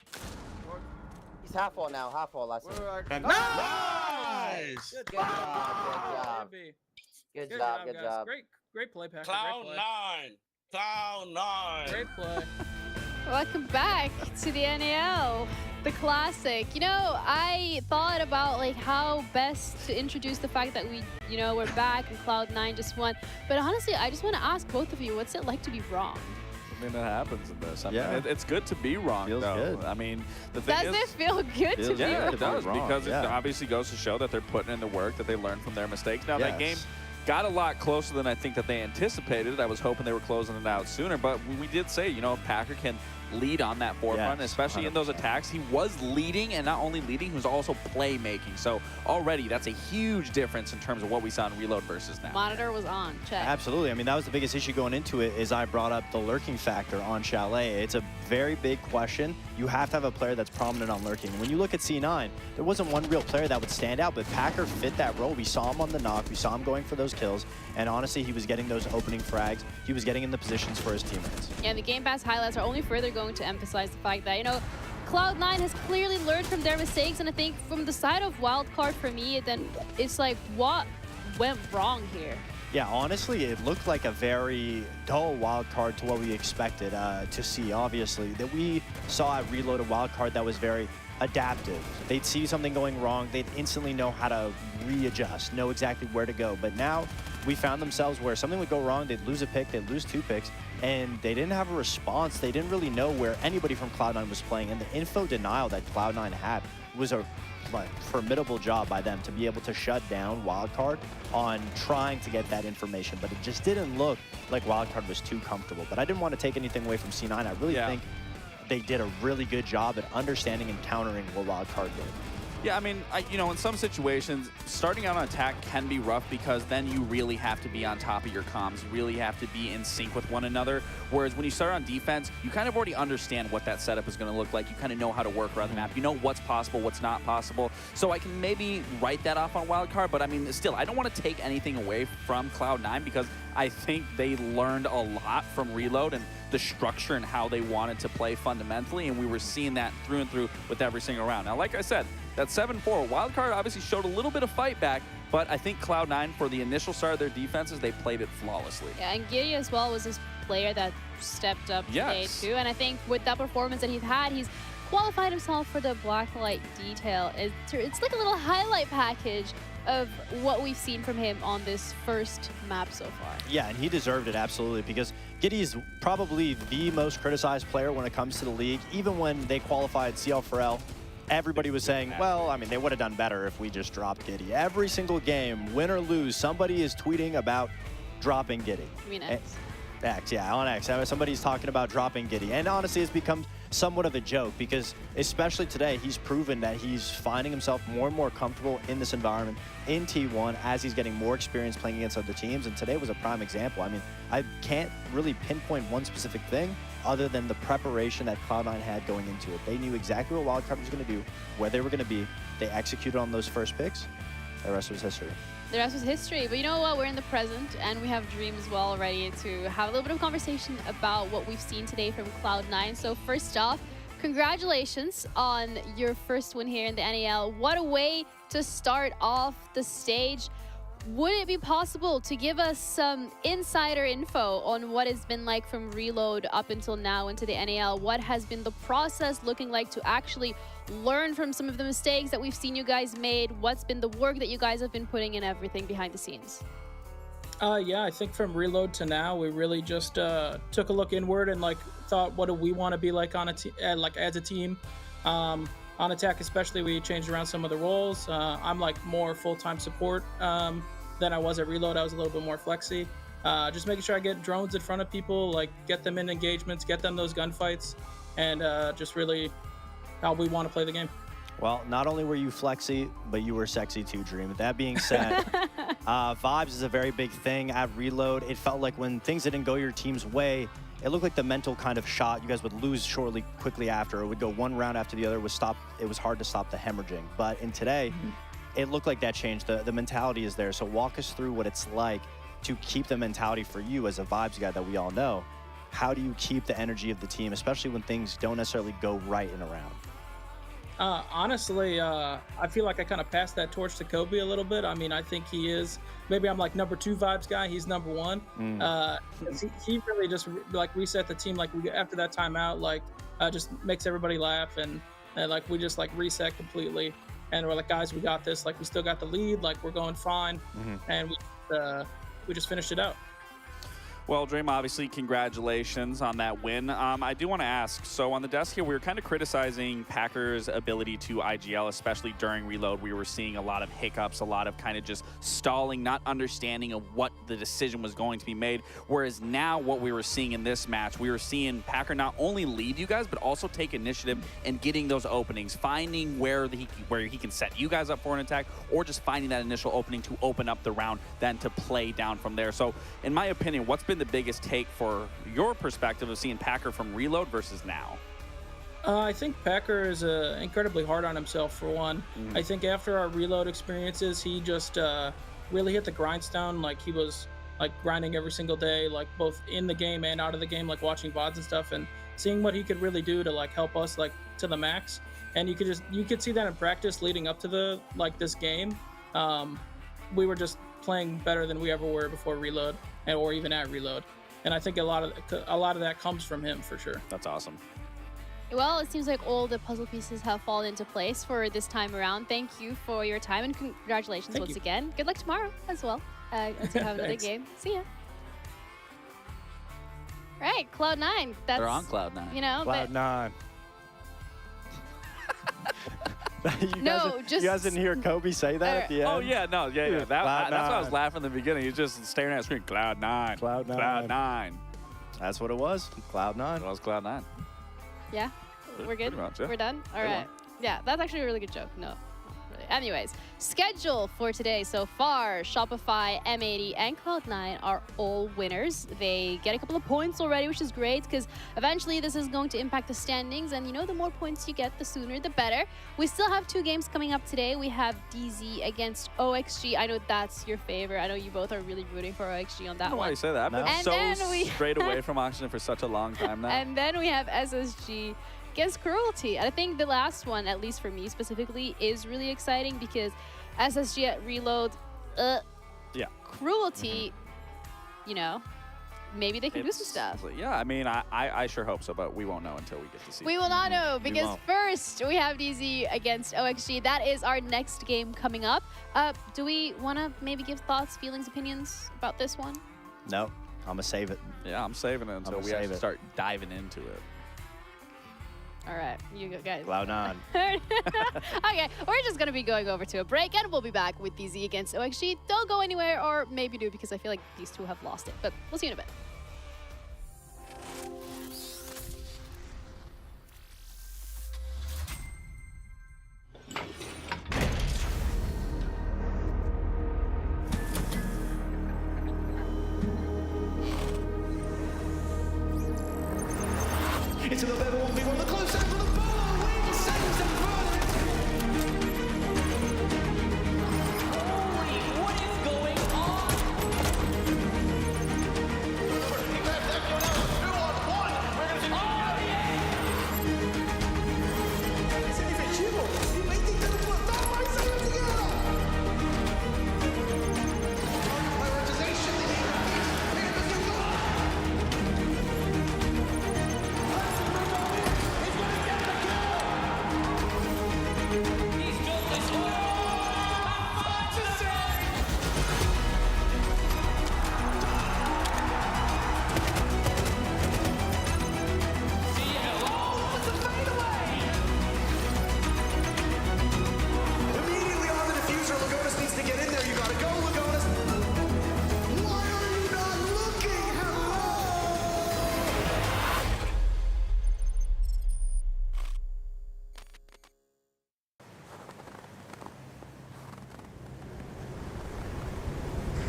He's half wall now, half wall last time. Nice! Good job. Good job. Guys. Great play, Packer. Cloud9. Great play. Welcome back to the NAL, the classic. You know, I thought about like how best to introduce the fact that we're back and Cloud9 just won. But honestly, I just want to ask both of you, what's it like to be wrong? I mean, that happens in this. I Yeah. mean, it's good to be wrong, Feels though. good. I mean, the thing Does is, it feel good to be yeah, wrong? it does, wrong, because yeah. it obviously goes to show that they're putting in the work, that they learned from their mistakes. Now, that game Yes. got a lot closer than I think that they anticipated. I was hoping they were closing it out sooner, but we did say, if Packer can lead on that forefront, Yes, especially in those 100%. attacks. He was leading, and not only leading, he was also playmaking. So already, that's a huge difference in terms of what we saw in Reload versus now. Monitor was on. Check. Absolutely. I mean, that was the biggest issue going into it, is I brought up the lurking factor on Chalet. It's a very big question. You have to have a player that's prominent on lurking. When you look at C9, there wasn't one real player that would stand out, but Packer fit that role. We saw him on the knock. We saw him going for those kills. And honestly, he was getting those opening frags. He was getting in the positions for his teammates. Yeah, the Game Pass highlights are only further going to emphasize the fact that, Cloud9 has clearly learned from their mistakes. And I think from the side of Wildcard for me, then it's like, what went wrong here? Yeah, honestly, it looked like a very dull wild card to what we expected to see, obviously. That we saw a reloaded wild card that was very adaptive. They'd see something going wrong, they'd instantly know how to readjust, know exactly where to go. But now we found themselves where something would go wrong, they'd lose a pick, they'd lose 2 picks, and they didn't have a response. They didn't really know where anybody from Cloud9 was playing, and the info denial that Cloud9 had was a formidable job by them to be able to shut down Wildcard on trying to get that information. But it just didn't look like Wildcard was too comfortable. But I didn't want to take anything away from C9. I really think they did a really good job at understanding and countering what Wildcard did. Yeah, I mean, in some situations, starting out on attack can be rough because then you really have to be on top of your comms. You really have to be in sync with one another. Whereas when you start on defense, you kind of already understand what that setup is going to look like. You kind of know how to work around the map. You know what's possible, what's not possible. So I can maybe write that off on Wildcard, but I mean, still, I don't want to take anything away from Cloud9 because I think they learned a lot from Reload and the structure and how they wanted to play fundamentally, and we were seeing that through and through with every single round. Now, like I said, that 7-4 Wildcard obviously showed a little bit of fight back, but I think Cloud9, for the initial start of their defenses, they played it flawlessly. Yeah, and Giddy as well was this player that stepped up today too. And I think with that performance that he's had, he's qualified himself for the Blacklight detail. It's like a little highlight package of what we've seen from him on this first map so far. Yeah, and he deserved it, absolutely, because Giddy is probably the most criticized player when it comes to the league. Even when they qualified CL Pharrell, everybody was saying, well, I mean, they would have done better if we just dropped Giddy. Every single game, win or lose, somebody is tweeting about dropping Giddy. You mean X? X, yeah, on X. Somebody's talking about dropping Giddy. And honestly, it's become somewhat of a joke because especially today, he's proven that he's finding himself more and more comfortable in this environment in T1 as he's getting more experience playing against other teams. And today was a prime example. I mean, I can't really pinpoint one specific thing other than the preparation that Cloud9 had going into it. They knew exactly what Wildcard was going to do, where they were going to be. They executed on those first picks. The rest was history. The rest was history. But you know what? We're in the present, and we have Dream as well ready to have a little bit of conversation about what we've seen today from Cloud9. So first off, congratulations on your first win here in the NAL. What a way to start off the stage. Would it be possible to give us some insider info on what it's been like from Reload up until now into the NAL? What has been the process looking like to actually learn from some of the mistakes that we've seen you guys made? What's been the work that you guys have been putting in everything behind the scenes? Yeah, I think from Reload to now, we really just took a look inward and thought, what do we want to be like on as a team? On attack especially, we changed around some of the roles. I'm more full-time support than I was at Reload. I was a little bit more flexy. Just making sure I get drones in front of people, get them in engagements, get them those gunfights, and just really how we want to play the game. Well, not only were you flexy, but you were sexy too, Dream. With that being said, vibes is a very big thing at Reload. It felt like when things didn't go your team's way, it looked like the mental kind of shot. You guys would lose quickly after. It would go one round after the other. It was hard to stop the hemorrhaging. But in today, it looked like that changed. The mentality is there. So walk us through what it's like to keep the mentality for you as a vibes guy that we all know. How do you keep the energy of the team, especially when things don't necessarily go right in a round? Honestly, I feel like I kind of passed that torch to Kobe a little bit. I mean, I think he is, maybe I'm like number 2 vibes guy. He's number 1. He really just like reset the team. Like after that timeout, like just makes everybody laugh. And like, we just like reset completely. And we're like, guys, we got this. Like we still got the lead. Like we're going fine. And we just finished it out. Well, Dream, obviously, congratulations on that win. I do want to ask, so on the desk here, we were kind of criticizing Packers' ability to IGL, especially during reload. We were seeing a lot of hiccups, a lot of kind of just stalling, not understanding of what the decision was going to be made. Whereas now what we were seeing in this match, we were seeing Packer not only lead you guys, but also take initiative and getting those openings, finding where he can set you guys up for an attack, or just finding that initial opening to open up the round, then to play down from there. So in my opinion, what's been the biggest take for your perspective of seeing Packer from reload versus now? I think Packer is incredibly hard on himself, for one. I think after our reload experiences, he just really hit the grindstone. Like he was like grinding every single day, like both in the game and out of the game, like watching VODs and stuff, and seeing what he could really do to like help us like to the max. And you could see that in practice leading up to this game. We were just playing better than we ever were before reload, or even at reload. And I think a lot of that comes from him for sure. That's awesome. Well, it seems like all the puzzle pieces have fallen into place for this time around. Thank you for your time and congratulations once again. Good luck tomorrow as well. As you have another game. See ya. Right, Cloud9. They're on Cloud9. You know, Cloud9. You guys didn't hear Kobe say that at the end? Oh, yeah, no, yeah. That's why I was laughing in the beginning. He's just staring at the screen. Cloud9. Cloud9. That's what it was. Cloud9. It was Cloud9. Yeah, we're good. Pretty much, yeah. We're done. All Good right. one. Yeah, that's actually a really good joke. No, not really. Anyways, schedule for today so far: Shopify, M80, and Cloud9 are all winners. They get a couple of points already, which is great because eventually this is going to impact the standings. And you know, the more points you get, the sooner the better. We still have 2 games coming up today. We have DZ against OXG. I know that's your favorite. I know you both are really rooting for OXG on that I don't know one. why you say that. I've been And so straight away from Oxygen for such a long time now. And then we have SSG against Cruelty. And I think the last one, at least for me specifically, is really exciting because SSG at reload, Cruelty, you know, maybe they can do some stuff. Yeah, I mean, I sure hope so, but we won't know until we get to see. We will not know We because won't. first we have DZ against OXG. That is our next game coming up. Do we want to maybe give thoughts, feelings, opinions about this one? No, I'm going to save it. Yeah, I'm saving it until we actually start diving into it. All right, you guys. Cloud9. Okay, we're just going to be going over to a break, and we'll be back with DZ against OXG. Don't go anywhere, or maybe do, because I feel like these two have lost it. But we'll see you in a bit. It's a little bit of a 1v1, the close end for the ball, Wing saves and what is going on? Immediately on the diffuser, Lagonis needs to get in there. You gotta go, Lagonis. Why are you not looking?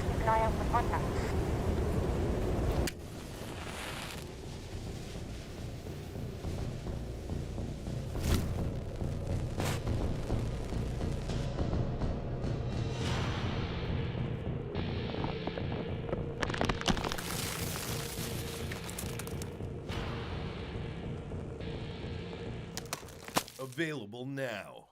Keep an eye out for contact. Available now.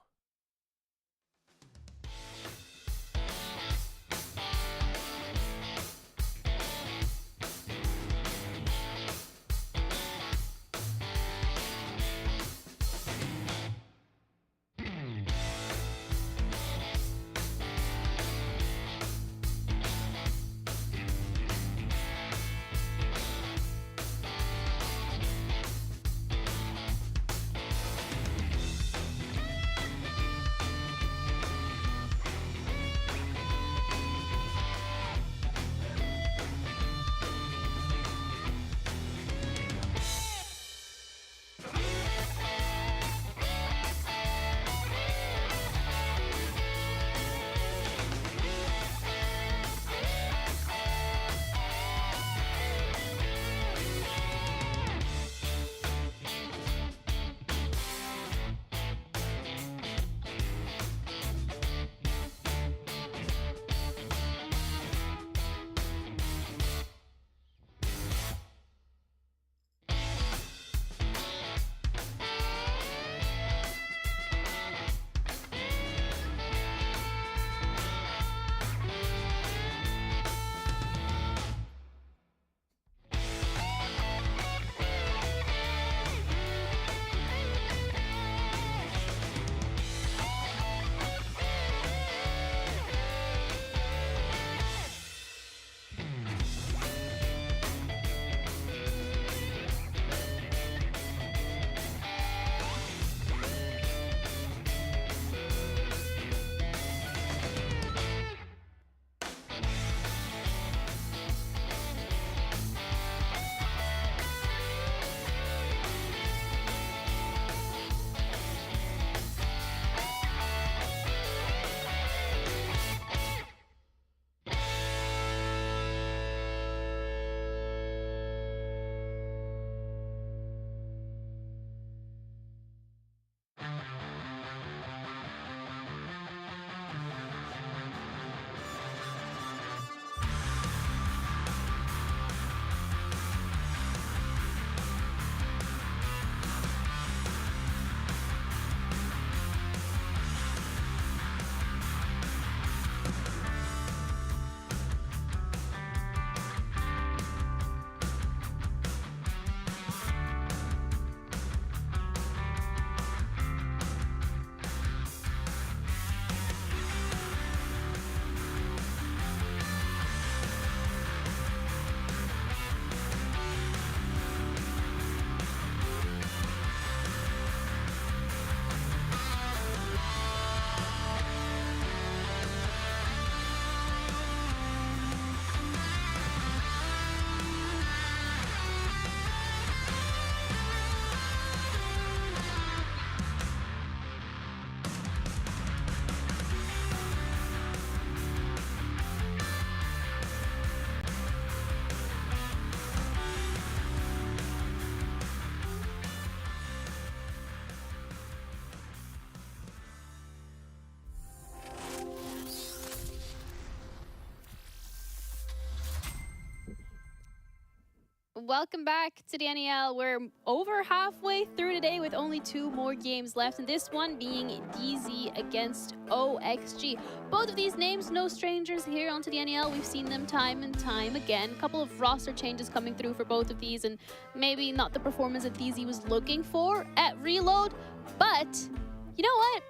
Welcome back to the NEL. We're over halfway through today with only 2 more games left, and this one being DZ against OXG. Both of these names, no strangers here onto the NEL. We've seen them time and time again. A couple of roster changes coming through for both of these, and maybe not the performance that DZ was looking for at Reload, but you know what?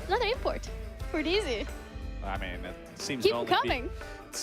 Another import for DZ. I mean, it seems Keep to only coming.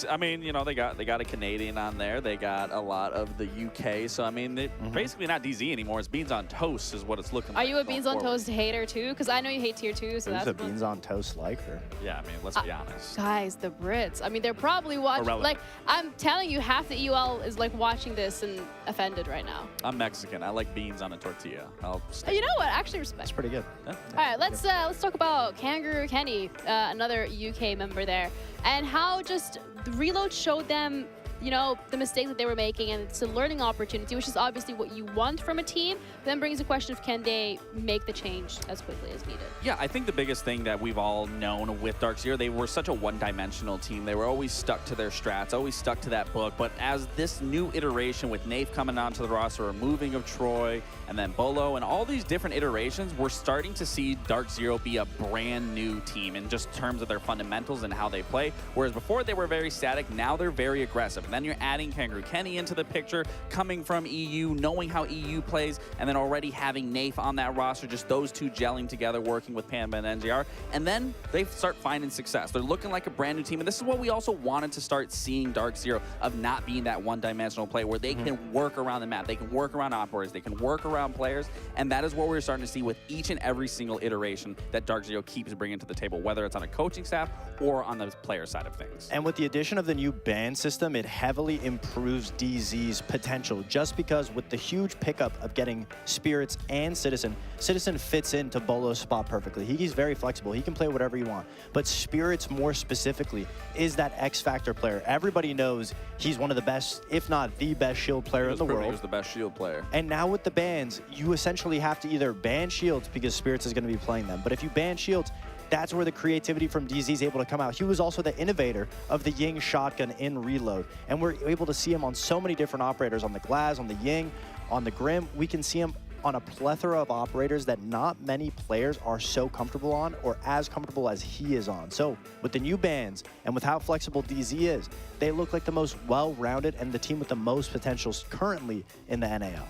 I mean, you know, they got a Canadian on there. They got a lot of the UK. So I mean, they're basically not DZ anymore. It's Beans on Toast is what it's looking like. Are you a Beans on Toast hater too? Because I know you hate tier 2, so Who's that's a Beans on Toast liker? Yeah, I mean, let's be honest. Guys, the Brits. I mean, they're probably watching. Irrelevant. Like, I'm telling you, half the EUL is like watching this and offended right now. I'm Mexican. I like beans on a tortilla. You know what? Actually, respect. That's pretty good. Yeah. All right, let's talk about Kangaroo Kenny, another UK member there, and how just the Reload showed them you know, the mistakes that they were making, and it's a learning opportunity, which is obviously what you want from a team. But then brings the question of, can they make the change as quickly as needed? Yeah, I think the biggest thing that we've all known with Dark Zero, they were such a one-dimensional team. They were always stuck to their strats, always stuck to that book. But as this new iteration with Nafe coming onto the roster, removing of Troy, and then Bolo, and all these different iterations, we're starting to see Dark Zero be a brand new team in just terms of their fundamentals and how they play. Whereas before they were very static, now they're very aggressive. And then you're adding Kangaroo Kenny into the picture, coming from EU, knowing how EU plays, and then already having Nafe on that roster, just those two gelling together, working with Panda and NGR. And then they start finding success. They're looking like a brand new team. And this is what we also wanted to start seeing Dark Zero, of not being that one-dimensional play where they can work around the map, they can work around operators, they can work around players. And that is what we're starting to see with each and every single iteration that Dark Zero keeps bringing to the table, whether it's on a coaching staff or on the player side of things. And with the addition of the new ban system, it heavily improves DZ's potential, just because with the huge pickup of getting Spirits and Citizen, Citizen fits into Bolo's spot perfectly. He's very flexible. He can play whatever you want. But Spirits, more specifically, is that X-Factor player. Everybody knows he's one of the best, if not the best shield player in the world. He was the best shield player. And now with the bans, you essentially have to either ban shields because Spirits is going to be playing them. But if you ban shields, that's where the creativity from DZ is able to come out. He was also the innovator of the Ying shotgun in Reload. And we're able to see him on so many different operators, on the Glaz, on the Ying, on the Grim. We can see him on a plethora of operators that not many players are so comfortable on, or as comfortable as he is on. So with the new bans and with how flexible DZ is, they look like the most well-rounded and the team with the most potentials currently in the NAL.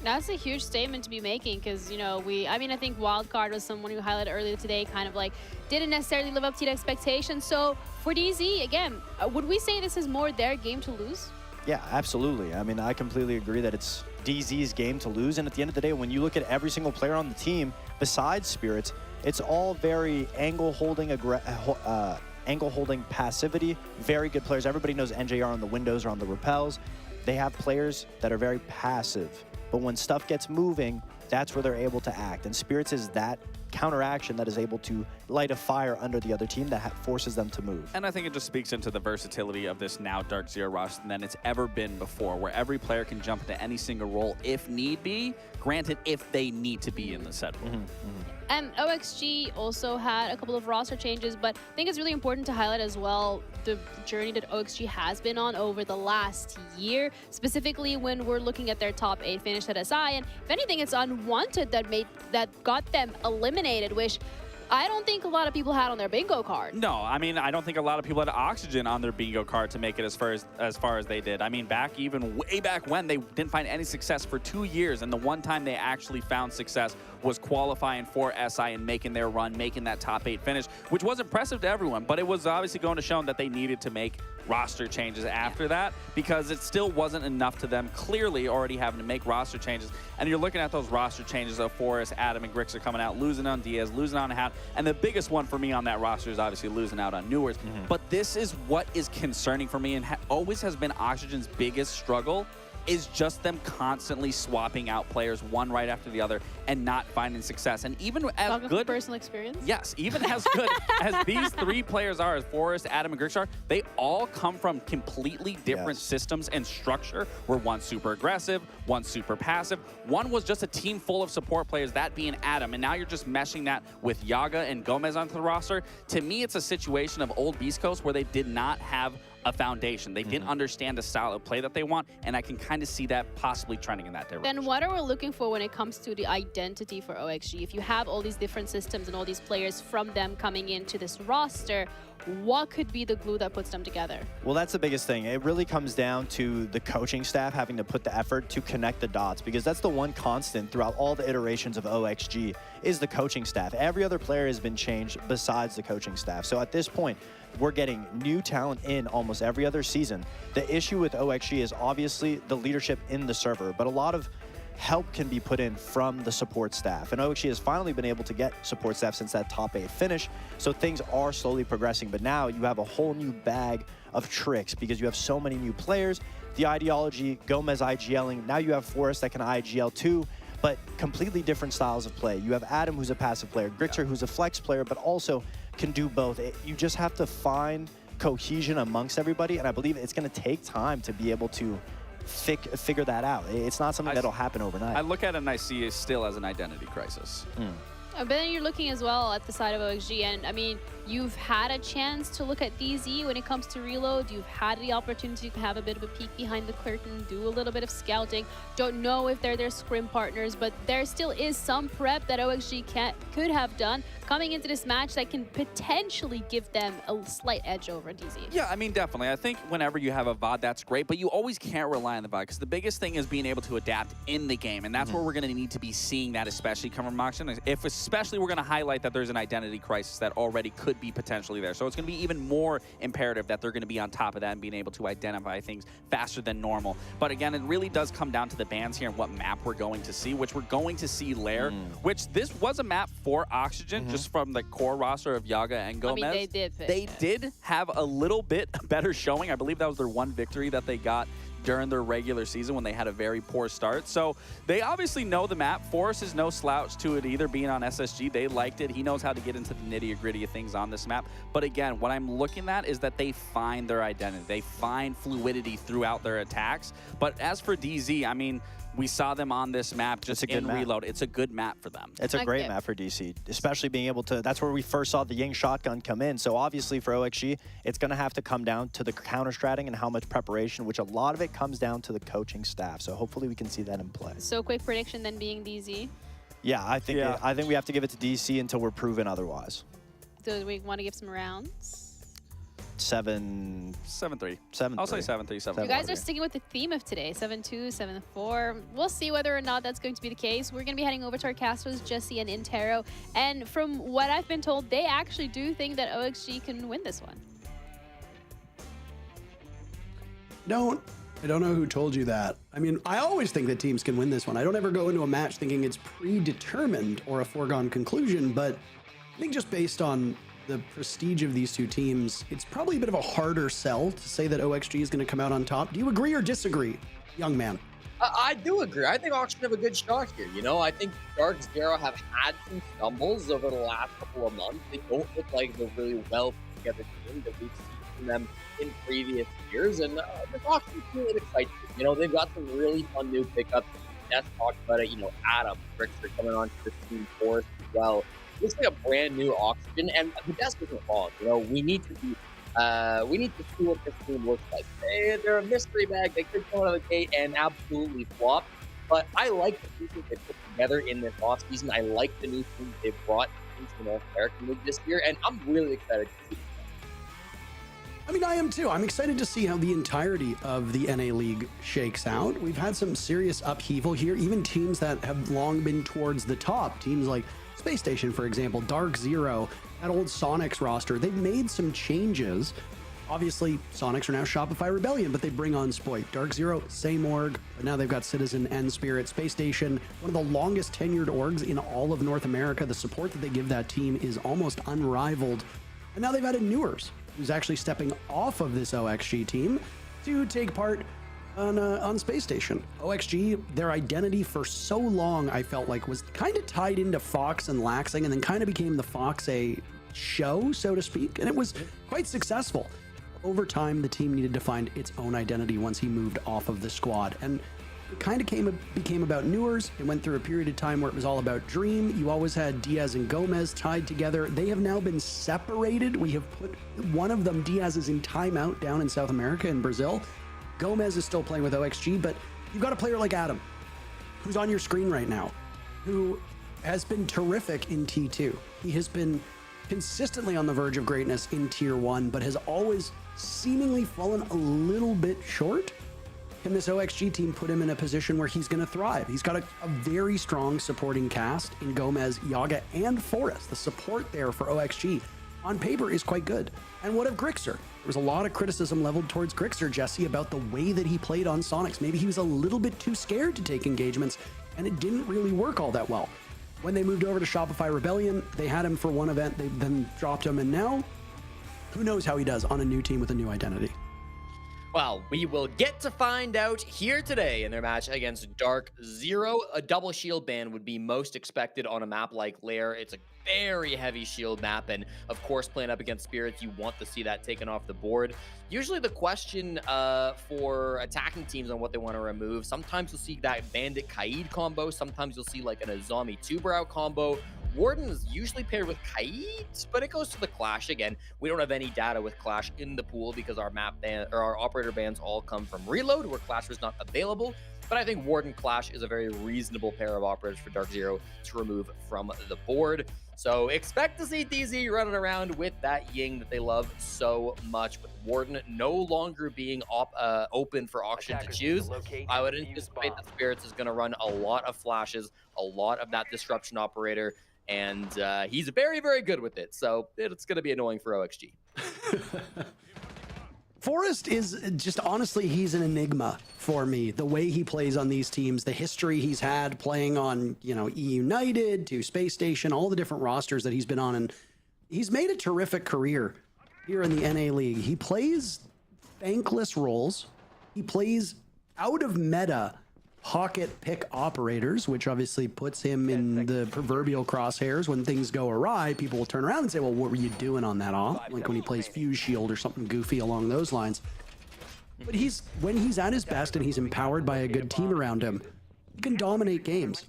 That's a huge statement to be making, because, you know, I think Wildcard was someone who highlighted earlier today, kind of like didn't necessarily live up to the expectations. So for DZ, again, would we say this is more their game to lose? Yeah, absolutely. I mean, I completely agree that it's DZ's game to lose. And at the end of the day, when you look at every single player on the team, besides Spirits, it's all very angle holding passivity, very good players. Everybody knows NJR on the windows or on the repels. They have players that are very passive. But when stuff gets moving, that's where they're able to act. And Spirits is that counteraction that is able to light a fire under the other team that forces them to move. And I think it just speaks into the versatility of this now Dark Zero roster than it's ever been before, where every player can jump into any single role if need be, granted if they need to be in the set role. And OXG also had a couple of roster changes, but I think it's really important to highlight as well the journey that OXG has been on over the last year, specifically when we're looking at their top 8 finish at SI. And if anything, it's Unwanted that got them eliminated, which I don't think a lot of people had on their bingo card. No, I mean, I don't think a lot of people had Oxygen on their bingo card to make it as far as they did. I mean, way back when, they didn't find any success for 2 years, and the one time they actually found success was qualifying for SI and making their run, making that top 8 finish, which was impressive to everyone, but it was obviously going to show that they needed to make roster changes after that, because it still wasn't enough to them, clearly already having to make roster changes. And you're looking at those roster changes of Forrest, Adam, and Grix are coming out, losing on Diaz, losing on Hat, and the biggest one for me on that roster is obviously losing out on Newers. But this is what is concerning for me, and always has been Oxygen's biggest struggle, is just them constantly swapping out players one right after the other and not finding success. And even as good personal experience, yes, even as good as these 3 players are, as Forrest, Adam, and Grix are, they all come from completely different systems and structure, where one's super aggressive, one's super passive, one was just a team full of support players, that being Adam, and now you're just meshing that with Yaga and Gomez onto the roster. To me, it's a situation of old Beast Coast where they did not have a foundation. They didn't understand the style of play that they want, and I can kind of see that possibly trending in that direction. Then what are we looking for when it comes to the identity for OXG? If you have all these different systems and all these players from them coming into this roster, what could be the glue that puts them together? Well, that's the biggest thing. It really comes down to the coaching staff having to put the effort to connect the dots, because that's the one constant throughout all the iterations of OXG is the coaching staff. Every other player has been changed besides the coaching staff. So at this point, we're getting new talent in almost every other season. The issue with OXG is obviously the leadership in the server, but a lot of help can be put in from the support staff. And OXG has finally been able to get support staff since that top 8 finish, so things are slowly progressing. But now you have a whole new bag of tricks because you have so many new players. The ideology, Gomez IGLing, now you have Forrest that can IGL too, but completely different styles of play. You have Adam, who's a passive player, Grixer, who's a flex player, but also can do both. You just have to find cohesion amongst everybody, and I believe it's going to take time to be able to figure that out. It's not something that'll happen overnight. I look at it and I see it still as an identity crisis. But then you're looking as well at the side of OXG, and I mean, you've had a chance to look at DZ when it comes to reload. You've had the opportunity to have a bit of a peek behind the curtain, do a little bit of scouting. Don't know if they're their scrim partners, but there still is some prep that OXG could have done coming into this match that can potentially give them a slight edge over DZ. Yeah, I mean, definitely. I think whenever you have a VOD, that's great, but you always can't rely on the VOD, because the biggest thing is being able to adapt in the game, and that's where we're going to need to be seeing that, especially coming from Oxygen. Especially we're going to highlight that there's an identity crisis that already could be potentially there. So it's going to be even more imperative that they're going to be on top of that and being able to identify things faster than normal. But again, it really does come down to the bans here and what map we're going to see, which we're going to see Lair, which this was a map for Oxygen, just from the core roster of Yaga and Gomez. I mean, they did have a little bit better showing. I believe that was their one victory that they got during their regular season when they had a very poor start. So they obviously know the map. Forrest is no slouch to it either, being on SSG. They liked it. He knows how to get into the nitty-gritty of things on this map. But again, what I'm looking at is that they find their identity. They find fluidity throughout their attacks. But as for DZ, I mean, we saw them on this map just in reload. It's a good map for them. It's a great map for DC, especially being able to, that's where we first saw the Ying shotgun come in. So obviously for OXG, it's going to have to come down to the counter-stratting and how much preparation, which a lot of it comes down to the coaching staff. So hopefully we can see that in play. So quick prediction then being DZ. Yeah, I think we have to give it to DC until we're proven otherwise. Do we want to give some rounds? 7-3. 7-3. I'll say 7-3, 7-4. You guys are sticking with the theme of today, 7-2, 7-4. We'll see whether or not that's going to be the case. We're going to be heading over to our casters, Jesse and Intero. And from what I've been told, they actually do think that OXG can win this one. I don't know who told you that. I mean, I always think that teams can win this one. I don't ever go into a match thinking it's predetermined or a foregone conclusion, but I think just based on the prestige of these two teams, it's probably a bit of a harder sell to say that OXG is going to come out on top. Do you agree or disagree, young man? I do agree. I think Oxygen have a good shot here. You know, I think Dark Zero have had some stumbles over the last couple of months. They don't look like they're really well put together team that we've seen from them in previous years. And the Oxygen really excites me. You know, they've got some really fun new pickups. Ness talked about it. You know, Adam, Richter coming on to the team for us as well. Looks like a brand new Oxygen, and the desk isn't wrong. You know, we need to see what this team looks like. They're a mystery bag. They could come out of the gate and absolutely flop. But I like the pieces they put together in this offseason. I like the new teams they've brought into the North American League this year, and I'm really excited to see them. I mean, I am too. I'm excited to see how the entirety of the NA League shakes out. We've had some serious upheaval here. Even teams that have long been towards the top, teams like Space Station, for example, Dark Zero, that old Sonics roster, they've made some changes. Obviously, Sonics are now Shopify Rebellion, but they bring on Spoit. Dark Zero, same org, but now they've got Citizen and Spirit. Space Station, one of the longest tenured orgs in all of North America. The support that they give that team is almost unrivaled. And now they've added Newers, who's actually stepping off of this OXG team to take part on Space Station. OXG, their identity for so long, I felt like, was kind of tied into Fox and Laxing, and then kind of became the Fox a show, so to speak, and it was quite successful. Over time, the team needed to find its own identity once he moved off of the squad, and it kind of became about Newers. It went through a period of time where it was all about Dream. You always had Diaz and Gomez tied together. They have now been separated. We have put one of them, Diaz, is in timeout down in South America in Brazil. Gomez is still playing with OXG, but you've got a player like Adam, who's on your screen right now, who has been terrific in T2. He has been consistently on the verge of greatness in Tier 1, but has always seemingly fallen a little bit short. Can this OXG team put him in a position where he's going to thrive? He's got a very strong supporting cast in Gomez, Yaga, and Forrest. The support there for OXG on paper is quite good. And what of Grixer? There was a lot of criticism leveled towards Grixer, Jesse, about the way that he played on Sonics. Maybe he was a little bit too scared to take engagements, and it didn't really work all that well. When they moved over to Shopify Rebellion, they had him for one event, they then dropped him, and now, who knows how he does on a new team with a new identity. Well, we will get to find out here today in their match against Dark Zero. A double shield ban would be most expected on a map like Lair. It's a very heavy shield map, and of course playing up against spirits, you want to see that taken off the board. Usually the question for attacking teams on what they want to remove, sometimes you'll see that bandit Kaid combo, sometimes you'll see like an Azami two-brow combo. Warden is usually paired with Kaid, but it goes to the Clash again. We don't have any data with Clash in the pool because our map ban or our operator bans all come from Reload, where Clash was not available. But I think Warden Clash is a very reasonable pair of operators for Dark Zero to remove from the board. So expect to see DZ running around with that Ying that they love so much, with Warden no longer being open for auction to choose. I would anticipate that Spirits is going to run a lot of flashes, a lot of that disruption operator, and he's very, very good with it. So it's going to be annoying for OXG. Forrest is just, honestly, he's an enigma for me. The way he plays on these teams, the history he's had playing on, you know, E United to Space Station, all the different rosters that he's been on, and he's made a terrific career here in the NA League. He plays thankless roles. He plays out of meta pocket pick operators, which obviously puts him in the proverbial crosshairs. When things go awry, people will turn around and say, well, what were you doing on that off? Like when he plays Fuse Shield or something goofy along those lines. But when he's at his best and he's empowered by a good team around him, he can dominate games.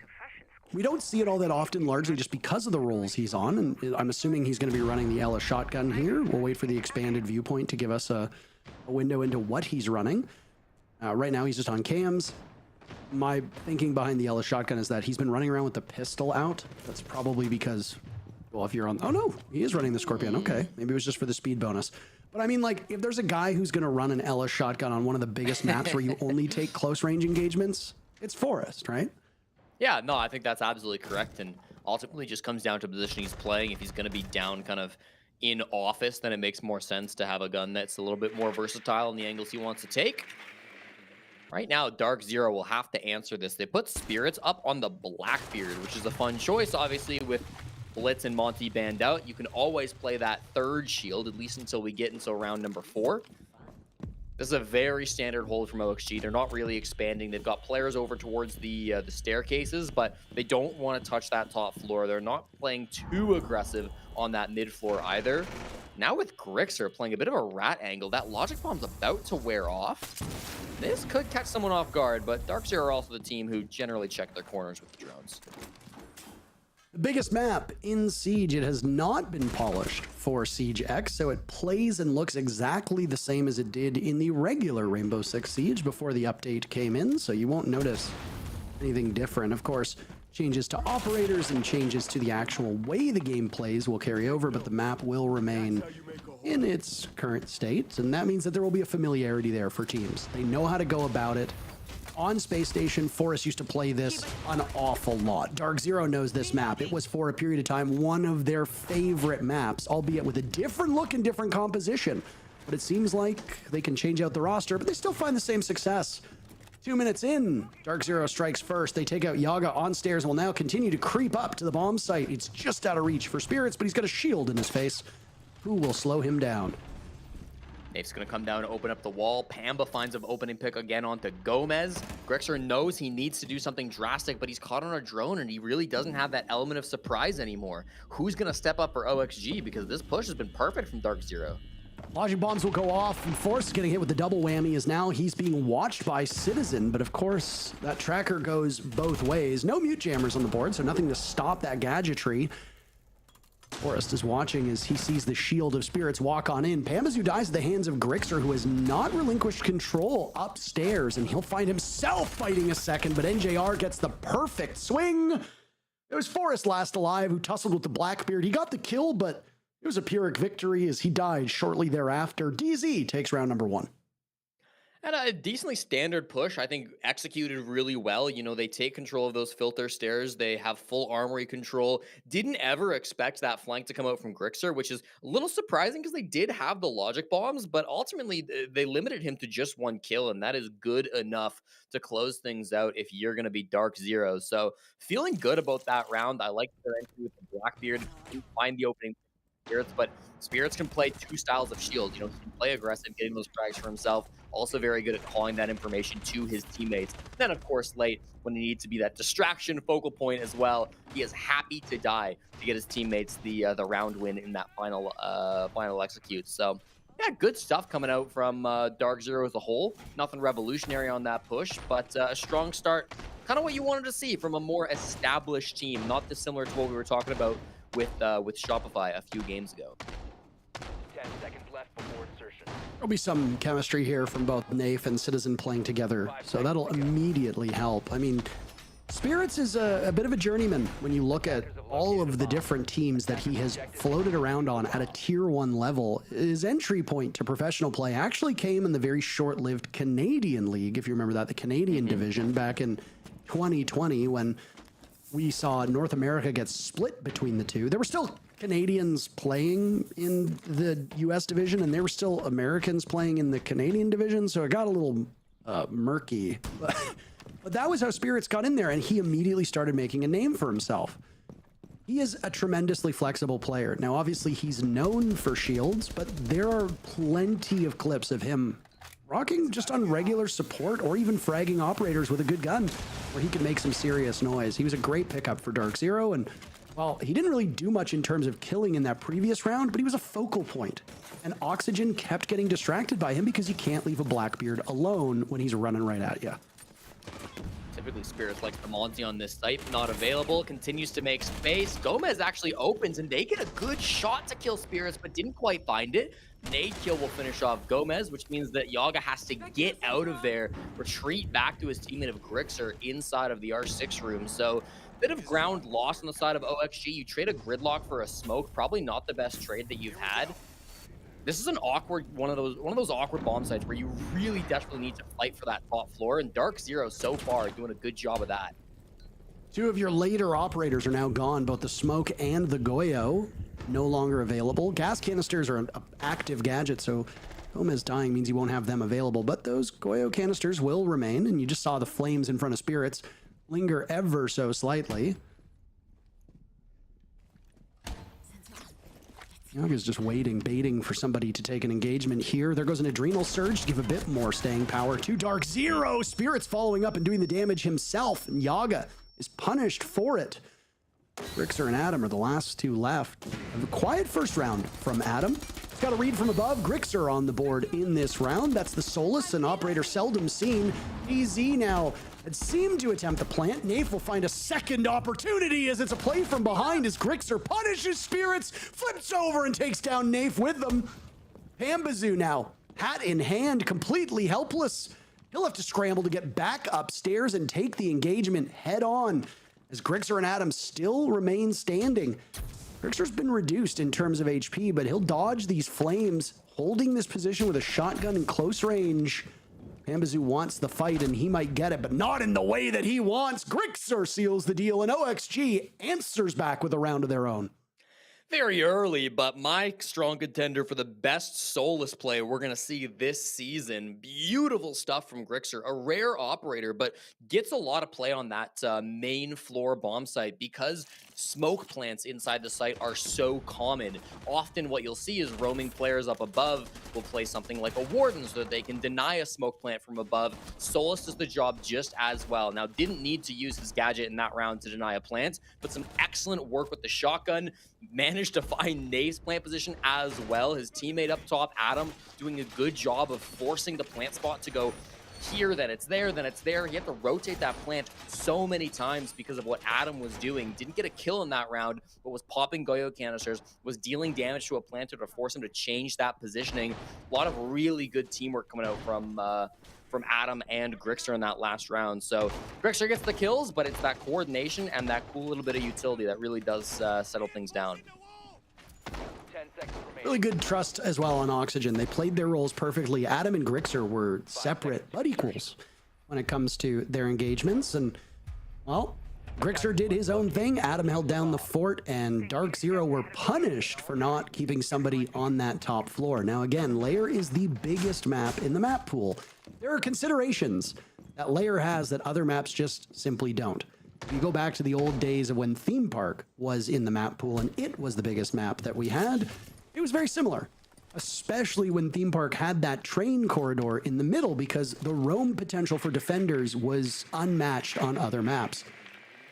We don't see it all that often, largely just because of the roles he's on, and I'm assuming he's going to be running the Ella shotgun here. We'll wait for the expanded viewpoint to give us a window into what he's running. Right now, he's just on cams. My thinking behind the Ella shotgun is that he's been running around with the pistol out. That's probably because, well, if you're on, oh no, he is running the Scorpion. Okay, maybe it was just for the speed bonus. But I mean, like, if there's a guy who's going to run an Ella shotgun on one of the biggest maps where you only take close range engagements, it's Forrest, right? Yeah, no, I think that's absolutely correct. And ultimately just comes down to the position he's playing. If he's going to be down kind of in office, then it makes more sense to have a gun that's a little bit more versatile in the angles he wants to take. Right now, Dark Zero will have to answer this. They put Spirits up on the Blackbeard, which is a fun choice, obviously, with Blitz and Monty banned out. You can always play that third shield, at least until we get into round number 4. This is a very standard hold from OXG. They're not really expanding. They've got players over towards the staircases, but they don't want to touch that top floor. They're not playing too aggressive on that mid floor either. Now with Grixer playing a bit of a rat angle, that Logic Bomb's about to wear off. This could catch someone off guard, but Dark Zero are also the team who generally check their corners with the drones. The biggest map in Siege, it has not been polished for Siege X, so it plays and looks exactly the same as it did in the regular Rainbow Six Siege before the update came in, so you won't notice anything different. Of course, changes to operators and changes to the actual way the game plays will carry over, but the map will remain in its current state, and that means that there will be a familiarity there for teams. They know how to go about it. On Space Station, Forrest used to play this an awful lot. Dark Zero knows this map. It was, for a period of time, one of their favorite maps, albeit with a different look and different composition. But it seems like they can change out the roster, but they still find the same success. 2 minutes in, Dark Zero strikes first. They take out Yaga on stairs and will now continue to creep up to the bomb site. It's just out of reach for Spirits, but he's got a shield in his face. Who will slow him down? Nate's going to come down and open up the wall. Pamba finds an opening pick again onto Gomez. Grixer knows he needs to do something drastic, but he's caught on a drone, and he really doesn't have that element of surprise anymore. Who's going to step up for OXG? Because this push has been perfect from Dark Zero. Logic bombs will go off, and Forrest is getting hit with the double whammy as now he's being watched by Citizen, but of course, that tracker goes both ways. No mute jammers on the board, so nothing to stop that gadgetry. Forrest is watching as he sees the shield of Spirits walk on in. Pamazu dies at the hands of Grixer, who has not relinquished control upstairs, and he'll find himself fighting a second, but NJR gets the perfect swing. It was Forrest last alive who tussled with the Blackbeard. He got the kill, but it was a Pyrrhic victory as he died shortly thereafter. DZ takes round number 1. And a decently standard push, I think, executed really well. You know, they take control of those filter stairs. They have full armory control. Didn't ever expect that flank to come out from Grixer, which is a little surprising because they did have the logic bombs, but ultimately they limited him to just 1 kill, and that is good enough to close things out if you're going to be Dark Zero. So feeling good about that round. I like their entry with the Blackbeard. Didn't find the opening Spirits, but Spirits can play two styles of shield. You know, he can play aggressive, getting those frags for himself. Also very good at calling that information to his teammates. Then, of course, late when he needs to be that distraction focal point as well, he is happy to die to get his teammates the round win in that final execute. So, yeah, good stuff coming out from Dark Zero as a whole. Nothing revolutionary on that push, but a strong start. Kind of what you wanted to see from a more established team, not dissimilar to what we were talking about with Shopify a few games ago. 10 seconds left before insertion. There'll be some chemistry here from both Nafe and Citizen playing together, so that'll immediately help. I mean, Spirits is a bit of a journeyman when you look at all of the different teams that he has floated around on at a tier 1 level. His entry point to professional play actually came in the very short-lived Canadian League, if you remember that, the Canadian division back in 2020 when we saw North America get split between the two. There were still Canadians playing in the US division, and there were still Americans playing in the Canadian division, so it got a little murky. But that was how Spirits got in there, and he immediately started making a name for himself. He is a tremendously flexible player. Now, obviously, he's known for shields, but there are plenty of clips of him rocking just on regular support or even fragging operators with a good gun where he could make some serious noise. He was a great pickup for Dark Zero, and well, he didn't really do much in terms of killing in that previous round, but he was a focal point. And Oxygen kept getting distracted by him because you can't leave a Blackbeard alone when he's running right at you. Typically, Spirits like the Monty on this site, not available, continues to make space. Gomez actually opens, and they get a good shot to kill Spirits, but didn't quite find it. Nade kill will finish off Gomez, which means that Yaga has to get out of there, retreat back to his teammate of Grixer inside of the R6 room. So, bit of ground lost on the side of OXG. You trade a Gridlock for a smoke, probably not the best trade that you've had. This is an awkward one of those awkward bomb sites where you really desperately need to fight for that top floor, and Dark Zero so far doing a good job of that. Two of your later operators are now gone, both the Smoke and the Goyo, no longer available. Gas canisters are an active gadget, so Gomez dying means you won't have them available, but those Goyo canisters will remain, and you just saw the flames in front of Spirits linger ever so slightly. Yaga's just waiting, baiting for somebody to take an engagement here. There goes an Adrenal Surge to give a bit more staying power to Dark Zero. Spirits following up and doing the damage himself, and Yaga is punished for it. Grixer and Adam are the last two left. A quiet first round from Adam. He's got a read from above. Grixer on the board in this round. That's the Solus, an operator seldom seen. DZ now had seemed to attempt the plant. Nafe will find a second opportunity as it's a play from behind as Grixer punishes Spirits, flips over and takes down Nafe with them. Pambazoo now, hat in hand, completely helpless. He'll have to scramble to get back upstairs and take the engagement head on as Grixer and Adam still remain standing. Grixer's been reduced in terms of HP, but he'll dodge these flames, holding this position with a shotgun in close range. Pambazoo wants the fight, and he might get it, but not in the way that he wants. Grixer seals the deal, and OXG answers back with a round of their own. Very early, but my strong contender for the best Solus play we're going to see this season. Beautiful stuff from Grixer, a rare operator, but gets a lot of play on that main floor bomb site because smoke plants inside the site are so common. Often what you'll see is roaming players up above will play something like a Warden so that they can deny a smoke plant from above. Solus does the job just as well. Now, didn't need to use his gadget in that round to deny a plant, but some excellent work with the shotgun. Managed to find Nave's plant position as well. His teammate up top, Adam, doing a good job of forcing the plant spot to go here, then it's there, then it's there. He had to rotate that plant so many times because of what Adam was doing. Didn't get a kill in that round, but was popping Goyo canisters, was dealing damage to a planter to force him to change that positioning. A lot of really good teamwork coming out from Adam and Grixer in that last round. So Grixer gets the kills, but it's that coordination and that cool little bit of utility that really does settle things down. Really good trust as well on Oxygen. They played their roles perfectly. Adam and Grixer were separate but equals when it comes to their engagements. And, well, Grixer did his own thing. Adam held down the fort, and Dark Zero were punished for not keeping somebody on that top floor. Now, again, Lair is the biggest map in the map pool. There are considerations that Lair has that other maps just simply don't. You go back to the old days of when Theme Park was in the map pool and it was the biggest map that we had, it was very similar, especially when Theme Park had that train corridor in the middle because the roam potential for defenders was unmatched on other maps.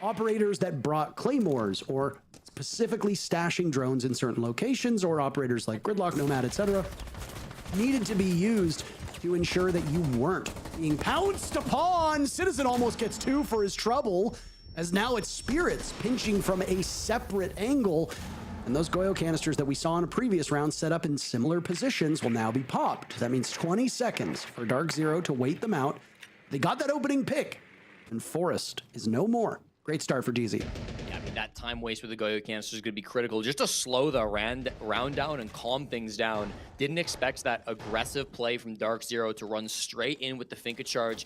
Operators that brought claymores or specifically stashing drones in certain locations, or operators like Gridlock, Nomad, etc., needed to be used to ensure that you weren't being pounced upon. Citizen almost gets 2 for his trouble, as now it's Spirits pinching from a separate angle. And those Goyo canisters that we saw in a previous round set up in similar positions will now be popped. That means 20 seconds for Dark Zero to wait them out. They got that opening pick, and Forest is no more. Great start for DZ. Yeah, I mean, that time waste with the Goyo canister is going to be critical just to slow the round down and calm things down. Didn't expect that aggressive play from Dark Zero to run straight in with the Finka charge.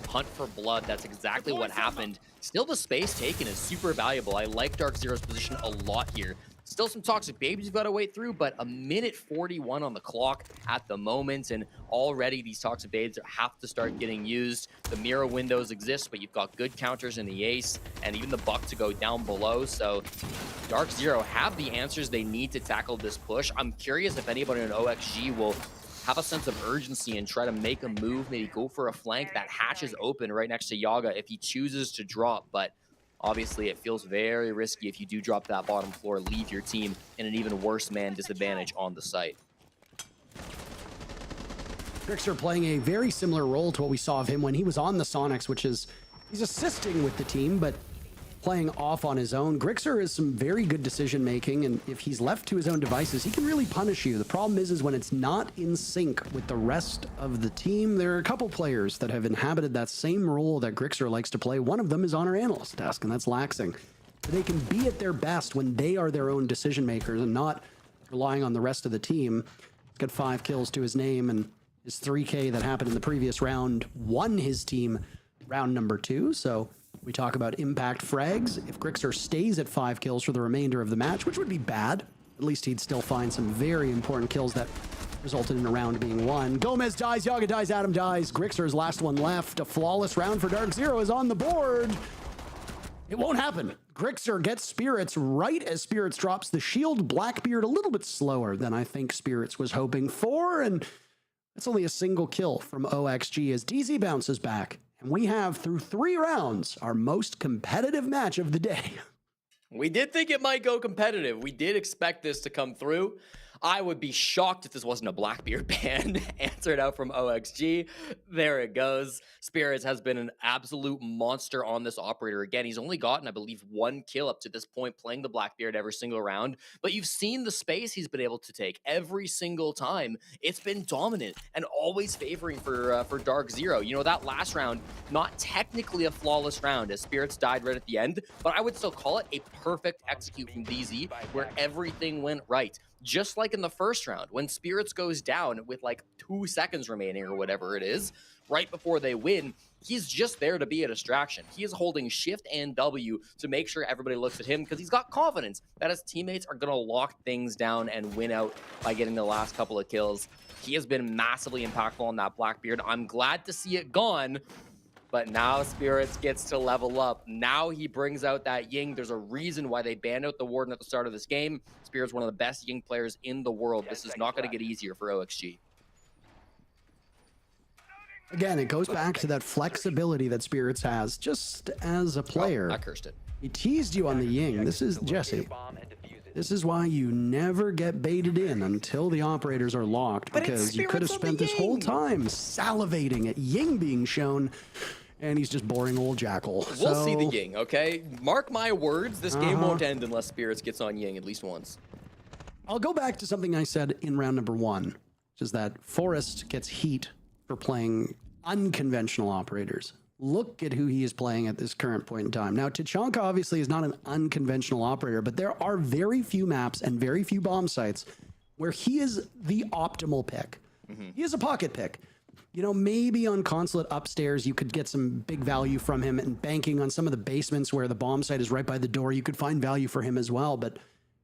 Hunt for blood. That's exactly what happened. Still, the space taken is super valuable. I like Dark Zero's position a lot here. Still some toxic babies you've got to wait through, but a minute 41 on the clock at the moment, and already these toxic babes have to start getting used. The mirror windows exist, but you've got good counters in the ace, and even the buck to go down below. So Dark Zero have the answers they need to tackle this push. I'm curious if anybody in OXG will have a sense of urgency and try to make a move, maybe go for a flank. That hatch is open right next to Yaga if he chooses to drop, but obviously it feels very risky if you do drop that bottom floor, leave your team in an even worse man disadvantage on the site. Grixer playing a very similar role to what we saw of him when he was on the Sonics, which is he's assisting with the team, but playing off on his own. Grixer is some very good decision making, and if he's left to his own devices, he can really punish you. The problem is when it's not in sync with the rest of the team. There are a couple players that have inhabited that same role that Grixer likes to play. One of them is on our analyst desk, and that's Laxing. They can be at their best when they are their own decision makers and not relying on the rest of the team. He's got 5 kills to his name, and his 3K that happened in the previous round won his team round number 2. So we talk about impact frags. If Grixer stays at 5 kills for the remainder of the match, which would be bad, at least he'd still find some very important kills that resulted in a round being won. Gomez dies, Yaga dies, Adam dies. Grixer's last one left. A flawless round for Dark Zero is on the board. It won't happen. Grixer gets Spirits right as Spirits drops the shield. Blackbeard a little bit slower than I think Spirits was hoping for, and that's only a single kill from OXG as DZ bounces back. And we have, through 3 rounds, our most competitive match of the day. We did think it might go competitive. We did expect this to come through. I would be shocked if this wasn't a Blackbeard ban. Answered out from OXG. There it goes. Spirits has been an absolute monster on this operator. Again, he's only gotten, I believe, 1 kill up to this point playing the Blackbeard every single round. But you've seen the space he's been able to take every single time. It's been dominant and always favoring for Dark Zero. You know, that last round, not technically a flawless round as Spirits died right at the end, but I would still call it a perfect execute from DZ where everything went right. Just like in the first round, when Spirits goes down with like 2 seconds remaining or whatever it is, right before they win, he's just there to be a distraction. He is holding shift and W to make sure everybody looks at him because he's got confidence that his teammates are going to lock things down and win out by getting the last couple of kills. He has been massively impactful on that Blackbeard. I'm glad to see it gone. But now Spirits gets to level up. Now he brings out that Ying. There's a reason why they banned out the Warden at the start of this game. Spirits one of the best Ying players in the world. This is not going to get easier for OXG. Again, it goes back to that flexibility that Spirits has just as a player. I cursed it. He teased you on the Ying. This is Jesse. This is why you never get baited in until the operators are locked, because you could have spent this whole time salivating at Ying being shown, and he's just boring old Jackal. We'll see the Ying, okay? Mark my words, this game won't end unless Spirits gets on Ying at least once. I'll go back to something I said in round number 1, which is that Forest gets heat for playing unconventional operators. Look at who he is playing at this current point in time. Now, Tachanka obviously is not an unconventional operator, but there are very few maps and very few bomb sites where he is the optimal pick. He is a pocket pick. You know, maybe on Consulate upstairs, you could get some big value from him, and banking on some of the basements where the bomb site is right by the door, you could find value for him as well. But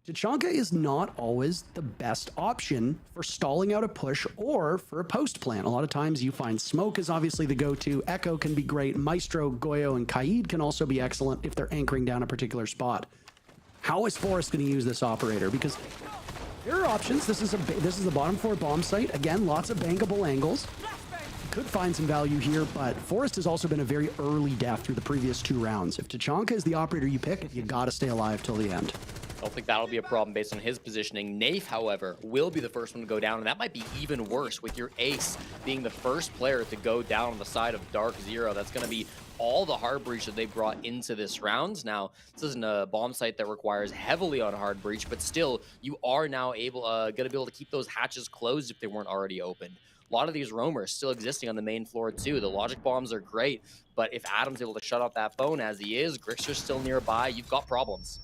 Tachanka is not always the best option for stalling out a push or for a post plant. A lot of times you find Smoke is obviously the go-to. Echo can be great. Maestro, Goyo, and Kaid can also be excellent if they're anchoring down a particular spot. How is Forrest going to use this operator? Because there are options. This is the bottom floor bomb site. Again, lots of bankable angles. Could find some value here, but Forrest has also been a very early death through the previous 2 rounds. If Tachanka is the operator you pick, you got to stay alive till the end. I don't think that'll be a problem based on his positioning. Nafe, however, will be the first one to go down, and that might be even worse with your ace being the first player to go down on the side of Dark Zero. That's going to be all the hard breach that they brought into this round. Now, this isn't a bomb site that requires heavily on hard breach, but still, you are now going to be able to keep those hatches closed if they weren't already opened. A lot of these roamers still existing on the main floor too. The logic bombs are great, but if Adam's able to shut off that phone as he is, Grixer's still nearby, you've got problems.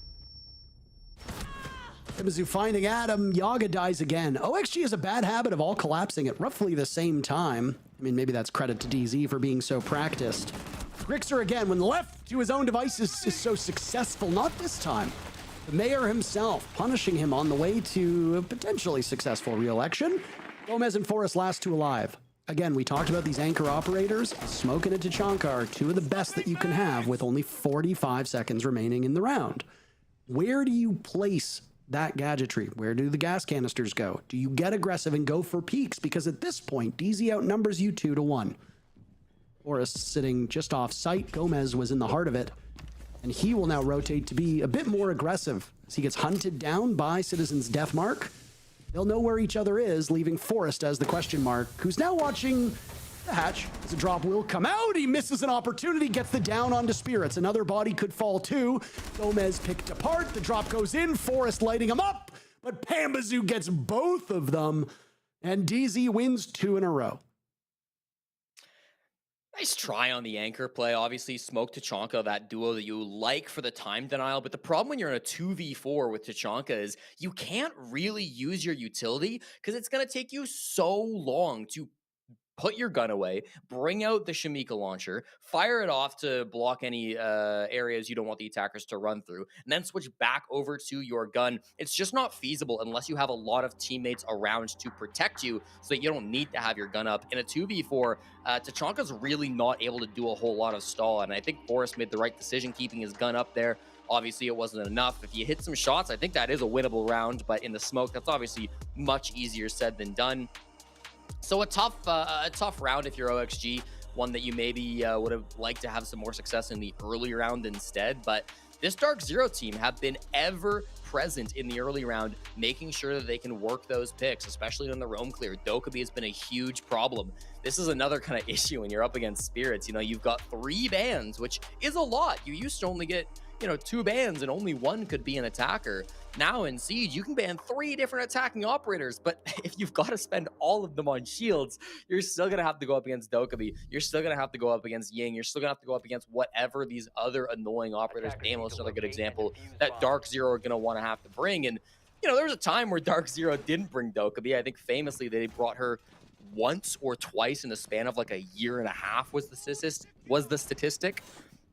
Mizu finding Adam, Yaga dies again. OXG has a bad habit of all collapsing at roughly the same time. I mean, maybe that's credit to DZ for being so practiced. Grixer again, when left to his own devices, is so successful. Not this time. The mayor himself punishing him on the way to a potentially successful re-election. Gomez and Forrest last 2 alive. Again, we talked about these anchor operators. Smoke and a Tachanka are 2 of the best that you can have with only 45 seconds remaining in the round. Where do you place that gadgetry? Where do the gas canisters go? Do you get aggressive and go for peaks? Because at this point, DZ outnumbers you 2-1. Forrest sitting just off site. Gomez was in the heart of it. And he will now rotate to be a bit more aggressive as he gets hunted down by Citizen's Death Mark. They'll know where each other is, leaving Forrest as the question mark, who's now watching the hatch as a drop will come out. He misses an opportunity, gets the down onto Spirits. Another body could fall too. Gomez picked apart. The drop goes in. Forrest lighting him up, but Pambazoo gets both of them, and DZ wins 2 in a row. Nice try on the anchor play. Obviously, Smoke Tachanka, that duo that you like for the time denial. But the problem when you're in a 2v4 with Tachanka is you can't really use your utility because it's going to take you so long to put your gun away, bring out the Shamika launcher, fire it off to block any areas you don't want the attackers to run through, and then switch back over to your gun. It's just not feasible unless you have a lot of teammates around to protect you so that you don't need to have your gun up. In a 2v4, Tachanka's really not able to do a whole lot of stall, and I think Forrest made the right decision keeping his gun up there. Obviously, it wasn't enough. If you hit some shots, I think that is a winnable round, but in the smoke, that's obviously much easier said than done. So a tough round if you're OXG, one that you maybe would have liked to have some more success in the early round instead. But this Dark Zero team have been ever present in the early round, making sure that they can work those picks, especially on the roam clear. Dokkaebi has been a huge problem. This is another kind of issue when you're up against Spirits. You know, you've got 3 bans, which is a lot. You used to only get 2 bans and only 1 could be an attacker. Now in Siege, you can ban 3 different attacking operators, but if you've got to spend all of them on shields, you're still going to have to go up against Dokkaebi. You're still going to have to go up against Ying. You're still going to have to go up against whatever these other annoying operators, Damos is another good example, that Dark Zero are going to want to have to bring. And, there was a time where Dark Zero didn't bring Dokkaebi. I think famously they brought her once or twice in the span of like a year and a half was the statistic.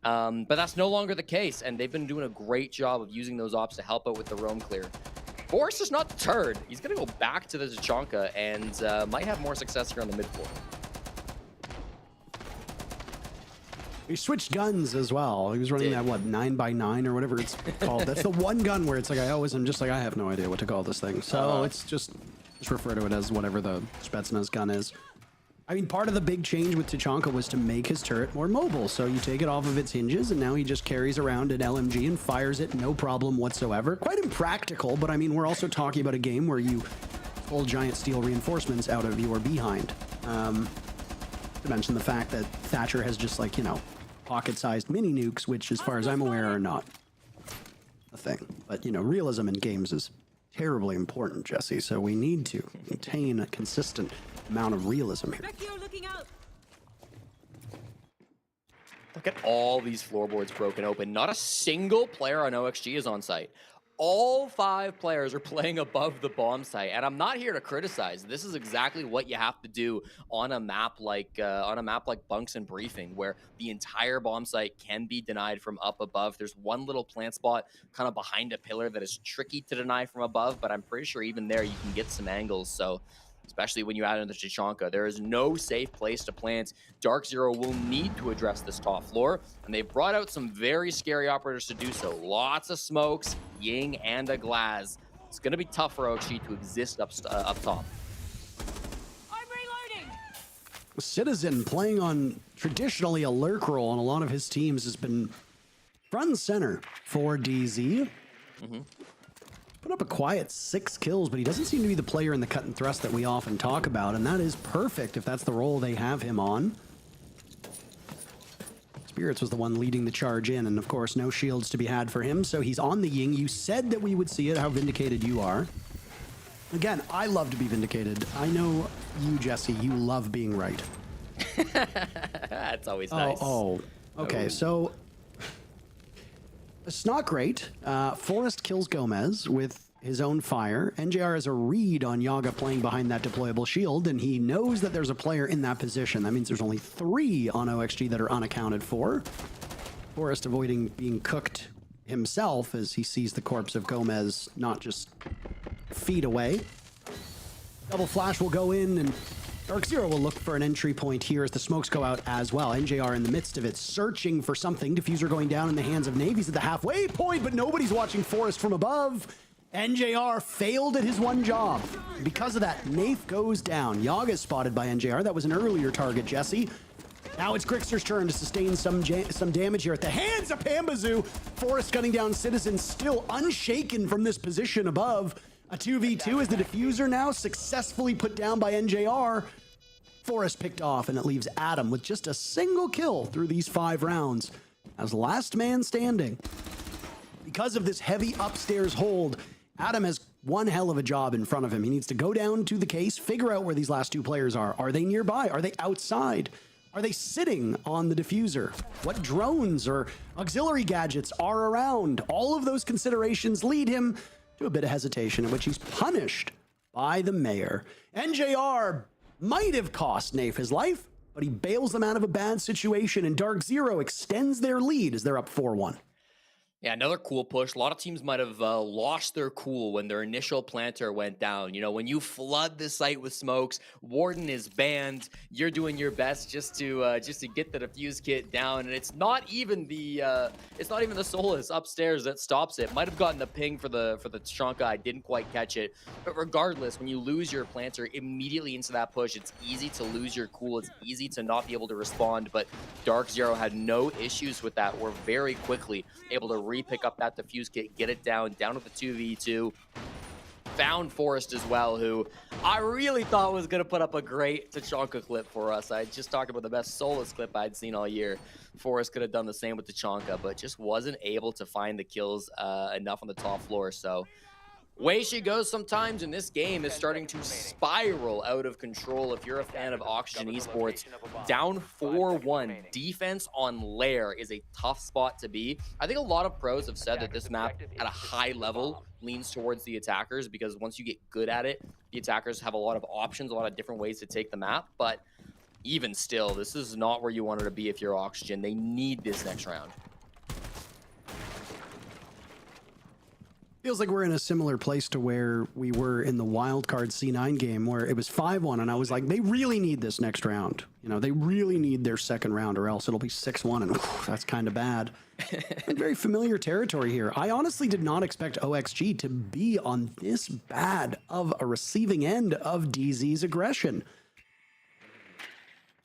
But that's no longer the case, and they've been doing a great job of using those ops to help out with the roam clear. Forrest is not deterred. He's going to go back to the Tachanka and might have more success here on the mid floor. He switched guns as well. He was running that, 9x9 or whatever it's called. That's the one gun where it's like, I'm just like, I have no idea what to call this thing. So it's just refer to it as whatever the Spetsnaz gun is. I mean, part of the big change with Tachanka was to make his turret more mobile. So you take it off of its hinges, and now he just carries around an LMG and fires it, no problem whatsoever. Quite impractical, but I mean, we're also talking about a game where you pull giant steel reinforcements out of your behind. To mention the fact that Thatcher has just pocket-sized mini nukes, which, as far as I'm aware, are not a thing. But, realism in games is terribly important, Jesse, so we need to maintain a consistent amount of realism here. Look at all these floorboards broken open. Not a single player on OXG is on site. all 5 players are playing above the bomb site, and I'm not here to criticize. This is exactly what you have to do on a map like Bunks and Briefing, where the entire bomb site can be denied from up above. There's one little plant spot kind of behind a pillar that is tricky to deny from above, but I'm pretty sure even there you can get some angles. So especially when you add in the Tachanka, there is no safe place to plant. Dark Zero will need to address this top floor, and they've brought out some very scary operators to do so. Lots of smokes, Ying, and a Glaz. It's going to be tough for OXG to exist up top. I'm reloading. Citizen playing on traditionally a lurk role on a lot of his teams has been front and center for DZ. Put up a quiet 6 kills, but he doesn't seem to be the player in the cut and thrust that we often talk about, and that is perfect if that's the role they have him on. Spirits was the one leading the charge in, and of course no shields to be had for him, so he's on the Ying. You said that we would see it, how vindicated you are. Again, I love to be vindicated. I know you, Jesse, you love being right. That's always nice. Okay, so it's not great. Forrest kills Gomez with his own fire. NJR has a read on Yaga playing behind that deployable shield, and he knows that there's a player in that position. That means there's only 3 on OXG that are unaccounted for. Forrest avoiding being cooked himself as he sees the corpse of Gomez not just feet away. Double flash will go in, and Dark Zero will look for an entry point here as the smokes go out as well. NJR in the midst of it, searching for something. Diffuser going down in the hands of Navy's at the halfway point, but nobody's watching Forrest from above. NJR failed at his one job. Because of that, Nafe goes down. Yaga is spotted by NJR. That was an earlier target, Jesse. Now it's Grixer's turn to sustain some damage here at the hands of Pambazoo. Forrest gunning down Citizen, still unshaken from this position above. A 2v2 as the diffuser now successfully put down by NJR. Forrest picked off, and it leaves Adam with just a single kill through these 5 rounds as last man standing. Because of this heavy upstairs hold, Adam has one hell of a job in front of him. He needs to go down to the case, figure out where these last 2 players are. Are they nearby? Are they outside? Are they sitting on the diffuser? What drones or auxiliary gadgets are around? All of those considerations lead him to a bit of hesitation, in which he's punished by the mayor. NJR might have cost Nafe his life, but he bails them out of a bad situation, and Dark Zero extends their lead as they're up 4-1. Yeah, another cool push. A lot of teams might have lost their cool when their initial planter went down. You know, when you flood the site with smokes, Warden is banned. You're doing your best just to get the defuse kit down, and it's not even the Solus upstairs that stops it. Might have gotten the ping for the Tachanka. I didn't quite catch it, but regardless, when you lose your planter immediately into that push, it's easy to lose your cool. It's easy to not be able to respond. But Dark Zero had no issues with that. We're very quickly able to pick up that defuse kit, get it down to the 2v2. Found Forrest as well, who I really thought was going to put up a great Tachanka clip for us. I just talked about the best Solus clip I'd seen all year. Forrest could have done the same with Tachanka, but just wasn't able to find the kills enough on the top floor. So way she goes sometimes, and this game is starting to spiral out of control. If you're a fan of Oxygen Esports, down 4-1, defense on Lair is a tough spot to be. I think a lot of pros have said that this map at a high level leans towards the attackers, because once you get good at it, the attackers have a lot of options, a lot of different ways to take the map. But even still, this is not where you wanted to be if you're Oxygen. They need this next round. Feels like we're in a similar place to where we were in the wildcard C9 game, where it was 5-1, and I was like, they really need this next round. You know, they really need their second round, or else it'll be 6-1, and that's kind of bad. Very familiar territory here. I honestly did not expect OXG to be on this bad of a receiving end of DZ's aggression.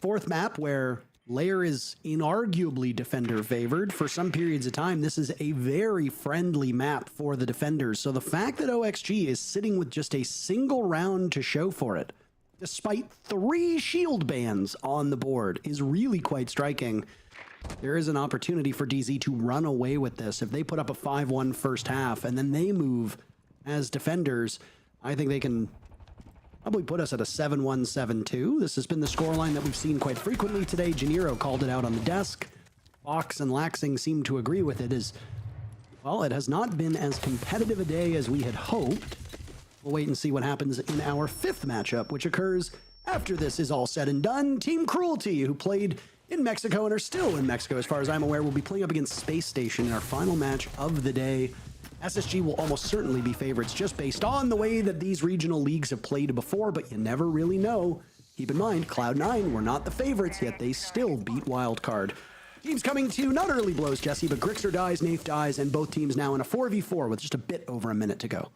4th map where Lair is inarguably defender favored. For some periods of time, this is a very friendly map for the defenders. So the fact that OXG is sitting with just a single round to show for it, despite 3 shield bans on the board, is really quite striking. There is an opportunity for DZ to run away with this. If they put up a 5-1 first half and then they move as defenders, I think they can probably put us at a 7-1, 7-2. This has been the scoreline that we've seen quite frequently today. Janiro called it out on the desk. Fox and Laxing seem to agree with it, as Well, it has not been as competitive a day as we had hoped. We'll wait and see what happens in our 5th matchup, which occurs after this is all said and done. Team Cruelty, who played in Mexico and are still in Mexico, as far as I'm aware, will be playing up against Space Station in our final match of the day. SSG will almost certainly be favorites just based on the way that these regional leagues have played before, but you never really know. Keep in mind, Cloud9 were not the favorites, yet they still beat Wildcard. Teams coming to not early blows, Jesse, but Grixer dies, Nath dies, and both teams now in a 4v4 with just a bit over a minute to go.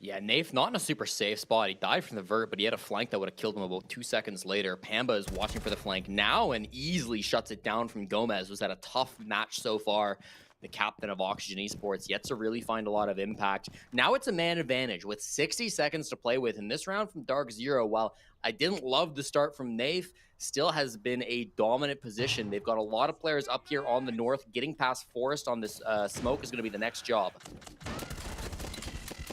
Yeah, Nath not in a super safe spot. He died from the vert, but he had a flank that would have killed him about 2 seconds later. Pamba is watching for the flank now and easily shuts it down from Gomez. Was at a tough match so far. The captain of Oxygen Esports yet to really find a lot of impact. Now it's a man advantage with 60 seconds to play with. In this round from Dark Zero, while I didn't love the start from Nath, still has been a dominant position. They've got a lot of players up here on the north. Getting past Forest on this smoke is going to be the next job.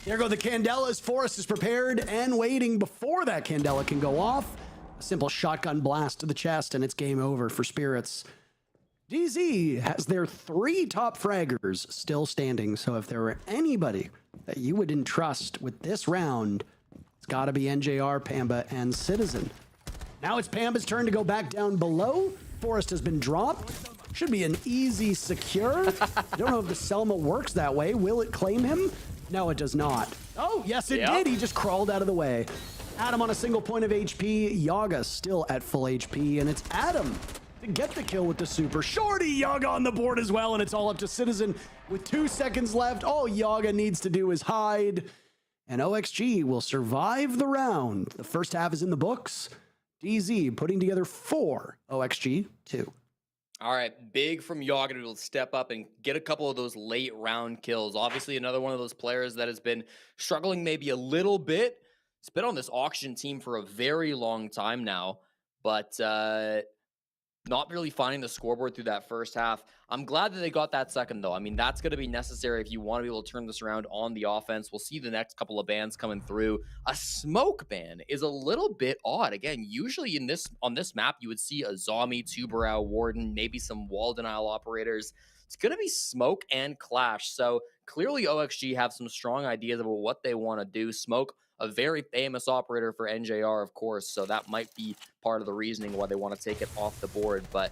There go the Candelas. Forest is prepared and waiting. Before that Candela can go off, a simple shotgun blast to the chest, and it's game over for Spirits. DZ has their 3 top fraggers still standing, so if there were anybody that you would entrust with this round, it's got to be NJR, Pamba, and Citizen. Now it's Pamba's turn to go back down below. Forest has been dropped. Should be an easy secure. I don't know if the Selma works that way. Will it claim him? No, it does not. Oh, yes, it did. He just crawled out of the way. Adam on a single point of HP. Yaga still at full HP, and it's Adam to get the kill with the super. Shorty, Yaga on the board as well, and it's all up to Citizen with 2 seconds left. All Yaga needs to do is hide, and OXG will survive the round. The first half is in the books. DZ putting together 4, OXG 2. All right, big from Yaga to be able to step up and get a couple of those late round kills. Obviously, another one of those players that has been struggling maybe a little bit. It's been on this auction team for a very long time now, but not really finding the scoreboard through that first half. I'm glad that they got that second, though. I mean, that's going to be necessary if you want to be able to turn this around on the offense. We'll see the next couple of bans coming through. A smoke ban is a little bit odd. Again, usually on this map, you would see a Zombie, Tubarao, Warden, maybe some wall denial operators. It's going to be smoke and clash. So clearly OXG have some strong ideas about what they want to do. Smoke, a very famous operator for NJR, of course, so that might be part of the reasoning why they want to take it off the board. But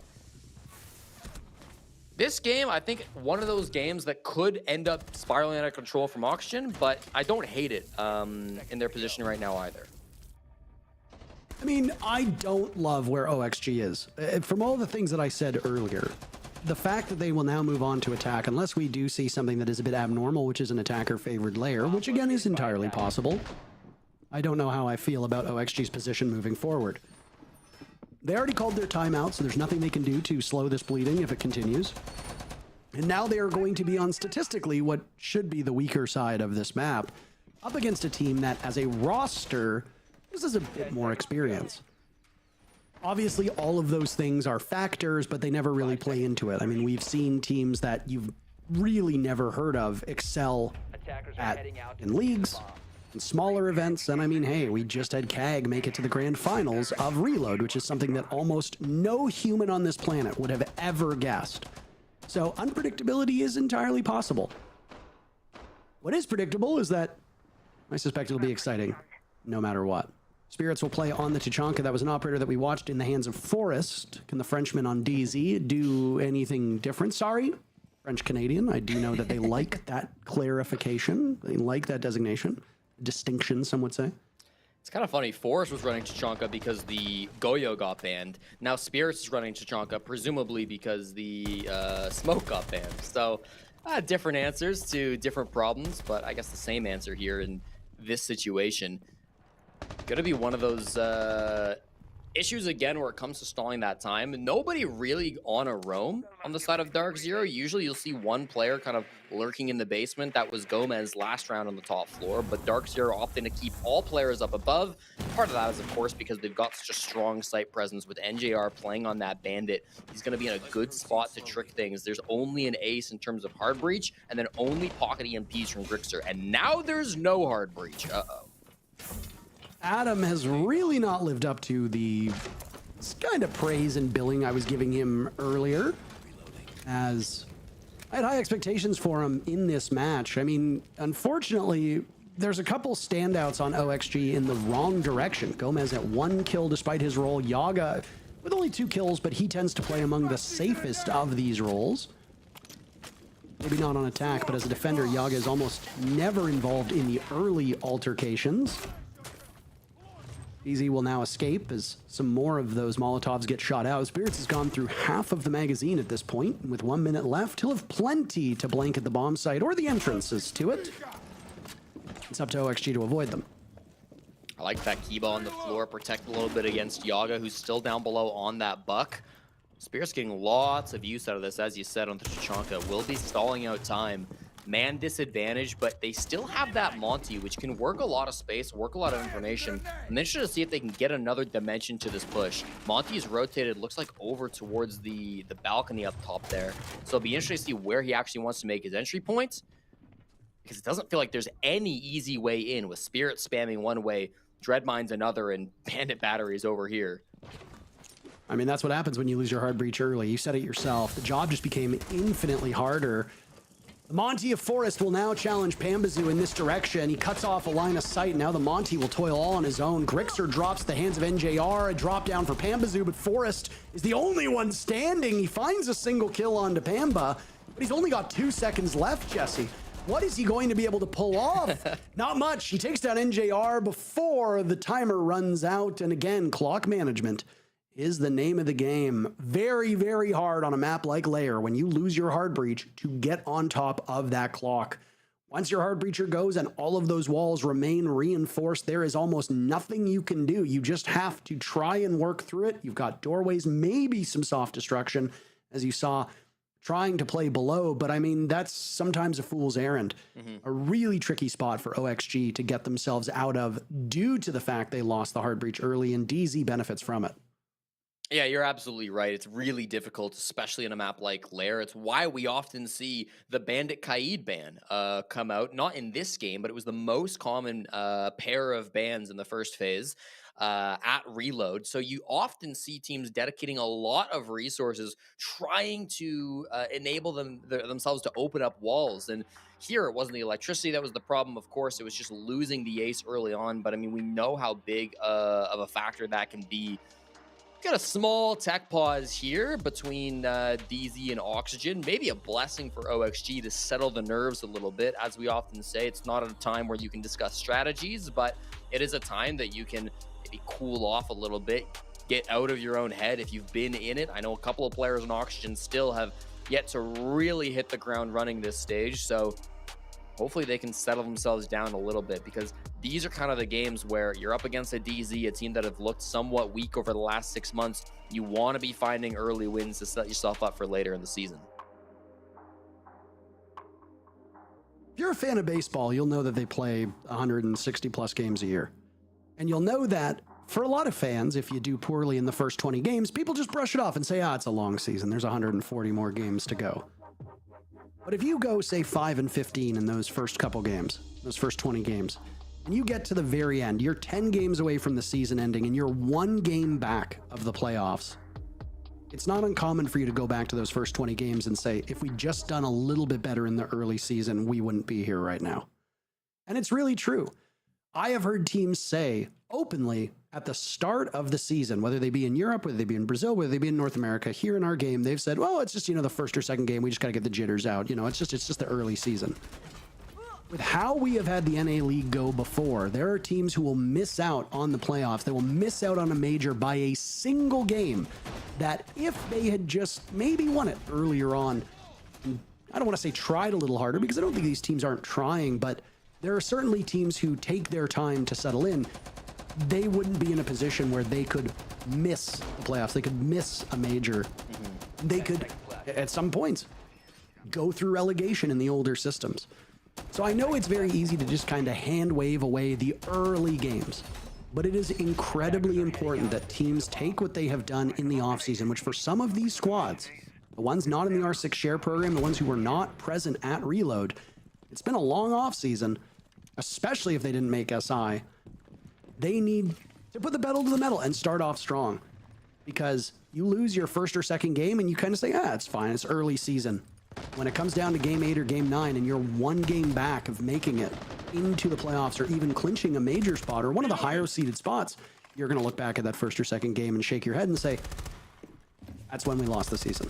this game, I think one of those games that could end up spiraling out of control from Oxygen, but I don't hate it in their position right now either. I mean, I don't love where OXG is. From all the things that I said earlier, the fact that they will now move on to attack, unless we do see something that is a bit abnormal, which is an attacker-favored layer, which again is entirely possible. I don't know how I feel about OXG's position moving forward. They already called their timeout, so there's nothing they can do to slow this bleeding if it continues. And now they are going to be on statistically what should be the weaker side of this map, up against a team that, as a roster, this is a bit more experience. Obviously, all of those things are factors, but they never really play into it. I mean, we've seen teams that you've really never heard of excel in leagues, in smaller events, and I mean, hey, we just had CAG make it to the grand finals of Reload, which is something that almost no human on this planet would have ever guessed. So unpredictability is entirely possible. What is predictable is that I suspect it'll be exciting no matter what. Spirits will play on the Tachanka. That was an operator that we watched in the hands of Forest. Can the Frenchman on DZ do anything different? Sorry, French-Canadian. I do know that they like that clarification. They like that designation. Distinction, some would say. It's kind of funny. Forest was running Tachanka because the Goyo got banned. Now Spirits is running Tachanka, presumably because the Smoke got banned. So different answers to different problems, but I guess the same answer here in this situation. Going to be one of those issues again where it comes to stalling that time. Nobody really on a roam on the side of Dark Zero. Usually you'll see one player kind of lurking in the basement. That was Gomez last round on the top floor, but Dark Zero opting to keep all players up above. Part of that is, of course, because they've got such a strong site presence with NJR playing on that bandit. He's going to be in a good spot to trick things. There's only an ace in terms of hard breach, and then only pocket EMPs from Grixer. And now there's no hard breach. Uh-oh. Adam has really not lived up to the kind of praise and billing I was giving him earlier, as I had high expectations for him in this match. I mean, unfortunately, there's a couple standouts on OXG in the wrong direction. Gomez at 1 kill despite his role. Yaga with only 2 kills, but he tends to play among the safest of these roles. Maybe not on attack, but as a defender, Yaga is almost never involved in the early altercations. DZ will now escape as some more of those Molotovs get shot out. Spirits has gone through half of the magazine at this point, and with 1 minute left, he'll have plenty to blanket the bomb site or the entrances to it. It's up to OXG to avoid them. I like that Kiba on the floor, protect a little bit against Yaga, who's still down below on that buck. Spear's getting lots of use out of this, as you said, on the Tachanka. Will be stalling out time. Man disadvantage, but they still have that Monty, which can work a lot of space, work a lot of information. I'm interested to see if they can get another dimension to this push. Monty's rotated, looks like over towards the balcony up top there. So it'll be interesting to see where he actually wants to make his entry point, because it doesn't feel like there's any easy way in, with Spirit spamming one way, Dreadmines another, and Bandit batteries over here. I mean, that's what happens when you lose your hard breach early. You said it yourself. The job just became infinitely harder. The Monty of Forest will now challenge Pambazoo in this direction. He cuts off a line of sight. Now the Monty will toil all on his own. Grixer drops the hands of NJR. A drop down for Pambazoo, but Forest is the only one standing. He finds a single kill onto Pamba, but he's only got 2 seconds left, Jesse. What is he going to be able to pull off? Not much. He takes down NJR before the timer runs out. And again, clock management is the name of the game. Very, very hard on a map like Lair when you lose your hard breach to get on top of that clock. Once your hard breacher goes and all of those walls remain reinforced, there is almost nothing you can do. You just have to try and work through it. You've got doorways, maybe some soft destruction, as you saw, trying to play below, but I mean, that's sometimes a fool's errand. A really tricky spot for OXG to get themselves out of due to the fact they lost the hard breach early, and DZ benefits from it. Yeah, you're absolutely right. It's really difficult, especially in a map like Lair. It's why we often see the Bandit Kaid ban come out. Not in this game, but it was the most common pair of bans in the first phase at Reload. So you often see teams dedicating a lot of resources trying to enable themselves to open up walls. And here, it wasn't the electricity that was the problem, of course. It was just losing the ace early on. But I mean, we know how big of a factor that can be. Got a small tech pause here between DZ and Oxygen. Maybe a blessing for OXG to settle the nerves a little bit. As we often say, it's not a time where you can discuss strategies, but it is a time that you can maybe cool off a little bit, get out of your own head if you've been in it. I know a couple of players on Oxygen still have yet to really hit the ground running this stage, so hopefully they can settle themselves down a little bit, because these are kind of the games where you're up against a DZ, a team that have looked somewhat weak over the last 6 months. You want to be finding early wins to set yourself up for later in the season. If you're a fan of baseball, you'll know that they play 160 plus games a year. And you'll know that for a lot of fans, if you do poorly in the first 20 games, people just brush it off and say, it's a long season. There's 140 more games to go. But if you go, say, 5-15 in those first couple games, those first 20 games, and you get to the very end, you're 10 games away from the season ending, and you're 1 game back of the playoffs, it's not uncommon for you to go back to those first 20 games and say, if we'd just done a little bit better in the early season, we wouldn't be here right now. And it's really true. I have heard teams say openly at the start of the season, whether they be in Europe, whether they be in Brazil, whether they be in North America, here in our game, they've said, well, it's just, the first or second game. We just got to get the jitters out. It's just the early season. With how we have had the NA League go before, there are teams who will miss out on the playoffs. They will miss out on a major by a single game that if they had just maybe won it earlier on, I don't want to say tried a little harder, because I don't think these teams aren't trying, but there are certainly teams who take their time to settle in. They wouldn't be in a position where they could miss the playoffs. They could miss a major. They could, at some points, go through relegation in the older systems. So I know it's very easy to just kind of hand wave away the early games, but it is incredibly important that teams take what they have done in the offseason, which for some of these squads, the ones not in the R6 share program, the ones who were not present at Reload, it's been a long offseason, especially if they didn't make SI. They need to put the pedal to the metal and start off strong, because you lose your first or second game and you kind of say, it's fine, it's early season. when it comes down to game 8 or game 9 and you're one game back of making it into the playoffs or even clinching a major spot or one of the higher seeded spots, you're going to look back at that first or second game and shake your head and say, that's when we lost the season.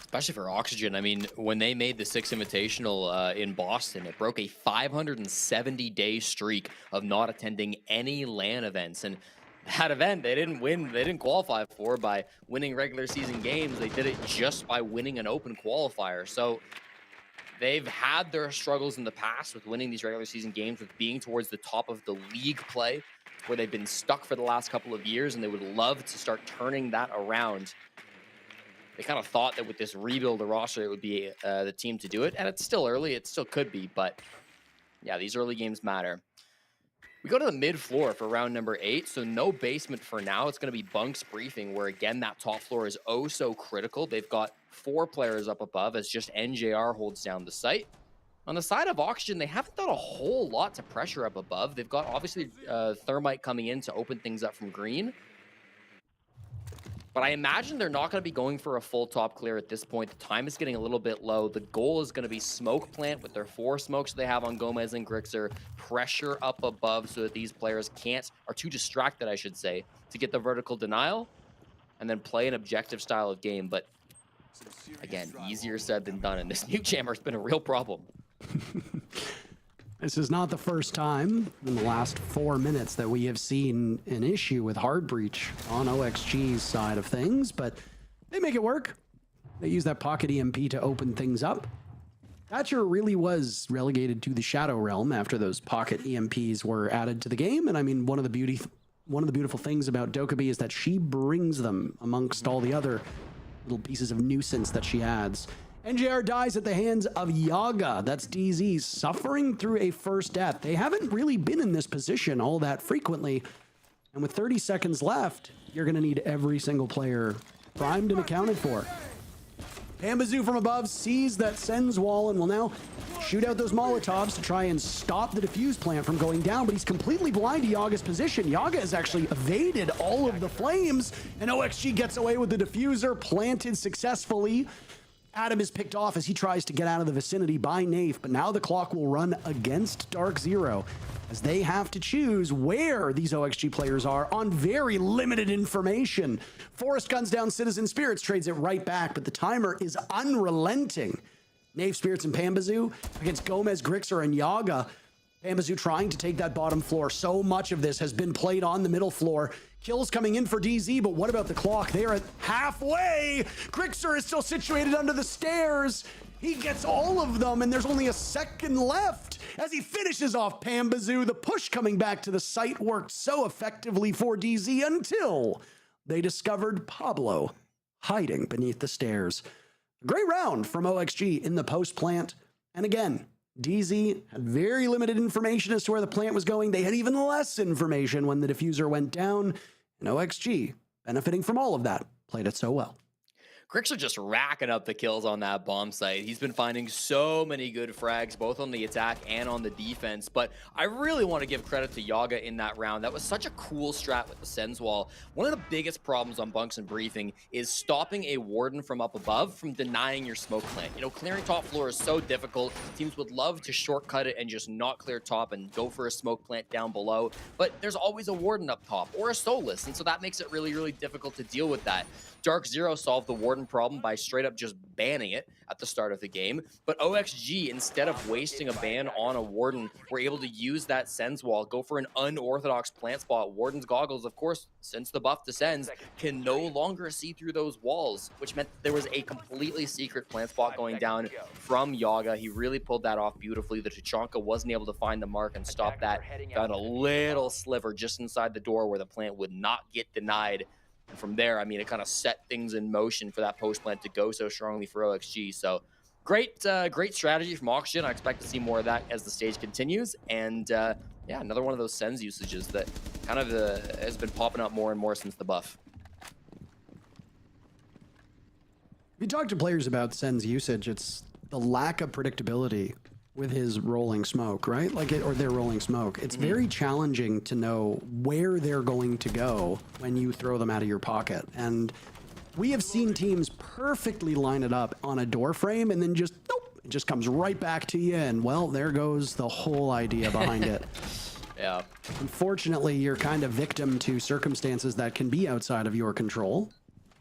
Especially for Oxygen. I mean, when they made the Six Invitational in Boston, it broke a 570-day streak of not attending any LAN events. And that event, they didn't win, they didn't qualify for by winning regular season games. They did it just by winning an open qualifier. So they've had their struggles in the past with winning these regular season games, with being towards the top of the league play, where they've been stuck for the last couple of years, and they would love to start turning that around. They kind of thought that with this rebuild of roster, it would be the team to do it. And it's still early. It still could be. But yeah, these early games matter. We go to the mid floor for round number 8. So no basement for now. It's going to be Bunk's briefing, where, again, that top floor is oh so critical. They've got 4 players up above as just NJR holds down the site. On the side of Oxygen, they haven't done a whole lot to pressure up above. They've got, obviously, Thermite coming in to open things up from green. But I imagine they're not going to be going for a full top clear at this point. The time is getting a little bit low. The goal is going to be smoke plant with their 4 smokes they have on Gomez and Grixer. Pressure up above so that these players are too distracted, I should say, to get the vertical denial. And then play an objective style of game. But again, easier said than done. And this nuke jammer has been a real problem. This is not the first time in the last 4 minutes that we have seen an issue with hard breach on OXG's side of things, but they make it work. They use that pocket EMP to open things up. Thatcher really was relegated to the Shadow Realm after those pocket EMPs were added to the game, and I mean, one of the beautiful things about Dokkaebi is that she brings them amongst all the other little pieces of nuisance that she adds. NJR dies at the hands of Yaga. That's DZ, suffering through a first death. They haven't really been in this position all that frequently. And with 30 seconds left, you're going to need every single player primed and accounted for. Pambazoo from above sees that Sen's wall and will now shoot out those Molotovs to try and stop the defuse plant from going down, but he's completely blind to Yaga's position. Yaga has actually evaded all of the flames, and OXG gets away with the diffuser, planted successfully. Adam is picked off as he tries to get out of the vicinity by Nafe, but now the clock will run against Dark Zero as they have to choose where these OXG players are on very limited information. Forest guns down Citizen Spirits, trades it right back, but the timer is unrelenting. Nafe, Spirits, and Pambazoo against Gomez, Grixer, and Yaga. Pambazoo trying to take that bottom floor. So much of this has been played on the middle floor. Kills coming in for DZ, but what about the clock? They are at halfway. Grixer is still situated under the stairs. He gets all of them, and there's only a second left as he finishes off Pambazoo. The push coming back to the site worked so effectively for DZ until they discovered Pablo hiding beneath the stairs. A great round from OXG in the post plant. And again, DZ had very limited information as to where the plant was going. They had even less information when the diffuser went down. And OXG, benefiting from all of that, played it so well. Grixer just racking up the kills on that bomb site. He's been finding so many good frags, both on the attack and on the defense. But I really want to give credit to Yaga in that round. That was such a cool strat with the Sen's wall. One of the biggest problems on Bunks and Briefing is stopping a Warden from up above from denying your smoke plant. You know, clearing top floor is so difficult. Teams would love to shortcut it and just not clear top and go for a smoke plant down below. But there's always a Warden up top or a Soulless, and so that makes it really, really difficult to deal with that. Dark Zero solved the Warden problem by straight up just banning it at the start of the game. But OXG, instead of wasting a ban on a Warden, were able to use that Sen's wall, go for an unorthodox plant spot. Warden's goggles, of course, since the buff descends, can no longer see through those walls, which meant there was a completely secret plant spot going down from Yaga. He really pulled that off beautifully. The Tachanka wasn't able to find the mark and stop that. Found a little sliver just inside the door where the plant would not get denied. And from there, I mean, it kind of set things in motion for that post plant to go so strongly for OXG. So great strategy from Oxygen. I expect to see more of that as the stage continues. And yeah, another one of those Sen's usages that kind of has been popping up more and more since the buff. If you talk to players about Sen's usage, it's the lack of predictability with his rolling smoke, right? Or their rolling smoke. It's very challenging to know where they're going to go when you throw them out of your pocket. And We have seen teams perfectly line it up on a door frame and then just, nope, it just comes right back to you. And well, there goes the whole idea behind it. Yeah. Unfortunately, you're kind of victim to circumstances that can be outside of your control.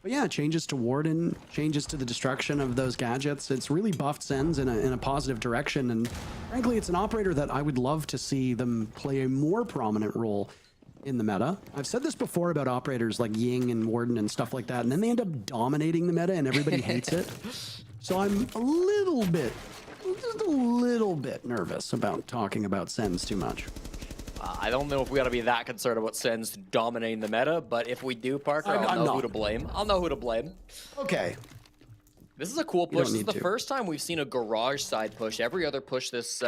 But yeah, changes to Warden, changes to the destruction of those gadgets. It's really buffed Sens in a positive direction. And frankly, it's an operator that I would love to see them play a more prominent role in the meta. I've said this before about operators like Ying and Warden and stuff like that, and then they end up dominating the meta and everybody hates it. So I'm just a little bit nervous about talking about Sens too much. I don't know if we ought to be that concerned about Sens dominating the meta, but if we do, Parker, I'll know who to blame. I'll know who to blame. Okay. This is a cool push. This is the first time we've seen a garage side push. Every other push this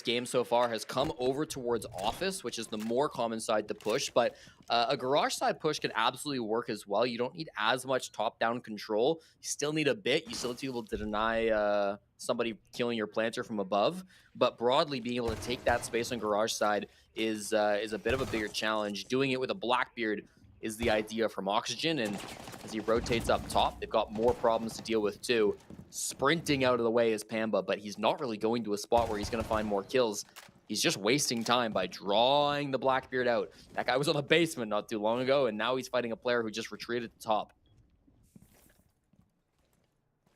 game so far has come over towards office, which is the more common side to push, but a garage side push can absolutely work as well. You don't need as much top-down control. You still need a bit. You still need to be able to deny somebody killing your planter from above, but broadly being able to take that space on garage side is a bit of a bigger challenge. Doing it with a Blackbeard is the idea from Oxygen, and as he rotates up top, they've got more problems to deal with too. Sprinting out of the way is Pamba, but he's not really going to a spot where he's going to find more kills. He's just wasting time by drawing the Blackbeard out. That guy was on the basement not too long ago, and now he's fighting a player who just retreated to top.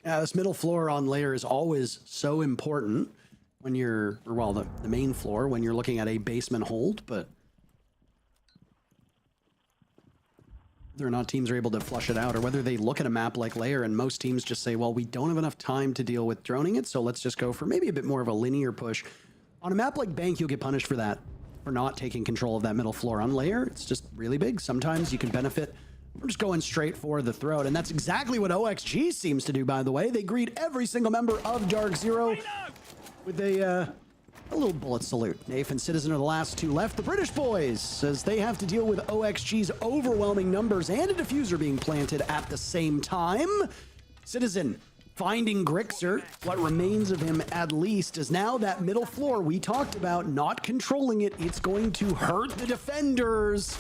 Yeah, this middle floor on layer is always so important when you're, or well, the main floor when you're looking at a basement hold, but whether or not teams are able to flush it out, or whether they look at a map like layer and most teams just say, well, we don't have enough time to deal with droning it, so let's just go for maybe a bit more of a linear push. On a map like Bank, you'll get punished for that, for not taking control of that middle floor. On layer, it's just really big. Sometimes you can benefit from just going straight for the throat, and that's exactly what OXG seems to do, by the way. They greet every single member of Dark Zero with a little bullet salute. Nafe and Citizen are the last two left. The British boys, as they have to deal with OXG's overwhelming numbers and a diffuser being planted at the same time. Citizen finding Grixer, what remains of him at least, is now that middle floor we talked about, not controlling it. It's going to hurt the defenders.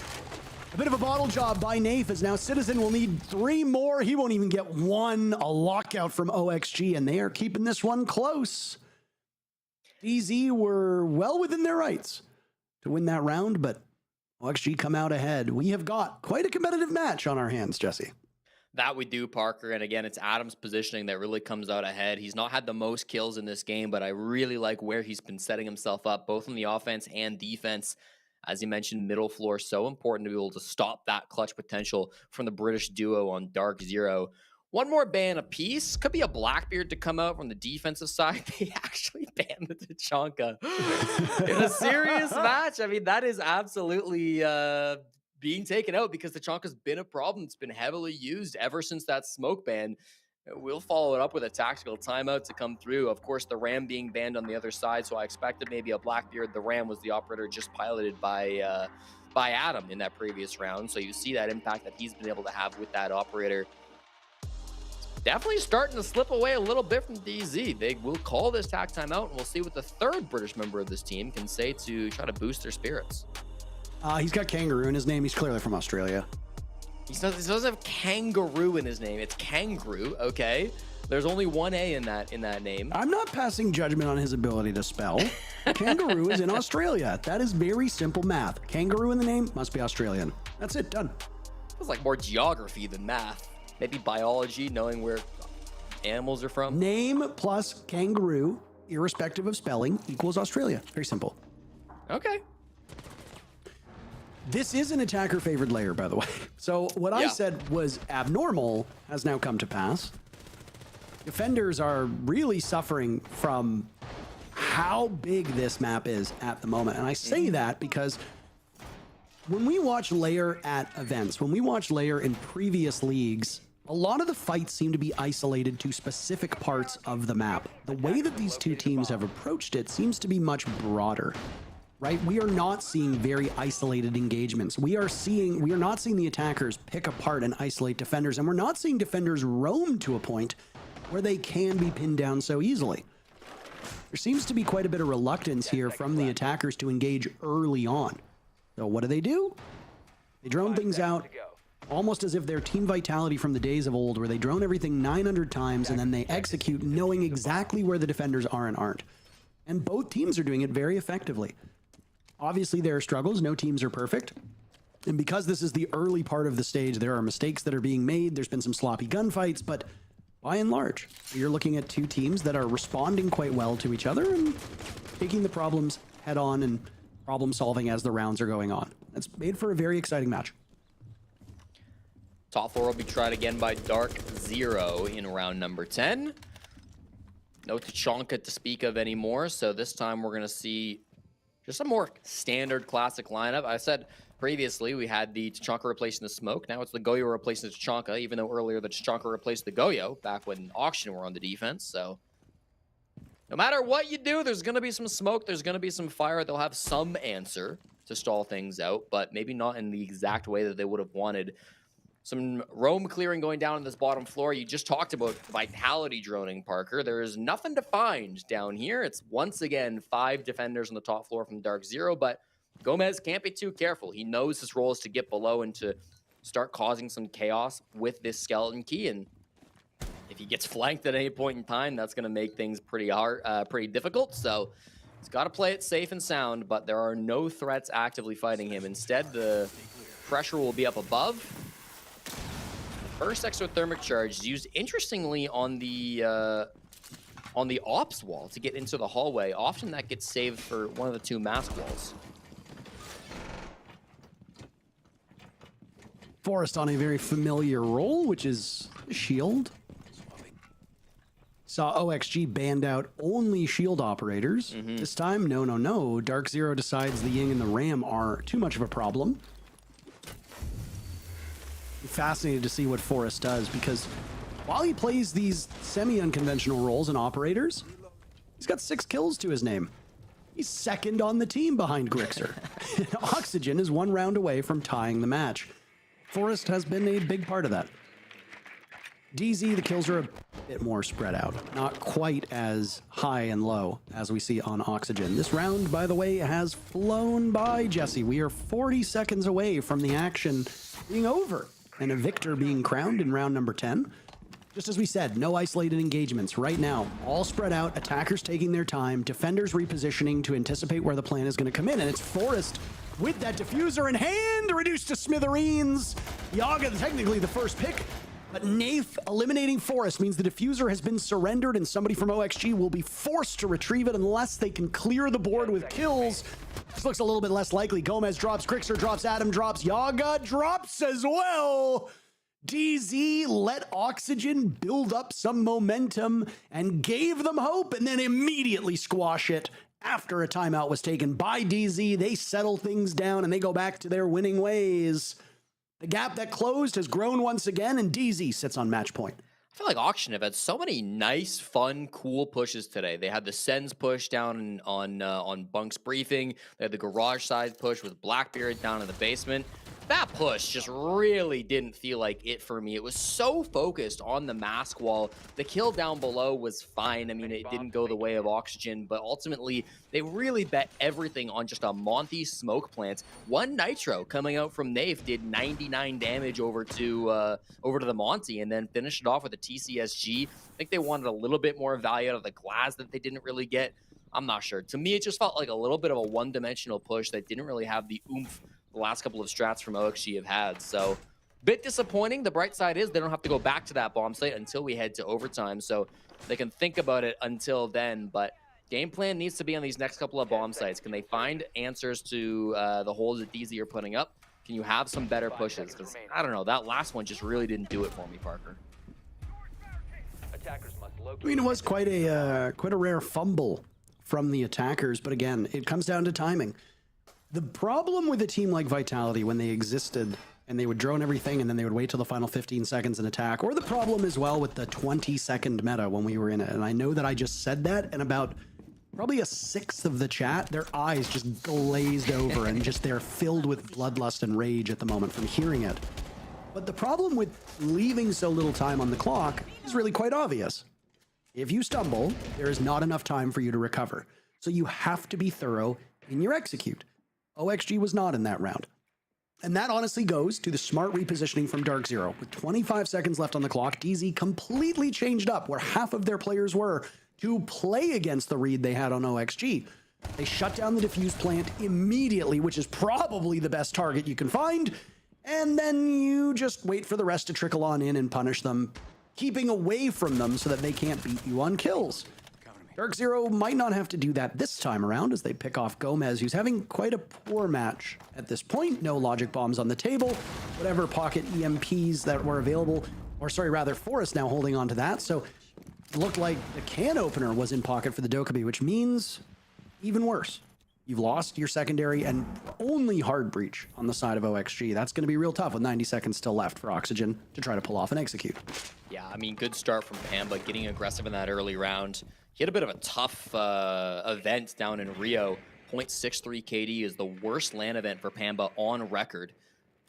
A bit of a bottle job by Nafe, as now Citizen will need 3 more. He won't even get one. A lockout from OXG, and they are keeping this one close. DZ were well within their rights to win that round, but OXG come out ahead. We have got quite a competitive match on our hands, Jesse. That we do, Parker, and again, it's Adam's positioning that really comes out ahead. He's not had the most kills in this game, but I really like where he's been setting himself up, both on the offense and defense. As you mentioned, middle floor, so important to be able to stop that clutch potential from the British duo on Dark Zero. One more ban apiece. Could be a Blackbeard to come out from the defensive side. They actually banned the Tachanka in a serious match. I mean, that is absolutely being taken out because Tachanka's been a problem. It's been heavily used ever since that smoke ban. We'll follow it up with a tactical timeout to come through. Of course, the Ram being banned on the other side, so I expected maybe a Blackbeard. The Ram was the operator just piloted by Adam in that previous round. So you see that impact that he's been able to have with that operator. Definitely starting to slip away a little bit from DZ. They will call this tac timeout, and we'll see what the third British member of this team can say to try to boost their spirits. He's got Kangaroo in his name. He clearly from Australia. He doesn't have Kangaroo in his name. It's Kangaroo, okay? There's only one A in that name. I'm not passing judgment on his ability to spell. Kangaroo is in Australia. That is very simple math. Kangaroo in the name must be Australian. That's it, done. Feels like more geography than math. Maybe biology, knowing where animals are from. Name plus kangaroo, irrespective of spelling, equals Australia. Very simple. Okay. This is an attacker-favored layer, by the way. So what I said was abnormal has now come to pass. Defenders are really suffering from how big this map is at the moment. And I say that because when we watch layer at events, when we watch layer in previous leagues, a lot of the fights seem to be isolated to specific parts of the map. The way that these two teams have approached it seems to be much broader, right? We are not seeing very isolated engagements. We are not seeing the attackers pick apart and isolate defenders, and we're not seeing defenders roam to a point where they can be pinned down so easily. There seems to be quite a bit of reluctance here from the attackers to engage early on. So what do? They drone things out, almost as if they're team vitality from the days of old, where they drone everything 900 times and then they execute knowing exactly where the defenders are and aren't. And both teams are doing it very effectively. Obviously, there are struggles. No teams are perfect. And because this is the early part of the stage, there are mistakes that are being made. There's been some sloppy gunfights, but by and large, you're looking at two teams that are responding quite well to each other and taking the problems head on and problem solving as the rounds are going on. It's made for a very exciting match. Top 4 will be tried again by Dark Zero in round number 10. No Tachanka to speak of anymore, so this time we're going to see just a more standard classic lineup. I said previously we had the Tachanka replacing the Smoke. Now it's the Goyo replacing the Tachanka, even though earlier the Tachanka replaced the Goyo back when Auction were on the defense. So no matter what you do, there's going to be some smoke. There's going to be some fire. They'll have some answer to stall things out, but maybe not in the exact way that they would have wanted. Some roam clearing going down on this bottom floor. You just talked about vitality droning, Parker. There is nothing to find down here. It's once again 5 defenders on the top floor from Dark Zero, but Gomez can't be too careful. He knows his role is to get below and to start causing some chaos with this skeleton key. And if he gets flanked at any point in time, that's going to make things pretty hard, pretty difficult. So he's got to play it safe and sound, but there are no threats actively fighting him. Instead, the pressure will be up above. First exothermic charge is used interestingly on the ops wall to get into the hallway. Often that gets saved for one of the 2 mask walls. Forest on a very familiar role, which is shield. Saw OXG banned out only shield operators. This time, no. Dark Zero decides the Ying and the Ram are too much of a problem. Fascinated to see what Forest does, because while he plays these semi-unconventional roles and operators, he's got 6 kills to his name. He's second on the team behind Grixer. Oxygen is 1 round away from tying the match. Forest has been a big part of that. DZ, the kills are a bit more spread out, not quite as high and low as we see on Oxygen. This round, by the way, has flown by, Jesse. We are 40 seconds away from the action being over and a victor being crowned in round number 10. Just as we said, no isolated engagements right now, all spread out, attackers taking their time, defenders repositioning to anticipate where the plan is going to come in, and it's Forest with that diffuser in hand, reduced to smithereens. Yaga, technically the first pick, but Nath eliminating Forest means the diffuser has been surrendered and somebody from OXG will be forced to retrieve it unless they can clear the board with kills. This looks a little bit less likely. Gomez drops, Grixer drops, Adam drops, Yaga drops as well. DZ let Oxygen build up some momentum and gave them hope and then immediately squash it after a timeout was taken by DZ. They settle things down and they go back to their winning ways. The gap that closed has grown once again, and DZ sits on match point. I feel like Auction have had so many nice, fun, cool pushes today. They had the Sens push down on Bunk's briefing. They had the garage side push with Blackbeard down in the basement. That push just really didn't feel like it for me. It was so focused on the mask wall. The kill down below was fine. I mean, it didn't go the way of Oxygen, but ultimately they really bet everything on just a Monty smoke plant. 1 Nitro coming out from Nave did 99 damage over to the Monty, and then finished it off with a TCSG. I think they wanted a little bit more value out of the glass that they didn't really get. I'm not sure. To me, it just felt like a little bit of a one-dimensional push that didn't really have the oomph the last couple of strats from OXG have had. So, bit disappointing. The bright side is they don't have to go back to that bomb site until we head to overtime, so they can think about it until then. But game plan needs to be on these next couple of bomb sites. Can they find answers to the holes that DZ are putting up? Can you have some better pushes? Because, I don't know, that last one just really didn't do it for me, Parker. I mean, it was quite a rare fumble from the attackers, but again, it comes down to timing. The problem with a team like Vitality when they existed and they would drone everything and then they would wait till the final 15 seconds and attack, or the problem as well with the 20-second meta when we were in it, and I know that I just said that, and about probably a 1/6 of the chat, their eyes just glazed over and just they're filled with bloodlust and rage at the moment from hearing it. But the problem with leaving so little time on the clock is really quite obvious. If you stumble, there is not enough time for you to recover. So you have to be thorough in your execute. OXG was not in that round. And that honestly goes to the smart repositioning from Dark Zero. With 25 seconds left on the clock, DZ completely changed up where half of their players were to play against the read they had on OXG. They shut down the defuse plant immediately, which is probably the best target you can find. And then you just wait for the rest to trickle on in and punish them, keeping away from them so that they can't beat you on kills. Dark Zero might not have to do that this time around as they pick off Gomez, who's having quite a poor match at this point. No logic bombs on the table. Whatever pocket EMPs that were available, or sorry, rather Forrest now holding on to that. So it looked like the can opener was in pocket for the Dokkaebi, which means even worse. You've lost your secondary and only hard breach on the side of OXG. That's going to be real tough with 90 seconds still left for Oxygen to try to pull off and execute. Yeah, I mean, good start from Pamba, getting aggressive in that early round. He had a bit of a tough event down in Rio. 0.63 KD is the worst LAN event for Pamba on record.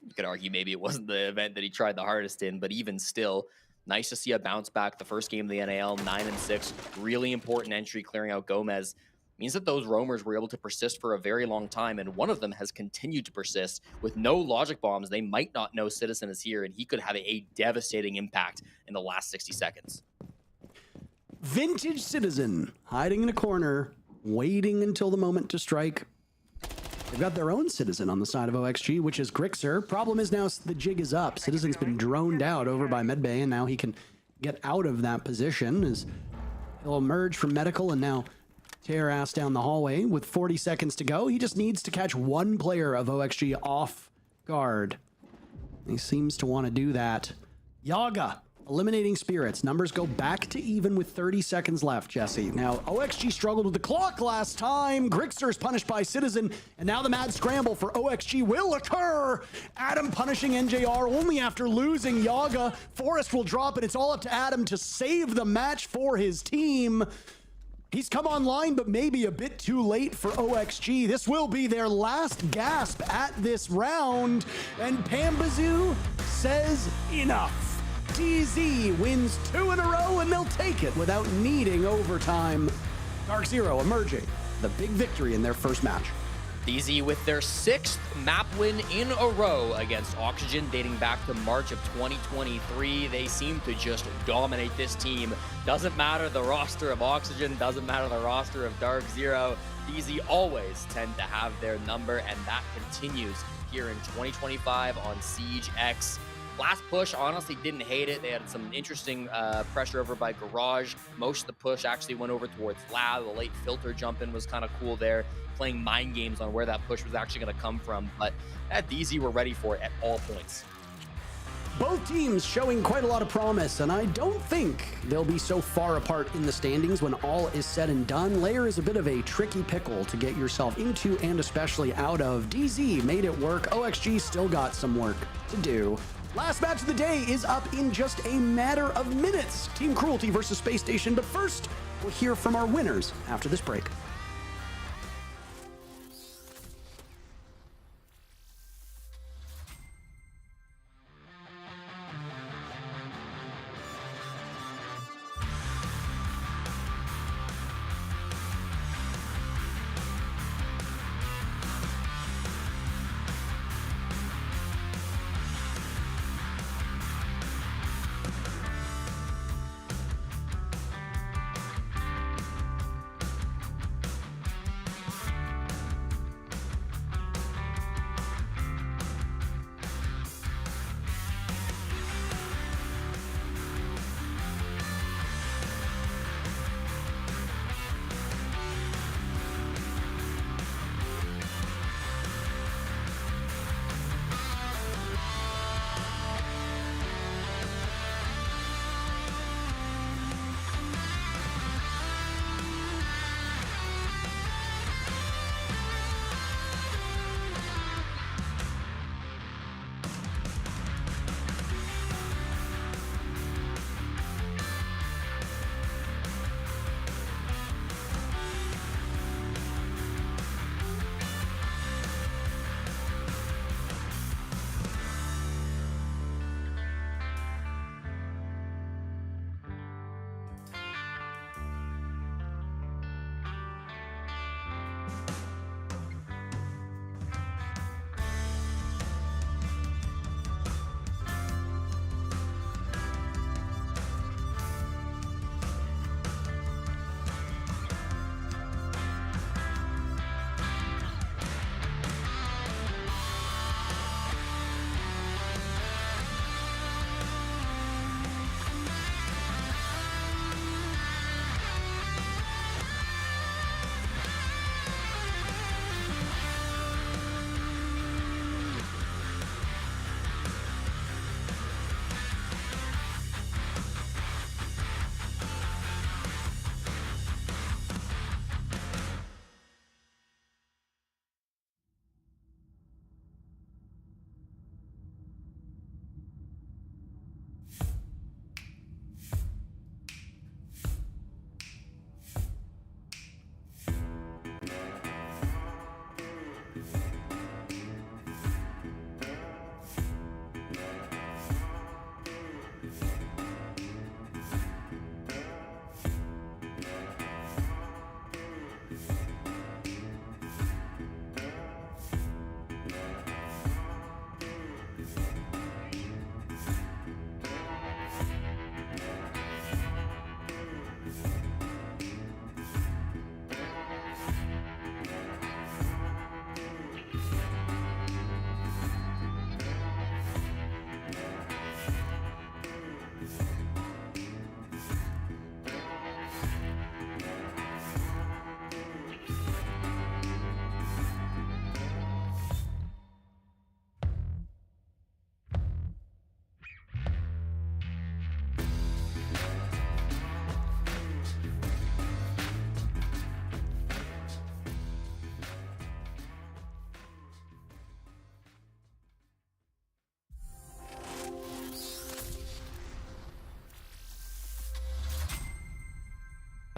You could argue maybe it wasn't the event that he tried the hardest in, but even still, nice to see a bounce back. The first game of the NAL, 9-6, really important entry, clearing out Gomez. Means that those roamers were able to persist for a very long time, and one of them has continued to persist with no logic bombs. They might not know Citizen is here, and he could have a devastating impact in the last 60 seconds. Vintage Citizen hiding in a corner, waiting until the moment to strike. They've got their own Citizen on the side of OXG, which is Grixer. Problem is now the jig is up. Citizen's been droned out over by Medbay, and now he can get out of that position as he'll emerge from medical and now tear ass down the hallway with 40 seconds to go. He just needs to catch one player of OXG off guard. He seems to want to do that. Yaga eliminating spirits. Numbers go back to even with 30 seconds left, Jesse. Now, OXG struggled with the clock last time. Grixer's punished by Citizen, and now the mad scramble for OXG will occur. Adam punishing NJR only after losing Yaga. Forrest will drop, and it's all up to Adam to save the match for his team. He's come online, but maybe a bit too late for OXG. This will be their last gasp at this round, and Pambazoo says enough. DZ wins 2 in a row, and they'll take it without needing overtime. Dark Zero emerging, the big victory in their first match. DZ with their 6th map win in a row against Oxygen dating back to March of 2023. They seem to just dominate this team. Doesn't matter the roster of Oxygen, doesn't matter the roster of Dark Zero. DZ always tend to have their number, and that continues here in 2025 on Siege X. Last push, honestly, didn't hate it. They had some interesting pressure over by Garage. Most of the push actually went over towards Lab. The late filter jump in was kind of cool there, playing mind games on where that push was actually going to come from. But at DZ, we're ready for it at all points. Both teams showing quite a lot of promise, and I don't think they'll be so far apart in the standings when all is said and done. Layer is a bit of a tricky pickle to get yourself into and especially out of. DZ made it work. OXG still got some work to do. Last match of the day is up in just a matter of minutes. Team Cruelty versus Space Station. But first, we'll hear from our winners after this break.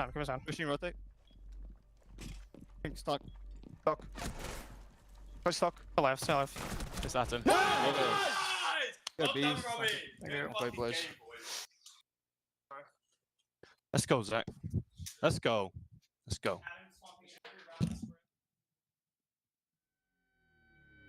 down. Give us down. Machine rotate. Stock. Stock. Push stock. To left. To left. Just at him. Good bees. Thank you. Play boys. Let's go, Zach. Let's go. Let's go.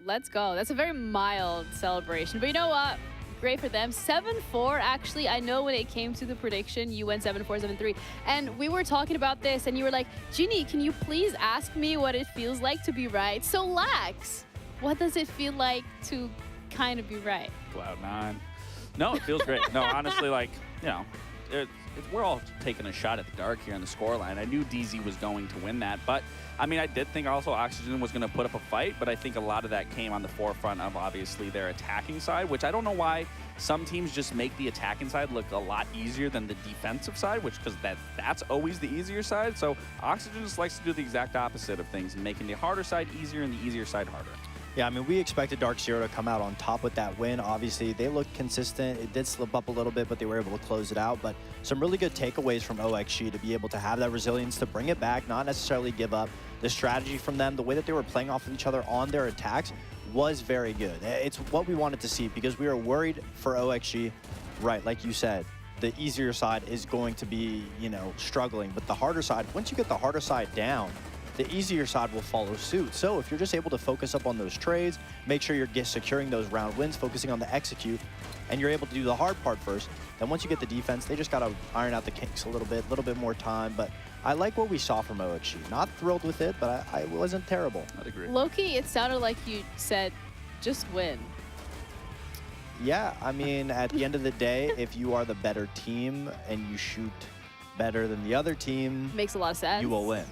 Let's go. That's a very mild celebration. But you know what? Great for them. 7-4. Actually, I know when it came to the prediction, you went 7-4, 7-3. And we were talking about this, and you were like, Ginny, can you please ask me what it feels like to be right? So, Lax, what does it feel like to kind of be right? Cloud9. No, it feels great. No, honestly, like, you know, we're all taking a shot at the dark here in the scoreline. I knew DZ was going to win that, but I mean, I did think also Oxygen was going to put up a fight, but I think a lot of that came on the forefront of obviously their attacking side, which I don't know why some teams just make the attacking side look a lot easier than the defensive side, which because that's always the easier side. So Oxygen just likes to do the exact opposite of things, making the harder side easier and the easier side harder. Yeah, I mean, we expected Dark Zero to come out on top with that win. Obviously, they looked consistent. It did slip up a little bit, but they were able to close it out. But some really good takeaways from OXG to be able to have that resilience, to bring it back, not necessarily give up. The strategy from them, the way that they were playing off of each other on their attacks was very good. It's what we wanted to see because we were worried for OXG. Right, like you said, the easier side is going to be, you know, struggling. But the harder side, once you get the harder side down, the easier side will follow suit. So if you're just able to focus up on those trades, make sure you're securing those round wins, focusing on the execute, and you're able to do the hard part first, then once you get the defense, they just got to iron out the kinks a little bit more time. But I like what we saw from OXG. Not thrilled with it, but I wasn't terrible. I'd agree. Loki, it sounded like you said, just win. Yeah, I mean, at the end of the day, if you are the better team and you shoot better than the other team, makes a lot of sense. You will win.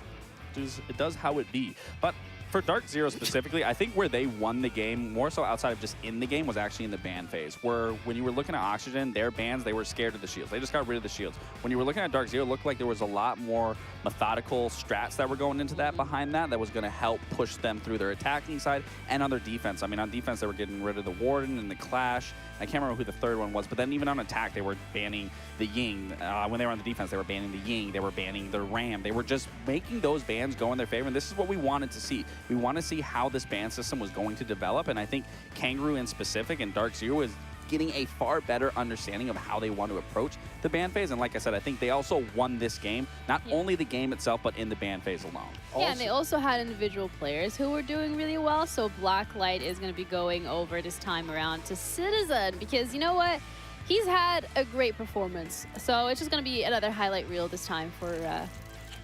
It does how it be. But for Dark Zero specifically, I think where they won the game, more so outside of just in the game, was actually in the ban phase, where when you were looking at Oxygen, their bans, they were scared of the shields. They just got rid of the shields. When you were looking at Dark Zero, it looked like there was a lot more methodical strats that were going into that behind that was going to help push them through their attacking side and on their defense. I mean, on defense, they were getting rid of the Warden and the Clash. I can't remember who the third one was, but then even on attack, they were banning the Ying. When they were on the defense, they were banning the Ying. They were banning the Ram. They were just making those bans go in their favor, and this is what we wanted to see. We want to see how this ban system was going to develop, and I think Kangaroo in specific and Dark Zero is getting a far better understanding of how they want to approach the ban phase. And like I said, I think they also won this game, not only the game itself, but in the ban phase alone. Yeah, and they also had individual players who were doing really well. So Blacklight is going to be going over this time around to Citizen because you know what? He's had a great performance. So it's just going to be another highlight reel this time for the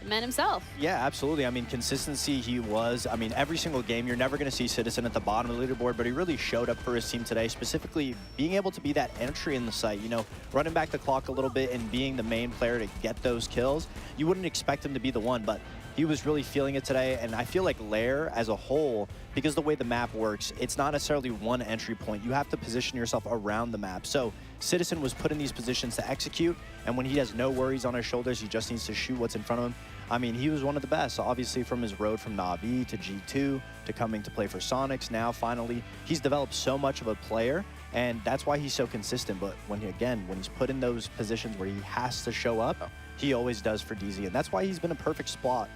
man himself. Yeah, absolutely. I mean, consistency he was. I mean, every single game, you're never going to see Citizen at the bottom of the leaderboard, but he really showed up for his team today, specifically being able to be that entry in the site, you know, running back the clock a little bit and being the main player to get those kills. You wouldn't expect him to be the one, but he was really feeling it today, and I feel like Lair as a whole, because the way the map works, it's not necessarily one entry point. You have to position yourself around the map. So Citizen was put in these positions to execute, and when he has no worries on his shoulders, he just needs to shoot what's in front of him. I mean, he was one of the best, obviously, from his road from Na'Vi to G2 to coming to play for Sonics. Now, finally, he's developed so much of a player, and that's why he's so consistent. But when he's put in those positions where he has to show up, he always does for DZ, and that's why he's been a perfect slot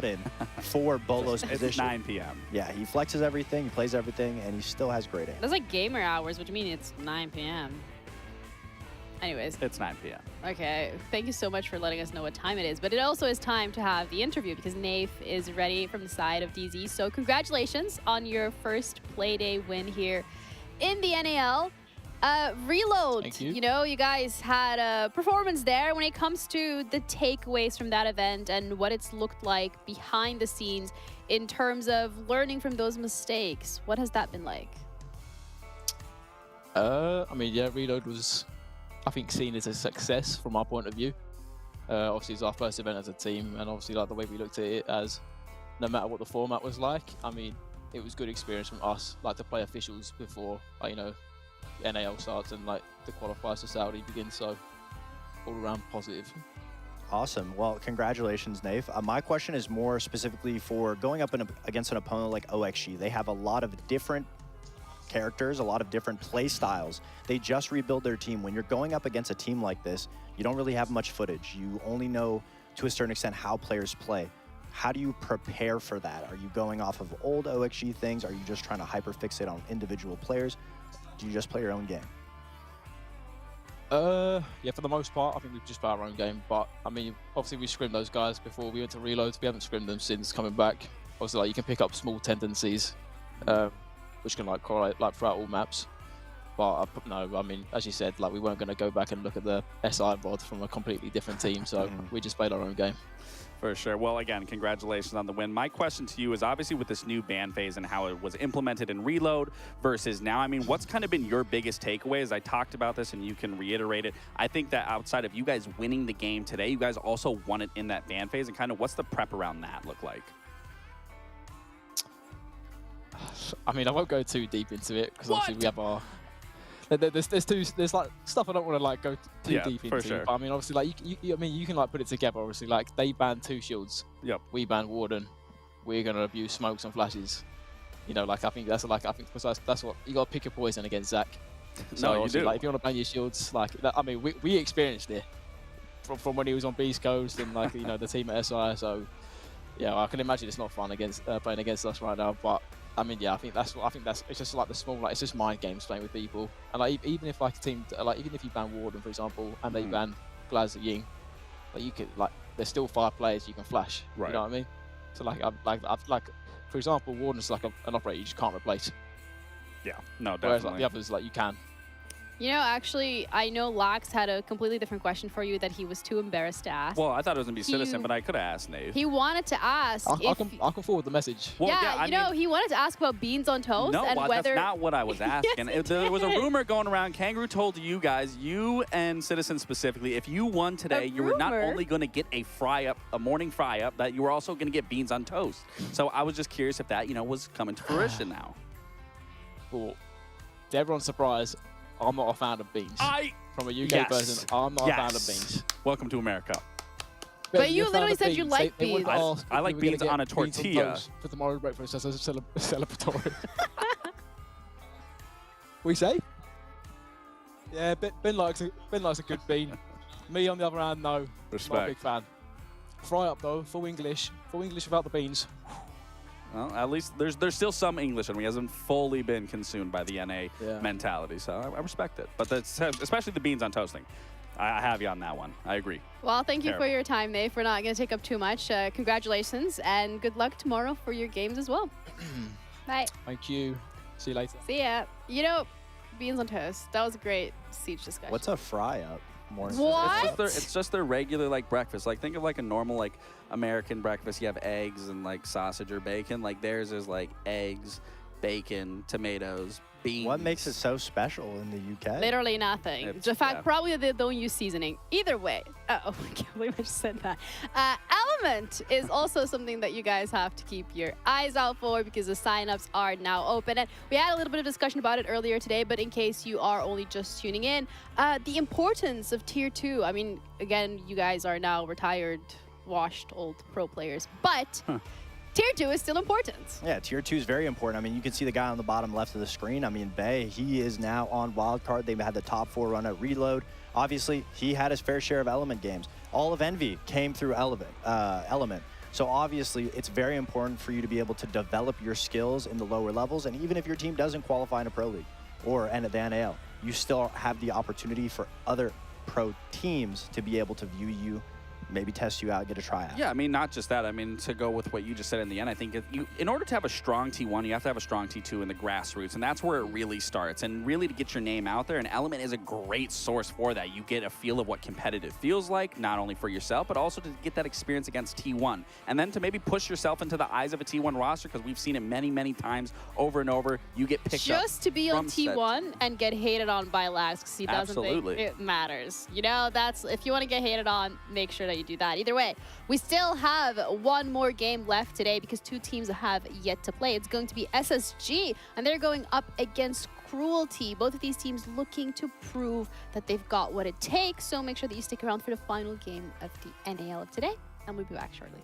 in for Bolo's position. It's 9 p.m. Yeah, he flexes everything, he plays everything, and he still has great aim. That's like gamer hours, which means it's 9 p.m. Anyways. It's 9 p.m. Okay, thank you so much for letting us know what time it is. But it also is time to have the interview because Nafe is ready from the side of DZ. So congratulations on your first Playday win here in the NAL. Reload, Thank you. You know, you guys had a performance there when it comes to the takeaways from that event and what it's looked like behind the scenes in terms of learning from those mistakes. What has that been like? I mean, yeah, Reload was, I think, seen as a success from our point of view. Obviously, it's our first event as a team, and obviously, like the way we looked at it as, no matter what the format was like, I mean, it was good experience from us, like to play officials before, like, you know, NAL starts and like the qualifiers for Saudi begins. So all around positive. Awesome. Well, congratulations, Nafe. My question is more specifically for going up against an opponent like OXG. They have a lot of different characters, a lot of different play styles. They just rebuild their team. When you're going up against a team like this, you don't really have much footage. You only know to a certain extent, how players play. How do you prepare for that? Are you going off of old OXG things? Are you just trying to hyper-fixate on individual players? Do you just play your own game? Yeah, for the most part, I think we've just played our own game. But I mean, obviously we scrimmed those guys before we went to reloads. We haven't scrimmed them since coming back. Obviously, like you can pick up small tendencies, which can like correlate like throughout all maps. But no, I mean, as you said, like we weren't going to go back and look at the SI VOD from a completely different team. So we just played our own game. For sure. Well, again, congratulations on the win. My question to you is obviously with this new ban phase and how it was implemented in Reload versus now, I mean, what's kind of been your biggest takeaways? I talked about this and you can reiterate it. I think that outside of you guys winning the game today, you guys also won it in that ban phase, and kind of what's the prep around that look like? I mean, I won't go too deep into it because obviously we have our... There's like stuff I don't want to like go too deep into. For sure. But I mean, obviously, like I mean, you can like put it together. Obviously, like they banned 2 shields. Yep. We banned Warden. We're gonna abuse smokes and flashes. You know, like I think that's what you got to pick your poison against Zach. So No, you do. Like if you want to ban your shields, like I mean, we experienced it from when he was on Beast Coast and like you know the team at SI. So yeah, I can imagine it's not fun against playing against us right now, but. I mean, yeah, I think that's it's just like the small, like it's just mind games playing with people, and like even if like a team, like even if you ban Warden for example, and they ban Glaz Ying, like you could like there's still 5 players you can flash, right? You know what I mean? So like for example, Warden's like an operator you just can't replace. Yeah, no, definitely. Whereas like the others, like you can. You know, actually, I know Lax had a completely different question for you that he was too embarrassed to ask. Well, I thought it was going to be Citizen, but I could have asked Nate. He wanted to ask I can forward the message. Well, yeah, you know, he wanted to ask about beans on toast No, and whether... that's not what I was asking. Yes, There was a rumor going around. Kangaroo told you guys, you and Citizen specifically, if you won today, you were not only going to get a morning fry up, that you were also going to get beans on toast. So I was just curious if that, you know, was coming to fruition now. Well, to everyone's surprise, I'm not a fan of beans. From a UK person, I'm not a fan of beans. Welcome to America. But you literally said you like beans. I like beans on a tortilla. For tomorrow's breakfast as a celebratory. We say? Yeah, Ben likes a good bean. Me on the other hand, no. Respect. Not a big fan. Fry up though, full English without the beans. Well, at least there's still some English in me. He hasn't fully been consumed by the NA mentality, so I respect it. But that's, especially the beans on toasting. I have you on that one. I agree. Well, thank you for your time, Nate. We're not going to take up too much. Congratulations, and good luck tomorrow for your games as well. Bye. Thank you. See you later. See ya. You know, beans on toast. That was a great Siege discussion. What's a fry up? What? It's just their regular like breakfast. Like think of like a normal like American breakfast. You have eggs and like sausage or bacon. Like theirs is like eggs, bacon, tomatoes, beans. What makes it so special in the UK? Literally nothing. The fact probably they don't use seasoning. Either way. Oh, I can't believe I just said that. Element is also something that you guys have to keep your eyes out for because the signups are now open. And we had a little bit of discussion about it earlier today, but in case you are only just tuning in, the importance of Tier 2. I mean, again, you guys are now retired, washed, old pro players, but Tier 2 is still important. Yeah, Tier 2 is very important. I mean, you can see the guy on the bottom left of the screen. I mean, Bay, he is now on wildcard. They've had the top 4 run at Reload. Obviously, he had his fair share of Element games. All of Envy came through Element. So obviously, it's very important for you to be able to develop your skills in the lower levels. And even if your team doesn't qualify in a Pro League or at the NAL, you still have the opportunity for other pro teams to be able to view you, maybe test you out, get a tryout. Yeah, I mean, not just that. I mean, to go with what you just said in the end, I think in order to have a strong T1, you have to have a strong T2 in the grassroots, and that's where it really starts. And really to get your name out there, and Element is a great source for that. You get a feel of what competitive feels like, not only for yourself, but also to get that experience against T1. And then to maybe push yourself into the eyes of a T1 roster, because we've seen it many, many times over and over. You get picked up just to be on T1 and get hated on by Lax because he doesn't think it matters. You know, that's if you want to get hated on, make sure that you do that. Either way, we still have one more game left today because 2 teams have yet to play. It's going to be SSG, and they're going up against Cruelty. Both of these teams looking to prove that they've got what it takes, so make sure that you stick around for the final game of the NAL of today, and we'll be back shortly.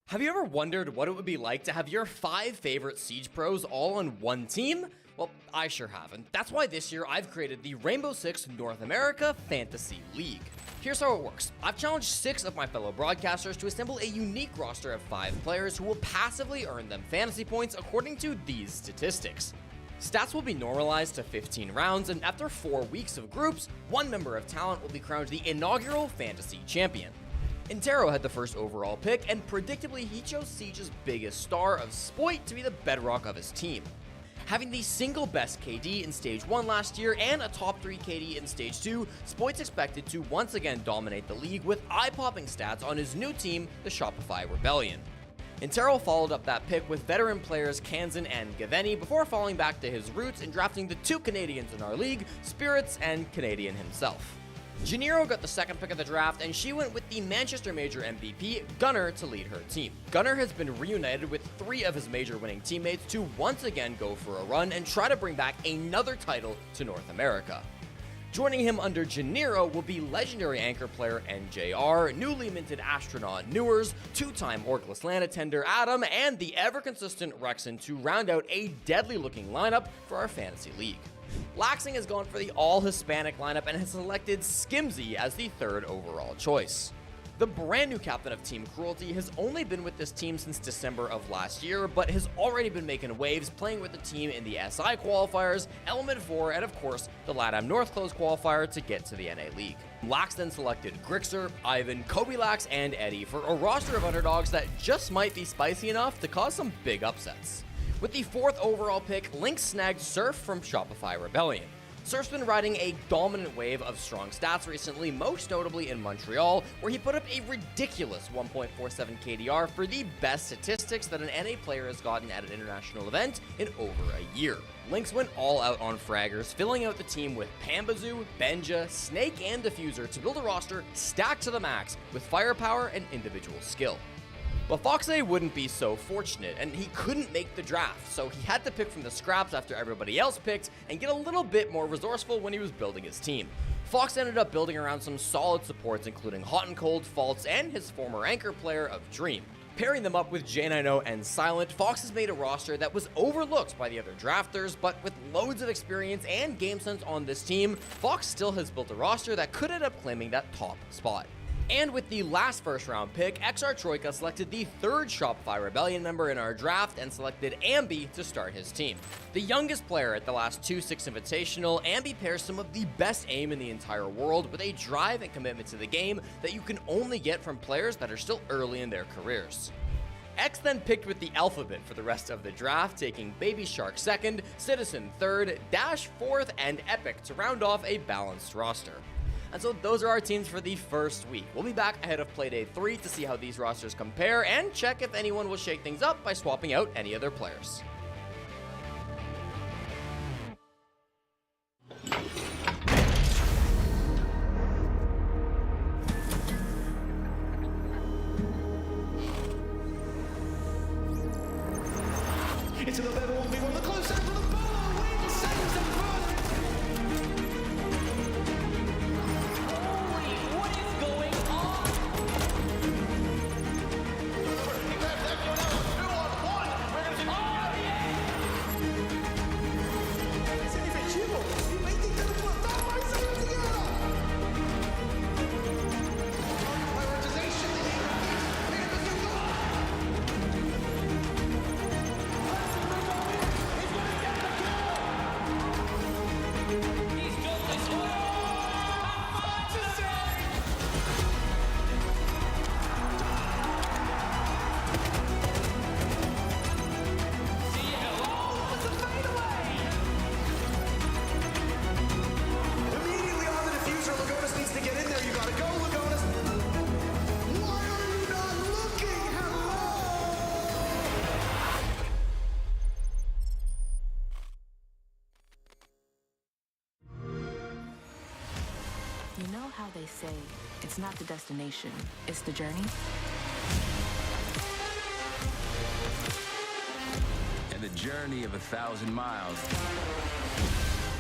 Have you ever wondered what it would be like to have your 5 favorite Siege pros all on one team? Well, I sure haven't. That's why this year I've created the Rainbow Six North America Fantasy League. Here's how it works. I've challenged 6 of my fellow broadcasters to assemble a unique roster of 5 players who will passively earn them fantasy points according to these statistics. Stats will be normalized to 15 rounds, and after 4 weeks of groups, one member of talent will be crowned the inaugural fantasy champion. Intero had the first overall pick, and predictably he chose Siege's biggest star of Spoit to be the bedrock of his team. Having the single best KD in Stage 1 last year and a top 3 KD in Stage 2, Spoit's expected to once again dominate the league with eye-popping stats on his new team, the Shopify Rebellion. Intero followed up that pick with veteran players Kansan and Gaveni before falling back to his roots and drafting the 2 Canadians in our league, Spirits and Canadian himself. Janiro got the second pick of the draft, and she went with the Manchester Major MVP, Gunnar, to lead her team. Gunnar has been reunited with 3 of his Major winning teammates to once again go for a run and try to bring back another title to North America. Joining him under Janiro will be legendary anchor player NJR, newly minted astronaut Newers, 2-time Orcless land attender Adam, and the ever-consistent Rexon to round out a deadly-looking lineup for our fantasy league. Laxing has gone for the all-Hispanic lineup and has selected Skimzy as the 3rd overall choice. The brand new captain of Team Cruelty has only been with this team since December of last year, but has already been making waves playing with the team in the SI qualifiers, Element 4, and of course, the LATAM North Close qualifier to get to the NA League. Lax then selected Grixer, Ivan, Kobe Lax, and Eddie for a roster of underdogs that just might be spicy enough to cause some big upsets. With the 4th overall pick, Lynx snagged Surf from Shopify Rebellion. Surf's been riding a dominant wave of strong stats recently, most notably in Montreal, where he put up a ridiculous 1.47 KDR for the best statistics that an NA player has gotten at an international event in over a year. Lynx went all out on fraggers, filling out the team with Pambazoo, Benja, Snake, and Diffuser to build a roster stacked to the max with firepower and individual skill. But Foxay wouldn't be so fortunate, and he couldn't make the draft, so he had to pick from the scraps after everybody else picked and get a little bit more resourceful when he was building his team. Fox ended up building around some solid supports including Hot and Cold, Faults, and his former anchor player of Dream. Pairing them up with J90 and Silent, Fox has made a roster that was overlooked by the other drafters, but with loads of experience and game sense on this team, Fox still has built a roster that could end up claiming that top spot. And with the last first-round pick, XR Troika selected the 3rd Shopify Rebellion member in our draft and selected Ambi to start his team. The youngest player at the last 2-6 Invitational, Ambi pairs some of the best aim in the entire world with a drive and commitment to the game that you can only get from players that are still early in their careers. X then picked with the alphabet for the rest of the draft, taking Baby Shark 2nd, Citizen 3rd, Dash 4th, and Epic to round off a balanced roster. And so those are our teams for the first week. We'll be back ahead of Playday 3 to see how these rosters compare and check if anyone will shake things up by swapping out any of their players. It's a little bit of 1v1, the close end for the ball, win, saves and You know how they say, it's not the destination, it's the journey? And the journey of 1,000 miles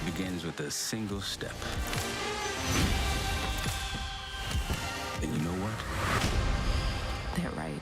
begins with a single step. And you know what? They're right.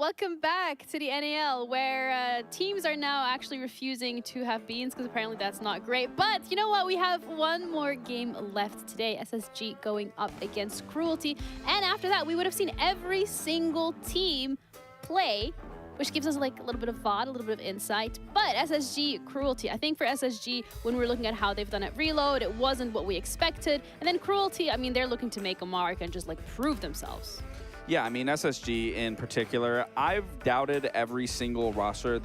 welcome back to the NAL, where teams are now actually refusing to have beans because apparently that's not great. But you know what? We have one more game left today. SSG going up against Cruelty. And after that, we would have seen every single team play, which gives us like a little bit of VOD, a little bit of insight. But SSG Cruelty, I think for SSG, when we're looking at how they've done at Reload, it wasn't what we expected. And then Cruelty, I mean, they're looking to make a mark and just like prove themselves. Yeah, I mean, SSG in particular, I've doubted every single roster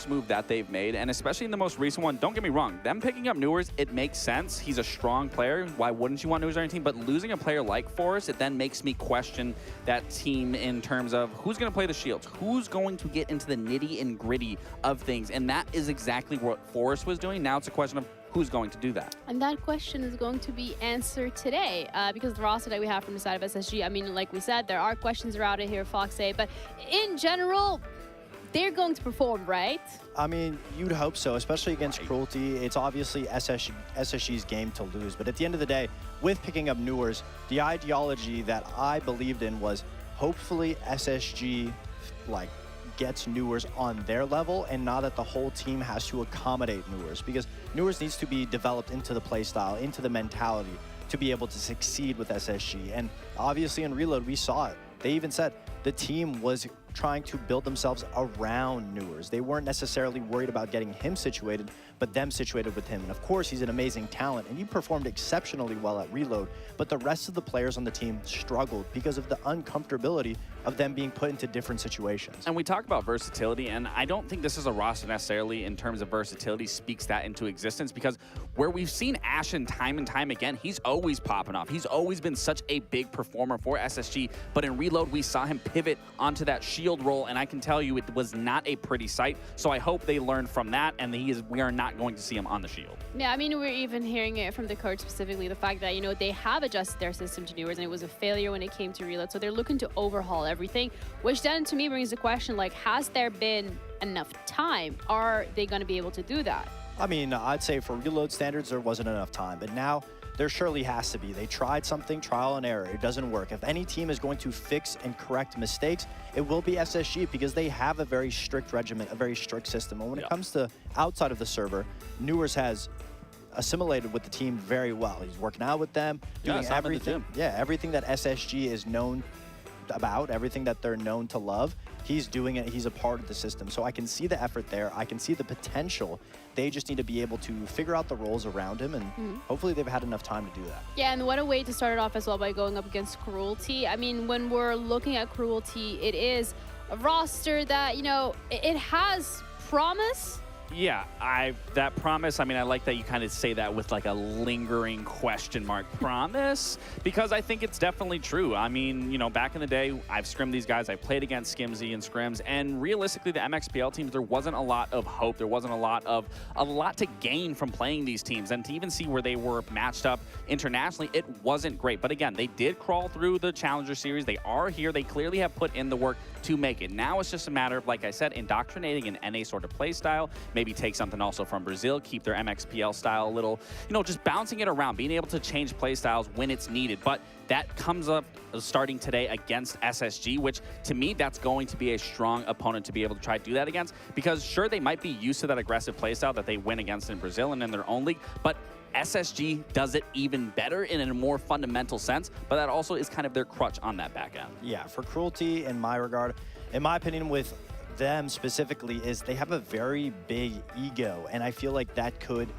move that they've made, and especially in the most recent one, don't get me wrong, them picking up Newers, it makes sense. He's a strong player. Why wouldn't you want Newers on your team? But losing a player like Forrest, it then makes me question that team in terms of who's going to play the shields, who's going to get into the nitty and gritty of things, and that is exactly what Forrest was doing. Now it's a question of who's going to do that? And that question is going to be answered today because the roster that we have from the side of SSG, I mean, like we said, there are questions around it here, Foxay, but in general, they're going to perform, right? I mean, you'd hope so, especially against Cruelty. It's obviously SSG's game to lose, but at the end of the day, with picking up Newers, the ideology that I believed in was hopefully SSG, like, gets Newers on their level and not that the whole team has to accommodate Newers, because Newers needs to be developed into the playstyle, into the mentality to be able to succeed with SSG. And obviously in Reload, we saw it. They even said the team was trying to build themselves around Newers. They weren't necessarily worried about getting him situated, but them situated with him. And of course, he's an amazing talent, and he performed exceptionally well at Reload, but the rest of the players on the team struggled because of the uncomfortability of them being put into different situations. And we talk about versatility, and I don't think this is a roster necessarily in terms of versatility speaks that into existence, because where we've seen Ashen time and time again, he's always popping off. He's always been such a big performer for SSG, but in Reload, we saw him pivot onto that shield role, and I can tell you it was not a pretty sight. So I hope they learned from that, and we are not going to see him on the shield. Yeah, I mean, we're even hearing it from the coach specifically, the fact that, you know, they have adjusted their system to Newers, and it was a failure when it came to Reload. So they're looking to overhaul everything, which then to me brings the question, like, has there been enough time? Are they going to be able to do that? I mean, I'd say for Reload standards, there wasn't enough time, but now there surely has to be. They tried something, trial and error. It doesn't work. If any team is going to fix and correct mistakes, it will be SSG, because they have a very strict regimen, a very strict system. And when it comes to outside of the server, Newers has assimilated with the team very well. He's working out with them, doing everything. Yeah, everything that SSG is known about, everything that they're known to love, he's doing it. He's a part of the system. So I can see the effort there. I can see the potential. They just need to be able to figure out the roles around him, and hopefully they've had enough time to do that. Yeah, and what a way to start it off as well by going up against Cruelty. I mean, when we're looking at Cruelty, it is a roster that, you know, it has promise. Yeah, that promise, I mean, I like that you kind of say that with like a lingering question mark, promise, because I think it's definitely true. I mean, you know, back in the day, I've scrimmed these guys, I've played against Skimzy and scrims, and realistically, the MXPL teams, there wasn't a lot of hope. There wasn't a lot to gain from playing these teams, and to even see where they were matched up internationally, it wasn't great. But again, they did crawl through the Challenger Series. They are here. They clearly have put in the work to make it. Now it's just a matter of, like I said, indoctrinating an NA sort of play style, maybe take something also from Brazil, keep their MXPL style a little, you know, just bouncing it around, being able to change play styles when it's needed. But that comes up starting today against SSG, which to me, that's going to be a strong opponent to be able to try to do that against, because sure, they might be used to that aggressive play style that they win against in Brazil and in their own league, but SSG does it even better in a more fundamental sense, but that also is kind of their crutch on that back end. Yeah, for Cruelty, in my regard, in my opinion, with them specifically, is they have a very big ego, and I feel like that could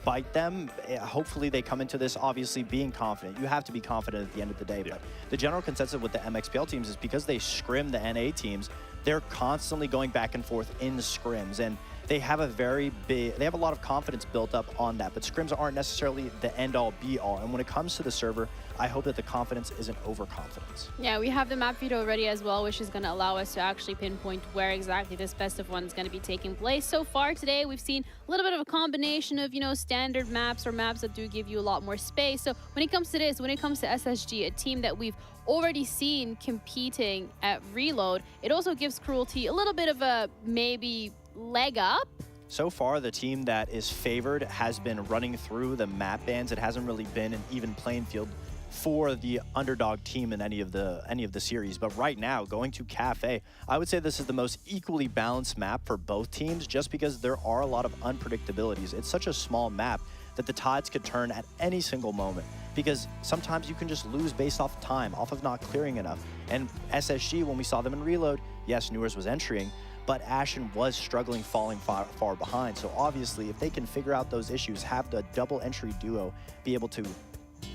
bite them. Hopefully they come into this obviously being confident. You have to be confident at the end of the day, but the general consensus with the MXPL teams is because they scrim the NA teams, they're constantly going back and forth in scrims, and they have a lot of confidence built up on that, but scrims aren't necessarily the end-all be-all, and when it comes to the server, I hope that the confidence isn't overconfidence. Yeah, we have the map video ready as well, which is going to allow us to actually pinpoint where exactly this best of one is going to be taking place. So far today, we've seen a little bit of a combination of, you know, standard maps or maps that do give you a lot more space. So when it comes to this, when it comes to SSG, a team that we've already seen competing at Reload, it also gives Cruelty a little bit of a maybe leg up. So far, the team that is favored has been running through the map bans. It hasn't really been an even playing field for the underdog team in any of the series. But right now, going to Cafe, I would say this is the most equally balanced map for both teams, just because there are a lot of unpredictabilities. It's such a small map that the tides could turn at any single moment, because sometimes you can just lose based off time, off of not clearing enough. And SSG, when we saw them in Reload, yes, Newers was entering, but Ashen was struggling, falling far behind. So obviously, if they can figure out those issues, have the double entry duo be able to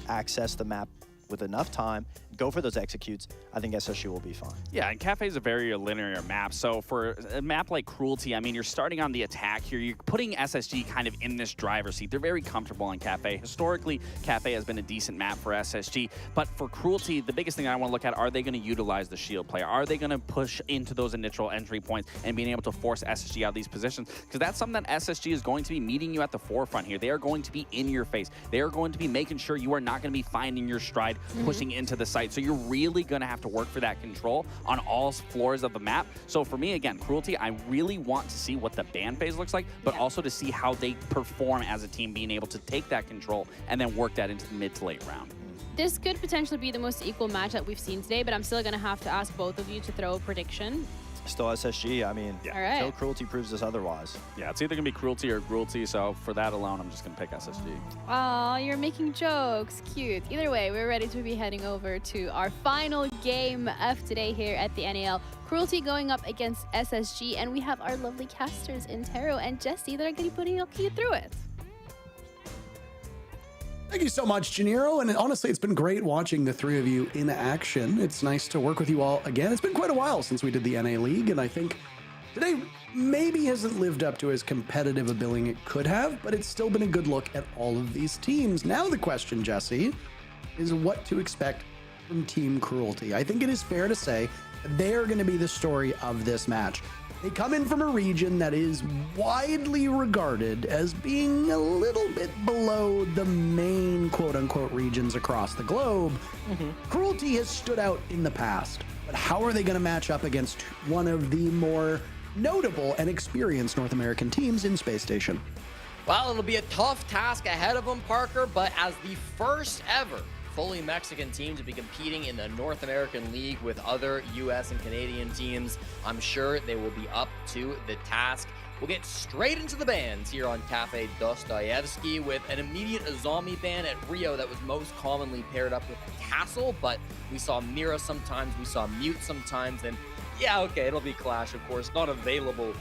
access the map with enough time, go for those executes, I think SSG will be fine. Yeah, and Cafe is a very linear map. So for a map like Cruelty, I mean, you're starting on the attack here. You're putting SSG kind of in this driver's seat. They're very comfortable in Cafe. Historically, Cafe has been a decent map for SSG. But for Cruelty, the biggest thing I want to look at, are they going to utilize the shield player? Are they going to push into those initial entry points and being able to force SSG out of these positions? Because that's something that SSG is going to be meeting you at the forefront here. They are going to be in your face. They are going to be making sure you are not going to be finding your stride, pushing into the site. So you're really going to have to work for that control on all floors of the map. So for me, again, Cruelty, I really want to see what the ban phase looks like, but also to see how they perform as a team, being able to take that control and then work that into the mid to late round. This could potentially be the most equal match that we've seen today, but I'm still going to have to ask both of you to throw a prediction. Still SSG, I mean, All right. until Cruelty proves us otherwise. Yeah, it's either going to be Cruelty or Cruelty, so for that alone, I'm just going to pick SSG. Oh, you're making jokes. Cute. Either way, we're ready to be heading over to our final game of today here at the NAL. Cruelty going up against SSG, and we have our lovely casters in Taro and Jesse that are going to be putting you through it. Thank you so much, Janiro. And honestly, it's been great watching the three of you in action. It's nice to work with you all again. It's been quite a while since we did the NA League, and I think today maybe hasn't lived up to as competitive a billing it could have, but it's still been a good look at all of these teams. Now the question, Jesse, is what to expect from Team Cruelty. I think it is fair to say that they are going to be the story of this match. They come in from a region that is widely regarded as being a little bit below the main quote-unquote regions across the globe. Cruelty has stood out in the past, but how are they going to match up against one of the more notable and experienced North American teams in Space Station? Well, it'll be a tough task ahead of them, Parker, but as the first ever fully Mexican team to be competing in the North American League with other US and Canadian teams, I'm sure they will be up to the task. We'll get straight into the bans here on Cafe Dostoyevsky with an immediate zombie ban at Rio that was most commonly paired up with Castle, but we saw Mira sometimes, we saw Mute sometimes, and yeah, okay, it'll be Clash, of course, not available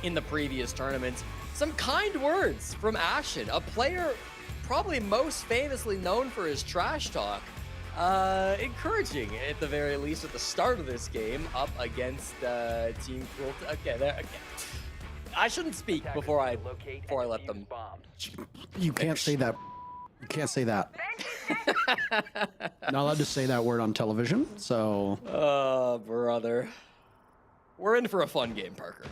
in the previous tournaments. Some kind words from Ashen, a player probably most famously known for his trash talk. Encouraging, at the very least, at the start of this game, up against Team Cruelty. Okay. I shouldn't speak before I let them. You can't say that. You can't say that. Not allowed to say that word on television, so. Oh, brother. We're in for a fun game, Parker.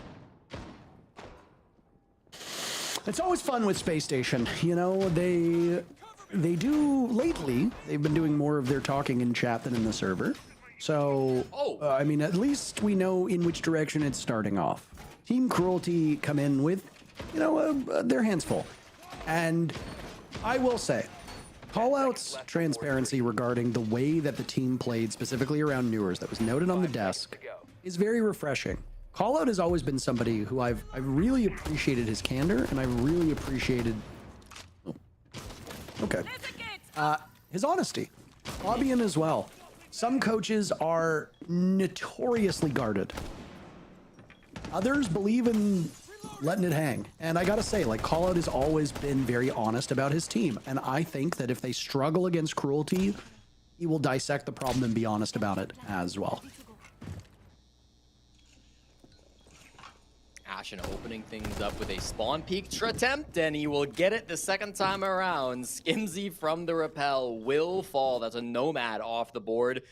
It's always fun with Space Station. You know, they do lately. They've been doing more of their talking in chat than in the server. So, I mean, at least we know in which direction it's starting off. Team Cruelty come in with, you know, their hands full. And I will say, call-outs transparency regarding the way that the team played, specifically around Newers, that was noted on the desk, is very refreshing. Callout has always been somebody who I've really appreciated his candor, and I've really appreciated his honesty. Fabian as well. Some coaches are notoriously guarded. Others believe in letting it hang. And I gotta say, like, Callout has always been very honest about his team. And I think that if they struggle against Cruelty, he will dissect the problem and be honest about it as well. Ashen opening things up with a spawn peek attempt, and he will get it the second time around. Skimzy from the rappel will fall. That's a Nomad off the board.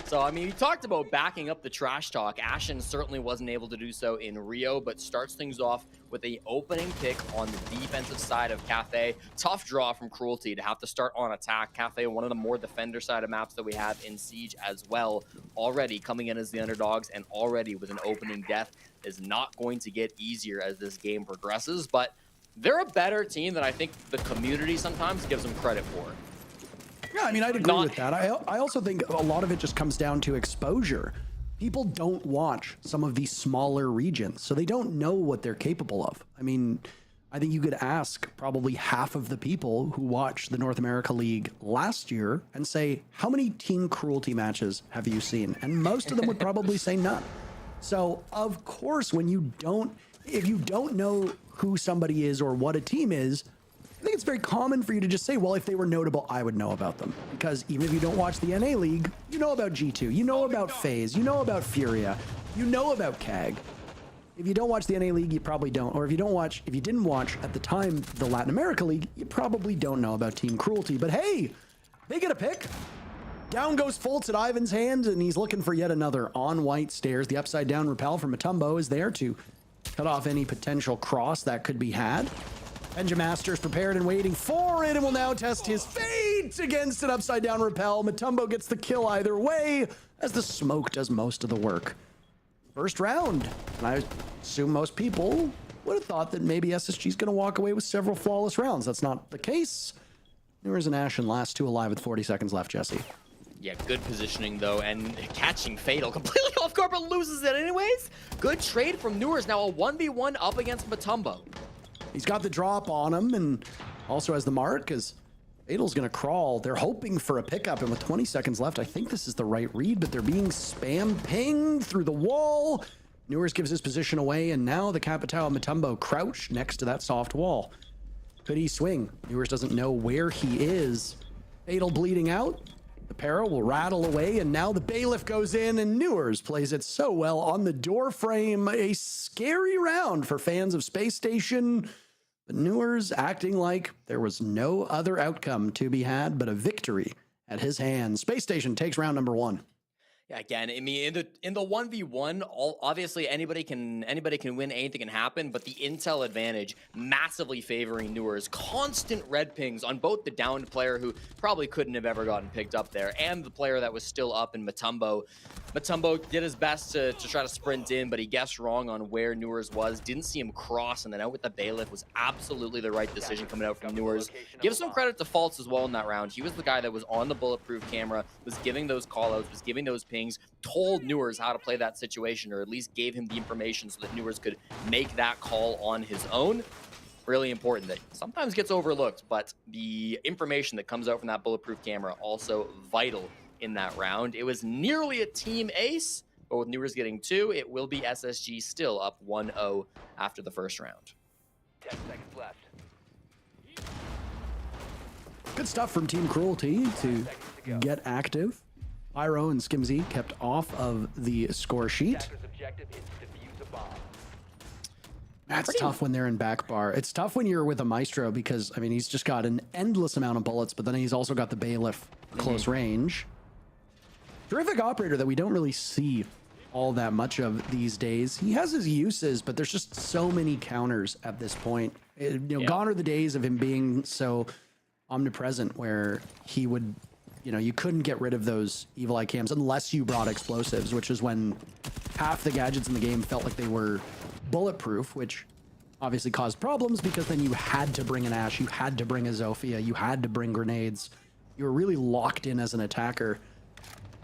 So, I mean, we talked about backing up the trash talk. Ashen certainly wasn't able to do so in Rio, but starts things off with a opening pick on the defensive side of Cafe. Tough draw from Cruelty to have to start on attack. Cafe, one of the more defender side of maps that we have in Siege as well. Already coming in as the underdogs and already with an opening death is not going to get easier as this game progresses, but they're a better team than I think the community sometimes gives them credit for. Yeah, I mean, I'd agree with that. I also think a lot of it just comes down to exposure. People don't watch some of these smaller regions, so they don't know what they're capable of. I mean, I think you could ask probably half of the people who watched the North America League last year and say, how many team cruelty matches have you seen? And most of them would probably say none. So, of course, if you don't know who somebody is or what a team is, I think it's very common for you to just say, well, if they were notable, I would know about them. Because even if you don't watch the NA League, you know about G2, you know about FaZe, you know about Furia, you know about CAG. If you don't watch the NA League, you probably don't. Or if you didn't watch at the time the Latin America League, you probably don't know about Team Cruelty. But hey, they get a pick. Down goes Fultz at Ivan's hand, and he's looking for yet another on white stairs. The upside down rappel from Matumbo is there to cut off any potential cross that could be had. Benjamaster's prepared and waiting for it and will now test his fate against an upside down rappel. Matumbo gets the kill either way as the smoke does most of the work. First round, and I assume most people would have thought that maybe SSG is going to walk away with several flawless rounds. That's not the case. Newers and Ashen last two alive with 40 seconds left, Jesse. Yeah, good positioning though, and catching Fatal completely off guard, but loses it anyways. Good trade from Newers, now a 1v1 up against Matumbo. He's got the drop on him and also has the mark as Fatal's gonna crawl. They're hoping for a pickup, and with 20 seconds left, I think this is the right read, but they're being spam pinged through the wall. Newers gives his position away, and now the Capitao and Matumbo crouch next to that soft wall. Could he swing? Newers doesn't know where he is. Fatal bleeding out. The para will rattle away, and now the bailiff goes in, and Newers plays it so well on the door frame. A scary round for fans of Space Station. But Newers acting like there was no other outcome to be had but a victory at his hands. Space Station takes round number 1. Yeah, again, I mean, in the 1v1, obviously anybody can win, anything can happen, but the intel advantage massively favoring Newers. Constant red pings on both the downed player who probably couldn't have ever gotten picked up there and the player that was still up in Matumbo. Matumbo did his best to try to sprint in, but he guessed wrong on where Newers was. Didn't see him cross, and then out with the bailiff was absolutely the right decision coming out from Newers. Give some credit to Fultz as well in that round. He was the guy that was on the bulletproof camera, was giving those callouts, was giving those pings, told Newers how to play that situation, or at least gave him the information so that Newers could make that call on his own. Really important. That sometimes gets overlooked, but the information that comes out from that bulletproof camera also vital in that round. It was nearly a team ace, but with Newers getting 2, it will be SSG still up 1-0 after the first round. 10 seconds left. Good stuff from Team Cruelty to get active. Pyro and Skimzy kept off of the score sheet. Objective is to defuse a bomb. That's tough when they're in back bar. It's tough when you're with a Maestro because, I mean, he's just got an endless amount of bullets, but then he's also got the bailiff close range. Terrific operator that we don't really see all that much of these days. He has his uses, but there's just so many counters at this point. Gone are the days of him being so omnipresent where he would, you couldn't get rid of those evil eye cams unless you brought explosives, which is when half the gadgets in the game felt like they were bulletproof, which obviously caused problems because then you had to bring an Ash, you had to bring a Zofia, you had to bring grenades. You were really locked in as an attacker.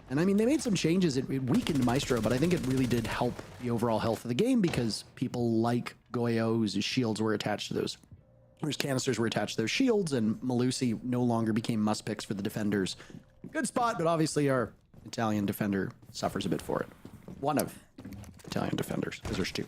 And I mean, they made some changes. It weakened Maestro, but I think it really did help the overall health of the game because people like Goyo's shields were attached to those. His canisters were attached to those shields, and Malusi no longer became must picks for the defenders. Good spot, but obviously our Italian defender suffers a bit for it. One of Italian defenders, because there's 2.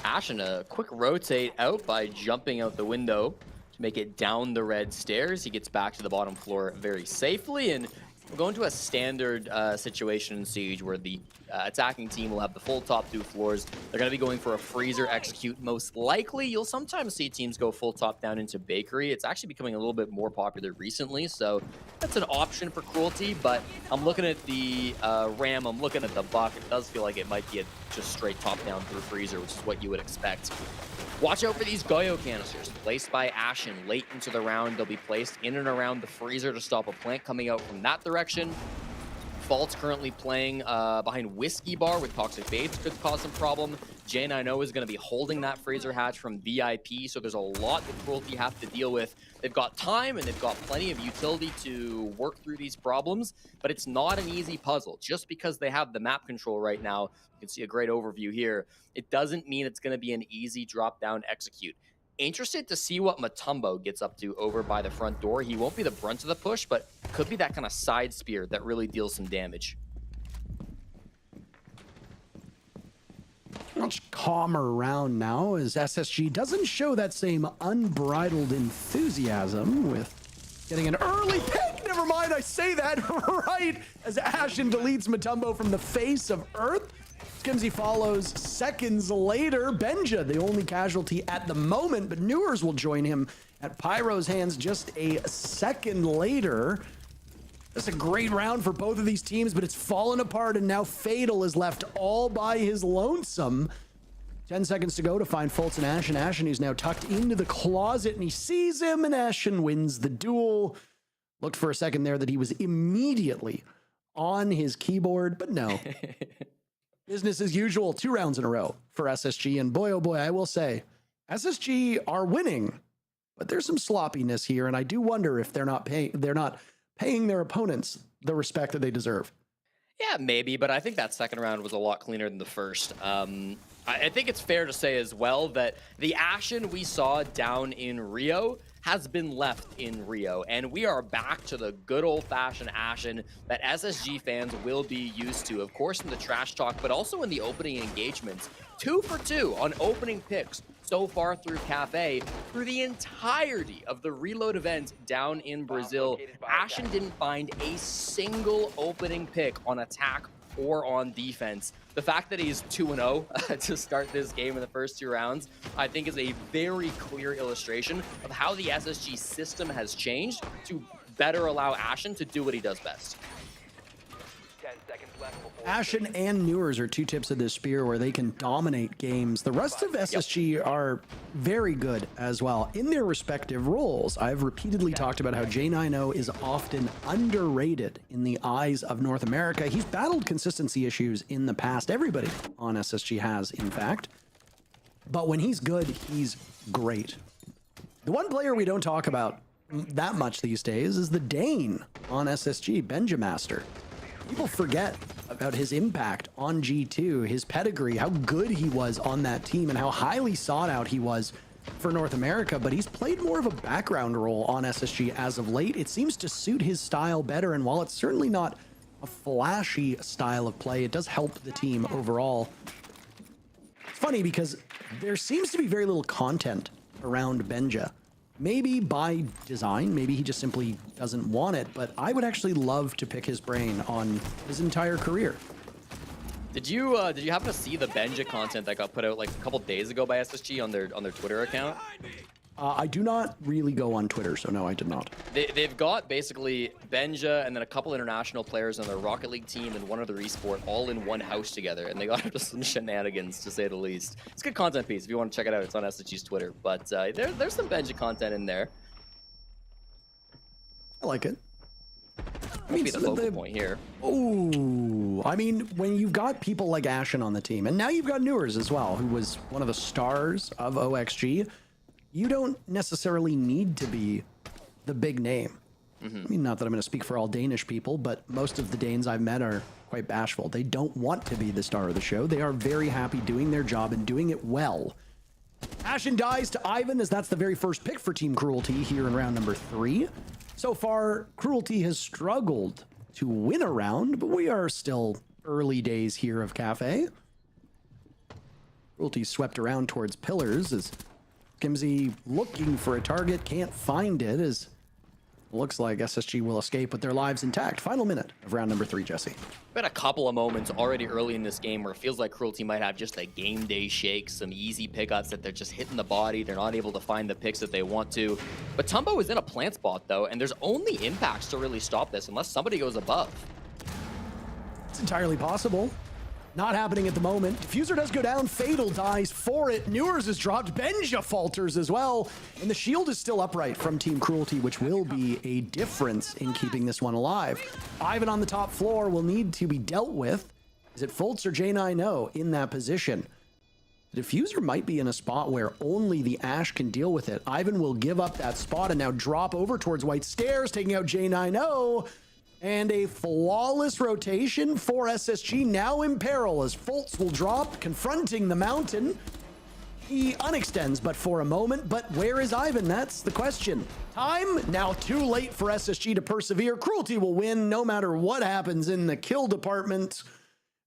Ashen a quick rotate out by jumping out the window to make it down the red stairs. He gets back to the bottom floor very safely, and we're going to a standard situation in Siege where the attacking team will have the full top 2 floors. They're going to be going for a freezer execute. Most likely, you'll sometimes see teams go full top down into bakery. It's actually becoming a little bit more popular recently, so that's an option for Cruelty, but I'm looking at the Ram, I'm looking at the Buck. It does feel like it might be a just straight top down through freezer, which is what you would expect. Watch out for these Goyo canisters, placed by Ashen late into the round. They'll be placed in and around the freezer to stop a plant coming out from that direction. Fault's currently playing behind Whiskey Bar with Toxic Baits, could cause some problem. J9O is going to be holding that Fraser hatch from VIP, so there's a lot that Cruelty have to deal with. They've got time and they've got plenty of utility to work through these problems, but it's not an easy puzzle. Just because they have the map control right now, you can see a great overview here, it doesn't mean it's going to be an easy drop-down execute. Interested to see what Mutombo gets up to over by the front door. He won't be the brunt of the push, but could be that kind of side spear that really deals some damage. Much calmer round now as SSG doesn't show that same unbridled enthusiasm with getting an early pick. Never mind, I say that right as Ashen deletes Mutombo from the face of Earth. Skimsy follows seconds later. Benja, the only casualty at the moment, but Newers will join him at Pyro's hands just a second later. That's a great round for both of these teams, but it's fallen apart, and now Fatal is left all by his lonesome. 10 seconds to go to find Fultz and Ashen. Ashen, who's now tucked into the closet, and he sees him, and Ashen wins the duel. Looked for a second there that he was immediately on his keyboard, but no. Business as usual, 2 rounds in a row for SSG, and boy, oh boy, I will say, SSG are winning, but there's some sloppiness here, and I do wonder if they're not paying their opponents the respect that they deserve. Yeah, maybe, but I think that second round was a lot cleaner than the first. I think it's fair to say as well that the Ashen we saw down in Rio has been left in Rio, and we are back to the good old-fashioned Ashen that SSG fans will be used to, of course, in the trash talk, but also in the opening engagements. 2 for 2 on opening picks so far through Cafe. Through the entirety of the Reload event down in Brazil, Ashen didn't find a single opening pick on attack or on defense. The fact that he's 2-0 to start this game in the first 2 rounds, I think is a very clear illustration of how the SSG system has changed to better allow Ashen to do what he does best. 10 seconds left before Ashen and Newers are 2 tips of this spear where they can dominate games. The rest of SSG are very good as well in their respective roles. I've repeatedly talked about how J9O is often underrated in the eyes of North America. He's battled consistency issues in the past. Everybody on SSG has, in fact. But when he's good, he's great. The one player we don't talk about that much these days is the Dane on SSG, Benjamaster. People forget about his impact on G2, his pedigree, how good he was on that team, and how highly sought out he was for North America, but he's played more of a background role on SSG as of late. It seems to suit his style better, and while it's certainly not a flashy style of play, it does help the team overall. It's funny because there seems to be very little content around Benja. Maybe by design, maybe he just simply doesn't want it, but I would actually love to pick his brain on his entire career. Did you happen to see the Benja content that got put out like a couple days ago by SSG on their Twitter account? I do not really go on Twitter, so no, I did not. They've got basically Benja and then a couple international players on their Rocket League team and one other esport all in one house together, and they got into some shenanigans, to say the least. It's a good content piece if you want to check it out. It's on SSG's Twitter, but there's some Benja content in there. I like it. I mean, the focal point here. Oh, I mean, when you've got people like Ashen on the team, and now you've got Newers as well, who was one of the stars of OXG, you don't necessarily need to be the big name. I mean, not that I'm going to speak for all Danish people, but most of the Danes I've met are quite bashful. They don't want to be the star of the show. They are very happy doing their job and doing it well. Ashen dies to Ivan, as that's the very first pick for Team Cruelty here in round number 3. So far, Cruelty has struggled to win a round, but we are still early days here of Cafe. Cruelty swept around towards pillars as Skimsy looking for a target, can't find it, as looks like SSG will escape with their lives intact. Final minute of round number 3, Jesse. Been a couple of moments already early in this game where it feels like Cruelty might have just a game day shake, some easy pickups that they're just hitting the body. They're not able to find the picks that they want to. But Tumbo is in a plant spot though, and there's only impacts to really stop this unless somebody goes above. It's entirely possible. Not happening at the moment. Diffuser does go down. Fatal dies for it. Newers is dropped. Benja falters as well. And the shield is still upright from Team Cruelty, which will be a difference in keeping this one alive. Ivan on the top floor will need to be dealt with. Is it Fultz or J9? No, in that position. The Diffuser might be in a spot where only the Ash can deal with it. Ivan will give up that spot and now drop over towards White Stairs, taking out J9O. And a flawless rotation for SSG, now in peril as Fultz will drop, confronting the mountain. He unextends, but for a moment. But where is Ivan? That's the question. Time now too late for SSG to persevere. Cruelty will win no matter what happens in the kill department.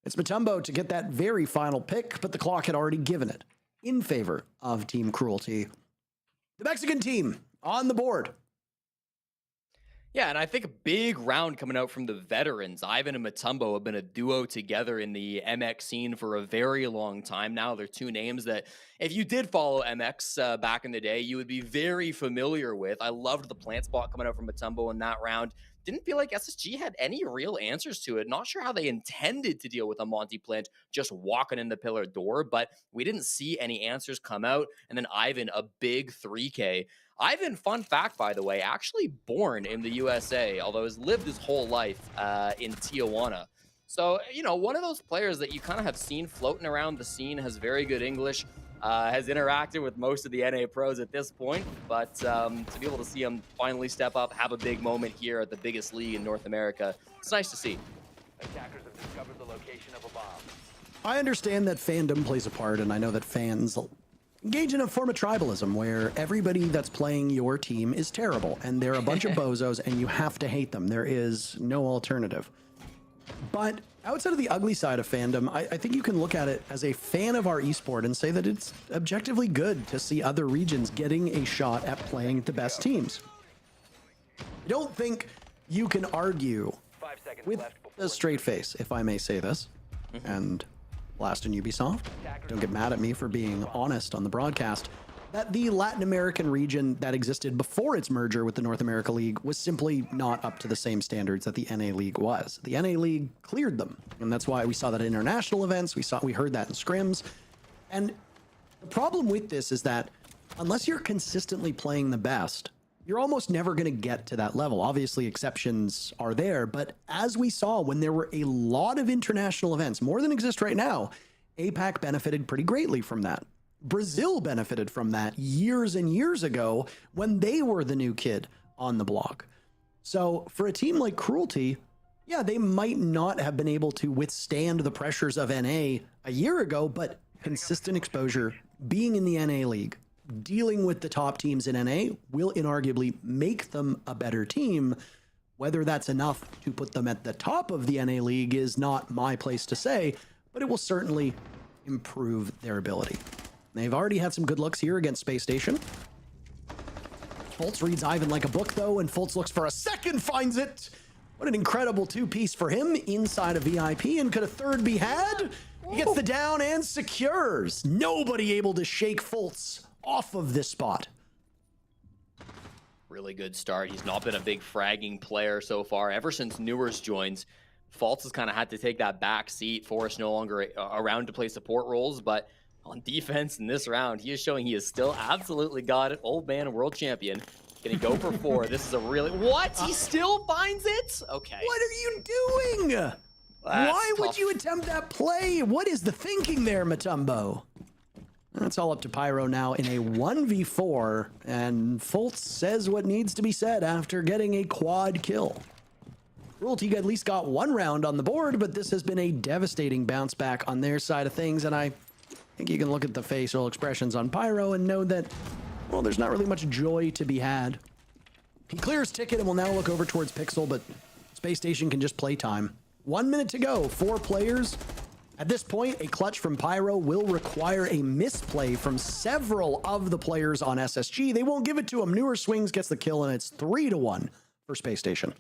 It's Mutombo to get that very final pick, but the clock had already given it in favor of Team Cruelty. The Mexican team on the board. Yeah, and I think a big round coming out from the veterans. Ivan and Mutombo have been a duo together in the MX scene for a very long time now. They're two names that, if you did follow MX back in the day, you would be very familiar with. I loved the plant spot coming out from Mutombo in that round. Didn't feel like SSG had any real answers to it. Not sure how they intended to deal with a Monty plant just walking in the pillar door, but we didn't see any answers come out. And then Ivan, a big 3K. Ivan, fun fact, by the way, actually born in the USA, although has lived his whole life in Tijuana. So, you know, one of those players that you kind of have seen floating around the scene, has very good English, has interacted with most of the NA pros at this point, but to be able to see him finally step up, have a big moment here at the biggest league in North America, it's nice to see. Attackers have discovered the location of a bomb. I understand that fandom plays a part, and I know that fans engage in a form of tribalism where everybody that's playing your team is terrible, and they're a bunch of bozos, and you have to hate them. There is no alternative. But outside of the ugly side of fandom, I think you can look at it as a fan of our esport and say that it's objectively good to see other regions getting a shot at playing the best teams. I don't think you can argue with a straight face, if I may say this, and Blast and Ubisoft, don't get mad at me for being honest on the broadcast, that the Latin American region that existed before its merger with the North America League was simply not up to the same standards that the NA League was. The NA League cleared them, and that's why we saw that at international events, we heard that in scrims. And the problem with this is that unless you're consistently playing the best, you're almost never going to get to that level. Obviously, exceptions are there, but as we saw when there were a lot of international events, more than exist right now, APAC benefited pretty greatly from that. Brazil benefited from that years and years ago when they were the new kid on the block. So for a team like Cruelty, yeah, they might not have been able to withstand the pressures of NA a year ago, but consistent exposure, being in the NA League, dealing with the top teams in NA will inarguably make them a better team. Whether that's enough to put them at the top of the NA League is not my place to say, but it will certainly improve their ability. They've already had some good looks here against Space Station. Fultz reads Ivan like a book, though, and Fultz looks for a second, finds it. What an incredible two-piece for him inside a VIP, and could a third be had? He gets the down and secures. Nobody able to shake Fultz off of this spot. Really good start. He's not been a big fragging player so far. Ever since Newers joins, Fultz has kind of had to take that back seat. Forrest no longer around to play support roles, but on defense in this round, he is showing he is still absolutely got it. Old man world champion. Gonna go for 4. This is a really... What? He still finds it? Okay. What are you doing? Why would you attempt that play? What is the thinking there, Mutombo? That's all up to Pyro now in a 1v4, and Fultz says what needs to be said after getting a quad kill. Cruelty at least got 1 round on the board, but this has been a devastating bounce back on their side of things, and I think you can look at the facial expressions on Pyro and know that, well, there's not really much joy to be had. He clears ticket and will now look over towards Pixel, but Space Station can just play time. 1 minute to go, 4 players. At this point, a clutch from Pyro will require a misplay from several of the players on SSG. They won't give it to him. Newer swings, gets the kill, and it's 3-1 for Space Station.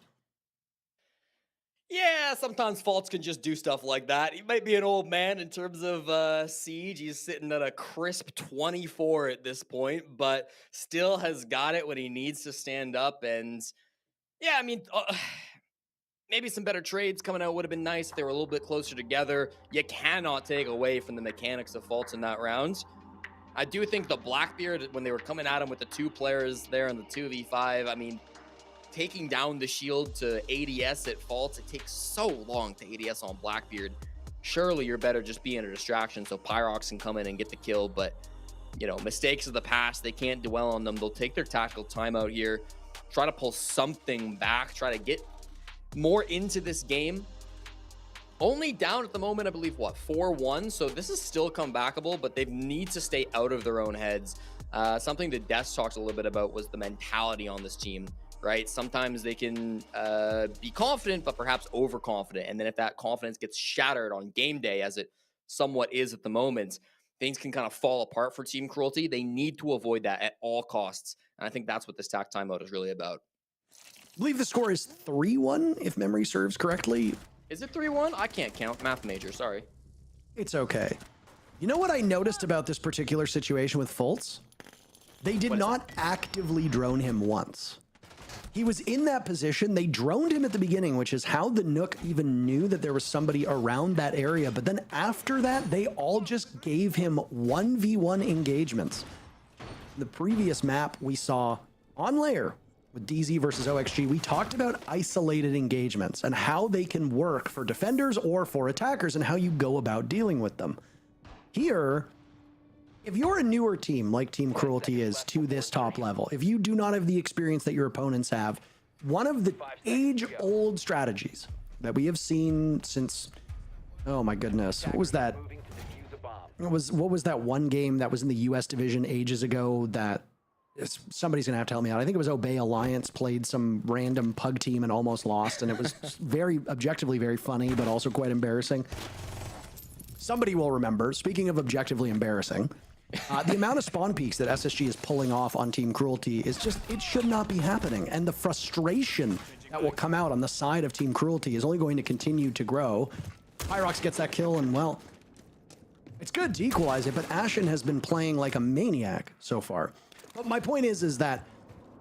Yeah, sometimes Fultz can just do stuff like that. He might be an old man in terms of Siege. He's sitting at a crisp 24 at this point, but still has got it when he needs to stand up. And yeah, I mean, maybe some better trades coming out would have been nice if they were a little bit closer together. You cannot take away from the mechanics of Faults in that round. I do think the Blackbeard, when they were coming at him with the 2 players there in the 2v5, I mean, taking down the shield to ADS at Faults, it takes so long to ADS on Blackbeard. Surely you're better just being a distraction so Pyrox can come in and get the kill, but, you know, mistakes of the past, they can't dwell on them. They'll take their tactical timeout here, try to pull something back, try to get more into this game. Only down at the moment, I believe, what, 4-1? So this is still comebackable, but they need to stay out of their own heads. Something that Des talked a little bit about was the mentality on this team, right? Sometimes they can be confident, but perhaps overconfident. And then if that confidence gets shattered on game day, as it somewhat is at the moment, things can kind of fall apart for Team Cruelty. They need to avoid that at all costs. And I think that's what this tac timeout is really about. I believe the score is 3-1, if memory serves correctly. Is it 3-1? I can't count. Math major, sorry. It's okay. You know what I noticed about this particular situation with Fultz? They did not actively drone him once. He was in that position. They droned him at the beginning, which is how the Nook even knew that there was somebody around that area. But then after that, they all just gave him 1v1 engagements. The previous map we saw on layer with DZ versus OXG, we talked about isolated engagements and how they can work for defenders or for attackers and how you go about dealing with them. Here, if you're a newer team like Team Cruelty is to this top level, if you do not have the experience that your opponents have, one of the age-old strategies that we have seen since, oh my goodness, what was that? What was that one game that was in the US division ages ago that somebody's gonna have to help me out. I think it was Obey Alliance played some random pug team and almost lost, and it was very objectively very funny, but also quite embarrassing. Somebody will remember. Speaking of objectively embarrassing, the amount of spawn peaks that SSG is pulling off on Team Cruelty is just, it should not be happening. And the frustration that will come out on the side of Team Cruelty is only going to continue to grow. Pyrox gets that kill, and well, it's good to equalize it, but Ashen has been playing like a maniac so far. But my point is that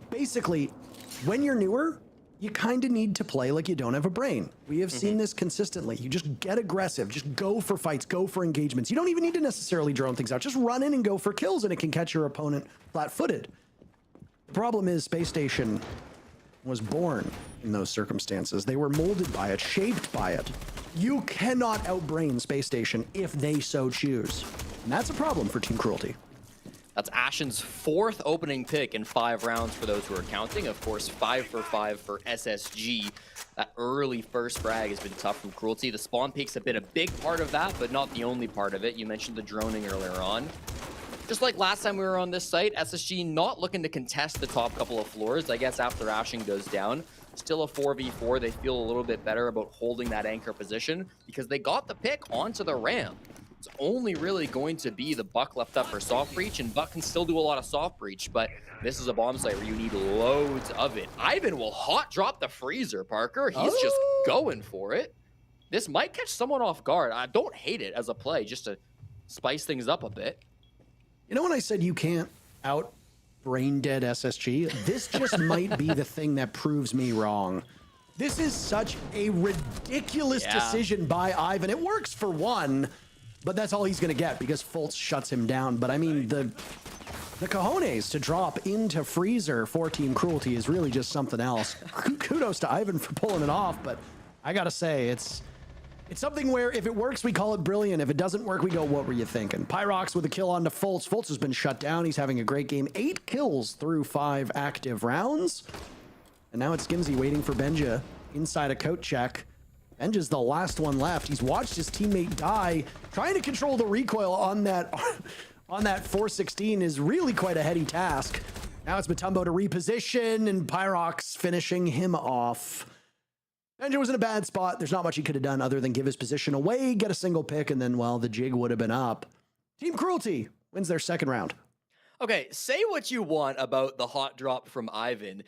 basically, when you're newer, you kind of need to play like you don't have a brain. We have seen this consistently. You just get aggressive, just go for fights, go for engagements. You don't even need to necessarily drone things out. Just run in and go for kills, and it can catch your opponent flat-footed. The problem is Space Station was born in those circumstances. They were molded by it, shaped by it. You cannot outbrain Space Station if they so choose. And that's a problem for Team Cruelty. That's Ashen's 4th opening pick in 5 rounds for those who are counting. Of course, 5 for 5 for SSG. That early first frag has been tough from Cruelty. The spawn peaks have been a big part of that, but not the only part of it. You mentioned the droning earlier on. Just like last time we were on this site, SSG not looking to contest the top couple of floors. I guess after Ashen goes down, still a 4v4. They feel a little bit better about holding that anchor position because they got the pick onto the ramp. It's only really going to be the Buck left up for soft breach, and Buck can still do a lot of soft breach, but this is a bomb site where you need loads of it. Ivan will hot drop the freezer, Parker. He's just going for it. This might catch someone off guard. I don't hate it as a play, just to spice things up a bit. You know when I said you can't out brain dead SSG? This just might be the thing that proves me wrong. This is such a ridiculous decision by Ivan. It works for one, but that's all he's going to get because Fultz shuts him down. But I mean, the cojones to drop into freezer for Team Cruelty is really just something else. Kudos to Ivan for pulling it off, but I got to say, it's something where if it works, we call it brilliant. If it doesn't work, we go, what were you thinking? Pyrox with a kill onto Fultz. Fultz has been shut down. He's having a great game. 8 kills through 5 active rounds. And now it's Skimsy waiting for Benja inside a coat check. Benja's the last one left. He's watched his teammate die. Trying to control the recoil on that 416 is really quite a heady task. Now it's Matumbo to reposition, and Pyrox finishing him off. Benja was in a bad spot. There's not much he could have done other than give his position away, get a single pick, and then, well, the jig would have been up. Team Cruelty wins their second round. Okay, say what you want about the hot drop from Ivan.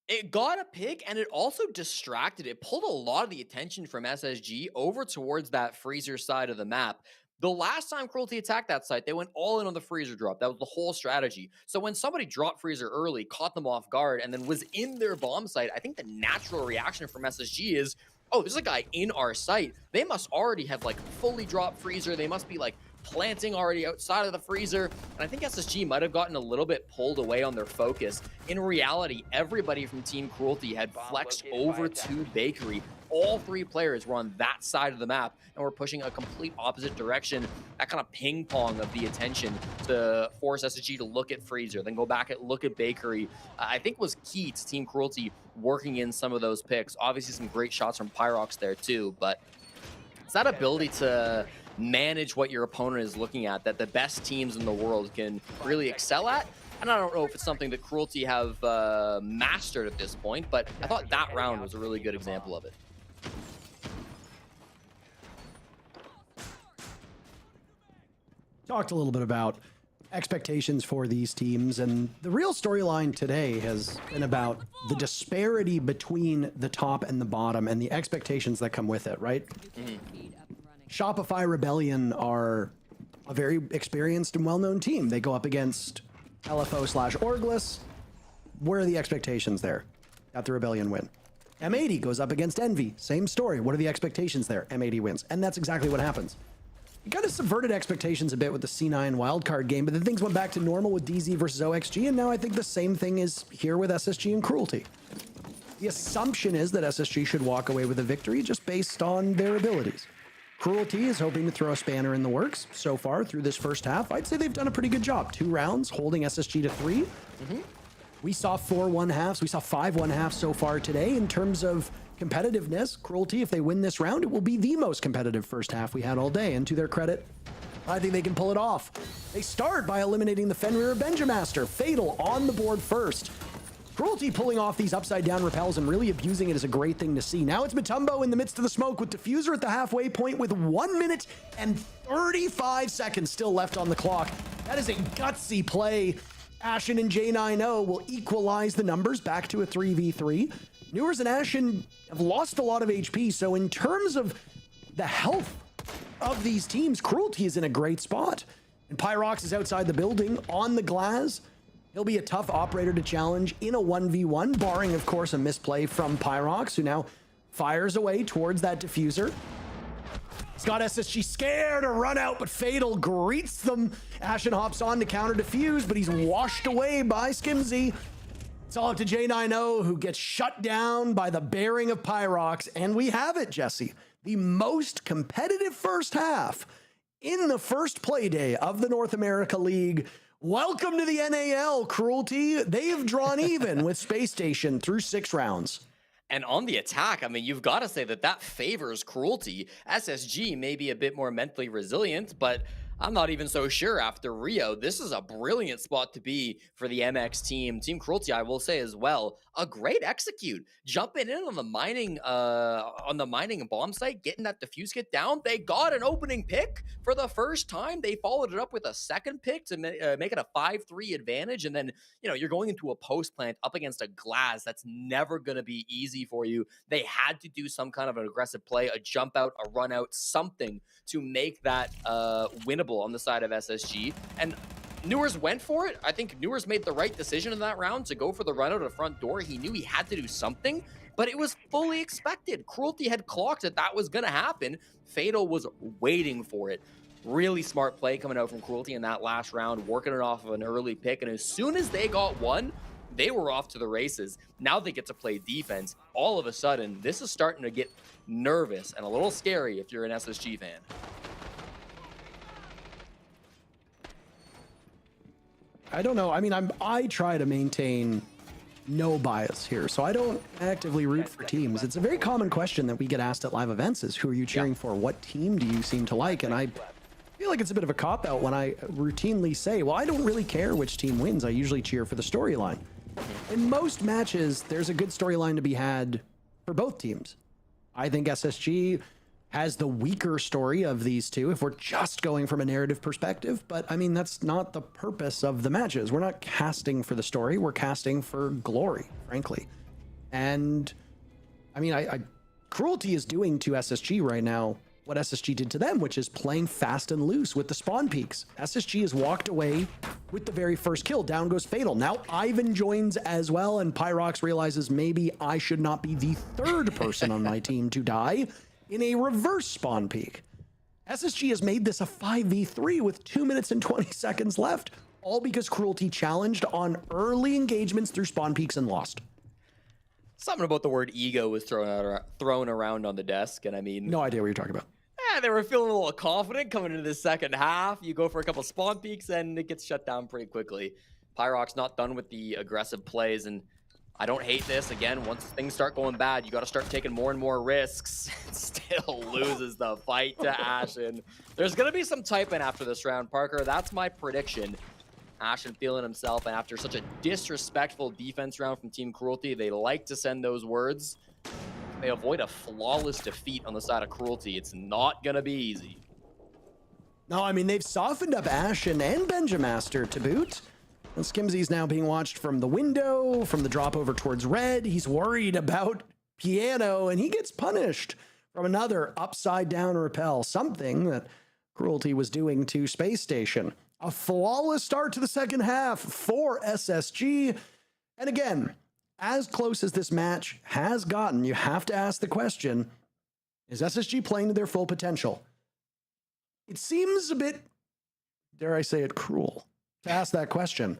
It got a pick, and it also distracted. It pulled a lot of the attention from SSG over towards that freezer side of the map. The last time Cruelty attacked that site, they went all in on the freezer drop. That was the whole strategy. So when somebody dropped freezer early, caught them off guard, and then was in their bomb site, I think the natural reaction from SSG is, oh, there's a guy in our site. They must already have like fully dropped freezer. They must be like planting already outside of the freezer. And I think SSG might have gotten a little bit pulled away on their focus. In reality, everybody from Team Cruelty had flexed over to Bakery. All 3 players were on that side of the map and were pushing a complete opposite direction. That kind of ping pong of the attention to force SSG to look at Freezer, then go back and look at Bakery, I think was key to Team Cruelty working in some of those picks. Obviously some great shots from Pyrox there too, but it's that ability to manage what your opponent is looking at that the best teams in the world can really excel at. And I don't know if it's something that Cruelty have mastered at this point, but I thought that round was a really good example of it. Talked a little bit about expectations for these teams, and the real storyline today has been about the disparity between the top and the bottom and the expectations that come with it, right? Shopify Rebellion are a very experienced and well-known team. They go up against LFO/Orgless. Where are the expectations there? Got the Rebellion win. M80 goes up against Envy. Same story. What are the expectations there? M80 wins. And that's exactly what happens. We kind of subverted expectations a bit with the C9 wildcard game, but then things went back to normal with DZ versus OXG, and now I think the same thing is here with SSG and Cruelty. The assumption is that SSG should walk away with a victory just based on their abilities. Cruelty is hoping to throw a spanner in the works. So far, through this first half, I'd say they've done a pretty good job. 2 rounds, holding SSG to 3. We saw 4 1/2s. We saw 5 1/2s so far today. In terms of competitiveness, Cruelty, if they win this round, it will be the most competitive first half we had all day. And to their credit, I think they can pull it off. They start by eliminating the Fenrir Benjamaster. Fatal on the board first. Cruelty pulling off these upside down repels and really abusing it is a great thing to see. Now it's Matumbo in the midst of the smoke with Diffuser at the halfway point with 1 minute and 35 seconds still left on the clock. That is a gutsy play. Ashen and J90 will equalize the numbers back to a 3v3. Newers and Ashen have lost a lot of HP, so in terms of the health of these teams, Cruelty is in a great spot. And Pyrox is outside the building on the glass. He'll be a tough operator to challenge in a 1v1, barring, of course, a misplay from Pyrox, who now fires away towards that diffuser. He's got SSG scared to run out, but Fatal greets them. Ashen hops on to counter defuse, but he's washed away by Skimzy. It's all up to J90, who gets shut down by the bearing of Pyrox. And we have it, Jesse. The most competitive first half in the first play day of the North America League. Welcome to the NAL, Cruelty. They have drawn even with Space Station through 6 rounds. And on the attack, I mean, you've got to say that that favors Cruelty. SSG may be a bit more mentally resilient, but I'm not even so sure after Rio. This is a brilliant spot to be for the MX team. Team Cruelty, I will say as well, a great execute. Jumping in on the mining bomb site, getting that diffuse kit down. They got an opening pick for the first time. They followed it up with a second pick to make it a 5-3 advantage. And then, you know, you're going into a post plant up against a glass. That's never going to be easy for you. They had to do some kind of an aggressive play, a jump out, a run out, something to make that winnable on the side of SSG. And Newers went for it. I think Newers made the right decision in that round to go for the run out of the front door. He knew he had to do something, but it was fully expected. Cruelty had clocked that was going to happen. Fatal was waiting for it. Really smart play coming out from Cruelty in that last round, working it off of an early pick. And as soon as they got one, they were off to the races. Now they get to play defense. All of a sudden, this is starting to get nervous and a little scary if you're an SSG fan. I don't know. I mean, I try to maintain no bias here, so I don't actively root for teams. It's a very common question that we get asked at live events is, who are you cheering for? What team do you seem to like? And I feel like it's a bit of a cop-out when I routinely say, well, I don't really care which team wins. I usually cheer for the storyline. In most matches, there's a good storyline to be had for both teams. I think SSG has the weaker story of these two if we're just going from a narrative perspective. But I mean, that's not the purpose of the matches. We're not casting for the story. We're casting for glory, frankly. And I mean, Cruelty is doing to SSG right now what SSG did to them, which is playing fast and loose with the spawn peaks. SSG has walked away with the very first kill. Down goes Fatal. Now Ivan joins as well, and Pyrox realizes maybe I should not be the third person on my team to die in a reverse spawn peak. SSG has made this a 5v3 with 2 minutes and 20 seconds left, all because Cruelty challenged on early engagements through spawn peaks and lost. Something about the word ego was thrown around on the desk, and I mean... No idea what you're talking about. They were feeling a little confident coming into the second half. You go for a couple spawn peaks, and it gets shut down pretty quickly. Pyrox not done with the aggressive plays, and I don't hate this. Again, once things start going bad, you got to start taking more and more risks. Still loses the fight to Ashen. There's going to be some typing after this round, Parker. That's my prediction. Ashen feeling himself, and after such a disrespectful defense round from Team Cruelty, they like to send those words. They avoid a flawless defeat on the side of Cruelty. It's not going to be easy. No, I mean, they've softened up Ashen and Benjamaster to boot. And Skimzy's now being watched from the window, from the drop over towards red. He's worried about Piano, and he gets punished from another upside down repel, something that Cruelty was doing to Space Station. A flawless start to the second half for SSG. And again, as close as this match has gotten, you have to ask the question, is SSG playing to their full potential? It seems a bit, dare I say it, cruel to ask that question.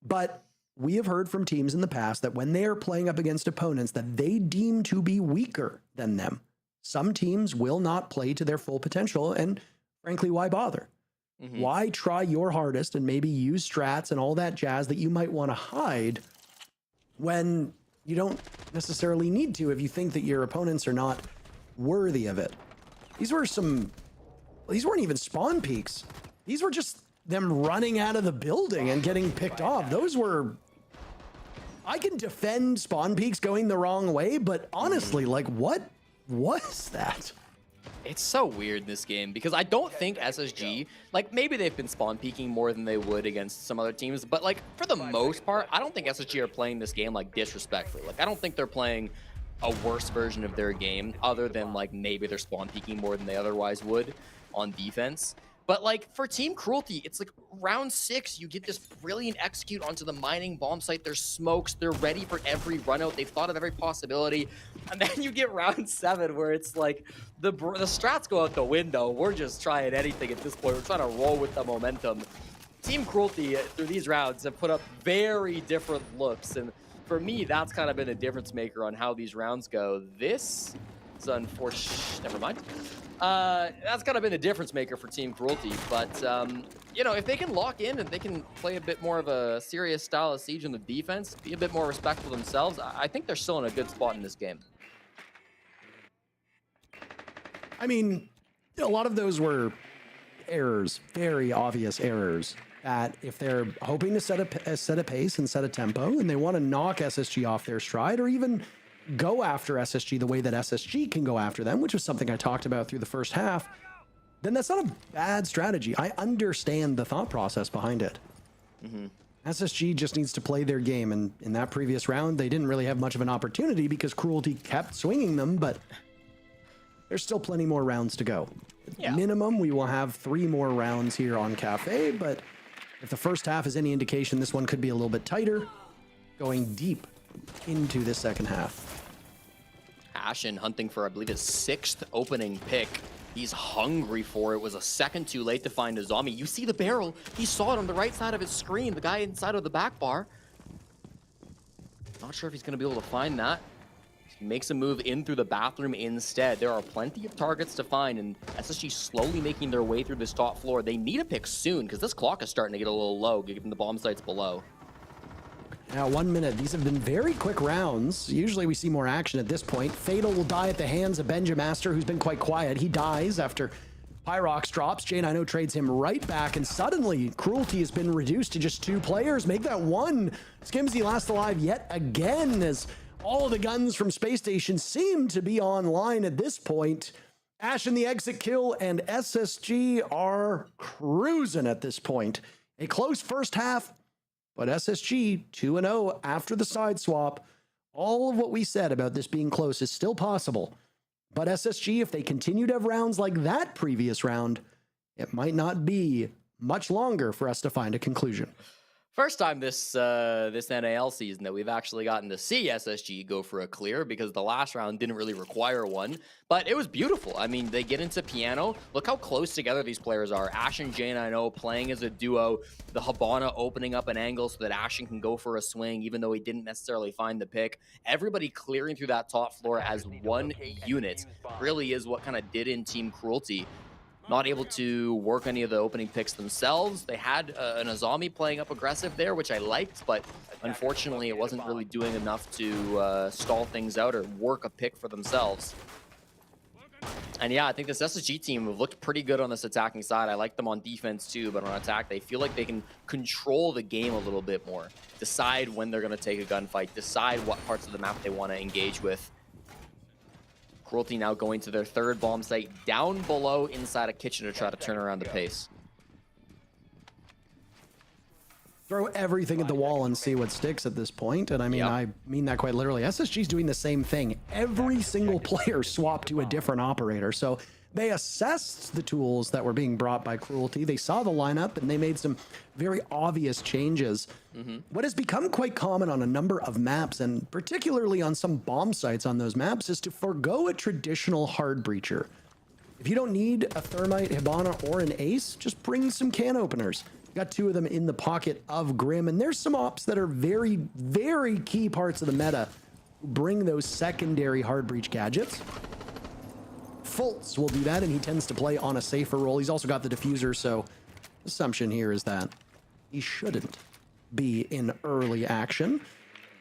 But we have heard from teams in the past that when they are playing up against opponents that they deem to be weaker than them, some teams will not play to their full potential. And frankly, why bother? Why try your hardest and maybe use strats and all that jazz that you might want to hide when you don't necessarily need to if you think that your opponents are not worthy of it? These weren't even spawn peaks. These were just them running out of the building and getting picked off. Those were... I can defend spawn peaks going the wrong way, but honestly, like, what was that? It's so weird, this game, because I don't think SSG, like, maybe they've been spawn peeking more than they would against some other teams, but, like, for the most part, I don't think SSG are playing this game, like, disrespectfully. Like, I don't think they're playing a worse version of their game, other than, like, maybe they're spawn peeking more than they otherwise would on defense. But, like, for Team Cruelty, it's like round 6, you get this brilliant execute onto the mining bomb site. There's smokes. They're ready for every run out. They've thought of every possibility. And then you get round 7 where it's like the strats go out the window. We're just trying anything at this point. We're trying to roll with the momentum. Team Cruelty, through these rounds, have put up very different looks. And for me, that's kind of been a difference maker on how these rounds go. This is unfortunate. Never mind. That's kind of been a difference maker for Team Cruelty, but you know, if they can lock in and they can play a bit more of a serious style of Siege on the defense, be a bit more respectful themselves, I think they're still in a good spot in this game. I mean, a lot of those were errors, very obvious errors, that if they're hoping to set a pace and set a tempo and they want to knock SSG off their stride or even go after SSG the way that SSG can go after them, which was something I talked about through the first half, then that's not a bad strategy. I understand the thought process behind it. SSG just needs to play their game, and in that previous round, they didn't really have much of an opportunity because Cruelty kept swinging them, but there's still plenty more rounds to go. At minimum, we will have 3 more rounds here on Cafe, but if the first half is any indication, this one could be a little bit tighter, going deep into the second half. Ashen hunting for, I believe, his 6th opening pick. He's hungry for it. Was a second too late to find a zombie. You see the barrel. He saw it on the right side of his screen. The guy inside of the back bar. Not sure if he's going to be able to find that. He makes a move in through the bathroom instead. There are plenty of targets to find, and SSG slowly making their way through this top floor. They need a pick soon, because this clock is starting to get a little low, given the bomb sites below. Now, 1 minute. These have been very quick rounds. Usually we see more action at this point. Fatal will die at the hands of Benjamaster, who's been quite quiet. He dies after Pyrox drops. J9O trades him right back, and suddenly Cruelty has been reduced to just 2 players. Make that 1. Skimzy last alive yet again, as all of the guns from Space Station seem to be online at this point. Ashen the exit kill, and SSG are cruising at this point. A close first half, but SSG 2-0 after the side swap. All of what we said about this being close is still possible. But SSG, if they continue to have rounds like that previous round, it might not be much longer for us to find a conclusion. First time this NAL season that we've actually gotten to see SSG go for a clear, because the last round didn't really require one, but it was beautiful. I mean, they get into piano. Look how close together these players are. Ash and J9O playing as a duo. The Habana opening up an angle so that Ashen can go for a swing, even though he didn't necessarily find the pick. Everybody clearing through that top floor as one unit really is what kind of did in Team Cruelty. Not able to work any of the opening picks themselves. They had an Azami playing up aggressive there, which I liked, but unfortunately it wasn't really doing enough to stall things out or work a pick for themselves. And yeah, I think this SSG team have looked pretty good on this attacking side. I like them on defense too, but on attack, they feel like they can control the game a little bit more. Decide when they're going to take a gunfight. Decide what parts of the map they want to engage with. Cruelty now going to their third bomb site down below inside a kitchen to try to turn around the pace. Throw everything at the wall and see what sticks at this point. And I mean, I mean that quite literally. SSG's doing the same thing. Every single player swapped to a different operator. So they assessed the tools that were being brought by Cruelty. They saw the lineup and they made some very obvious changes. What has become quite common on a number of maps, and particularly on some bomb sites on those maps, is to forgo a traditional hard breacher. If you don't need a Thermite, Hibana, or an Ace, just bring some can openers. Got two of them in the pocket of Grim, and there's some ops that are very, very key parts of the meta who bring those secondary hard breach gadgets. Fultz will do that, and he tends to play on a safer role. He's also got the diffuser, so the assumption here is that he shouldn't be in early action.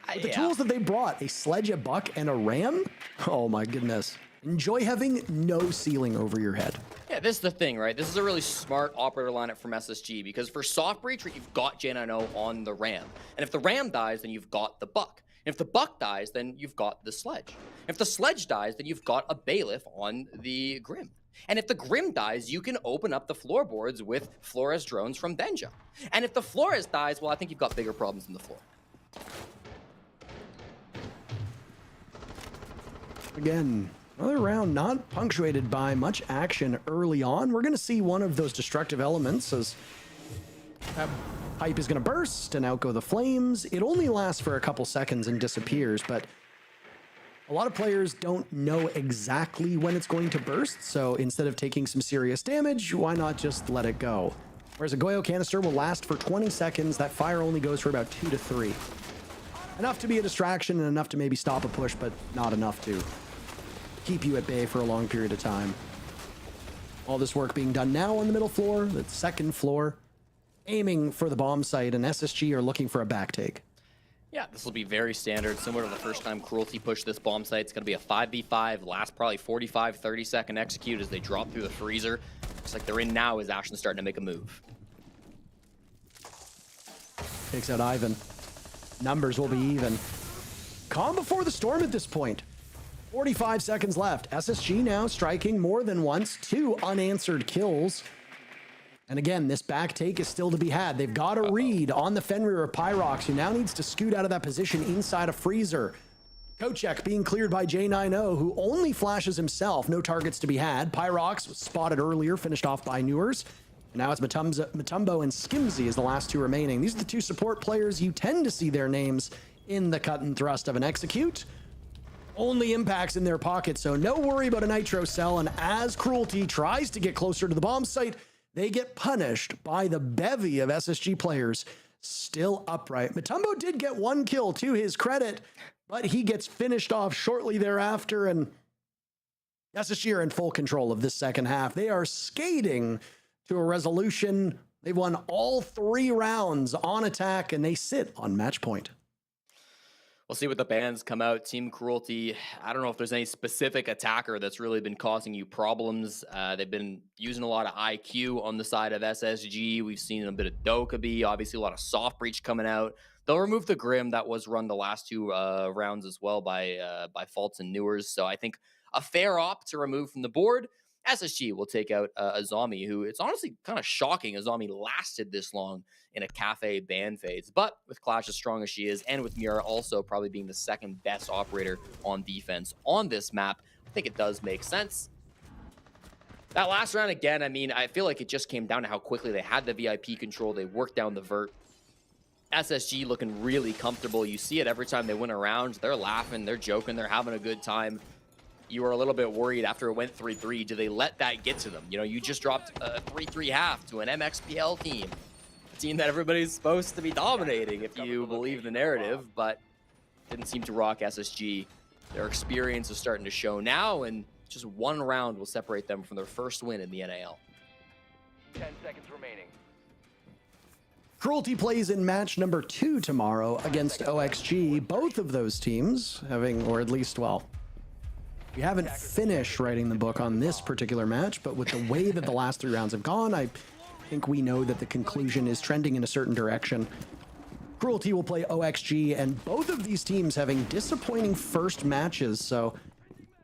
But the tools that they brought, a sledge, a buck, and a ram, oh my goodness. Enjoy having no ceiling over your head. Yeah, this is the thing, right? This is a really smart operator lineup from SSG, because for soft breach, you've got J9O on the ram. And if the ram dies, then you've got the buck. And if the buck dies, then you've got the sledge. If the sledge dies, then you've got a bailiff on the Grim. And if the Grim dies, you can open up the floorboards with Flores drones from Benja. And if the Flores dies, well, I think you've got bigger problems than the floor. Again, another round not punctuated by much action early on. We're going to see one of those destructive elements as that pipe is going to burst and out go the flames. It only lasts for a couple seconds and disappears, but a lot of players don't know exactly when it's going to burst, so instead of taking some serious damage, why not just let it go? Whereas a Goyo canister will last for 20 seconds, that fire only goes for about 2 to 3. Enough to be a distraction and enough to maybe stop a push, but not enough to keep you at bay for a long period of time. All this work being done now on the middle floor, the second floor, aiming for the bomb site, and SSG are looking for a back take. Yeah, this will be very standard, similar to the first time Cruelty pushed this bomb site. It's going to be a 5v5, last probably 45, 30-second execute as they drop through the freezer. Looks like they're in now as Ashen starting to make a move. Takes out Ivan. Numbers will be even. Calm before the storm at this point. 45 seconds left. SSG now striking more than once. 2 unanswered kills. And again, this back take is still to be had. They've got a read on the Fenrir of Pyrox, who now needs to scoot out of that position inside a freezer. Kochek being cleared by J9O, who only flashes himself. No targets to be had. Pyrox was spotted earlier, finished off by Newers. And now it's Matumbo and Skimsy as the last 2 remaining. These are the 2 support players you tend to see their names in the cut and thrust of an execute. Only impacts in their pocket, so no worry about a nitro cell. And as Cruelty tries to get closer to the bomb site, they get punished by the bevy of SSG players still upright. Matumbo did get 1 kill to his credit, but he gets finished off shortly thereafter, and SSG are in full control of this second half. They are skating to a resolution. They've won all 3 rounds on attack, and they sit on match point. We'll see what the bans come out. Team Cruelty, I don't know if there's any specific attacker that's really been causing you problems. They've been using a lot of IQ on the side of SSG. We've seen a bit of Dokkaebi, obviously a lot of soft breach coming out. They'll remove the Grim that was run the last 2 rounds as well by Fultz and Newers. So I think a fair op to remove from the board. SSG will take out Azami, who it's honestly kind of shocking Azami lasted this long in a cafe ban phase. But with Clash as strong as she is, and with Miura also probably being the second best operator on defense on this map, think it does make sense. That last round, again, I mean, I feel like it just came down to how quickly they had the VIP control. They worked down the vert. SSG looking really comfortable. You see it every time they win a round. They're laughing, they're joking, they're having a good time. You were a little bit worried after it went 3-3. Do they let that get to them? You know, you just dropped a 3-3 half to an MXPL team. A team that everybody's supposed to be dominating, if you believe the narrative, but didn't seem to rock SSG. Their experience is starting to show now, and just one round will separate them from their first win in the NAL. 10 seconds remaining. Cruelty plays in match number 2 tomorrow against OXG. Both of those teams having, or at least, well, we haven't finished writing the book on this particular match, but with the way that the last 3 rounds have gone, I think we know that the conclusion is trending in a certain direction. Cruelty will play OXG, and both of these teams having disappointing first matches, so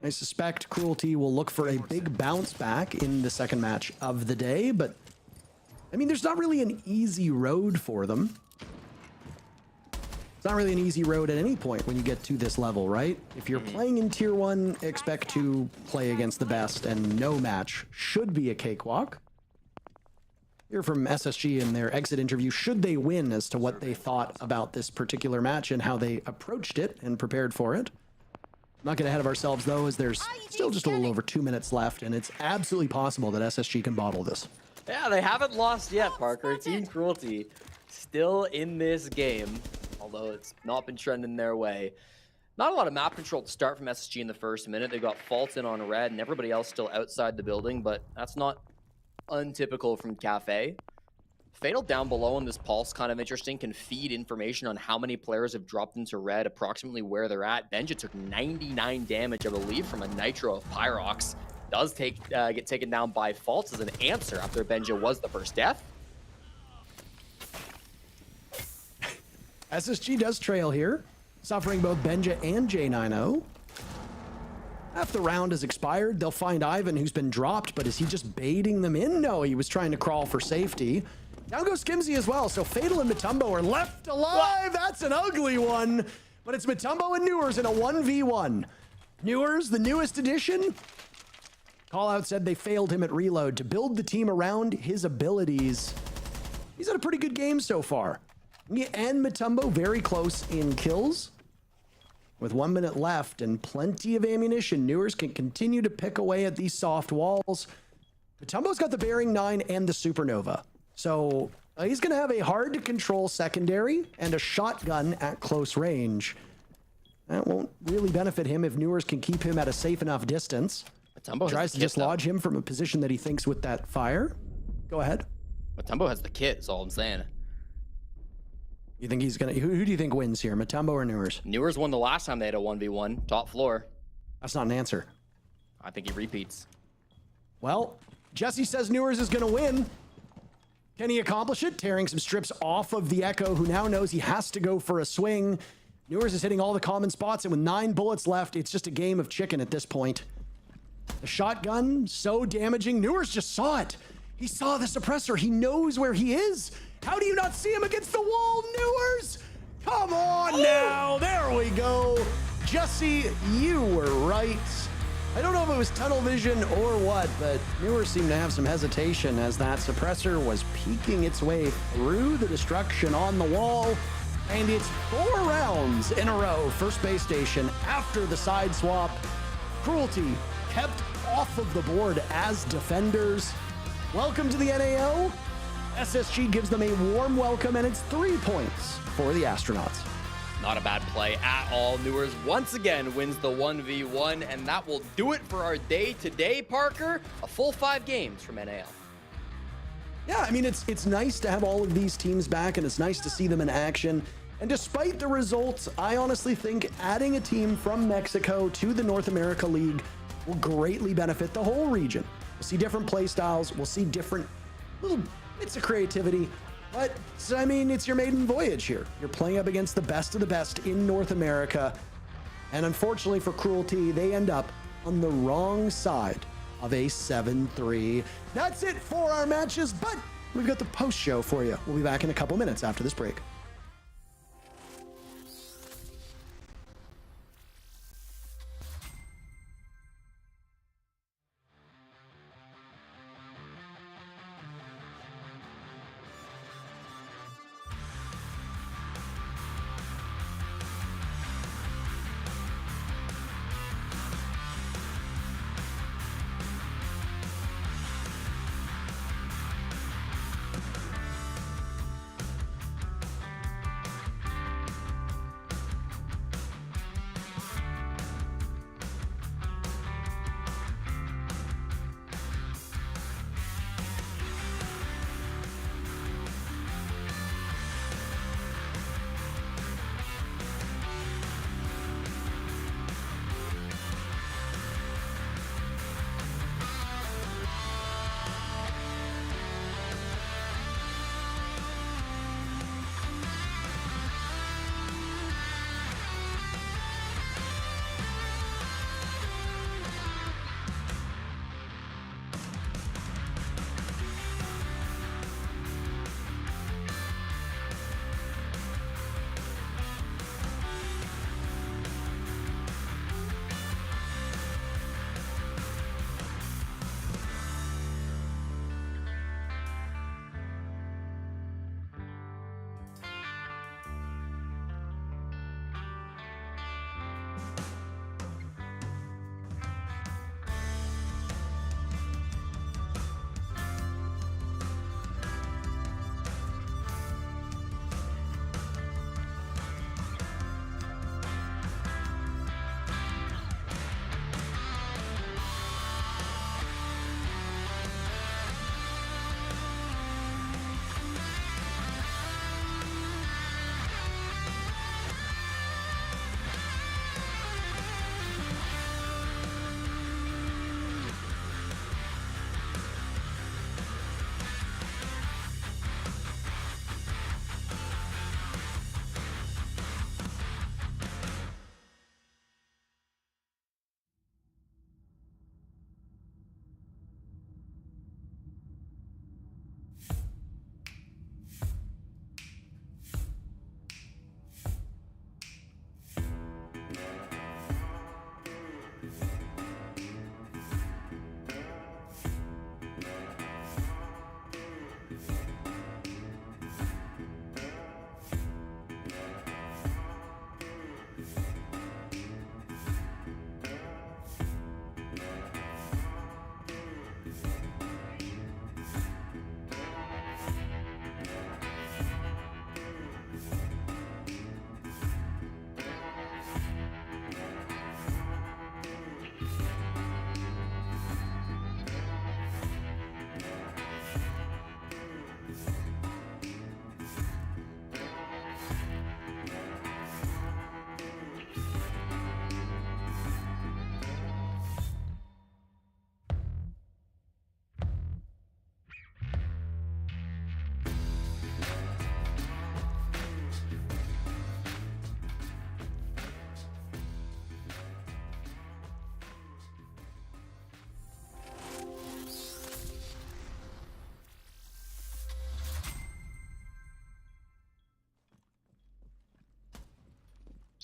I suspect Cruelty will look for a big bounce back in the second match of the day, but I mean, there's not really an easy road for them. It's not really an easy road at any point when you get to this level, right? If you're playing in Tier 1, expect to play against the best, and no match should be a cakewalk. Hear from SSG in their exit interview, should they win, as to what they thought about this particular match and how they approached it and prepared for it. Not get ahead of ourselves, though, as there's still just a little over 2 minutes left, and it's absolutely possible that SSG can bottle this. Yeah, they haven't lost yet, Parker. Team Cruelty still in this game, although it's not been trending their way. Not a lot of map control to start from SSG in the first minute. They got Fault in on red, and everybody else still outside the building, but that's not untypical from Cafe. Fatal down below on this pulse, kind of interesting, can feed information on how many players have dropped into red, approximately where they're at. Benja took 99 damage, I believe, from a Nitro of Pyrox. Does get taken down by Faults as an answer after Benja was the first death. SSG does trail here, suffering both Benja and J90. After the round has expired, they'll find Ivan, who's been dropped, but is he just baiting them in? No, he was trying to crawl for safety. Down goes Skimzy as well, so Fatal and Matumbo are left alive. That's an ugly one, but it's Matumbo and Newers in a 1v1. Newers, the newest addition. Callout said they failed him at reload to build the team around his abilities. He's had a pretty good game so far. And Matumbo very close in kills. With 1 minute left and plenty of ammunition, Newers can continue to pick away at these soft walls. Matumbo's got the Bearing 9 and the Supernova. So he's going to have a hard to control secondary and a shotgun at close range. That won't really benefit him if Newers can keep him at a safe enough distance. Matumbo tries to dislodge him from a position that he thinks with that fire. Go ahead. Matumbo has the kit, is all I'm saying. You think he's gonna? Who do you think wins here, Matumbo or Newers? Newers won the last time they had a 1v1, top floor. That's not an answer. I think he repeats. Well, Jesse says Newers is gonna win. Can he accomplish it? Tearing some strips off of the Echo, who now knows he has to go for a swing. Newers is hitting all the common spots, and with 9 bullets left, it's just a game of chicken at this point. The shotgun, so damaging. Newers just saw it. He saw the suppressor. He knows where he is. How do you not see him against the wall, Newers? Come on now. There we go. Jesse, you were right. I don't know if it was tunnel vision or what, but Newers seemed to have some hesitation as that suppressor was peeking its way through the destruction on the wall. And it's 4 rounds in a row for Space Station after the side swap. Cruelty kept off of the board as defenders. Welcome to the NAL. SSG gives them a warm welcome, and it's 3 points for the Astronauts. Not a bad play at all. Newers once again wins the 1v1, and that will do it for our day today, Parker. A full 5 games from NAL. Yeah, I mean, it's nice to have all of these teams back, and it's nice to see them in action. And despite the results, I honestly think adding a team from Mexico to the North America League will greatly benefit the whole region. We'll see different play styles. We'll see different little bits of creativity. But, I mean, it's your maiden voyage here. You're playing up against the best of the best in North America. And unfortunately for Cruelty, they end up on the wrong side of a 7-3. That's it for our matches, but we've got the post show for you. We'll be back in a couple minutes after this break.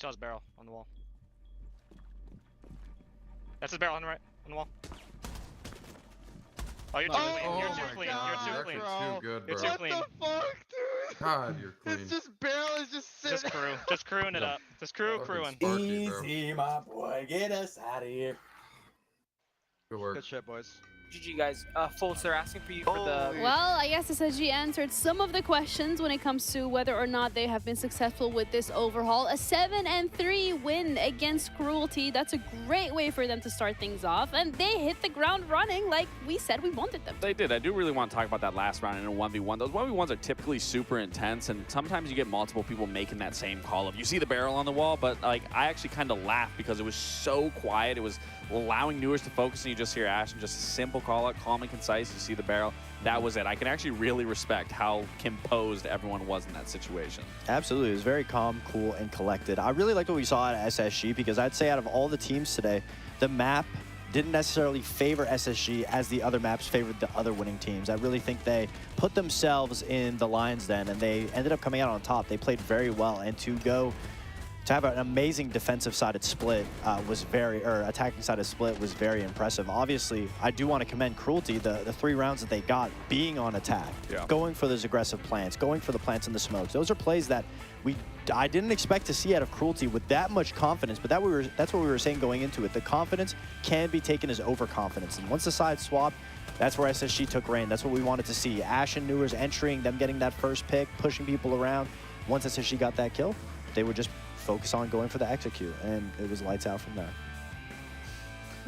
saw his barrel on the wall. That's his barrel on the right, on the wall. Oh, you're too clean. You're too clean. You're too clean. Too good, bro. You're too clean. What the fuck, dude? God, you're clean. It's just barrel is just sitting. Just crew. Just crewing it up. Just crewing. Easy, my boy. Get us out of here. Good work. Good shit, boys. GG, guys. Fultz, they're asking for you for the... Well, I guess SSG answered some of the questions when it comes to whether or not they have been successful with this overhaul. A 7-3 win against Cruelty. That's a great way for them to start things off. And they hit the ground running like we said we wanted them to. They did. I do really want to talk about that last round in a 1v1. Those 1v1s are typically super intense, and sometimes you get multiple people making that same call of, you see the barrel on the wall, but like I actually kind of laughed because it was so quiet. It was allowing Newers to focus, and you just hear Ash, and just a simple call out, calm and concise. You see the barrel. That was it. I can actually really respect how composed everyone was in that situation. Absolutely. It was very calm, cool, and collected. I really liked what we saw at SSG because I'd say out of all the teams today, the map didn't necessarily favor SSG as the other maps favored the other winning teams. I really think they put themselves in the lion's den, and they ended up coming out on top. They played very well, and to have an amazing defensive-sided split attacking-sided split was very impressive. Obviously, I do want to commend Cruelty, the 3 rounds that they got being on attack, going for those aggressive plants, going for the plants and the smokes. Those are plays that I didn't expect to see out of Cruelty with that much confidence, but that's what we were saying going into it. The confidence can be taken as overconfidence, and once the sides swapped, that's where SSG took reign. That's what we wanted to see. Ash and Newers entering, them getting that first pick, pushing people around. Once SSG got that kill, they would just focus on going for the execute, and it was lights out from there.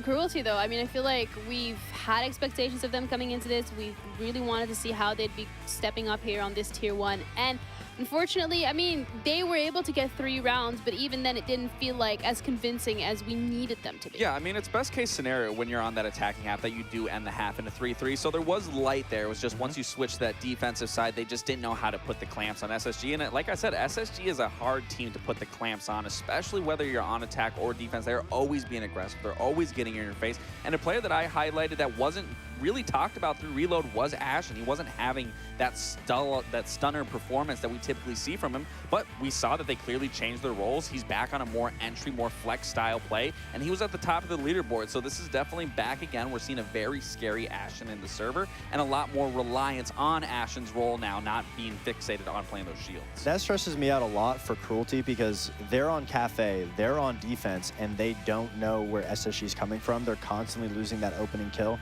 Cruelty, though, I mean, I feel like we've had expectations of them coming into this. We really wanted to see how they'd be stepping up here on this tier 1, and unfortunately, I mean, they were able to get 3 rounds, but even then it didn't feel like as convincing as we needed them to be. Yeah, I mean, it's best case scenario when you're on that attacking half that you do end the half in a 3-3. So there was light there. It was just once you switch to that defensive side, they just didn't know how to put the clamps on SSG. And like I said, SSG is a hard team to put the clamps on, especially whether you're on attack or defense. They're always being aggressive. They're always getting in your face. And a player that I highlighted that wasn't really talked about through Reload was Ash, and he wasn't having that stunner performance that we typically see from him, but we saw that they clearly changed their roles. He's back on a more entry, more flex style play, and he was at the top of the leaderboard, so this is definitely back again. We're seeing a very scary Ashen in the server, and a lot more reliance on Ashen's role now, not being fixated on playing those shields. That stresses me out a lot for Cruelty because they're on Cafe, they're on defense, and they don't know where SSG is coming from. They're constantly losing that opening kill.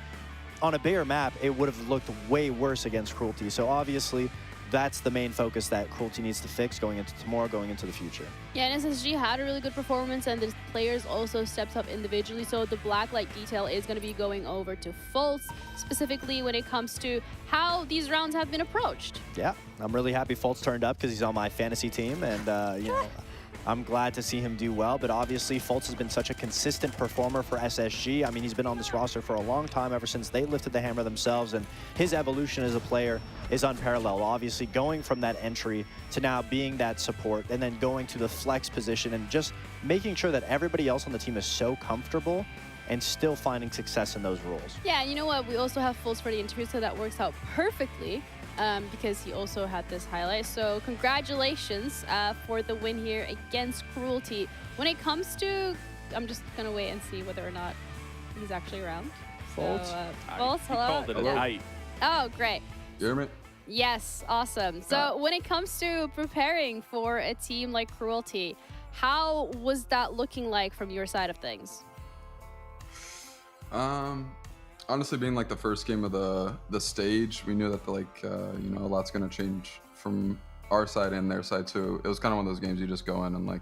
On a bigger map, it would have looked way worse against Cruelty. So obviously, that's the main focus that Cruelty needs to fix going into tomorrow, going into the future. Yeah, and SSG had a really good performance, and the players also stepped up individually. So the blacklight detail is going to be going over to Fultz, specifically when it comes to how these rounds have been approached. Yeah, I'm really happy Fultz turned up because he's on my fantasy team, and you know, I'm glad to see him do well, but obviously Fultz has been such a consistent performer for SSG. I mean, he's been on this roster for a long time, ever since they lifted the hammer themselves, and his evolution as a player is unparalleled. Obviously, going from that entry to now being that support, and then going to the flex position, and just making sure that everybody else on the team is so comfortable and still finding success in those roles. Yeah, and you know what? We also have Fultz for the interview, so that works out perfectly. Because he also had this highlight. So congratulations for the win here against Cruelty. When it comes to, I'm just gonna wait and see whether or not he's actually around. Fultz? So, Fultz, hello. Called it a night. Oh, great. You hear me? Yes, awesome. So when it comes to preparing for a team like Cruelty, how was that looking like from your side of things? Honestly, being like the first game of the stage, we knew that you know, a lot's gonna change from our side and their side too. It was kind of one of those games you just go in and like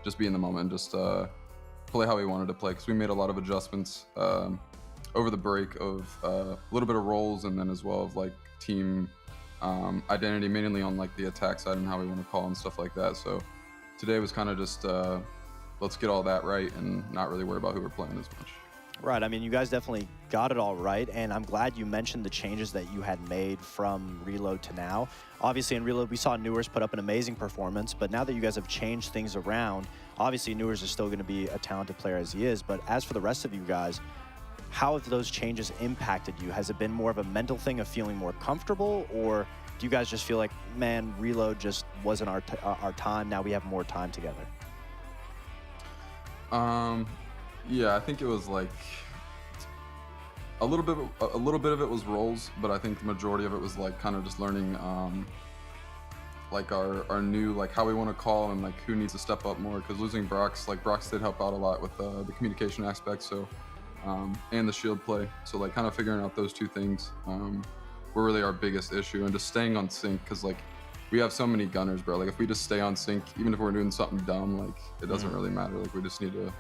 just be in the moment, just play how we wanted to play, because we made a lot of adjustments over the break of a little bit of roles, and then as well of like team identity, mainly on like the attack side and how we want to call and stuff like that. So today was kind of just let's get all that right and not really worry about who we're playing as much. Right, I mean, you guys definitely got it all right, and I'm glad you mentioned the changes that you had made from Reload to now. Obviously, in Reload, we saw Newers put up an amazing performance, but now that you guys have changed things around, obviously Newers is still going to be a talented player as he is, but as for the rest of you guys, how have those changes impacted you? Has it been more of a mental thing of feeling more comfortable, or do you guys just feel like, man, Reload just wasn't our time, now we have more time together? Yeah, I think it was like a little bit of it was roles, but I think the majority of it was like kind of just learning like our new, like how we want to call and like who needs to step up more, because losing Brox did help out a lot with the communication aspect, so and the shield play, so like kind of figuring out those two things were really our biggest issue, and just staying on sync, because like we have so many gunners, bro. Like if we just stay on sync, even if we're doing something dumb, like it doesn't really matter. Like we just need to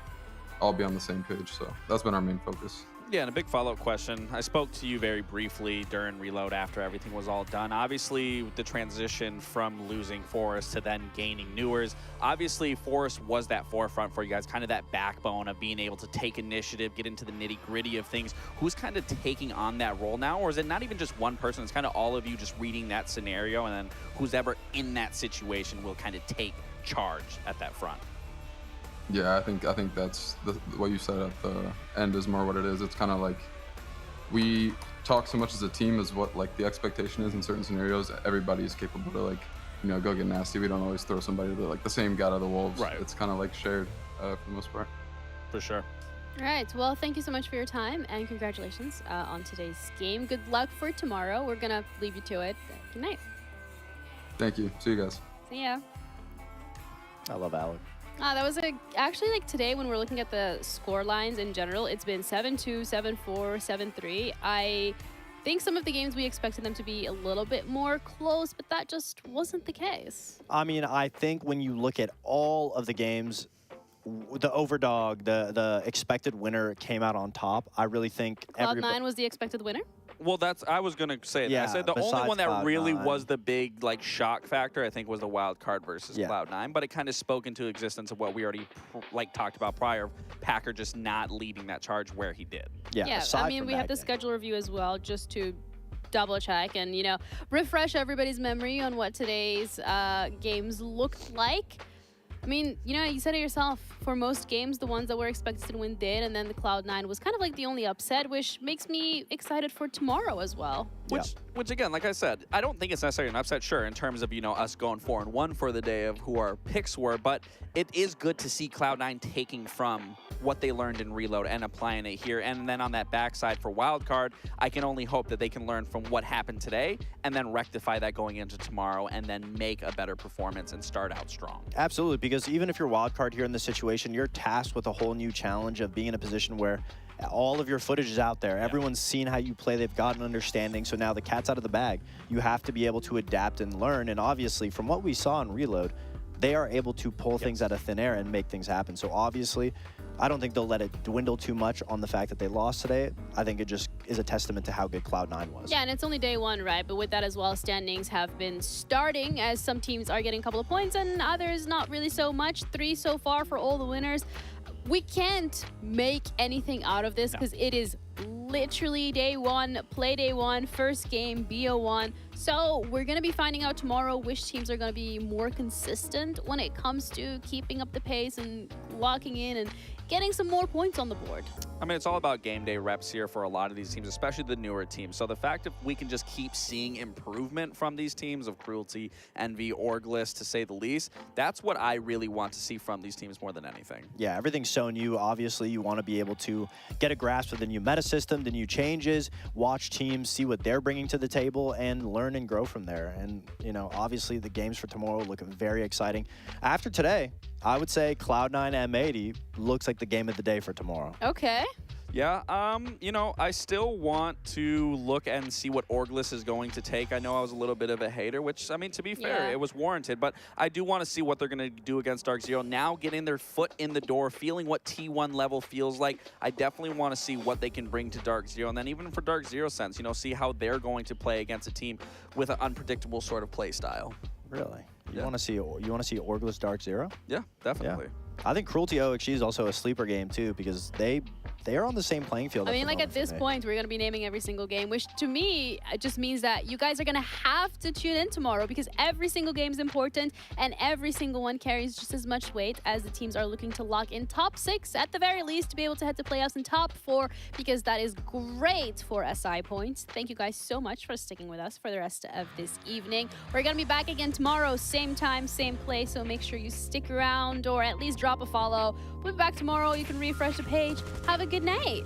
all be on the same page, so that's been our main focus. Yeah, and a big follow-up question. I spoke to you very briefly during Reload after everything was all done. Obviously, the transition from losing Forrest to then gaining Newers, obviously Forrest was that forefront for you guys, kind of that backbone of being able to take initiative, get into the nitty-gritty of things. Who's kind of taking on that role now? Or is it not even just one person? It's kind of all of you just reading that scenario, and then who's ever in that situation will kind of take charge at that front? Yeah, I think that's what you said at the end is more what it is. It's kind of like we talk so much as a team as what like the expectation is in certain scenarios. Everybody is capable to like, you know, go get nasty. We don't always throw somebody to like the same guy to the wolves. Right. It's kind of like shared for the most part. For sure. All right. Well, thank you so much for your time and congratulations on today's game. Good luck for tomorrow. We're going to leave you to it. Good night. Thank you. See you guys. See ya. I love Alec. That was actually like today when we're looking at the score lines in general, it's been 7-2, 7-4, 7-3. I think some of the games we expected them to be a little bit more close, but that just wasn't the case. I mean, I think when you look at all of the games, the overdog, the expected winner came out on top. I really think Cloud9 was the expected winner? Well, I was going to say that. Yeah, I said the only one that besides really Cloud9. was the big like shock factor, I think, was the wild card versus Cloud9, but it kind of spoke into existence of what we already like talked about prior, Packer just not leading that charge where he did. Yeah, I mean, we have the schedule review as well, just to double check and, you know, refresh everybody's memory on what today's games looked like. I mean, you know, you said it yourself, for most games, the ones that were expected to win did, and then the Cloud9 was kind of like the only upset, which makes me excited for tomorrow as well. Which again, like I said, I don't think it's necessarily an upset, sure, in terms of, you know, us going 4-1 for the day of who our picks were, but it is good to see Cloud9 taking from what they learned in Reload and applying it here. And then on that backside for Wildcard, I can only hope that they can learn from what happened today and then rectify that going into tomorrow and then make a better performance and start out strong. Absolutely, because even if you're Wildcard here in this situation, you're tasked with a whole new challenge of being in a position where all of your footage is out there. Everyone's seen how you play. They've got an understanding. So now the cat's out of the bag. You have to be able to adapt and learn. And obviously, from what we saw in Reload, they are able to pull things out of thin air and make things happen. So obviously, I don't think they'll let it dwindle too much on the fact that they lost today. I think it just is a testament to how good Cloud9 was. Yeah, and it's only day one, right? But with that as well, standings have been starting as some teams are getting a couple of points and others not really so much. 3 so far for all the winners. We can't make anything out of this because it is literally day one, play day one, first game, BO1. So we're going to be finding out tomorrow which teams are going to be more consistent when it comes to keeping up the pace and locking in and getting some more points on the board. I mean, it's all about game day reps here for a lot of these teams, especially the newer teams. So the fact that we can just keep seeing improvement from these teams of Cruelty, Envy, Orglis, to say the least, that's what I really want to see from these teams more than anything. Yeah, everything's so new. Obviously, you want to be able to get a grasp of the new meta system, the new changes, watch teams, see what they're bringing to the table, and learn and grow from there. And, you know, obviously the games for tomorrow look very exciting. After today, I would say Cloud9 M80 looks like the game of the day for tomorrow. Okay. Yeah, you know, I still want to look and see what Orglis is going to take. I know I was a little bit of a hater, which, I mean, to be fair, it was warranted, but I do want to see what they're going to do against Dark Zero. Now getting their foot in the door, feeling what T1 level feels like, I definitely want to see what they can bring to Dark Zero. And then even for Dark Zero sense, you know, see how they're going to play against a team with an unpredictable sort of play style. Really? You want to see Orglis Dark Zero? Yeah, definitely. Yeah. I think Cruelty OXG is also a sleeper game too, because they are on the same playing field. I mean, like at this point, we're going to be naming every single game, which to me, it just means that you guys are going to have to tune in tomorrow because every single game is important and every single one carries just as much weight as the teams are looking to lock in top 6 at the very least to be able to head to playoffs in top 4 because that is great for SI points. Thank you guys so much for sticking with us for the rest of this evening. We're going to be back again tomorrow, same time, same place, so make sure you stick around or at least drop drop a follow. We'll be back tomorrow. You can refresh the page. Have a good night.